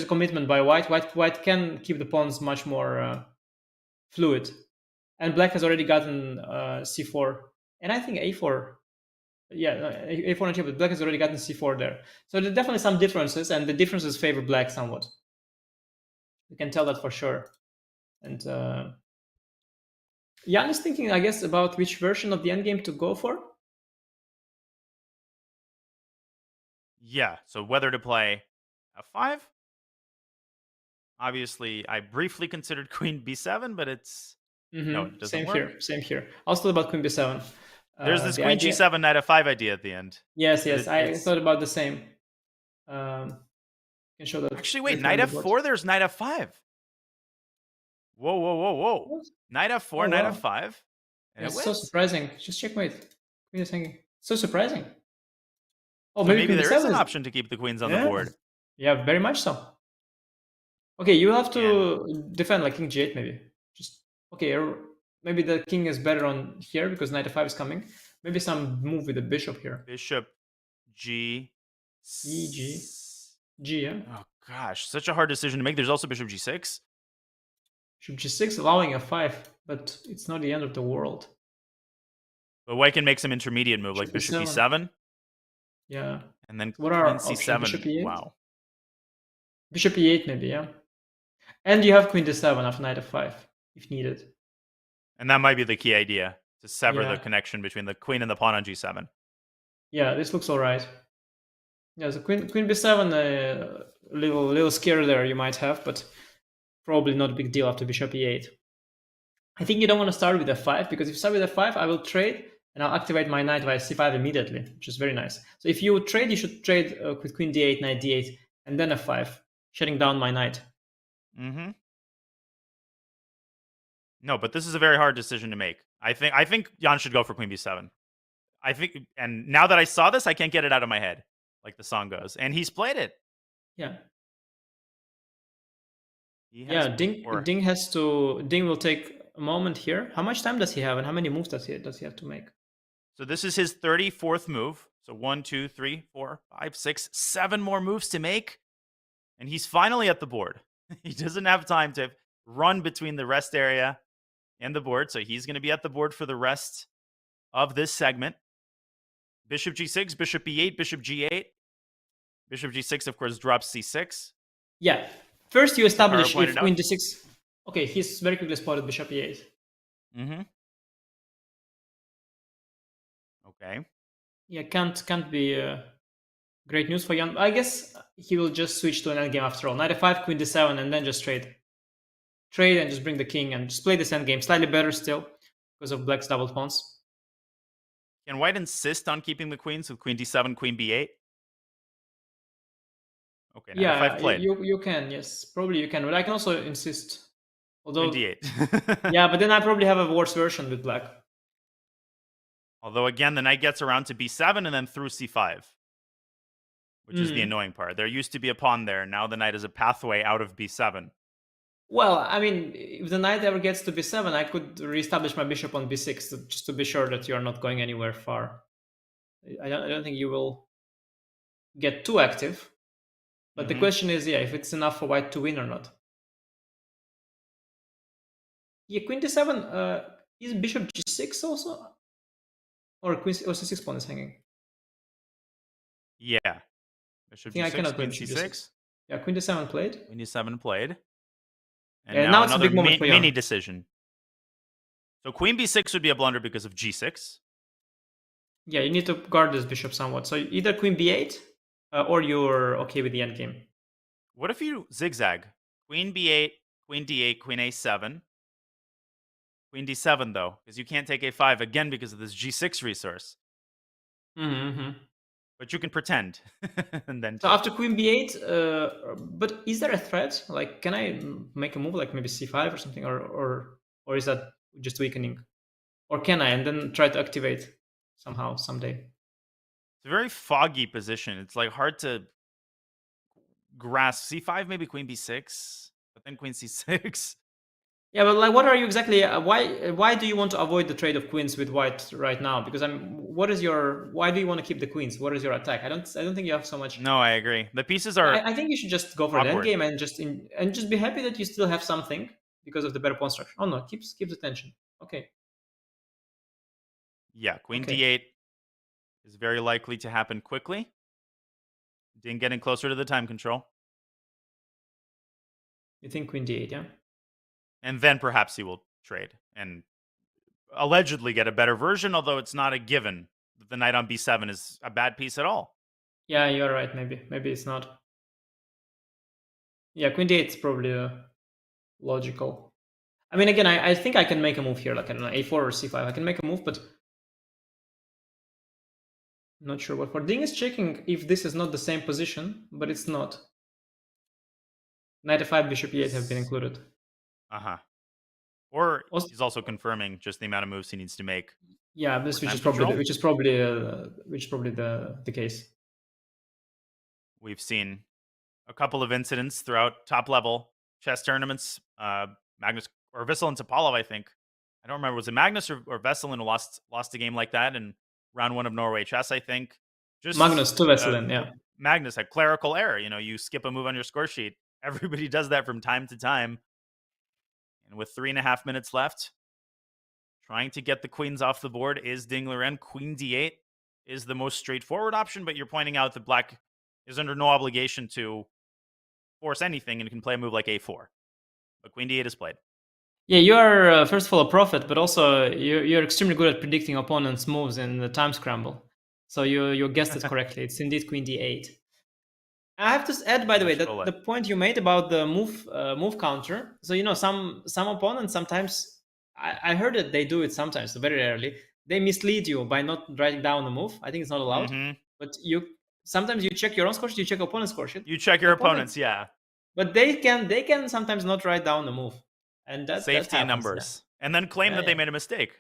commitment by white. White can keep the pawns much more fluid, and black has already gotten c4, and I think a4. Yeah, a4 and 2, but black has already gotten c4 there. So there's definitely some differences, and the differences favor black somewhat. You can tell that for sure. And Jan is thinking, I guess, about which version of the endgame to go for. Yeah, so whether to play f5. Obviously, I briefly considered Queen b7, but it's no, it doesn't work. Same here. Also thought about Queen b7. There's this Queen g7, Knight f5 idea at the end. Yes, I thought about the same. Can show that. Actually, wait, Knight f4. There's Knight f5. Whoa! What? Knight f4, Knight f5. And it's so surprising. Just checkmate. Queen is hanging. So surprising. Oh, so maybe there is an option to keep the queens on the board. Yeah, very much so. Okay, you have to defend like King g8 maybe. Just okay. Maybe the king is better on here because Knight f5 is coming. Maybe some move with the bishop here. Bishop G. G, yeah. Oh gosh, such a hard decision to make. There's also Bishop G6. Bishop G6 allowing f5, but it's not the end of the world. But white can make some intermediate move like Bishop E7. Yeah. And then what are C7. Bishop E8? Wow. Bishop E8 maybe, yeah. And you have Queen D7 after Knight f5 if needed. And that might be the key idea, to sever the connection between the queen and the pawn on G7. Yeah, this looks all right. Yeah, so Queen B7, a little scare there you might have, but probably not a big deal after Bishop E8. I think you don't want to start with F5, because if you start with F5, I will trade, and I'll activate my knight via C5 immediately, which is very nice. So if you trade, you should trade with Queen D8, Knight D8, and then F5, shutting down my knight. Mm-hmm. No, but this is a very hard decision to make. I think Jan should go for Queen B7. I think, and now that I saw this, I can't get it out of my head, like the song goes. And he's played it. Yeah. He has Yeah, Ding four. Ding will take a moment here. How much time does he have, and how many moves does he have to make? So this is his 34th move. So 1, 2, 3, 4, 5, 6, 7 more moves to make. And he's finally at the board. He doesn't have time to run between the rest area and the board. So he's going to be at the board for the rest of this segment. Bishop g6, bishop e8, bishop g8. Bishop g6, of course, drops c6. Yeah. First you establish Pointed if out. queen d6. Okay, he's very quickly spotted bishop e8. Mm-hmm. Okay. Yeah, can't be great news for Jan. I guess he will just switch to an endgame after all. Knight f5, queen d7, and then just trade. Trade and just bring the king and just play this endgame. Slightly better still because of black's double pawns. Can white insist on keeping the queens with queen d7, queen b8? Okay, knight Yeah, f5 played. you can, yes. Probably you can, but I can also insist. Although, Queen d8. yeah, but then I probably have a worse version with black. Although, again, the knight gets around to b7 and then through c5, which is the annoying part. There used to be a pawn there. Now the knight is a pathway out of b7. Well, I mean, if the knight ever gets to b7, I could reestablish my bishop on b6 just to be sure that you are not going anywhere far. I don't think you will get too active. But the question is, yeah, if it's enough for white to win or not. Yeah, queen d7, is bishop g6 also? Or queen or c6 pawn is hanging? Yeah. Bishop I g6, cannot play queen bishop c6. g6. Yeah, queen d7 played. Queen d7 played. And Yeah, now it's a another big moment for Jan. mini decision. So queen b6 would be a blunder because of g6. Yeah, you need to guard this bishop somewhat. So either queen b8 or you're okay with the endgame. What if you zigzag? Queen b8, queen d8, queen a7. Queen d7, though, because you can't take a5 again because of this g6 resource. Mm-hmm. But you can pretend. And then So after queen b8, but is there a threat? Like, can I make a move like maybe c5 or something, or is that just weakening? Or can I and then try to activate somehow someday? It's a very foggy position. It's like hard to grasp. C5, maybe queen b6, but then queen c6. Yeah, but like, what are you exactly? Why do you want to avoid the trade of queens with white right now? Because why do you want to keep the queens? What is your attack? I don't think you have so much. No, I agree. The pieces are. I think you should just go for awkward. the endgame and just be happy that you still have something because of the better pawn structure. Oh no, keeps the tension. Okay. Yeah, queen d8 is very likely to happen quickly. Ding getting closer to the time control. You think queen d8, yeah? And then perhaps he will trade and allegedly get a better version, although it's not a given that the knight on b7 is a bad piece at all. Yeah, you're right. Maybe it's not. Yeah, queen d8 is probably logical. I mean, again, I think I can make a move here, like I don't know, a4 or c5. I can make a move, but I'm not sure what for. Ding is checking if this is not the same position, but it's not. Knight f5, bishop e8 have been included. Or he's also confirming just the amount of moves he needs to make. Yeah, which is probably the case. We've seen a couple of incidents throughout top level chess tournaments. Magnus or Vessel and Topalov, I think. I don't remember. Was it Magnus or Vesselin who lost a game like that in round 1 of Norway chess? I think. Just Magnus to Vesselin, yeah. Magnus had clerical error. You skip a move on your score sheet. Everybody does that from time to time. And with 3.5 minutes left, trying to get the queens off the board is Ding Liren. Queen d8 is the most straightforward option, but you're pointing out that black is under no obligation to force anything and can play a move like a4. But queen d8 is played. Yeah, you are, first of all, a prophet, but also you're extremely good at predicting opponents' moves in the time scramble. So you guessed it correctly. It's indeed queen d8. I have to add, by the way, that the point you made about the move counter. So some opponents sometimes, I heard that they do it sometimes, very rarely. They mislead you by not writing down the move. I think it's not allowed. But sometimes you check your own score sheet, you check opponent's score sheet. You check your opponents, yeah. But they can sometimes not write down the move, and that's safety happens, numbers, and then claim that they made a mistake.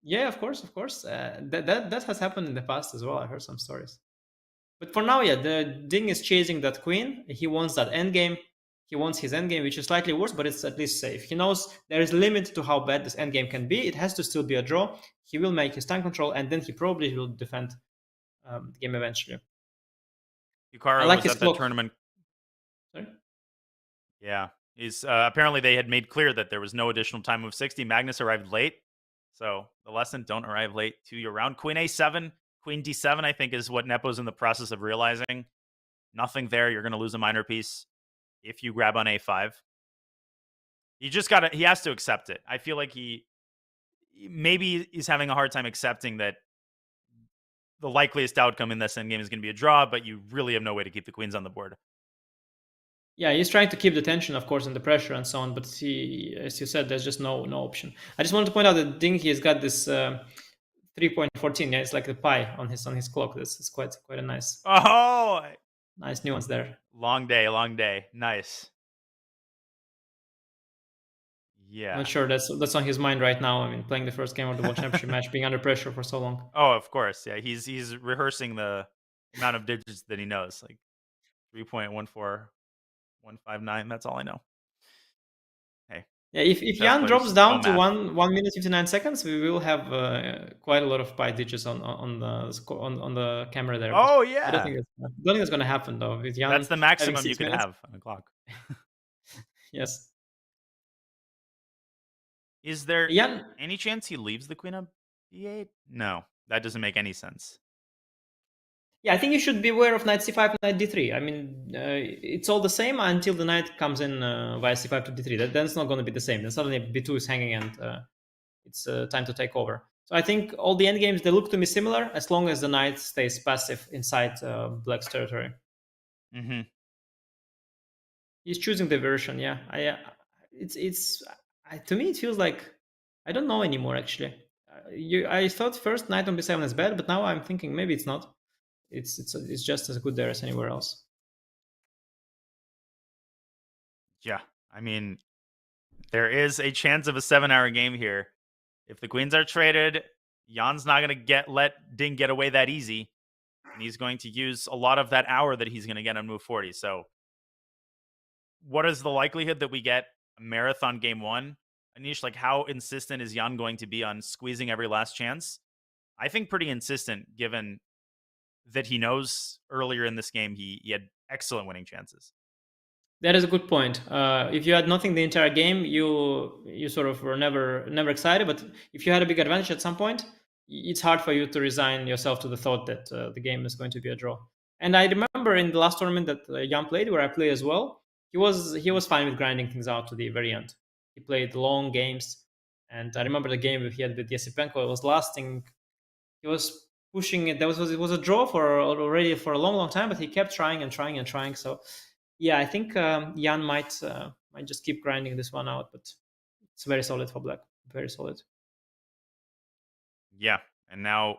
Yeah, of course. That has happened in the past as well. I heard some stories. But for now, yeah, the Ding is chasing that queen. He wants that endgame. He wants his endgame, which is slightly worse, but it's at least safe. He knows there is a limit to how bad this endgame can be. It has to still be a draw. He will make his time control, and then he probably will defend the game eventually. I Yukaro like was his at that clock. tournament. Sorry? Yeah, he's apparently they had made clear that there was no additional time of 60. Magnus arrived late, so the lesson: don't arrive late to your round. Queen A7, Queen D7, I think is what Nepo's in the process of realizing. Nothing there. You're going to lose a minor piece if you grab on A5. You just got to. He has to accept it. I feel like he maybe he's having a hard time accepting that the likeliest outcome in this endgame is going to be a draw, but you really have no way to keep the queens on the board. Yeah, he's trying to keep the tension, of course, and the pressure and so on. But he, as you said, there's just no option. I just wanted to point out that Ding, he's got this 3.14. Yeah, it's like the pi on his clock. This is quite a nice nice nuance there. Long day. Nice. Yeah. Not sure that's on his mind right now. I mean, playing the first game of the World Championship match, being under pressure for so long. Oh, of course. Yeah, he's rehearsing the amount of digits that he knows, like 3.14159. That's all I know. Hey. Yeah, if Jan drops down to 1 minute 59 seconds, we will have quite a lot of pi digits on the camera there. Oh yeah. I don't think it's going to happen though. With Jan, that's the maximum you can have on the clock. Yes. Is there any chance he leaves the queen of b8? No, that doesn't make any sense. Yeah, I think you should be aware of knight c5 and knight d3. I mean, it's all the same until the knight comes in via c5 to d3. Then it's not going to be the same. Then suddenly b2 is hanging and it's time to take over. So I think all the endgames, they look to me similar as long as the knight stays passive inside black's territory. Mm-hmm. He's choosing the version, yeah. To me, it feels like, I don't know anymore, actually. I thought first knight on b7 is bad, but now I'm thinking maybe it's not. It's just as good there as anywhere else. Yeah, I mean, there is a chance of a 7-hour game here. If the queens are traded, Jan's not going to let Ding get away that easy. And he's going to use a lot of that hour that he's going to get on move 40. So what is the likelihood that we get a marathon game 1? Anish, like how insistent is Jan going to be on squeezing every last chance? I think pretty insistent, given that he knows earlier in this game he had excellent winning chances. That is a good point. If you had nothing the entire game, you sort of were never excited. But if you had a big advantage at some point, it's hard for you to resign yourself to the thought that the game is going to be a draw. And I remember in the last tournament that Jan played, where I played as well, he was fine with grinding things out to the very end. He played long games, and I remember the game he had with Yesipenko. It was lasting. He was pushing it. It was a draw already for a long time, but he kept trying and trying and trying. So, yeah, I think Jan might just keep grinding this one out, but it's very solid for Black. Very solid. Yeah, and now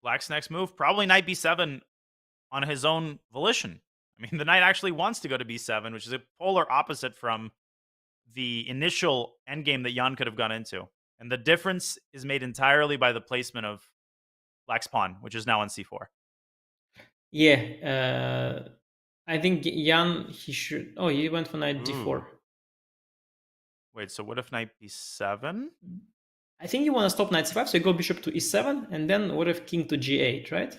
Black's next move, probably knight b7 on his own volition. I mean, the knight actually wants to go to b7, which is a polar opposite from the initial endgame that Jan could have gone into. And the difference is made entirely by the placement of Black's pawn, which is now on c4. Yeah, I think Jan, he should... Oh, he went for knight d4. Wait, so what if knight b7? I think you want to stop knight c5, so you go bishop to e7, and then what if king to g8, right?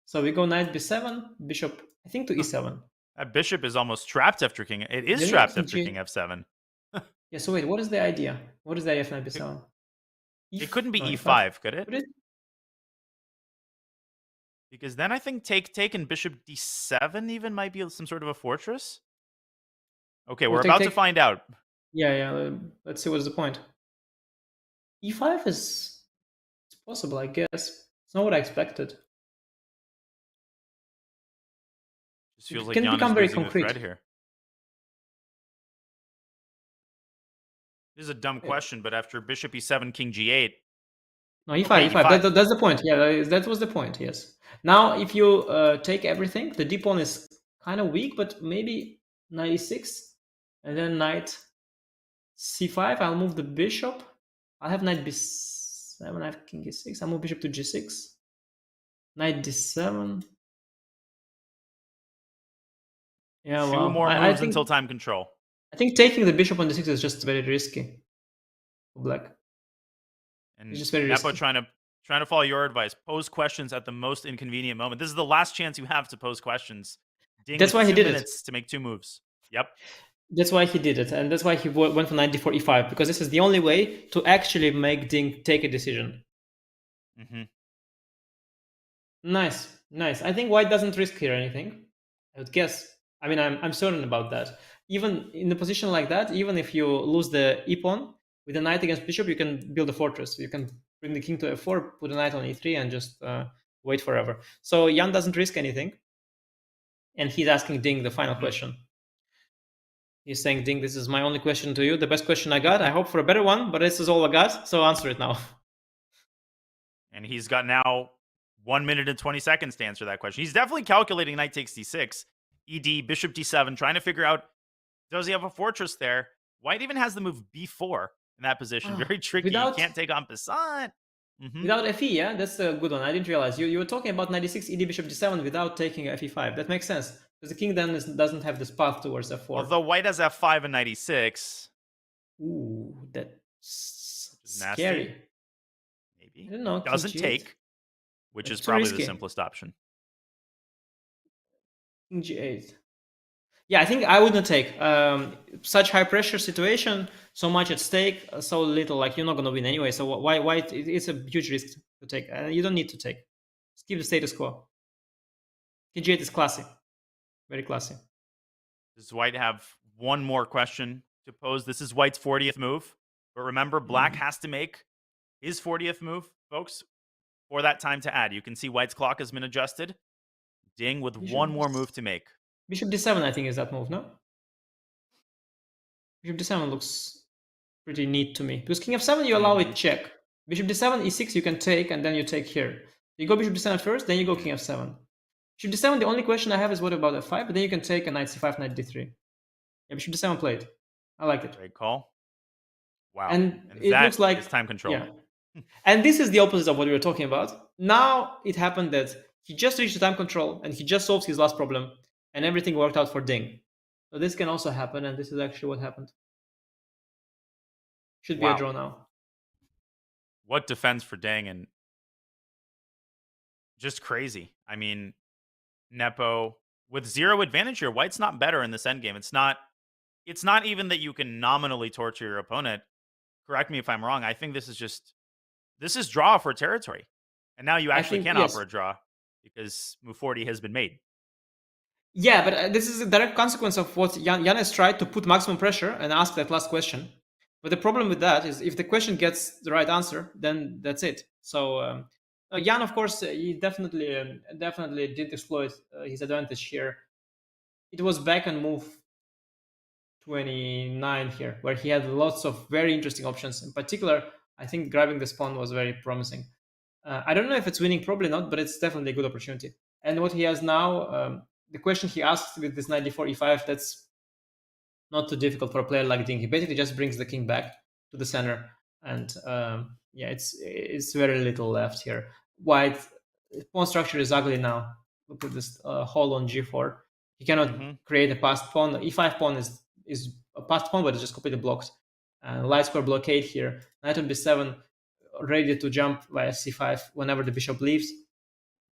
So we go knight b7, bishop, I think, to e7. That bishop is almost trapped after king. It is trapped after king f7. Yeah, so wait, what is the idea? What is the idea of knight b7? It couldn't be e5, could it? Because then I think take and bishop d7 even might be some sort of a fortress. Okay, we're about to find out. Yeah. Let's see what's the point. e5 is possible, I guess. It's not what I expected. Just feels like Jan is losing the thread here. This is a dumb question, but after bishop e7, king g8. No, e5, e5. That's the point. Yeah, that was the point, yes. Now, if you take everything, the d-pawn is kind of weak, but maybe knight e6, and then knight c5. I'll move the bishop. I'll have knight b7, I have king e6. I'll move bishop to g6. Knight d7. Yeah, Two well, more I moves think until time control. I think taking the bishop on d6 is just very risky for black. And It's just very Nepo risky. trying to follow your advice. Pose questions at the most inconvenient moment. This is the last chance you have to pose questions. Ding That's with why he 2 did it. minutes to make 2 moves. Yep. That's why he did it, and that's why he went for knight d4 e5, because this is the only way to actually make Ding take a decision. Mm-hmm. Nice, nice. I think white doesn't risk here anything, I would guess. I mean, I'm certain about that. Even in a position like that, even if you lose the e-pawn, with a knight against bishop, you can build a fortress. You can bring the king to f4, put a knight on e3, and just wait forever. So Jan doesn't risk anything, and he's asking Ding the final question. He's saying, Ding, this is my only question to you. The best question I got. I hope for a better one, but this is all I got. So answer it now. And he's got now 1 minute and 20 seconds to answer that question. He's definitely calculating knight takes d6, ed, bishop d7, trying to figure out, does he have a fortress there? White even has the move b4 in that position. Very tricky. He can't take on Passant. Without fe, yeah? That's a good one. I didn't realize. You were talking about 96 ed bishop d7 without taking fe5. That makes sense. Because the king then doesn't have this path towards f4. Although white has f5 and 96. Ooh, that's nasty. Scary. Maybe. I don't know. Doesn't G8. take, which That's is too probably the risky. simplest option. King g8. Yeah, I think I wouldn't take such high pressure situation, so much at stake, so little. Like you're not gonna win anyway. So why? It's a huge risk to take. You don't need to take. Just keep the status quo. King g8 is classy, very classy. Does white have one more question to pose? This is white's 40th move, but remember, black has to make his 40th move, folks, for that time to add. You can see white's clock has been adjusted. Ding with one more move to make. Bishop d7, I think, is that move, no? Bishop d7 looks pretty neat to me. Because king f7, you allow it check. Bishop d7, e6, you can take, and then you take here. You go bishop d7 first, then you go king f7. Bishop d7, the only question I have is what about f5, but then you can take a knight c5, knight d3. Yeah, bishop d7 played. I like it. Great call. Wow. And it that looks like is time control. Yeah. And this is the opposite of what we were talking about. Now it happened that he just reached the time control and he just solved his last problem and everything worked out for Ding. So this can also happen, and this is actually what happened. Should be a draw now. What defense for Ding, and just crazy. I mean, Nepo with 0 advantage here. White's not better in this endgame. It's not even that you can nominally torture your opponent. Correct me if I'm wrong. I think this is draw for territory. And now you actually can offer a draw because move 40 has been made. Yeah, but this is a direct consequence of what Jan has tried to put maximum pressure and ask that last question. But the problem with that is if the question gets the right answer, then that's it. So Jan, of course, he definitely did exploit his advantage here. It was back on move 29 here, where he had lots of very interesting options. In particular, I think grabbing this pawn was very promising. I don't know if it's winning, probably not, but it's definitely a good opportunity. And what he has now, the question he asks with this knight d4 e5, that's not too difficult for a player like Ding. He basically just brings the king back to the center, and yeah, it's very little left here. White pawn structure is ugly now. Look at this hole on g4. He cannot create a passed pawn. E5 pawn is a passed pawn, but it's just completely blocked. Light square blockade here. Knight on b7, ready to jump via c5 whenever the bishop leaves.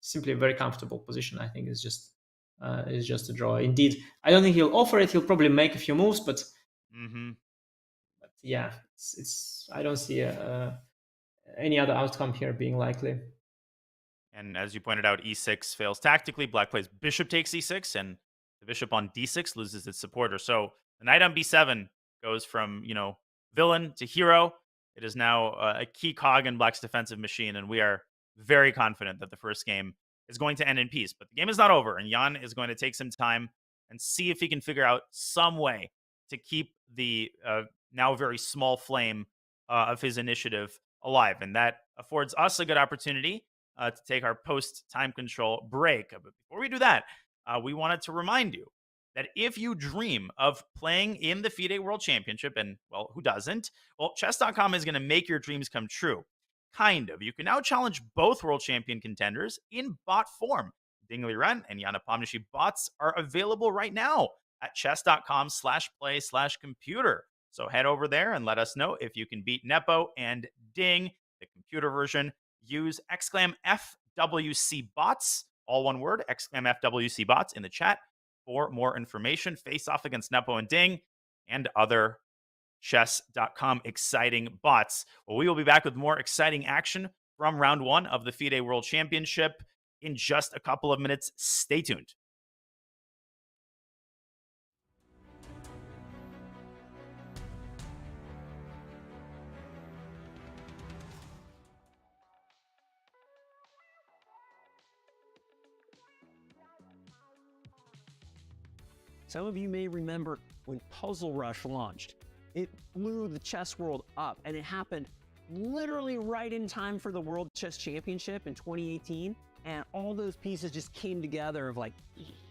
Simply a very comfortable position. I think is just a draw. Indeed, I don't think he'll offer it. He'll probably make a few moves, but yeah, it's I don't see any other outcome here being likely. And as you pointed out, e6 fails tactically. Black plays bishop takes e6, and the bishop on d6 loses its supporter. So the knight on b7 goes from, villain to hero. It is now a key cog in Black's defensive machine, and we are very confident that the first game is going to end in peace. But the game is not over, and Jan is going to take some time and see if he can figure out some way to keep the now very small flame of his initiative alive. And that affords us a good opportunity to take our post-time control break. But before we do that, we wanted to remind you that if you dream of playing in the FIDE World Championship, and, well, who doesn't? Well, chess.com is going to make your dreams come true. Kind of. You can now challenge both world champion contenders in bot form. Ding Liren and Nepomniachtchi bots are available right now at chess.com/play/computer. So head over there and let us know if you can beat Nepo and Ding, the computer version. Use !FWC bots, all one word, !FWC bots in the chat for more information. Face off against Nepo and Ding and other chess.com exciting bots. Well, we will be back with more exciting action from round 1 of the FIDE World Championship in just a couple of minutes. Stay tuned. Some of you may remember when Puzzle Rush launched. It blew the chess world up, and it happened literally right in time for the World Chess Championship in 2018. And all those pieces just came together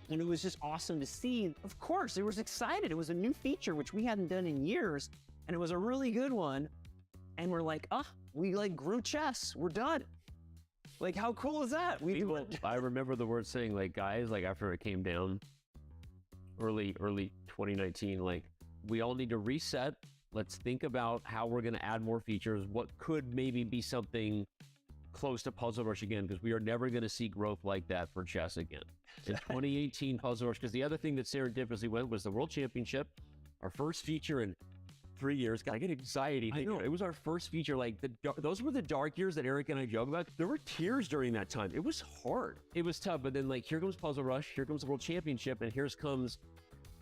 and it was just awesome to see. Of course, it was excited. It was a new feature, which we hadn't done in years, and it was a really good one. And we're like, we grew chess. We're done. Like, how cool is that? I remember the word saying, guys, after it came down, early 2019, we all need to reset. Let's think about how we're going to add more features. What could maybe be something close to Puzzle Rush again, because we are never going to see growth like that for chess again. In 2018, Puzzle Rush, because the other thing that serendipitously went was the World Championship, our first feature in 3 years. God, I get anxiety. I know. It was our first feature. Those were the dark years that Eric and I joke about. There were tears during that time. It was hard. It was tough. But then, here comes Puzzle Rush. Here comes the World Championship. And here comes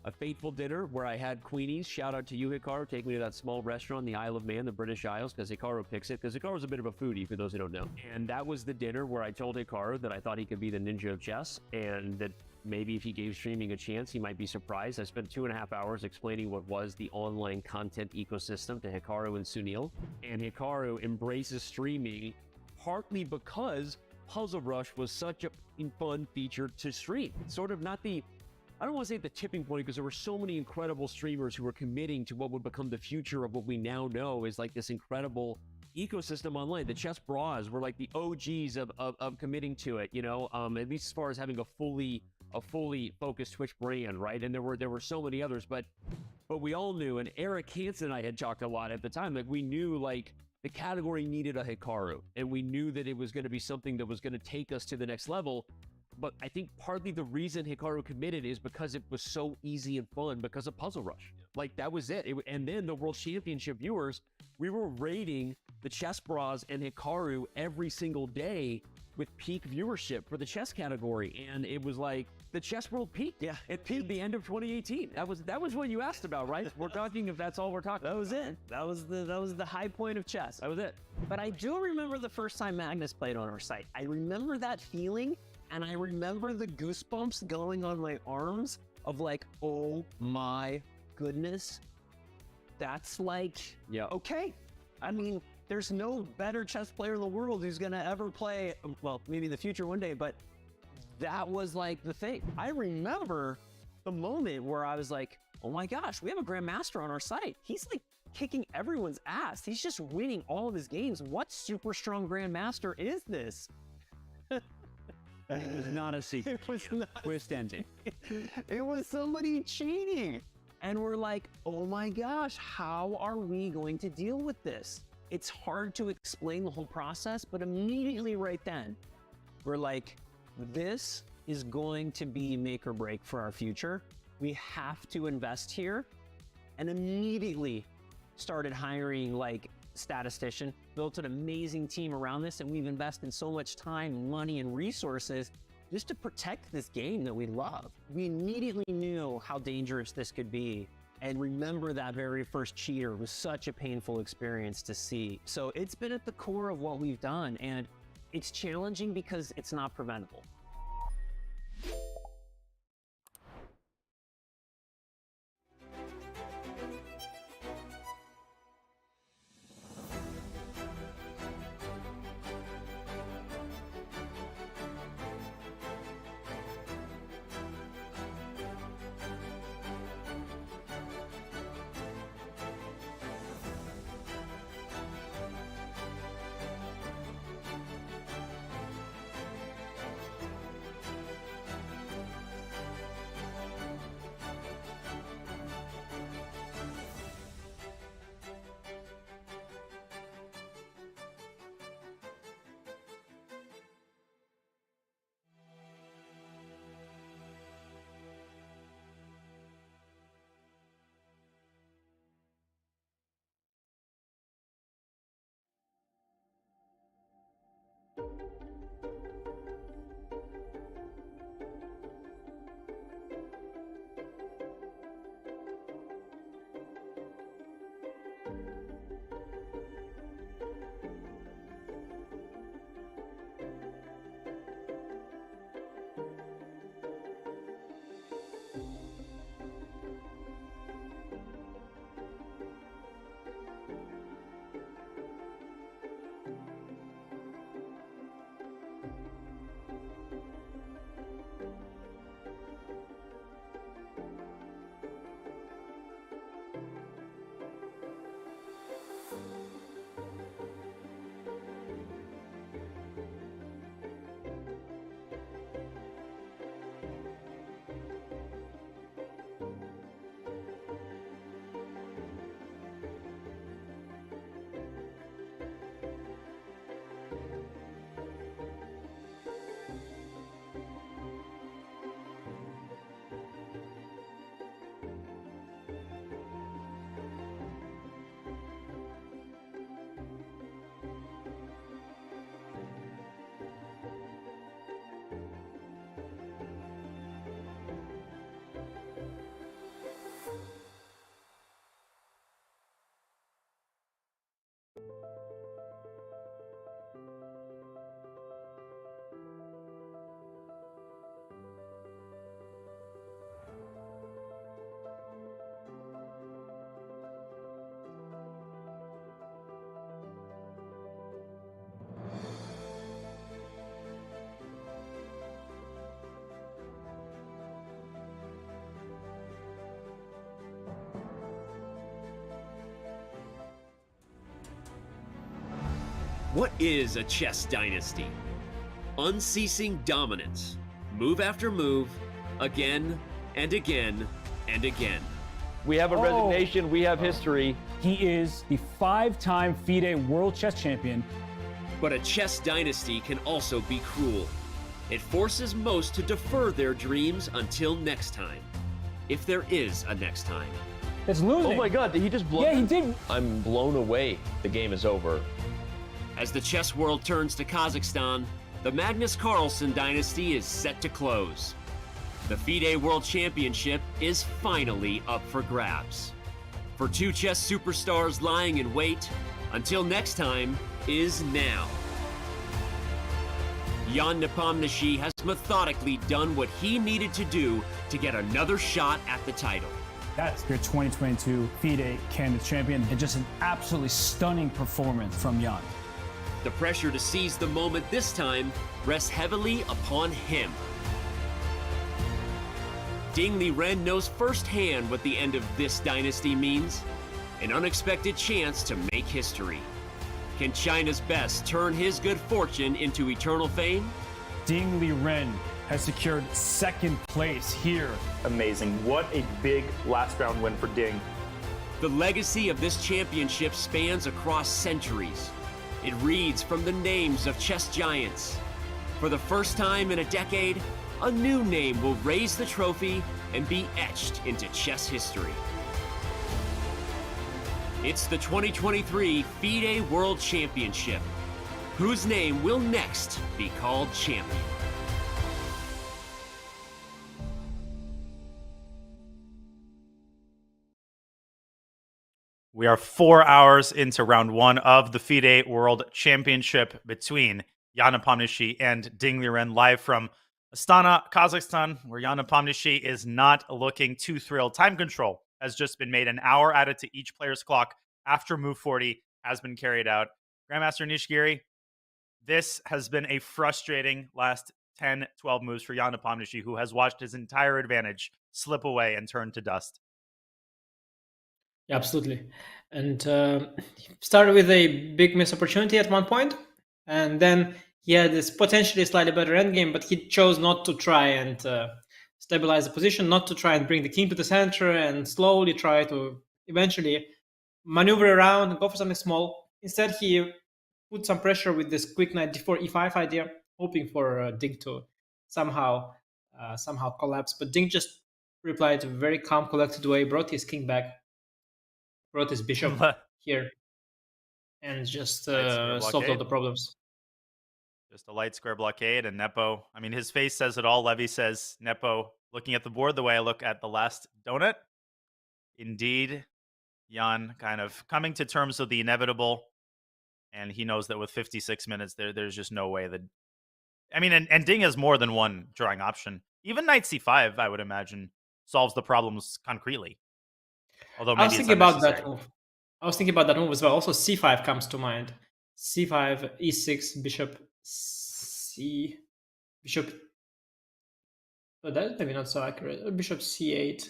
a fateful dinner where I had Queenies. Shout out to you, Hikaru. Take me to that small restaurant in the Isle of Man, the British Isles, because Hikaru picks it. Because Hikaru's a bit of a foodie, for those who don't know. And that was the dinner where I told Hikaru that I thought he could be the ninja of chess, and that maybe if he gave streaming a chance, he might be surprised. I spent 2.5 hours explaining what was the online content ecosystem to Hikaru and Sunil. And Hikaru embraces streaming partly because Puzzle Rush was such a fun feature to stream. Sort of not the, I don't want to say the tipping point, because there were so many incredible streamers who were committing to what would become the future of what we now know is this incredible ecosystem online. The chess bras were the OGs of committing to it, at least as far as having a fully focused Twitch brand, right? And there were so many others, but we all knew, and Eric Hansen and I had talked a lot at the time, we knew the category needed a Hikaru, and we knew that it was going to be something that was going to take us to the next level. But I think partly the reason Hikaru committed is because it was so easy and fun because of Puzzle Rush. That was it. And then the World Championship viewers, we were rating the chess bras and Hikaru every single day with peak viewership for the chess category. And it was the chess world peaked. Yeah, it peaked the end of 2018. That was what you asked about, right? We're talking, if that's all we're talking. That was it. That was the high point of chess. That was it. But I do remember the first time Magnus played on our site. I remember that feeling. And I remember the goosebumps going on my arms of oh my goodness, that's okay. I mean, there's no better chess player in the world who's gonna ever play, well, maybe in the future one day, but that was the thing. I remember the moment where I was oh my gosh, we have a grandmaster on our site. He's kicking everyone's ass. He's just winning all of his games. What super strong grandmaster is this? It was not a secret. It was not. Twist ending. It was somebody cheating. And we're oh my gosh, how are we going to deal with this? It's hard to explain the whole process, but immediately right then, we're this is going to be make or break for our future. We have to invest here. And immediately started hiring statistician, built an amazing team around this, and we've invested so much time, money, and resources just to protect this game that we love. We immediately knew how dangerous this could be, and remember that very first cheater was such a painful experience to see. So it's been at the core of what we've done, and it's challenging because it's not preventable. What is a chess dynasty? Unceasing dominance, move after move, again and again and again. We have a resignation, we have history. He is the 5-time FIDE World Chess Champion. But a chess dynasty can also be cruel. It forces most to defer their dreams until next time. If there is a next time. It's losing. Oh my God, did he just blow? Yeah, he did. I'm blown away. The game is over. As the chess world turns to Kazakhstan, the Magnus Carlsen dynasty is set to close. The FIDE World Championship is finally up for grabs. For two chess superstars lying in wait, until next time is now. Jan Nepomniachtchi has methodically done what he needed to do to get another shot at the title. That's your 2022 FIDE Candid Champion, and just an absolutely stunning performance from Jan. The pressure to seize the moment this time rests heavily upon him. Ding Liren knows firsthand what the end of this dynasty means. An unexpected chance to make history. Can China's best turn his good fortune into eternal fame? Ding Liren has secured second place here. Amazing. What a big last round win for Ding. The legacy of this championship spans across centuries. It reads from the names of chess giants. For the first time in a decade, a new name will raise the trophy and be etched into chess history. It's the 2023 FIDE World Championship. Whose name will next be called champion? We are 4 hours into round one of the FIDE World Championship between Jan Nepomniachtchi and Ding Liren, live from Astana, Kazakhstan, where Jan Nepomniachtchi is not looking too thrilled. Time control has just been made. An hour added to each player's clock after move 40 has been carried out. Grandmaster Nishigiri, this has been a frustrating last 10, 12 moves for Jan Nepomniachtchi, who has watched his entire advantage slip away and turn to dust. Yeah, absolutely. And he started with a big miss opportunity at one point, and then he had this potentially slightly better endgame, but he chose not to try and stabilize the position, not to try and bring the king to the center and slowly try to eventually maneuver around and go for something small. Instead, he put some pressure with this quick knight d4 e5 idea, hoping for Ding to somehow collapse. But Ding just replied in a very calm, collected way, brought his king back, brought his bishop here, and just solved all the problems. Just a light square blockade, and Nepo, I mean, his face says it all. Levy says, Nepo, looking at the board the way I look at the last donut. Indeed, Jan kind of coming to terms with the inevitable, and he knows that with 56 minutes, there's just no way that... I mean, and Ding has more than one drawing option. Even knight c5, I would imagine, solves the problems concretely. Although maybe I was thinking about that move. I was thinking about that move as well. Also, c5 comes to mind. c5, e6, bishop c, bishop. But that's maybe not so accurate. Bishop c8.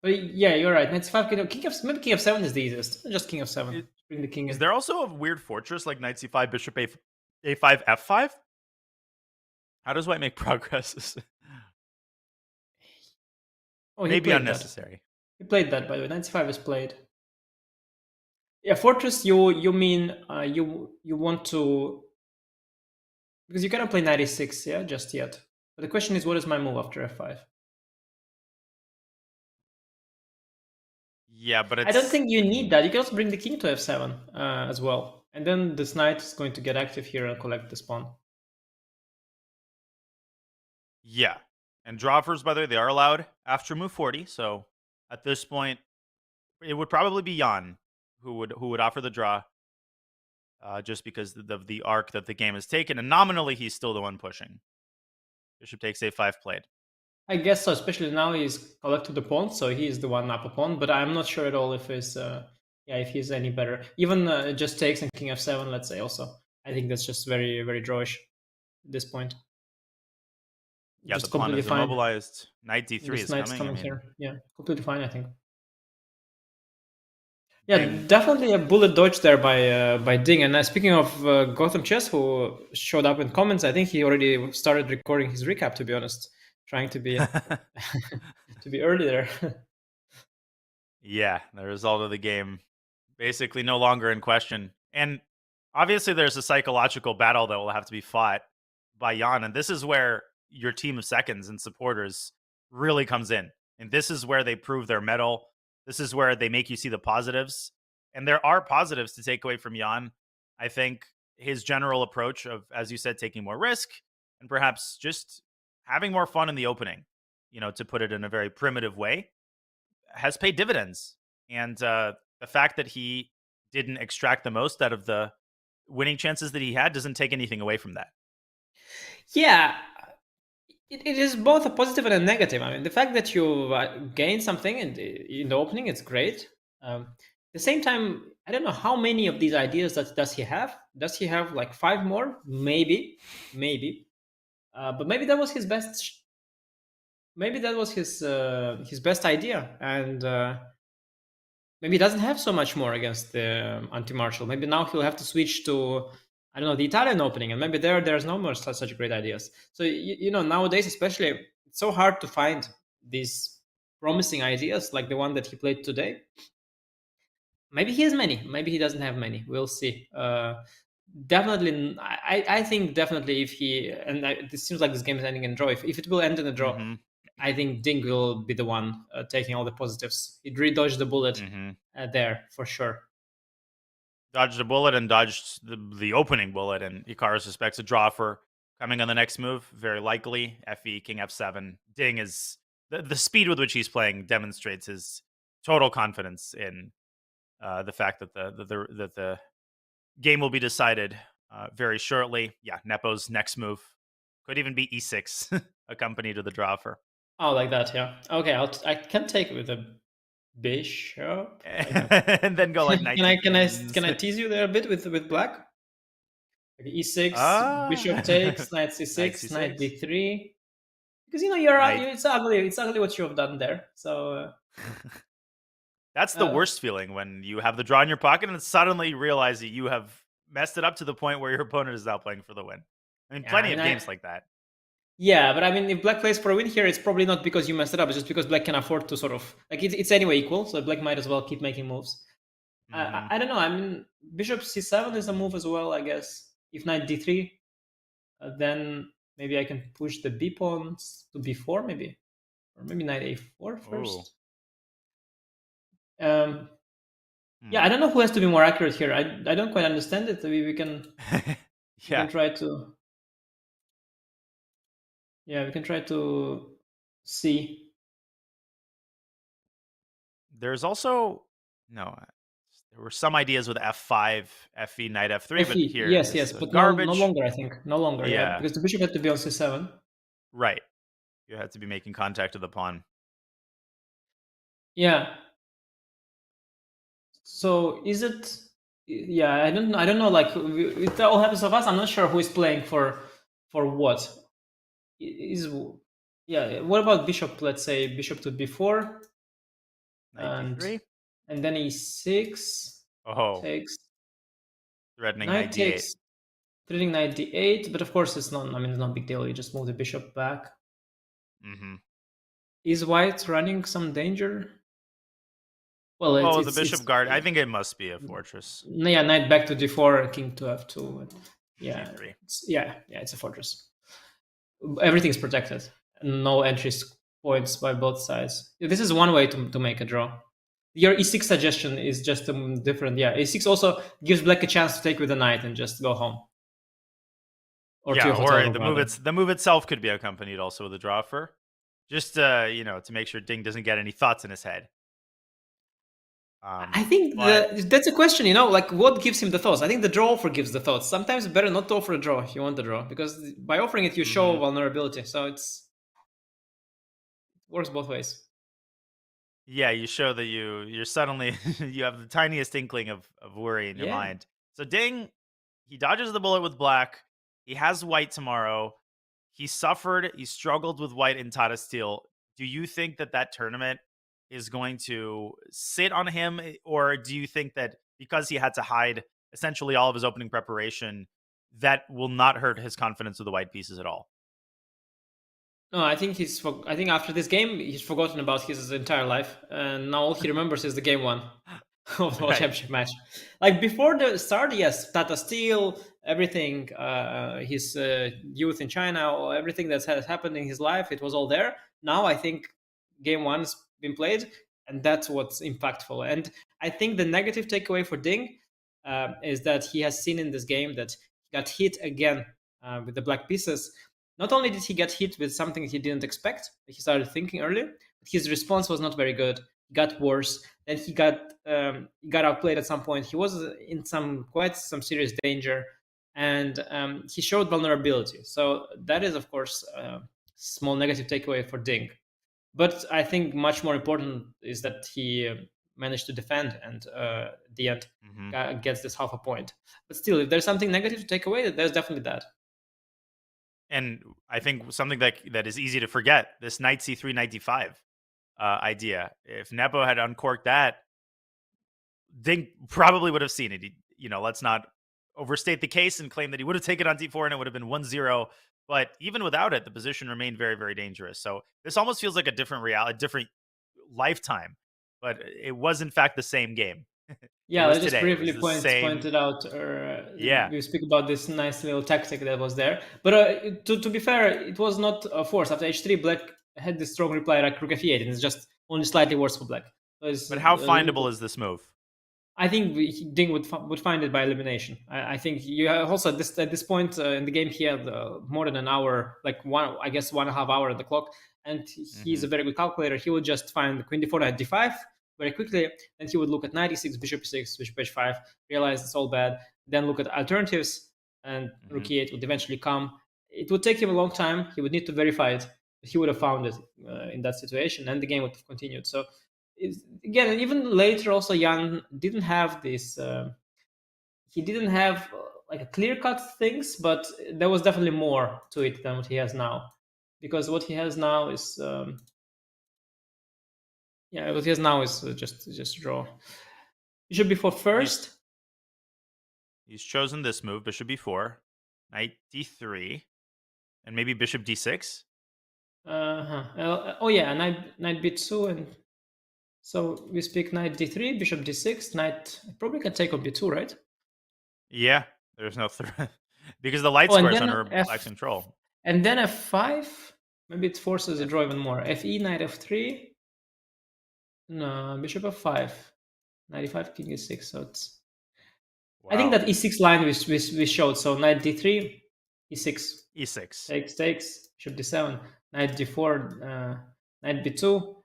But yeah, you're right. Knight c5, maybe king f7 is the easiest. Just king f7. Bring the king in. Is there also a weird fortress like knight c5, bishop a5, f5? How does white make progress? Maybe unnecessary. He played that, by the way. Knight c5 is played. Yeah, fortress. You mean you want to, because you cannot play knight e6, yeah, just yet. But the question is, what is my move after f5? Yeah, but I don't think you need that. You can also bring the king to f7 as well, and then this knight is going to get active here and collect this pawn. Yeah, and draw offers, by the way, they are allowed after move 40. So at this point, it would probably be Jan who would offer the draw, just because of the arc that the game has taken, and nominally he's still the one pushing. Bishop takes a5 played. I guess so, especially now he's collected the pawn, so he's the one up a pawn. But I'm not sure at all if he's any better. Even just takes and king f7, let's say. Also, I think that's just very, very drawish at this point. Yeah, just the pawn is fine. immobilized. Knight d3 This is knight's coming. here. Yeah, completely fine, I think. Yeah, Ding. definitely a bullet dodge there by Ding. And speaking of Gotham Chess, who showed up in comments, I think he already started recording his recap. To be honest, trying to be to be early there. Yeah, the result of the game basically no longer in question. And obviously, there's a psychological battle that will have to be fought by Jan. And this is where your team of seconds and supporters really comes in. And this is where they prove their mettle. This is where they make you see the positives. And there are positives to take away from Jan. I think his general approach of, as you said, taking more risk and perhaps just having more fun in the opening, to put it in a very primitive way, has paid dividends. And the fact that he didn't extract the most out of the winning chances that he had doesn't take anything away from that. Yeah, it is both a positive and a negative. I mean, the fact that you gain something in the opening, it's great. At the same time, I don't know how many of these ideas does he have. Does he have like 5 more? Maybe. But maybe that was his best. Maybe that was his best idea, and maybe he doesn't have so much more against the anti-martial. Maybe now he'll have to switch to, I don't know, the Italian opening, and maybe there's no more such great ideas. So nowadays, especially, it's so hard to find these promising ideas like the one that he played today. Maybe he has many. Maybe he doesn't have many. We'll see. Definitely, I think definitely if he, and it seems like this game is ending in a draw. If it will end in a draw, I think Ding will be the one taking all the positives. He really dodged the bullet there for sure. Dodged a bullet and dodged the opening bullet, and Hikaru suspects a draw for coming on the next move. Very likely. FE, King F7. Ding is the speed with which he's playing demonstrates his total confidence in the fact that the game will be decided very shortly. Yeah, Nepo's next move could even be E6, accompanied to the draw for. Oh, like that, yeah. Okay, I can take it with a bishop, and then go like knight. Can I tease you there a bit with black? Like E6, bishop takes, knight C6, knight D3. Because it's ugly. It's ugly what you have done there. So that's the worst feeling, when you have the draw in your pocket and suddenly realize that you have messed it up to the point where your opponent is now playing for the win. I mean, plenty of games like that. Yeah, but I mean, if black plays for a win here, it's probably not because you messed it up. It's just because black can afford to sort of, like, it's anyway equal, so black might as well keep making moves. I don't know. I mean, bishop C7 is a move as well, I guess. If knight D3, then maybe I can push the B pawns to B4, maybe. Or maybe knight A4 first. Yeah, I don't know who has to be more accurate here. I don't quite understand it. We can, we can try to... Yeah, we can try to see. There's also there were some ideas with F5, FE, knight F3, but here yes, but garbage. No longer, I think. No longer, yeah, because the bishop had to be on C7. Right. You had to be making contact with the pawn. Yeah. So is it? Yeah, I don't know. Like, it all happens so fast. I'm not sure who is playing for what. What about bishop? Let's say bishop to B4, and then E6 takes. Threatening knight knight takes, D8. Threatening knight D8, but of course it's not. I mean, it's not a big deal. You just move the bishop back. Is white running some danger? Well, the bishop guard. I think it must be a fortress. Yeah, knight back to D4, king to F2. Yeah, D3. It's a fortress. Everything's protected. No entry points by both sides. This is one way to make a draw. Your E6 suggestion is just different. Yeah, E6 also gives black a chance to take with the knight and just go home. Or the move itself could be accompanied also with a draw for, just to make sure Ding doesn't get any thoughts in his head. I think that's a question, like what gives him the thoughts? I think the draw offer gives the thoughts. Sometimes it's better not to offer a draw if you want the draw, because by offering it you show vulnerability. So it works both ways. Yeah, you show that you're suddenly you have the tiniest inkling of worry in your mind. So Ding, he dodges the bullet with black. He has white tomorrow. He struggled with white in Tata Steel. Do you think that tournament is going to sit on him, or do you think that because he had to hide essentially all of his opening preparation, that will not hurt his confidence with the white pieces at all? No, I think I think after this game, he's forgotten about his entire life, and now all he remembers is the game one of the World Championship match. Like before the start, yes, Tata Steel, everything, his youth in China, everything that has happened in his life, it was all there. Now I think game one's been played, and that's what's impactful. And I think the negative takeaway for Ding is that he has seen in this game that he got hit again with the black pieces. Not only did he get hit with something he didn't expect, he started thinking earlier, but his response was not very good. It got worse. Then he got outplayed at some point. He was in quite some serious danger, and he showed vulnerability. So that is, of course, a small negative takeaway for Ding. But I think much more important is that he managed to defend, and at the end gets this half a point. But still, if there's something negative to take away, there's definitely that. And I think something that is easy to forget, this knight c3, knight d5 idea. If Nepo had uncorked that, Ding probably would have seen it. Let's not overstate the case and claim that he would have taken on d4 and it would have been 1-0. But even without it, the position remained very, very dangerous. So this almost feels like a different reality, a different lifetime. But it was, in fact, the same game. Yeah, I just briefly pointed out. We speak about this nice little tactic that was there. But to be fair, it was not a force. After h3, Black had this strong reply like rook f8, and it's just only slightly worse for Black. But how findable is this move? I think Ding would find it by elimination. I think you also at this point in the game he had more than an hour, like 1.5 hours at the clock, and he's a very good calculator. He would just find queen d4, knight d5 very quickly, and he would look at knight e6, bishop e6, bishop h5, realize it's all bad, then look at alternatives, and rook e8 would eventually come. It would take him a long time. He would need to verify it, but he would have found it in that situation, and the game would have continued. So again, even later, also Jan didn't have this. He didn't have like a clear-cut things, but there was definitely more to it than what he has now, because what he has now is. What he has now is just draw. Bishop b4 first. He's chosen this move, bishop b4, knight d3, and maybe bishop d6. Knight b2, and so we speak knight d3, bishop d6, knight probably can take on b2, right? Yeah, there's no threat because the light square is under black control. And then f5, maybe it forces a draw even more. Fe, knight f3. No, bishop f5, knight e5, king e6. So it's. Wow. I think that e6 line we showed. So knight d3, e6. Takes. Bishop d7, knight d4, knight b2.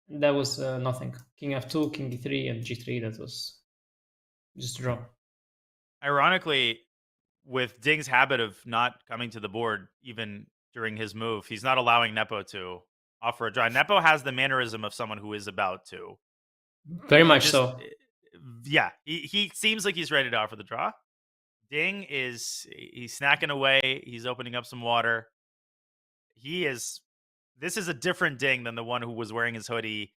That was nothing. King f2, king d3, and g3. That was just a draw. Ironically, with Ding's habit of not coming to the board even during his move, he's not allowing Nepo to offer a draw. Nepo has the mannerism of someone who is about to. Very much so. Yeah, he seems like he's ready to offer the draw. Ding he's snacking away. He's opening up some water. This is a different Ding than the one who was wearing his hoodie,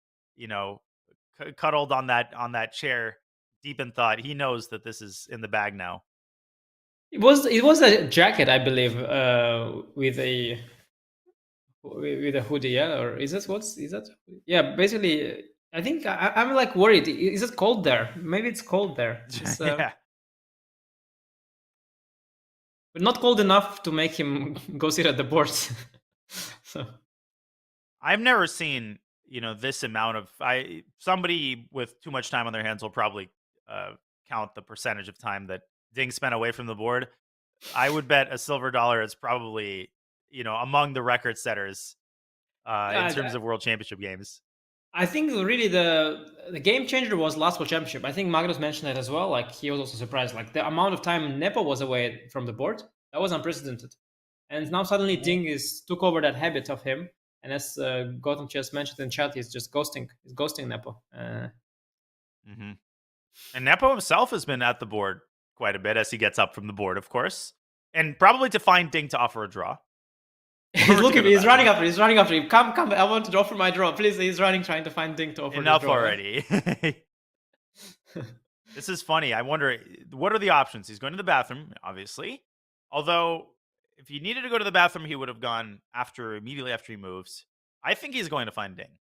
cuddled on that chair, deep in thought. He knows that this is in the bag now. It was a jacket, I believe, with a hoodie, yeah, or is that? Yeah, basically, I think I'm like worried. Is it cold there? Maybe it's cold there. Yeah. But not cold enough to make him go sit at the board. So I've never seen this amount of somebody with too much time on their hands will probably count the percentage of time that Ding spent away from the board. I would bet a silver dollar it's probably among the record setters in terms of World Championship games. I think really the game changer was last World Championship. I think Magnus mentioned it as well. Like he was also surprised. Like the amount of time Nepo was away from the board, that was unprecedented. And now suddenly Ding took over that habit of him. And as Gotham Chess mentioned in chat, he's just ghosting. He's ghosting Nepo. And Nepo himself has been at the board quite a bit as he gets up from the board, of course. And probably to find Ding to offer a draw. He's looking. He's running after. He's running after him. Come, come! I want to offer my draw, please. He's running, trying to find Ding to offer. Enough the draw. already. This is funny. I wonder what are the options. He's going to the bathroom, obviously. Although, if he needed to go to the bathroom, he would have gone immediately after he moves. I think he's going to find Ding.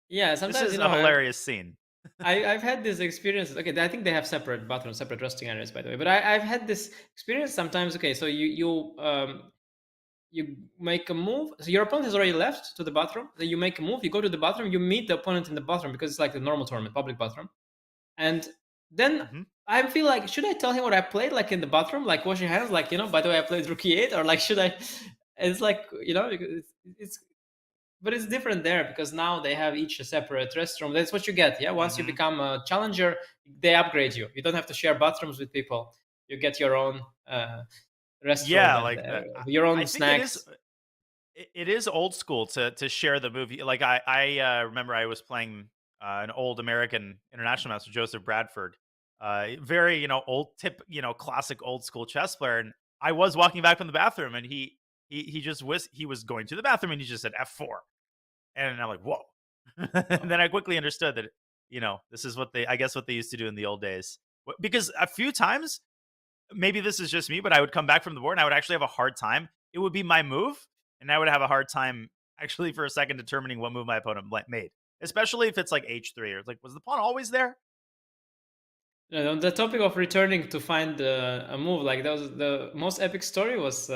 Yeah, sometimes this is a hilarious scene. I've had this experience. Okay, I think they have separate bathrooms, separate resting areas, by the way. But I've had this experience sometimes. Okay, so you make a move. So your opponent has already left to the bathroom. Then you make a move. You go to the bathroom. You meet the opponent in the bathroom because it's like a normal tournament, public bathroom. And then I feel like, should I tell him what I played, like in the bathroom, like washing hands, like, by the way, I played Rook E8, or like, should I? It's like, but it's different there because now they have each a separate restroom. That's what you get. Yeah. Once you become a challenger, they upgrade you. You don't have to share bathrooms with people. You get your own restroom. Yeah, and, like your own I snacks. It is old school to share the movie. Like I remember I was playing an old American international master, Joseph Bradford, very old classic old school chess player, and I was walking back from the bathroom, and he was going to the bathroom, and he just said F4, and I'm like, whoa. And then I quickly understood that this is what they used to do in the old days, because a few times, maybe this is just me, but I would come back from the board and I would actually have a hard time. It would be my move, and I would have a hard time actually for a second determining what move my opponent made, especially if it's like H3 or like, was the pawn always there? On the topic of returning to find a move, like that was the most epic story was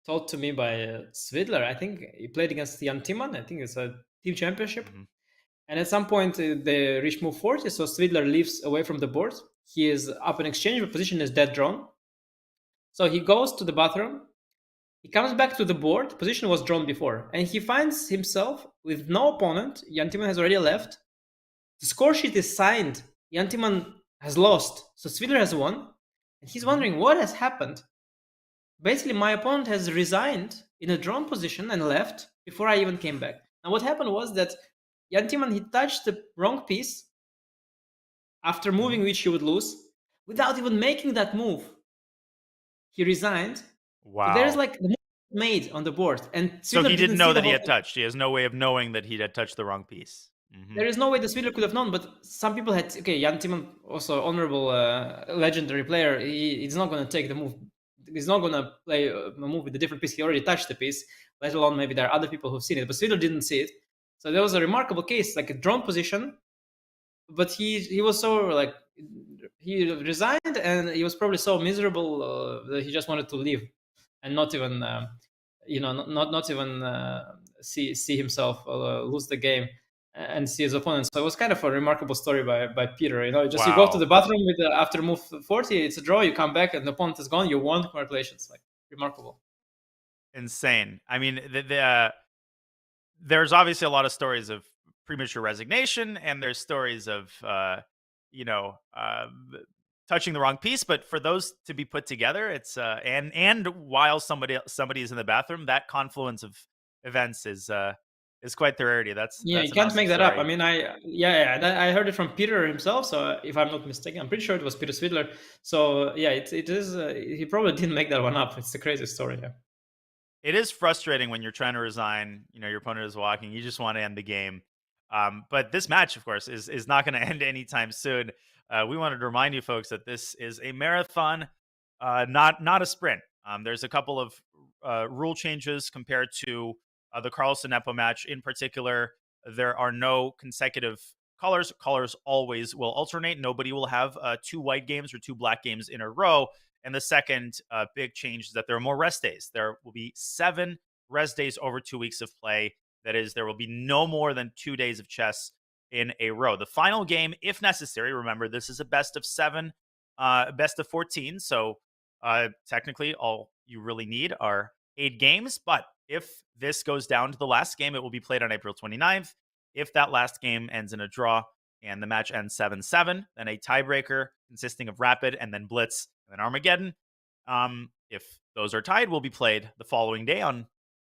told to me by Svidler. I think he played against Jan Timman. I think it's a team championship. And at some point they reach move 40, so Svidler leaves away from the board. He is up in exchange, but position is dead drawn. So he goes to the bathroom. He comes back to the board. Position was drawn before, and he finds himself with no opponent. Jan Timman has already left. The score sheet is signed. Jan Timman has lost, so Svidler has won, and he's wondering what has happened. Basically, my opponent has resigned in a drawn position and left before I even came back. Now, what happened was that Jan Timman, he touched the wrong piece after moving, which he would lose, without even making that move. He resigned. Wow. So there's like the move made on the board, and Svidler so he didn't know that he had thing. touched. He has no way of knowing that he had touched the wrong piece. There is no way the Svidler could have known, but some people had. Okay, Jan Timman, also honorable, legendary player. He's not going to take the move. He's not going to play a move with a different piece. He already touched the piece. Let alone maybe there are other people who've seen it, but Svidler didn't see it. So there was a remarkable case, like a drawn position, but he was so like he resigned, and he was probably so miserable that he just wanted to leave and not even not even see himself lose the game and see his opponent. So it was kind of a remarkable story by Peter. Just you go to the bathroom with after move 40, it's a draw. You come back and the opponent is gone. You won. Congratulations! Like remarkable. Insane. I mean, there's obviously a lot of stories of premature resignation, and there's stories of touching the wrong piece. But for those to be put together, it's and while somebody is in the bathroom, that confluence of events is quite the rarity. That's you can't awesome make that story. up. I mean, I heard it from Peter himself. So if I'm not mistaken, I'm pretty sure it was Peter Svidler. So yeah, it is. He probably didn't make that one up. It's a crazy story. Yeah. It is frustrating when you're trying to resign. Your opponent is walking. You just want to end the game. But this match, of course, is not going to end anytime soon. We wanted to remind you folks that this is a marathon, not a sprint. There's a couple of rule changes compared to the Carlsen Nepo match. In particular, there are no consecutive colors. Colors always will alternate. Nobody will have 2 white games or 2 black games in a row. And the second big change is that there are more rest days. There will be 7 rest days over 2 weeks of play. That is, there will be no more than 2 days of chess in a row. The final game, if necessary, remember, this is a best of 7, best of 14. So technically, all you really need are 8 games. But if this goes down to the last game, it will be played on April 29th. If that last game ends in a draw and the match ends 7-7, then a tiebreaker consisting of Rapid and then Blitz and then Armageddon. If those are tied, will be played the following day on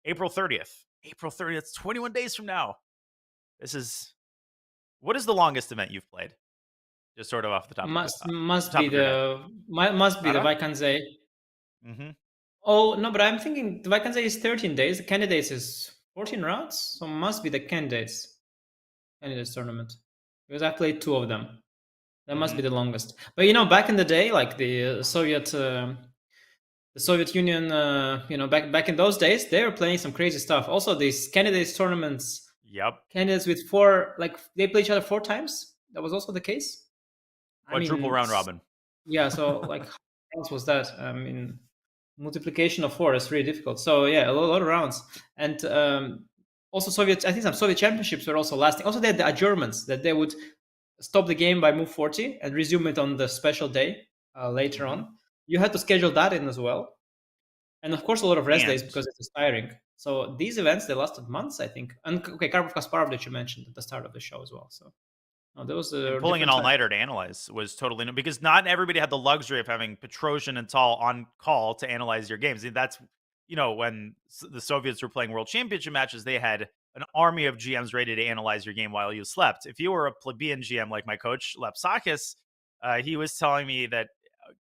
April 30th. April 30th, it's 21 days from now. What is the longest event you've played? Just sort of off the top. Must be the Vaikansei. Oh, no, but I'm thinking the vacancy is 13 days. The candidates is 14 rounds. So must be the candidates tournament. Because I played 2 of them. That must be the longest. But back in the day, like the Soviet Union, back in those days, they were playing some crazy stuff. Also, these candidates tournaments. Yep. Candidates with 4, like they play each other 4 times. That was also the case. Quadruple round robin. Yeah. So like, how else was that? I mean, multiplication of 4 is really difficult. So yeah, a lot of rounds. And also I think some Soviet championships were also lasting. Also, they had the adjournments that they would stop the game by move 40 and resume it on the special day later on. You had to schedule that in as well. And of course, a lot of rest days because it's tiring. So these events, they lasted months, I think. And okay, Karpov Kasparov that you mentioned at the start of the show as well. So those pulling an all-nighter to analyze was totally new because not everybody had the luxury of having Petrosian and Tal on call to analyze your games. That's, when the Soviets were playing World Championship matches, they had an army of GMs ready to analyze your game while you slept. If you were a plebeian GM like my coach, Lapsakis, he was telling me that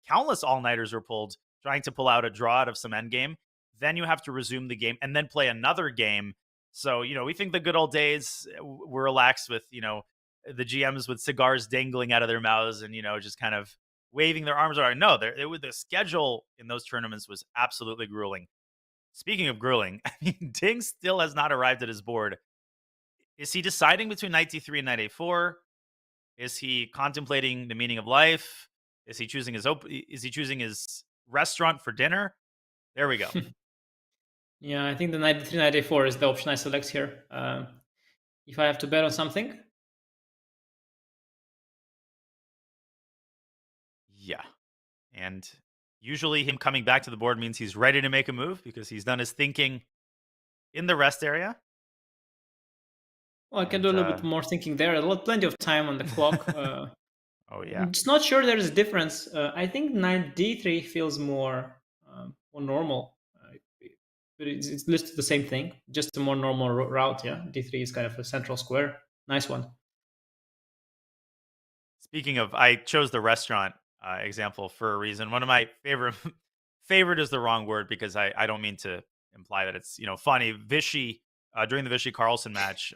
countless all-nighters were pulled trying to pull out a draw out of some endgame. Then you have to resume the game and then play another game. So, we think the good old days were relaxed with, the GMs with cigars dangling out of their mouths and, just kind of waving their arms around. No, the schedule in those tournaments was absolutely grueling. Speaking of grueling, I mean, Ding still has not arrived at his board. Is he deciding between knight d3 and knight a4? Is he contemplating the meaning of life? Is he choosing his restaurant for dinner? There we go. Yeah, I think the knight d3, knight a4 is the option I select here. If I have to bet on something. Yeah. And usually him coming back to the board means he's ready to make a move because he's done his thinking in the rest area. Well, I can do a little bit more thinking there. Plenty of time on the clock. Oh, yeah. I'm just not sure there's a difference. I think knight d3 feels more normal. But it's listed the same thing, just a more normal route. Yeah, d3 is kind of a central square. Nice one. Speaking of, I chose the restaurant example for a reason. One of my favorite is the wrong word because I don't mean to imply that it's funny. Vichy during the Vichy Carlsen match,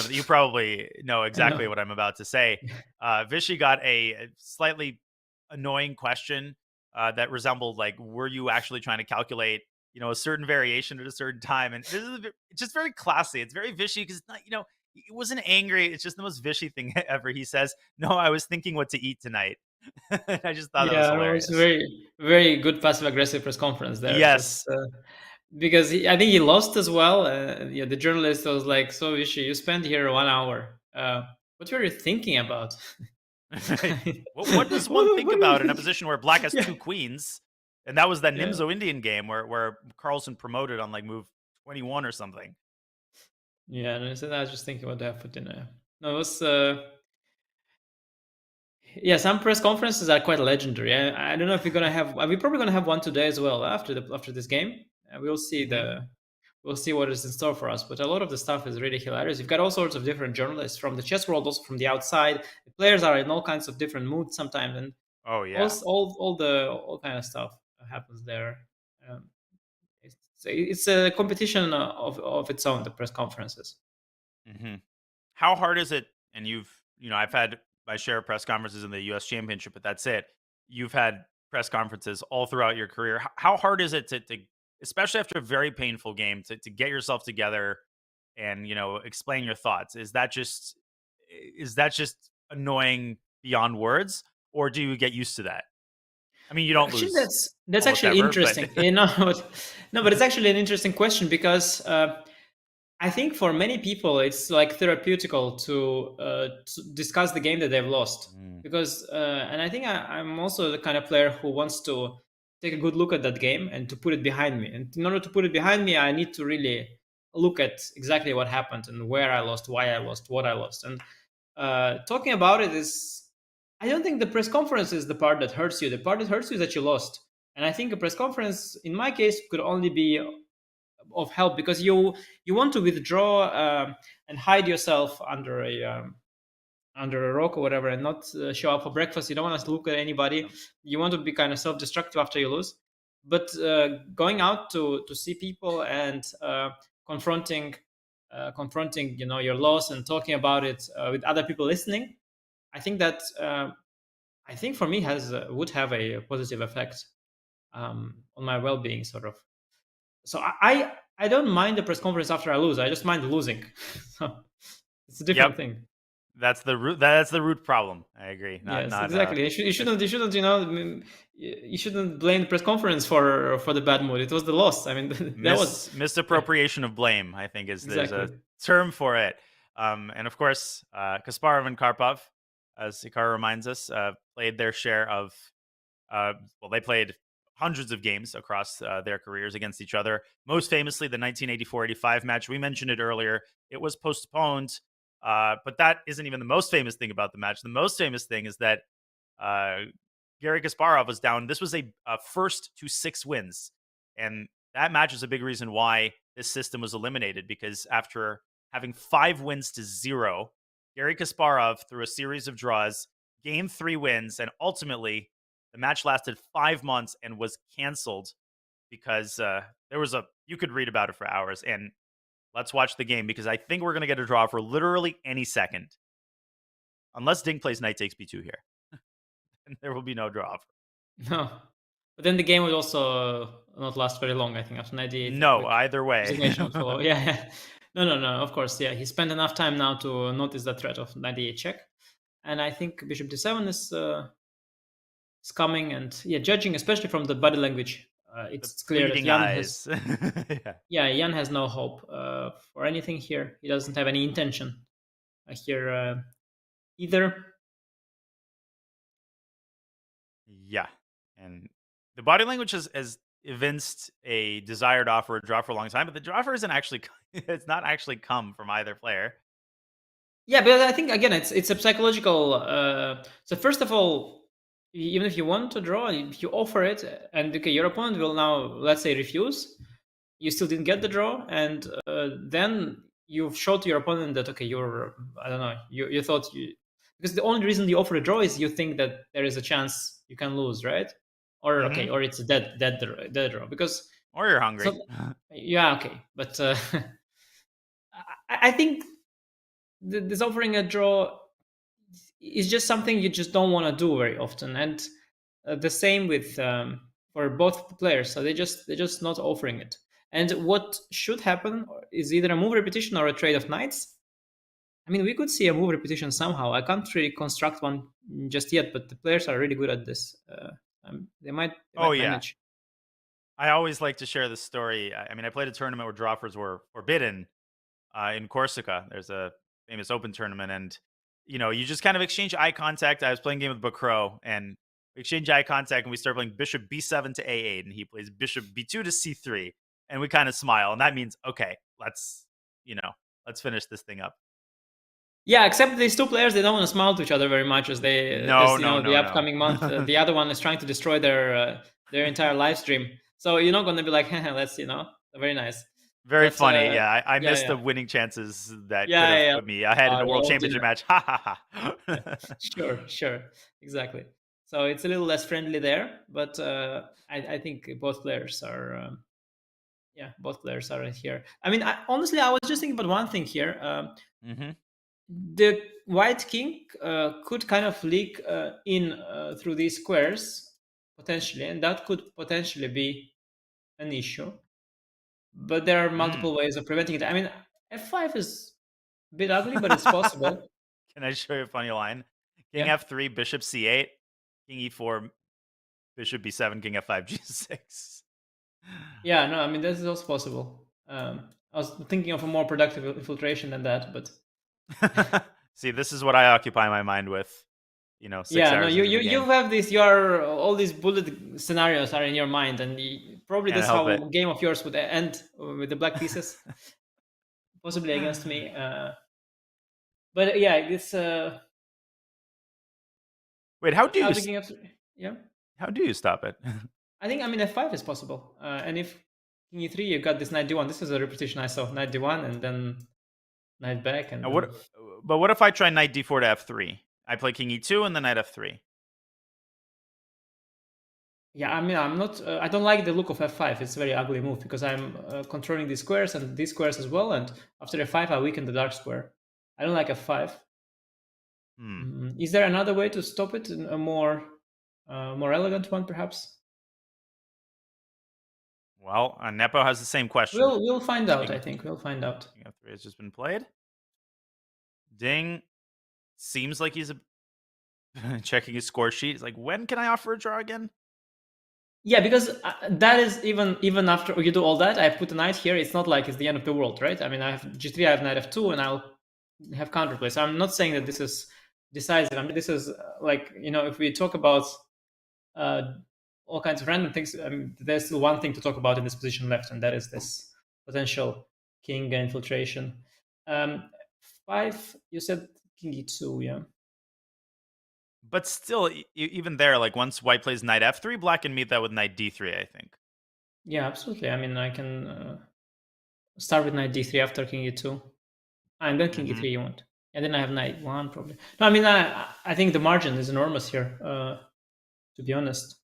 you probably know exactly what I'm about to say. Vichy got a slightly annoying question that resembled like, were you actually trying to calculate a certain variation at a certain time? And this is just very classy. It's very Vichy because it's not it wasn't angry. It's just the most Vichy thing ever. He says, "No, I was thinking what to eat tonight." I just thought that was hilarious. It was very, very good passive-aggressive press conference there. Yes. Because I think he lost as well. The journalist was like, "So Vichy, you spent here 1 hour. What were you thinking about?" What does one think about in a position where Black has 2 queens? And that was that Nimzo Indian game where Carlsen promoted on like move 21 or something. Yeah, and I was just thinking what to have for dinner. No, it was some press conferences are quite legendary. I don't know if we're probably gonna have one today as well after this game. We'll see we'll see what is in store for us. But a lot of the stuff is really hilarious. You've got all sorts of different journalists from the chess world, also from the outside. The players are in all kinds of different moods sometimes, and all kind of stuff happens there. It's a competition of its own, the press conferences. Mm-hmm. How hard is it? And I've had my share of press conferences in the U.S. Championship, but that's it. You've had press conferences all throughout your career. How hard is it to especially after a very painful game, to get yourself together and explain your thoughts? Is that just annoying beyond words, or do you get used to that? I mean, you don't lose. That's actually interesting. But it's actually an interesting question because I think for many people it's like therapeutical to discuss the game that they've lost because, and I think I'm also the kind of player who wants to take a good look at that game and to put it behind me. And in order to put it behind me, I need to really look at exactly what happened and where I lost, why I lost, what I lost, and talking about it is. I don't think the press conference is the part that hurts you. The part that hurts you is that you lost. And I think a press conference, in my case, could only be of help because you want to withdraw and hide yourself under a rock or whatever and not show up for breakfast. You don't want to look at anybody. You want to be kind of self-destructive after you lose. But going out to see people and confronting your loss and talking about it with other people listening, I think that I think for me would have a positive effect on my well-being, sort of. So I don't mind the press conference after I lose. I just mind losing. So it's a different thing. That's the root. That's the root problem. I agree. Yes, exactly. You shouldn't. You shouldn't blame the press conference for the bad mood. It was the loss. I mean, that was misappropriation of blame. I think there's a Exactly. term for it. And of course, Kasparov and Karpov, as Ikara reminds us, played their share of. They played hundreds of games across their careers against each other. Most famously, the 1984-85 match. We mentioned it earlier. It was postponed. But that isn't even the most famous thing about the match. The most famous thing is that Garry Kasparov was down. This was a first to 6 wins. And that match is a big reason why this system was eliminated, because after having 5 wins to 0, Garry Kasparov, through a series of draws, gained 3 wins. And ultimately, the match lasted 5 months and was canceled because you could read about it for hours. And let's watch the game, because I think we're going to get a draw for literally any second. Unless Ding plays knight takes b2 here. And there will be no draw. No. But then the game would also not last very long, I think, after 98. No, either way. Yeah. No. Of course, yeah. He spent enough time now to notice the threat of 98 check. And I think bishop d7 is coming. And yeah, judging, especially from the body language, it's clear that Jan has... Jan has no hope for anything here. He doesn't have any intention here either. Yeah. And the body language has evinced a desire to offer a draw for a long time, but the draw for it's not actually come from either player. Yeah, but I think, again, it's a psychological... so first of all, even if you want to draw, if you offer it, and okay, your opponent will now, let's say, refuse, you still didn't get the draw, and then you've showed to your opponent that, okay, you thought because the only reason you offer a draw is you think that there is a chance you can lose, right? Or okay, or it's a dead draw, because... Or you're hungry. Yeah, okay, but I think this offering a draw is just something you just don't want to do very often, and the same with for both players. So they're just not offering it. And what should happen is either a move repetition or a trade of knights. I mean, we could see a move repetition somehow. I can't really construct one just yet, but the players are really good at this. They might manage. I always like to share this story. I mean, I played a tournament where draw offers were forbidden in Corsica. There's a famous open tournament, and you just kind of exchange eye contact. I was playing a game with Bacro, and we exchange eye contact, and we start playing bishop b7 to a8, and he plays bishop b2 to c3, and we kind of smile, and that means, okay, let's finish this thing up. Yeah, except these two players, they don't want to smile to each other very much as the upcoming month. The other one is trying to destroy their entire live stream. So you're not going to be like, let's, very nice. Very funny, yeah. I missed the winning chances that could have put me ahead in a World Championship match. Ha ha ha. Sure, exactly. So it's a little less friendly there, but I think both players are, here. I mean, honestly, I was just thinking about one thing here. The white king could kind of leak in through these squares potentially, and that could potentially be an issue. But there are multiple ways of preventing it. I mean, f5 is a bit ugly, but it's possible. Can I show you a funny line? King f3, bishop c8, king e4, bishop b7, king f5, g6. Yeah, no, I mean, this is also possible. I was thinking of a more productive infiltration than that, but... See, this is what I occupy my mind with. 6 hours. You have this. All these bullet scenarios are in your mind, and probably this how a game of yours would end with the black pieces, possibly against me. But yeah, this. Wait, how do you? How do you stop it? I think f5 is possible, and if king e3, you got this knight d1. This is a repetition I saw, knight d1, and then knight back. And but what if I try knight d4 to f3? I play king e2 and then knight f3. Yeah, I mean, I'm not. I don't like the look of f5. It's a very ugly move because I'm controlling these squares and these squares as well. And after f5, I weaken the dark square. I don't like f5. Is there another way to stop it? A more elegant one, perhaps? Well, Nepo has the same question. We'll find out. I think we'll find out. King f3 has just been played. Ding seems like he's checking his score sheet. He's like, when can I offer a draw again? Yeah, because that is even after you do all that, I put a knight here. It's not like it's the end of the world, right? I mean, I have g3, I have knight f2, and I'll have counterplay. So I'm not saying that this is decisive. I mean, this is like, if we talk about all kinds of random things, there's still one thing to talk about in this position left, and that is this potential king infiltration. 5, you said king e2, yeah. But still, even there, like once white plays knight f3, black can meet that with knight d3, I think. Yeah, absolutely. I mean, I can start with knight d3 after king e2. And then king e3 you want. And then I have knight 1 probably. No, I mean, I think the margin is enormous here, to be honest.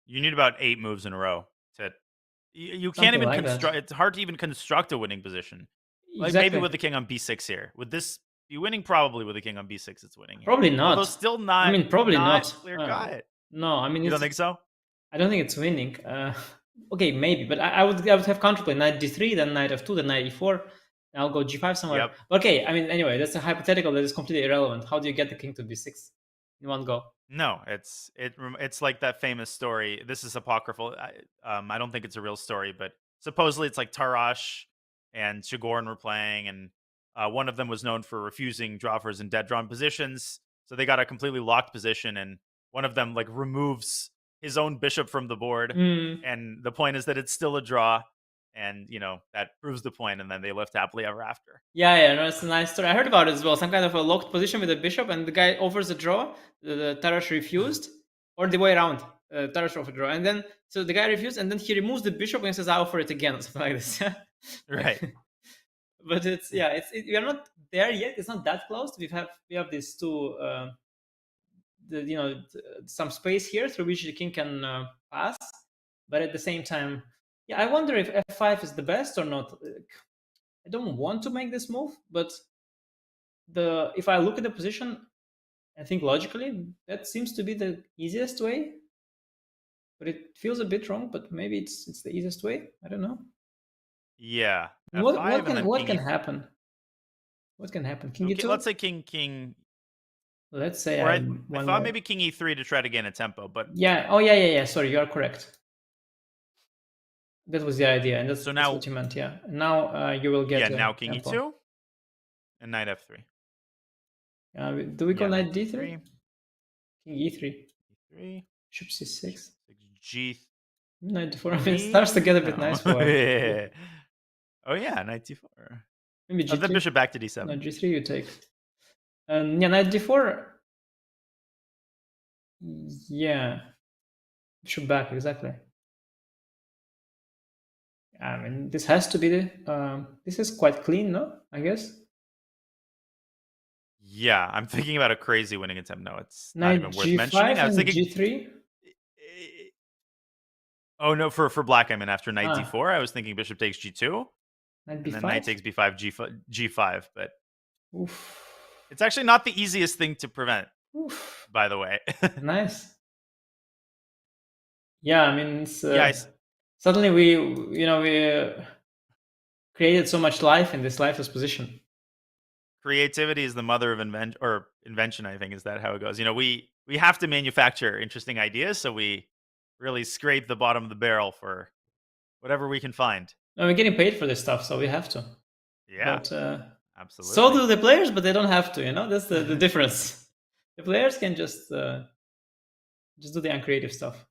You need about 8 moves in a row. You can't even construct. It's hard to even construct a winning position. Like maybe with the king on b6 here. Would this be winning? Probably with the king on b6, it's winning. Probably not. Although still not. I mean, probably not. Clear cut. No, I mean, you don't think so? I don't think it's winning. Okay, maybe, but I would have counterplay knight d3, then knight f2, then knight e4. I'll go g5 somewhere. Yep. Okay, I mean, anyway, that's a hypothetical that is completely irrelevant. How do you get the king to b6 in one go? No, it's like that famous story. This is apocryphal. I don't think it's a real story, but supposedly it's like Tarash and Shigorn were playing, and one of them was known for refusing drawers in dead drawn positions. So they got a completely locked position, and one of them like removes his own bishop from the board. And the point is that it's still a draw. And, that proves the point, and then they lived happily ever after. Yeah, no, it's a nice story. I heard about it as well. Some kind of a locked position with a bishop, and the guy offers a draw. The Tarash refused, or the way around. Tarash offered a draw. And then, so the guy refused, and then he removes the bishop and says, I offer it again, or something like this. Right. But we are not there yet. It's not that close. We have these two, some space here through which the king can pass. But at the same time, yeah, I wonder if f5 is the best or not. I don't want to make this move, but if I look at the position, I think logically that seems to be the easiest way. But it feels a bit wrong. But maybe it's the easiest way. I don't know. Yeah. What can happen? What can happen? King e2. Let's say king. Let's say I thought maybe king e3 to try to gain a tempo, but yeah. Oh yeah. Sorry, you are correct. That was the idea, and that's what you meant. Yeah. Now you will get. Yeah. Now king e2 and knight f3. Do we go knight d3? King e3. E3. Bishop c6. G. Knight d4. I mean, it starts to get a bit nice for. Yeah. Oh yeah, knight d4. Maybe g3. The bishop back to d7. No, g3 you take. Yeah, knight d4. Yeah. Bishop back, exactly. I mean, this has to be this is quite clean, no? I guess. Yeah, I'm thinking about a crazy winning attempt. No, it's knight not even worth mentioning. I was thinking g3. Oh no, for black, I mean after knight d4, I was thinking bishop takes g2, knight b5? And then knight takes b5, g5. But oof. It's actually not the easiest thing to prevent. Oof. By the way. Nice. Yeah, I mean, it's, suddenly we created so much life in this lifeless position. Creativity is the mother of invention. I think is that how it goes. We have to manufacture interesting ideas, so we really scrape the bottom of the barrel for whatever we can find. No, we're getting paid for this stuff, so we have to. Yeah, but, absolutely. So do the players, but they don't have to. That's the difference. The players can just do the uncreative stuff.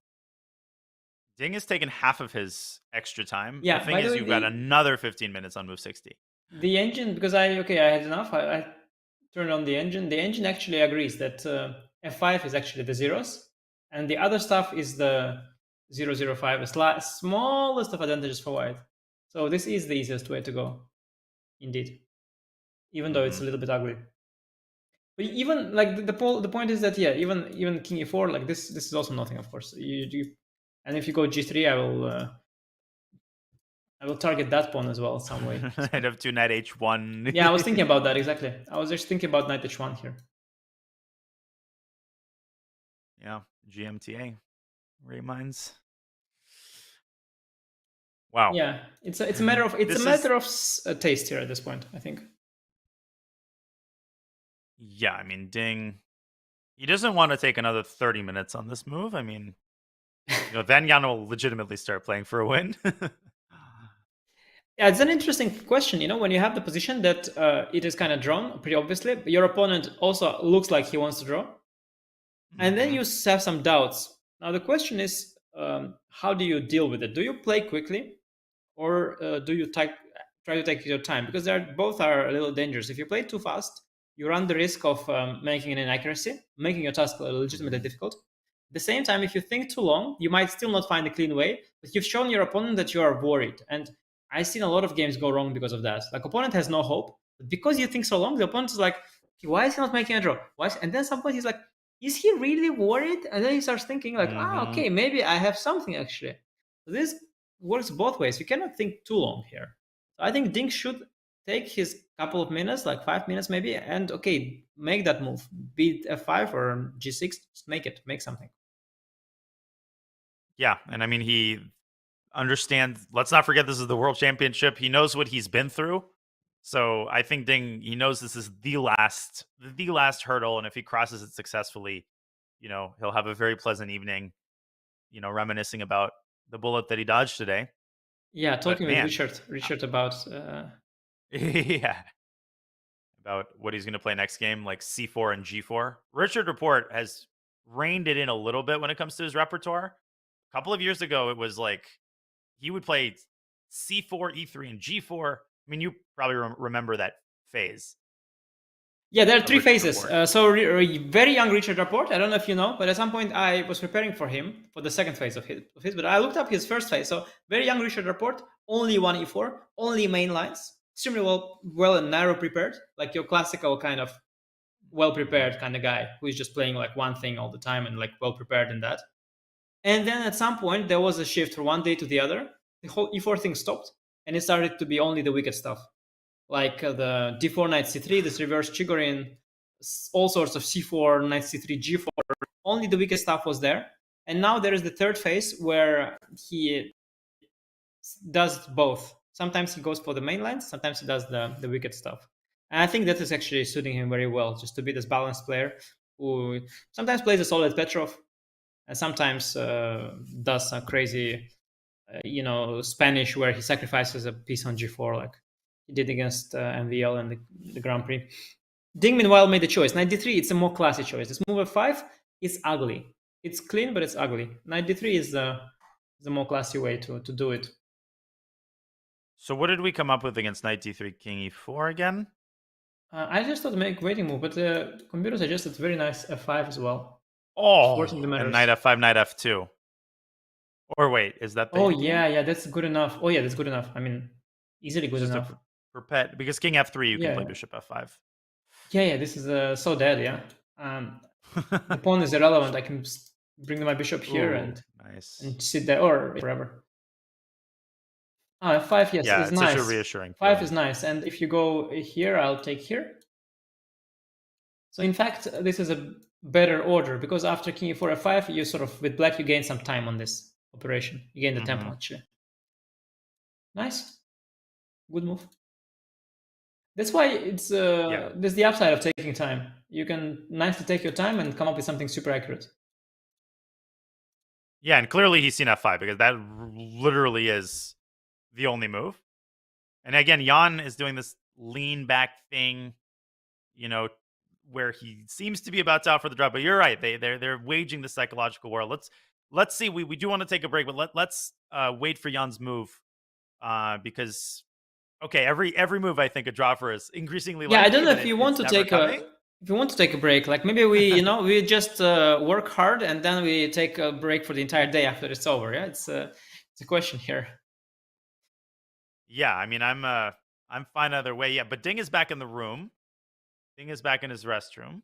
Ding has taken half of his extra time. Yeah, the thing is, you've got another 15 minutes on move 60. The engine, because I had enough. I turned on the engine. The engine actually agrees that f5 is actually the zeros, and the other stuff is the 005, the smallest of advantages for white. So this is the easiest way to go, indeed, even though it's a little bit ugly. But even like the point is that even king e4 like this is also nothing, of course. And if you go g3, I will target that pawn as well some way. Knight f2, knight h1. Yeah, I was thinking about that exactly. I was just thinking about knight h1 here. Yeah, GMTA, Ray Mines. Wow. Yeah, it's a matter of taste here at this point, I think. Yeah, I mean, Ding, he doesn't want to take another 30 minutes on this move. I mean, then Jan will legitimately start playing for a win. Yeah, it's an interesting question. When you have the position that it is kind of drawn pretty obviously, but your opponent also looks like he wants to draw, and then you have some doubts. Now the question is, how do you deal with it? Do you play quickly, or do you try to take your time? Because both are a little dangerous. If you play too fast, you run the risk of making an inaccuracy, making your task legitimately difficult. At the same time, if you think too long, you might still not find a clean way, but you've shown your opponent that you are worried. And I've seen a lot of games go wrong because of that. Like, opponent has no hope, but because you think so long, the opponent is like, why is he not making a draw? And then at some point he's like, is he really worried? And then he starts thinking like, okay, maybe I have something actually. So this works both ways. You cannot think too long here. So I think Ding should take his couple of minutes, like 5 minutes maybe, and okay, make that move. Be it f5 or g6, just make something. Yeah, and I mean, he understands. Let's not forget this is the World Championship. He knows what he's been through. So I think Ding, he knows this is the last hurdle, and if he crosses it successfully, he'll have a very pleasant evening, reminiscing about the bullet that he dodged today. Yeah, talking with Richard about yeah, about what he's going to play next game, like c4 and g4. Richard Report has reined it in a little bit when it comes to his repertoire. A couple of years ago, it was like he would play c4, e3, and g4. I mean, you probably remember that phase. Yeah, there are three phases. So very young Richard Rapport, I don't know if you know, but at some point I was preparing for him for the second phase of his, but I looked up his first phase. So very young Richard Rapport, only one e4, only main lines, extremely well and narrow prepared, like your classical kind of well prepared kind of guy who is just playing like one thing all the time and like well prepared in that. And then at some point there was a shift from one day to the other. The whole e4 thing stopped, and it started to be only the wicked stuff, like the d4 knight c3, this reverse Chigorin, all sorts of c4 knight c3 g4. Only the wicked stuff was there, and now there is the third phase where he does both. Sometimes he goes for the main lines, sometimes he does the wicked stuff. And I think that is actually suiting him very well, just to be this balanced player who sometimes plays a solid Petrov and sometimes does some crazy Spanish where he sacrifices a piece on g4 like he did against MVL and the Grand Prix. Ding meanwhile made the choice. Knight d3, it's a more classy choice. This move f5 is ugly. It's clean, but it's ugly. Knight d3 is the more classy way to do it. So what did we come up with against knight d3, king e4 again? I just thought make waiting move, but the computer suggested very nice f5 as well. Oh, and knight f5, knight f2. Or wait, is that the yeah, that's good enough. Oh yeah, that's good enough. I mean, easily good enough. For pet, because king f3, you can play bishop f5. Yeah, this is so dead, yeah. The pawn is irrelevant. I can bring my bishop here and sit there, or forever. F5, yes, yeah, is it's nice. Such a reassuring 5 is nice, and if you go here, I'll take here. So in fact, this is a better order, because after king e4, f5, you sort of, with black, you gain some time on this operation. You gain the tempo, actually. Nice. Good move. That's why it's there's the upside of taking time. You can nicely take your time and come up with something super accurate. Yeah, and clearly he's seen f5, because that literally is the only move. And again, Jan is doing this lean back thing, where he seems to be about to out for the draw. But you're right; they're waging the psychological war. Let's see. We do want to take a break, but let's wait for Jan's move, because every move I think a draw for is increasingly. Yeah, I don't know if you want to take a break. Like maybe we we just work hard and then we take a break for the entire day after it's over. Yeah, it's a question here. Yeah, I mean I'm fine either way. Yeah, but Ding is back in the room. Ding is back in his restroom.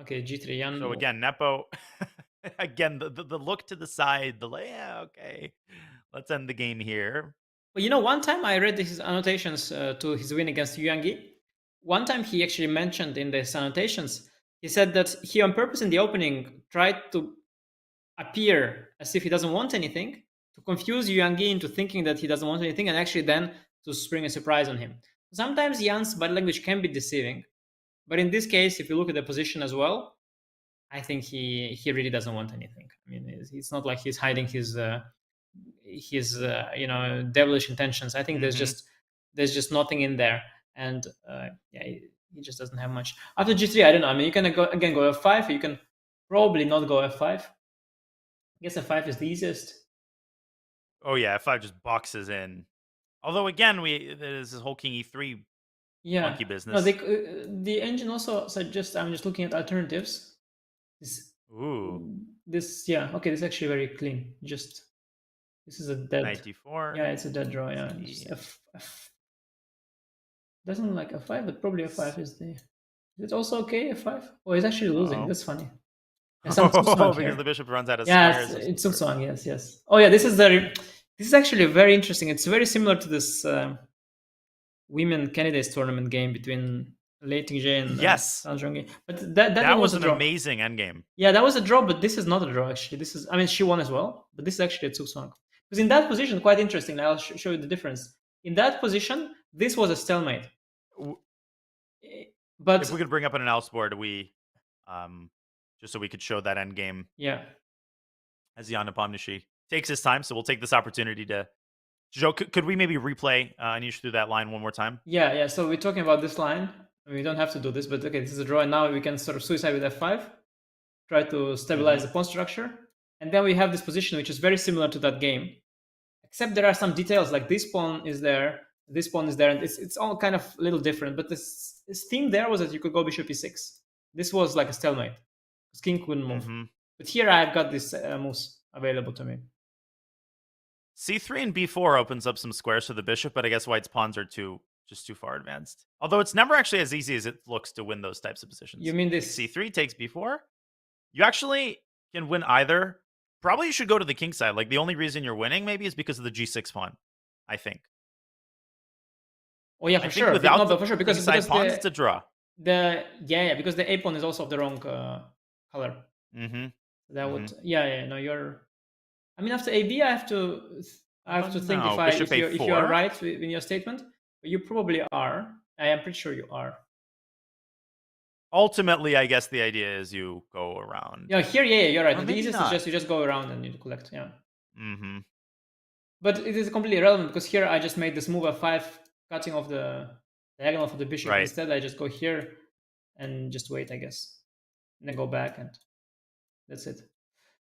Okay, G3 Jan. So again, Nepo, again, the look to the side, okay, let's end the game here. Well, one time I read his annotations to his win against Yuangi. One time he actually mentioned in his annotations, he said that he on purpose in the opening tried to appear as if he doesn't want anything, to confuse Yuangi into thinking that he doesn't want anything, and actually then to spring a surprise on him. Sometimes Jan's body language can be deceiving, but in this case, if you look at the position as well, I think he really doesn't want anything. I mean, it's not like he's hiding his devilish intentions. I think there's just nothing in there, and he just doesn't have much. After G3, I don't know. I mean, you can go F5. You can probably not go F5. I guess F5 is the easiest. Oh yeah, F5 just boxes in. Although again, there's this whole King E3 monkey business. No, the engine also suggests. I'm just looking at alternatives. This okay. This is actually very clean. This is a dead 94. Yeah, it's a dead draw. Yeah, just F. Doesn't look like F5, but probably F5 is the. Is it also okay F5? Oh, he's actually losing. That's funny. Because the bishop runs out of squares. Yeah, it's Tsungswang. Yes. Oh yeah, this is actually very interesting. It's very similar to this women candidates tournament game between Lei Tingzhe and Zhongyi. But that was an amazing endgame. Yeah, that was a draw, but this is not a draw actually. She won as well, but this is actually a Tsungswang. Because in that position, quite interesting. I'll show you the difference. In that position, this was a stalemate. But if we could bring up an analysis board, just so we could show that end game. Yeah. As Jan Nepomniachtchi takes his time, so we'll take this opportunity to show. Could we maybe replay Anish through that line one more time? Yeah. So we're talking about this line. We don't have to do this, but okay, this is a draw, and now we can sort of suicide with F5, try to stabilize the pawn structure, and then we have this position which is very similar to that game, except there are some details like this pawn is there, and it's all kind of a little different. But this theme there was that you could go bishop e6. This was like a stalemate. Because king couldn't move. But here I've got this moves available to me. C3 and B4 opens up some squares for the bishop, but I guess white's pawns are just too far advanced. Although it's never actually as easy as it looks to win those types of positions. You mean this? C3 takes B4. You actually can win either. Probably you should go to the king side. Like the only reason you're winning maybe is because of the G6 pawn, I think. Oh yeah, for sure. For sure, because pawns, it's a draw. Because the A pawn is also of the wrong color. That would no, you're. I mean, after AB, I have to think if you are right in your statement. But you probably are. I am pretty sure you are. Ultimately, I guess the idea is you go around. Yeah, here, you're right. The easiest is you just go around and you collect. Yeah. But it is completely irrelevant because here I just made this move F5, cutting off the diagonal for the bishop. Right. Instead, I just go here and just wait, I guess, and then go back, and that's it.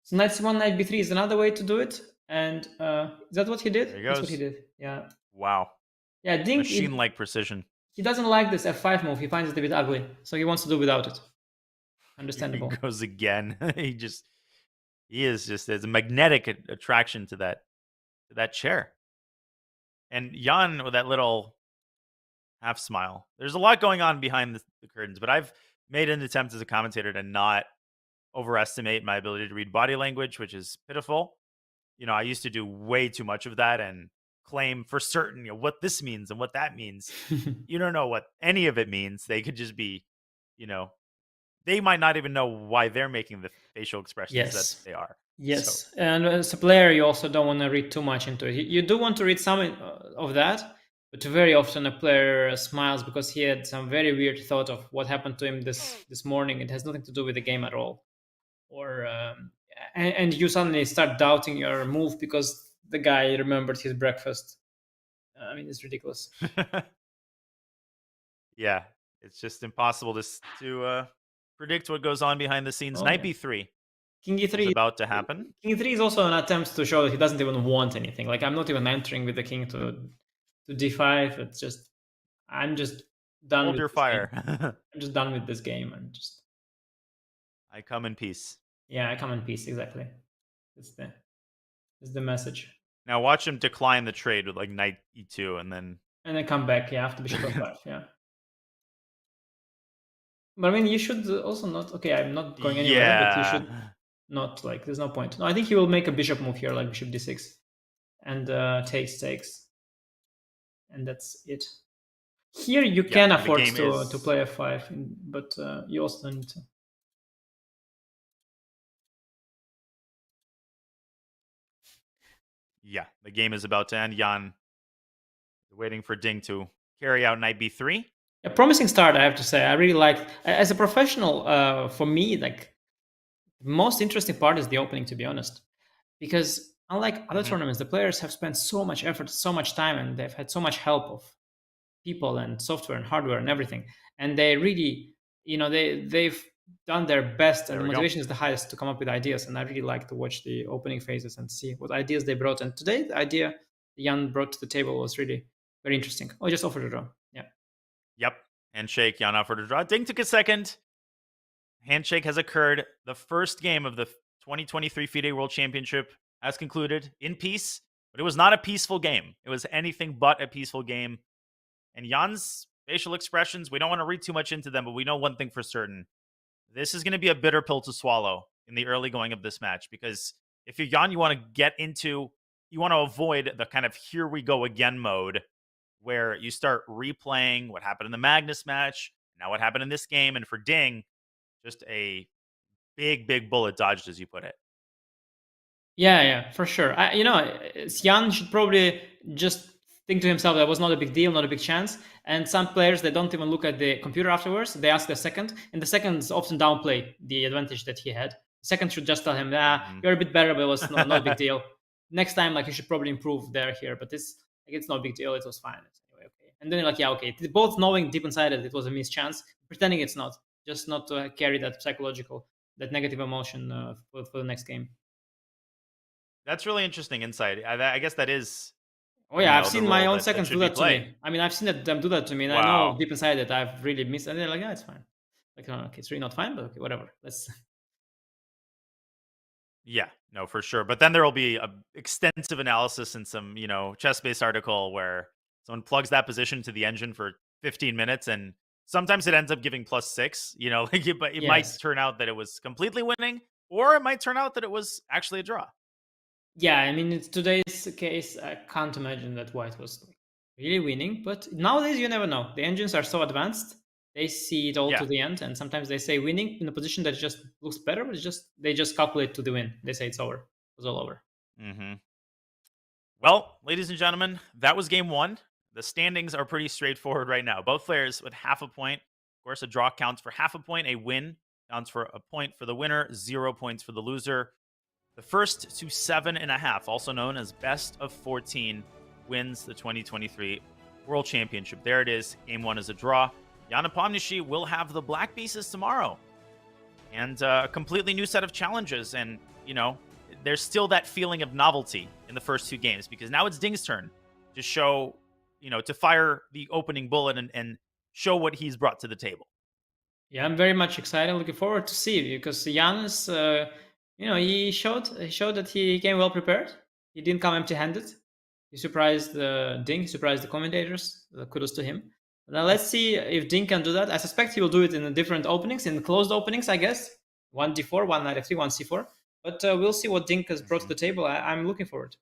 So knight c1, knight b3 is another way to do it. And is that what he did? There he goes. That's what he did. Yeah. Wow. Yeah, Ding, machine-like precision. He doesn't like this F5 move. He finds it a bit ugly, so he wants to do without it. Understandable. He goes again. There's a magnetic attraction to that chair. And Jan with that little half smile. There's a lot going on behind the curtains, but I've made an attempt as a commentator to not overestimate my ability to read body language, which is pitiful. I used to do way too much of that and claim for certain what this means and what that means. You don't know what any of it means. They could just be, they might not even know why they're making the facial expressions that they are. Yes. So. And as a player, you also don't want to read too much into it. You do want to read some of that, but very often a player smiles because he had some very weird thought of what happened to him this morning. It has nothing to do with the game at all. Or and you suddenly start doubting your move because the guy remembered his breakfast. I mean, it's ridiculous. Yeah, it's just impossible to predict what goes on behind the scenes. Knight b3. King e3 is about to happen. King e3 is also an attempt to show that he doesn't even want anything. Like, I'm not even entering with the king to d5. It's just, I'm just done. Hold your fire. I'm just done with this game and just. I come in peace. Yeah, I come in peace. Exactly. It's the message. Now watch him decline the trade with like knight e2 and then come back. Yeah, after bishop f5. Yeah. But I mean, you should also not. Okay, I'm not going anywhere, but you should not like. There's no point. No, I think he will make a bishop move here, like bishop d6, and takes, and that's it. Here you can afford to play f5, but you also don't need to. Yeah, the game is about to end. Jan, waiting for Ding to carry out knight b3. A promising start, I have to say. I really like, as a professional, for me, like, the most interesting part is the opening, to be honest. Because unlike other tournaments, the players have spent so much effort, so much time, and they've had so much help of people and software and hardware and everything. And they really, they've done their best, and motivation is the highest to come up with ideas. And I really like to watch the opening phases and see what ideas they brought. And today, the idea Jan brought to the table was really very interesting. Oh, just offered a draw. Yeah. Yep. Handshake. Jan offered a draw. Ding took a second. Handshake has occurred. The first game of the 2023 FIDE World Championship has concluded in peace, but it was not a peaceful game. It was anything but a peaceful game. And Jan's facial expressions, we don't want to read too much into them, but we know one thing for certain. This is going to be a bitter pill to swallow in the early going of this match, because if you're Jan, you want to avoid the kind of here we go again mode where you start replaying what happened in the Magnus match, now what happened in this game, and for Ding, just a big bullet dodged, as you put it. Yeah, for sure. Jan should probably just think to himself that was not a big deal, not a big chance. And some players, they don't even look at the computer afterwards. They ask the second, and the seconds often downplay the advantage that he had. The second should just tell him, you're a bit better, but it was not a big deal. Next time, like, you should probably improve here. But it's not a big deal. It was fine. Anyway, okay. And then okay. Both knowing deep inside that it was a missed chance, pretending it's not, just not to carry that that negative emotion for the next game. That's really interesting insight. I guess that is. Oh yeah, I've seen my own seconds do that to me. I mean, I've seen them do that to me, and I know deep inside that I've really missed. And they're like, it's fine. Like, okay, it's really not fine, but okay, whatever. Let's. Yeah, no, for sure. But then there will be a extensive analysis in some, chess-based article where someone plugs that position to the engine for 15 minutes, and sometimes it ends up giving +6. But it might turn out that it was completely winning, or it might turn out that it was actually a draw. Yeah, I mean, in today's case, I can't imagine that White was really winning. But nowadays, you never know. The engines are so advanced; they see it all to the end, and sometimes they say winning in a position that just looks better, but they just calculate to the win. They say it's over. It was all over. Mm-hmm. Well, ladies and gentlemen, that was game one. The standings are pretty straightforward right now. Both players with half a point. Of course, a draw counts for half a point. A win counts for a point for the winner. 0 points for the loser. The first to 7.5, also known as best of 14, wins the 2023 World Championship. There it is. Game one is a draw. Jan Nepomniachtchi will have the black pieces tomorrow. And a completely new set of challenges. And, there's still that feeling of novelty in the first two games, because now it's Ding's turn to show, to fire the opening bullet and show what he's brought to the table. Yeah, I'm very much excited. Looking forward to see it, because Jan is... he showed that he came well prepared. He didn't come empty-handed. He surprised Ding, surprised the commentators. Kudos to him. Now let's see if Ding can do that. I suspect he will do it in different openings, in closed openings, I guess. 1d4, 1 knight f3, 1 c4. But we'll see what Ding has brought to the table. I'm looking forward.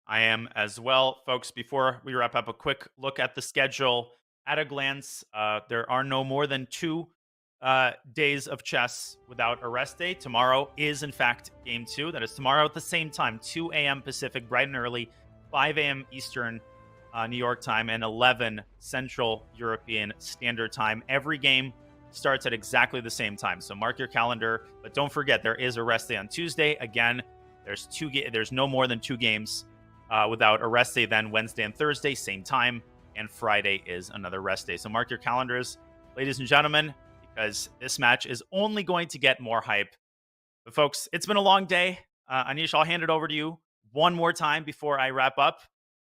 I am as well. Folks, before we wrap up, a quick look at the schedule. At a glance, there are no more than 2 days of chess without a rest day. Tomorrow is, in fact, game 2. That is tomorrow at the same time, 2 a.m. Pacific, bright and early, 5 a.m. Eastern New York time, and 11 Central European Standard Time. Every game starts at exactly the same time, so mark your calendar. But don't forget, there is a rest day on Tuesday. Again, there's no more than 2 games without a rest day. Then Wednesday and Thursday, same time, and Friday is another rest day. So mark your calendars, ladies and gentlemen, because this match is only going to get more hype. But folks, it's been a long day. Anish, I'll hand it over to you one more time before I wrap up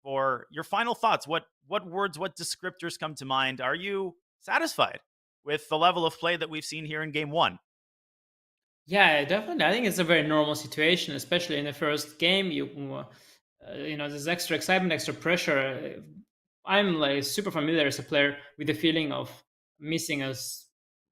for your final thoughts. What words, what descriptors come to mind? Are you satisfied with the level of play that we've seen here in game one? Yeah, definitely. I think it's a very normal situation, especially in the first game. There's extra excitement, extra pressure. I'm super familiar as a player with the feeling of missing a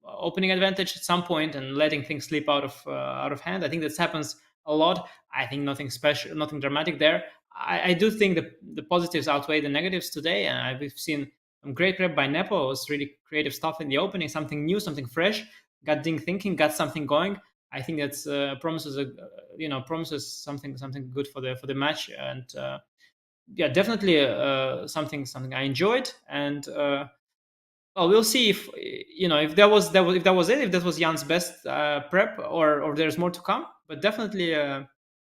opening advantage at some point and letting things slip out of hand. I think that happens a lot. I think nothing special, nothing dramatic there. I do think the positives outweigh the negatives today, and we've seen some great prep by Nepo. It was really creative stuff in the opening, something new, something fresh. Got Ding thinking, got something going. I think that's promises something good for the match, and yeah, definitely something I enjoyed. And well, we'll see if if that was Jan's best prep, or there's more to come. But definitely a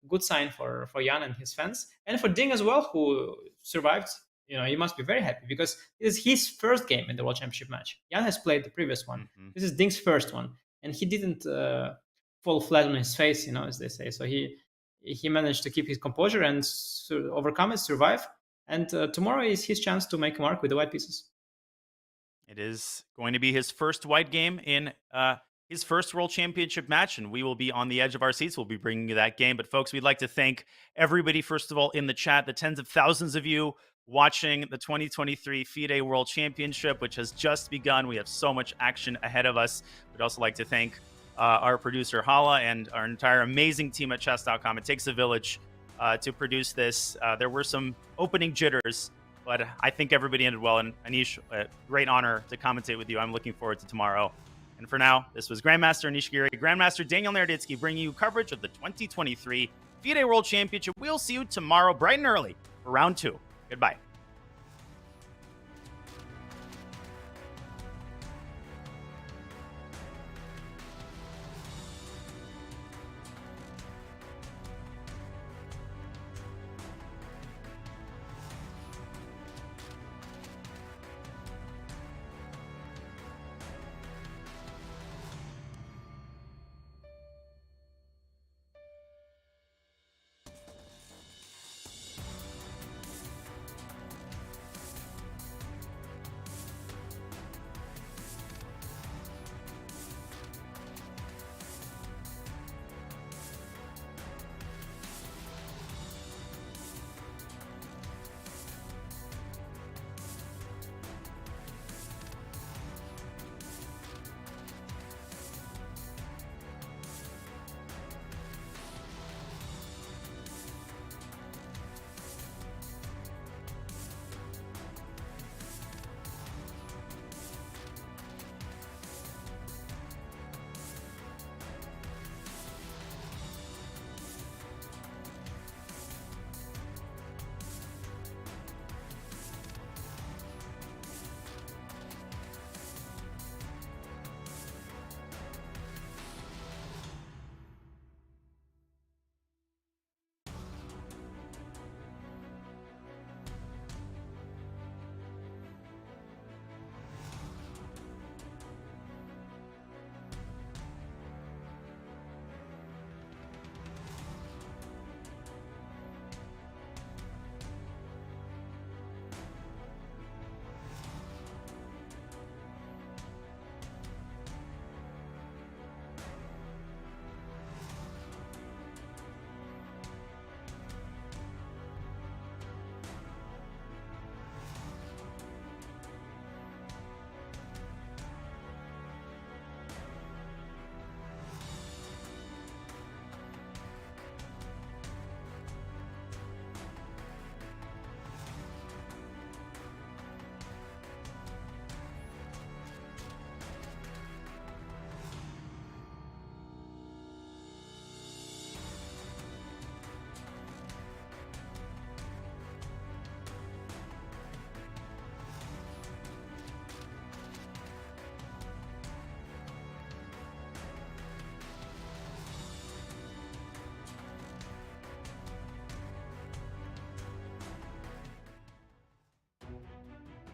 good sign for Jan and his fans, and for Ding as well, who survived. He must be very happy because this is his first game in the World Championship match. Jan has played the previous one. Mm-hmm. This is Ding's first one, and he didn't fall flat on his face, as they say. So he managed to keep his composure and overcome it, survive. And tomorrow is his chance to make a mark with the white pieces. It is going to be his first white game in his first World Championship match, and we will be on the edge of our seats. We'll be bringing you that game. But folks, we'd like to thank everybody, first of all, in the chat, the tens of thousands of you watching the 2023 FIDE World Championship, which has just begun. We have so much action ahead of us. We'd also like to thank our producer, Hala, and our entire amazing team at chess.com. It takes a village to produce this. There were some opening jitters, but I think everybody ended well. And Anish, great honor to commentate with you. I'm looking forward to tomorrow. And for now, this was Grandmaster Anish Giri, Grandmaster Daniel Naroditsky, bringing you coverage of the 2023 FIDE World Championship. We'll see you tomorrow bright and early for round 2. Goodbye.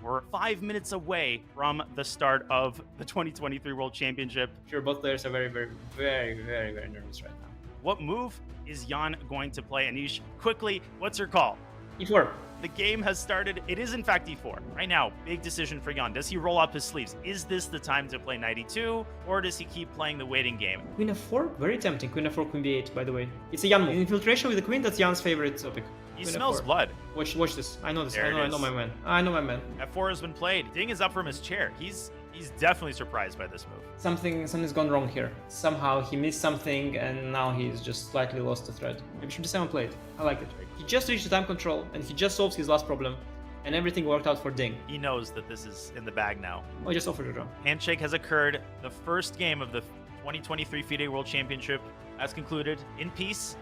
We're 5 minutes away from the start of the 2023 World Championship. Sure, both players are very, very, very, very, very nervous right now. What move is Jan going to play? Anish, quickly, what's your call? E4. The game has started. It is, in fact, E4. Right now, big decision for Jan. Does he roll up his sleeves? Is this the time to play knight E2, or does he keep playing the waiting game? Queen F4, very tempting. Queen F4, Queen B8, by the way. It's a Jan move. Infiltration with the queen, that's Jan's favorite topic. He smells blood. Watch this. I know this. There I know my man. I know my man. F4 has been played. Ding is up from his chair. He's definitely surprised by this move. Something's gone wrong here. Somehow he missed something and now he's just slightly lost the thread. Maybe should be 7 played. I like it. He just reached the time control and he just solves his last problem. And everything worked out for Ding. He knows that this is in the bag now. Oh, he just offered a draw. Handshake has occurred. The first game of the 2023 FIDE World Championship has concluded in peace.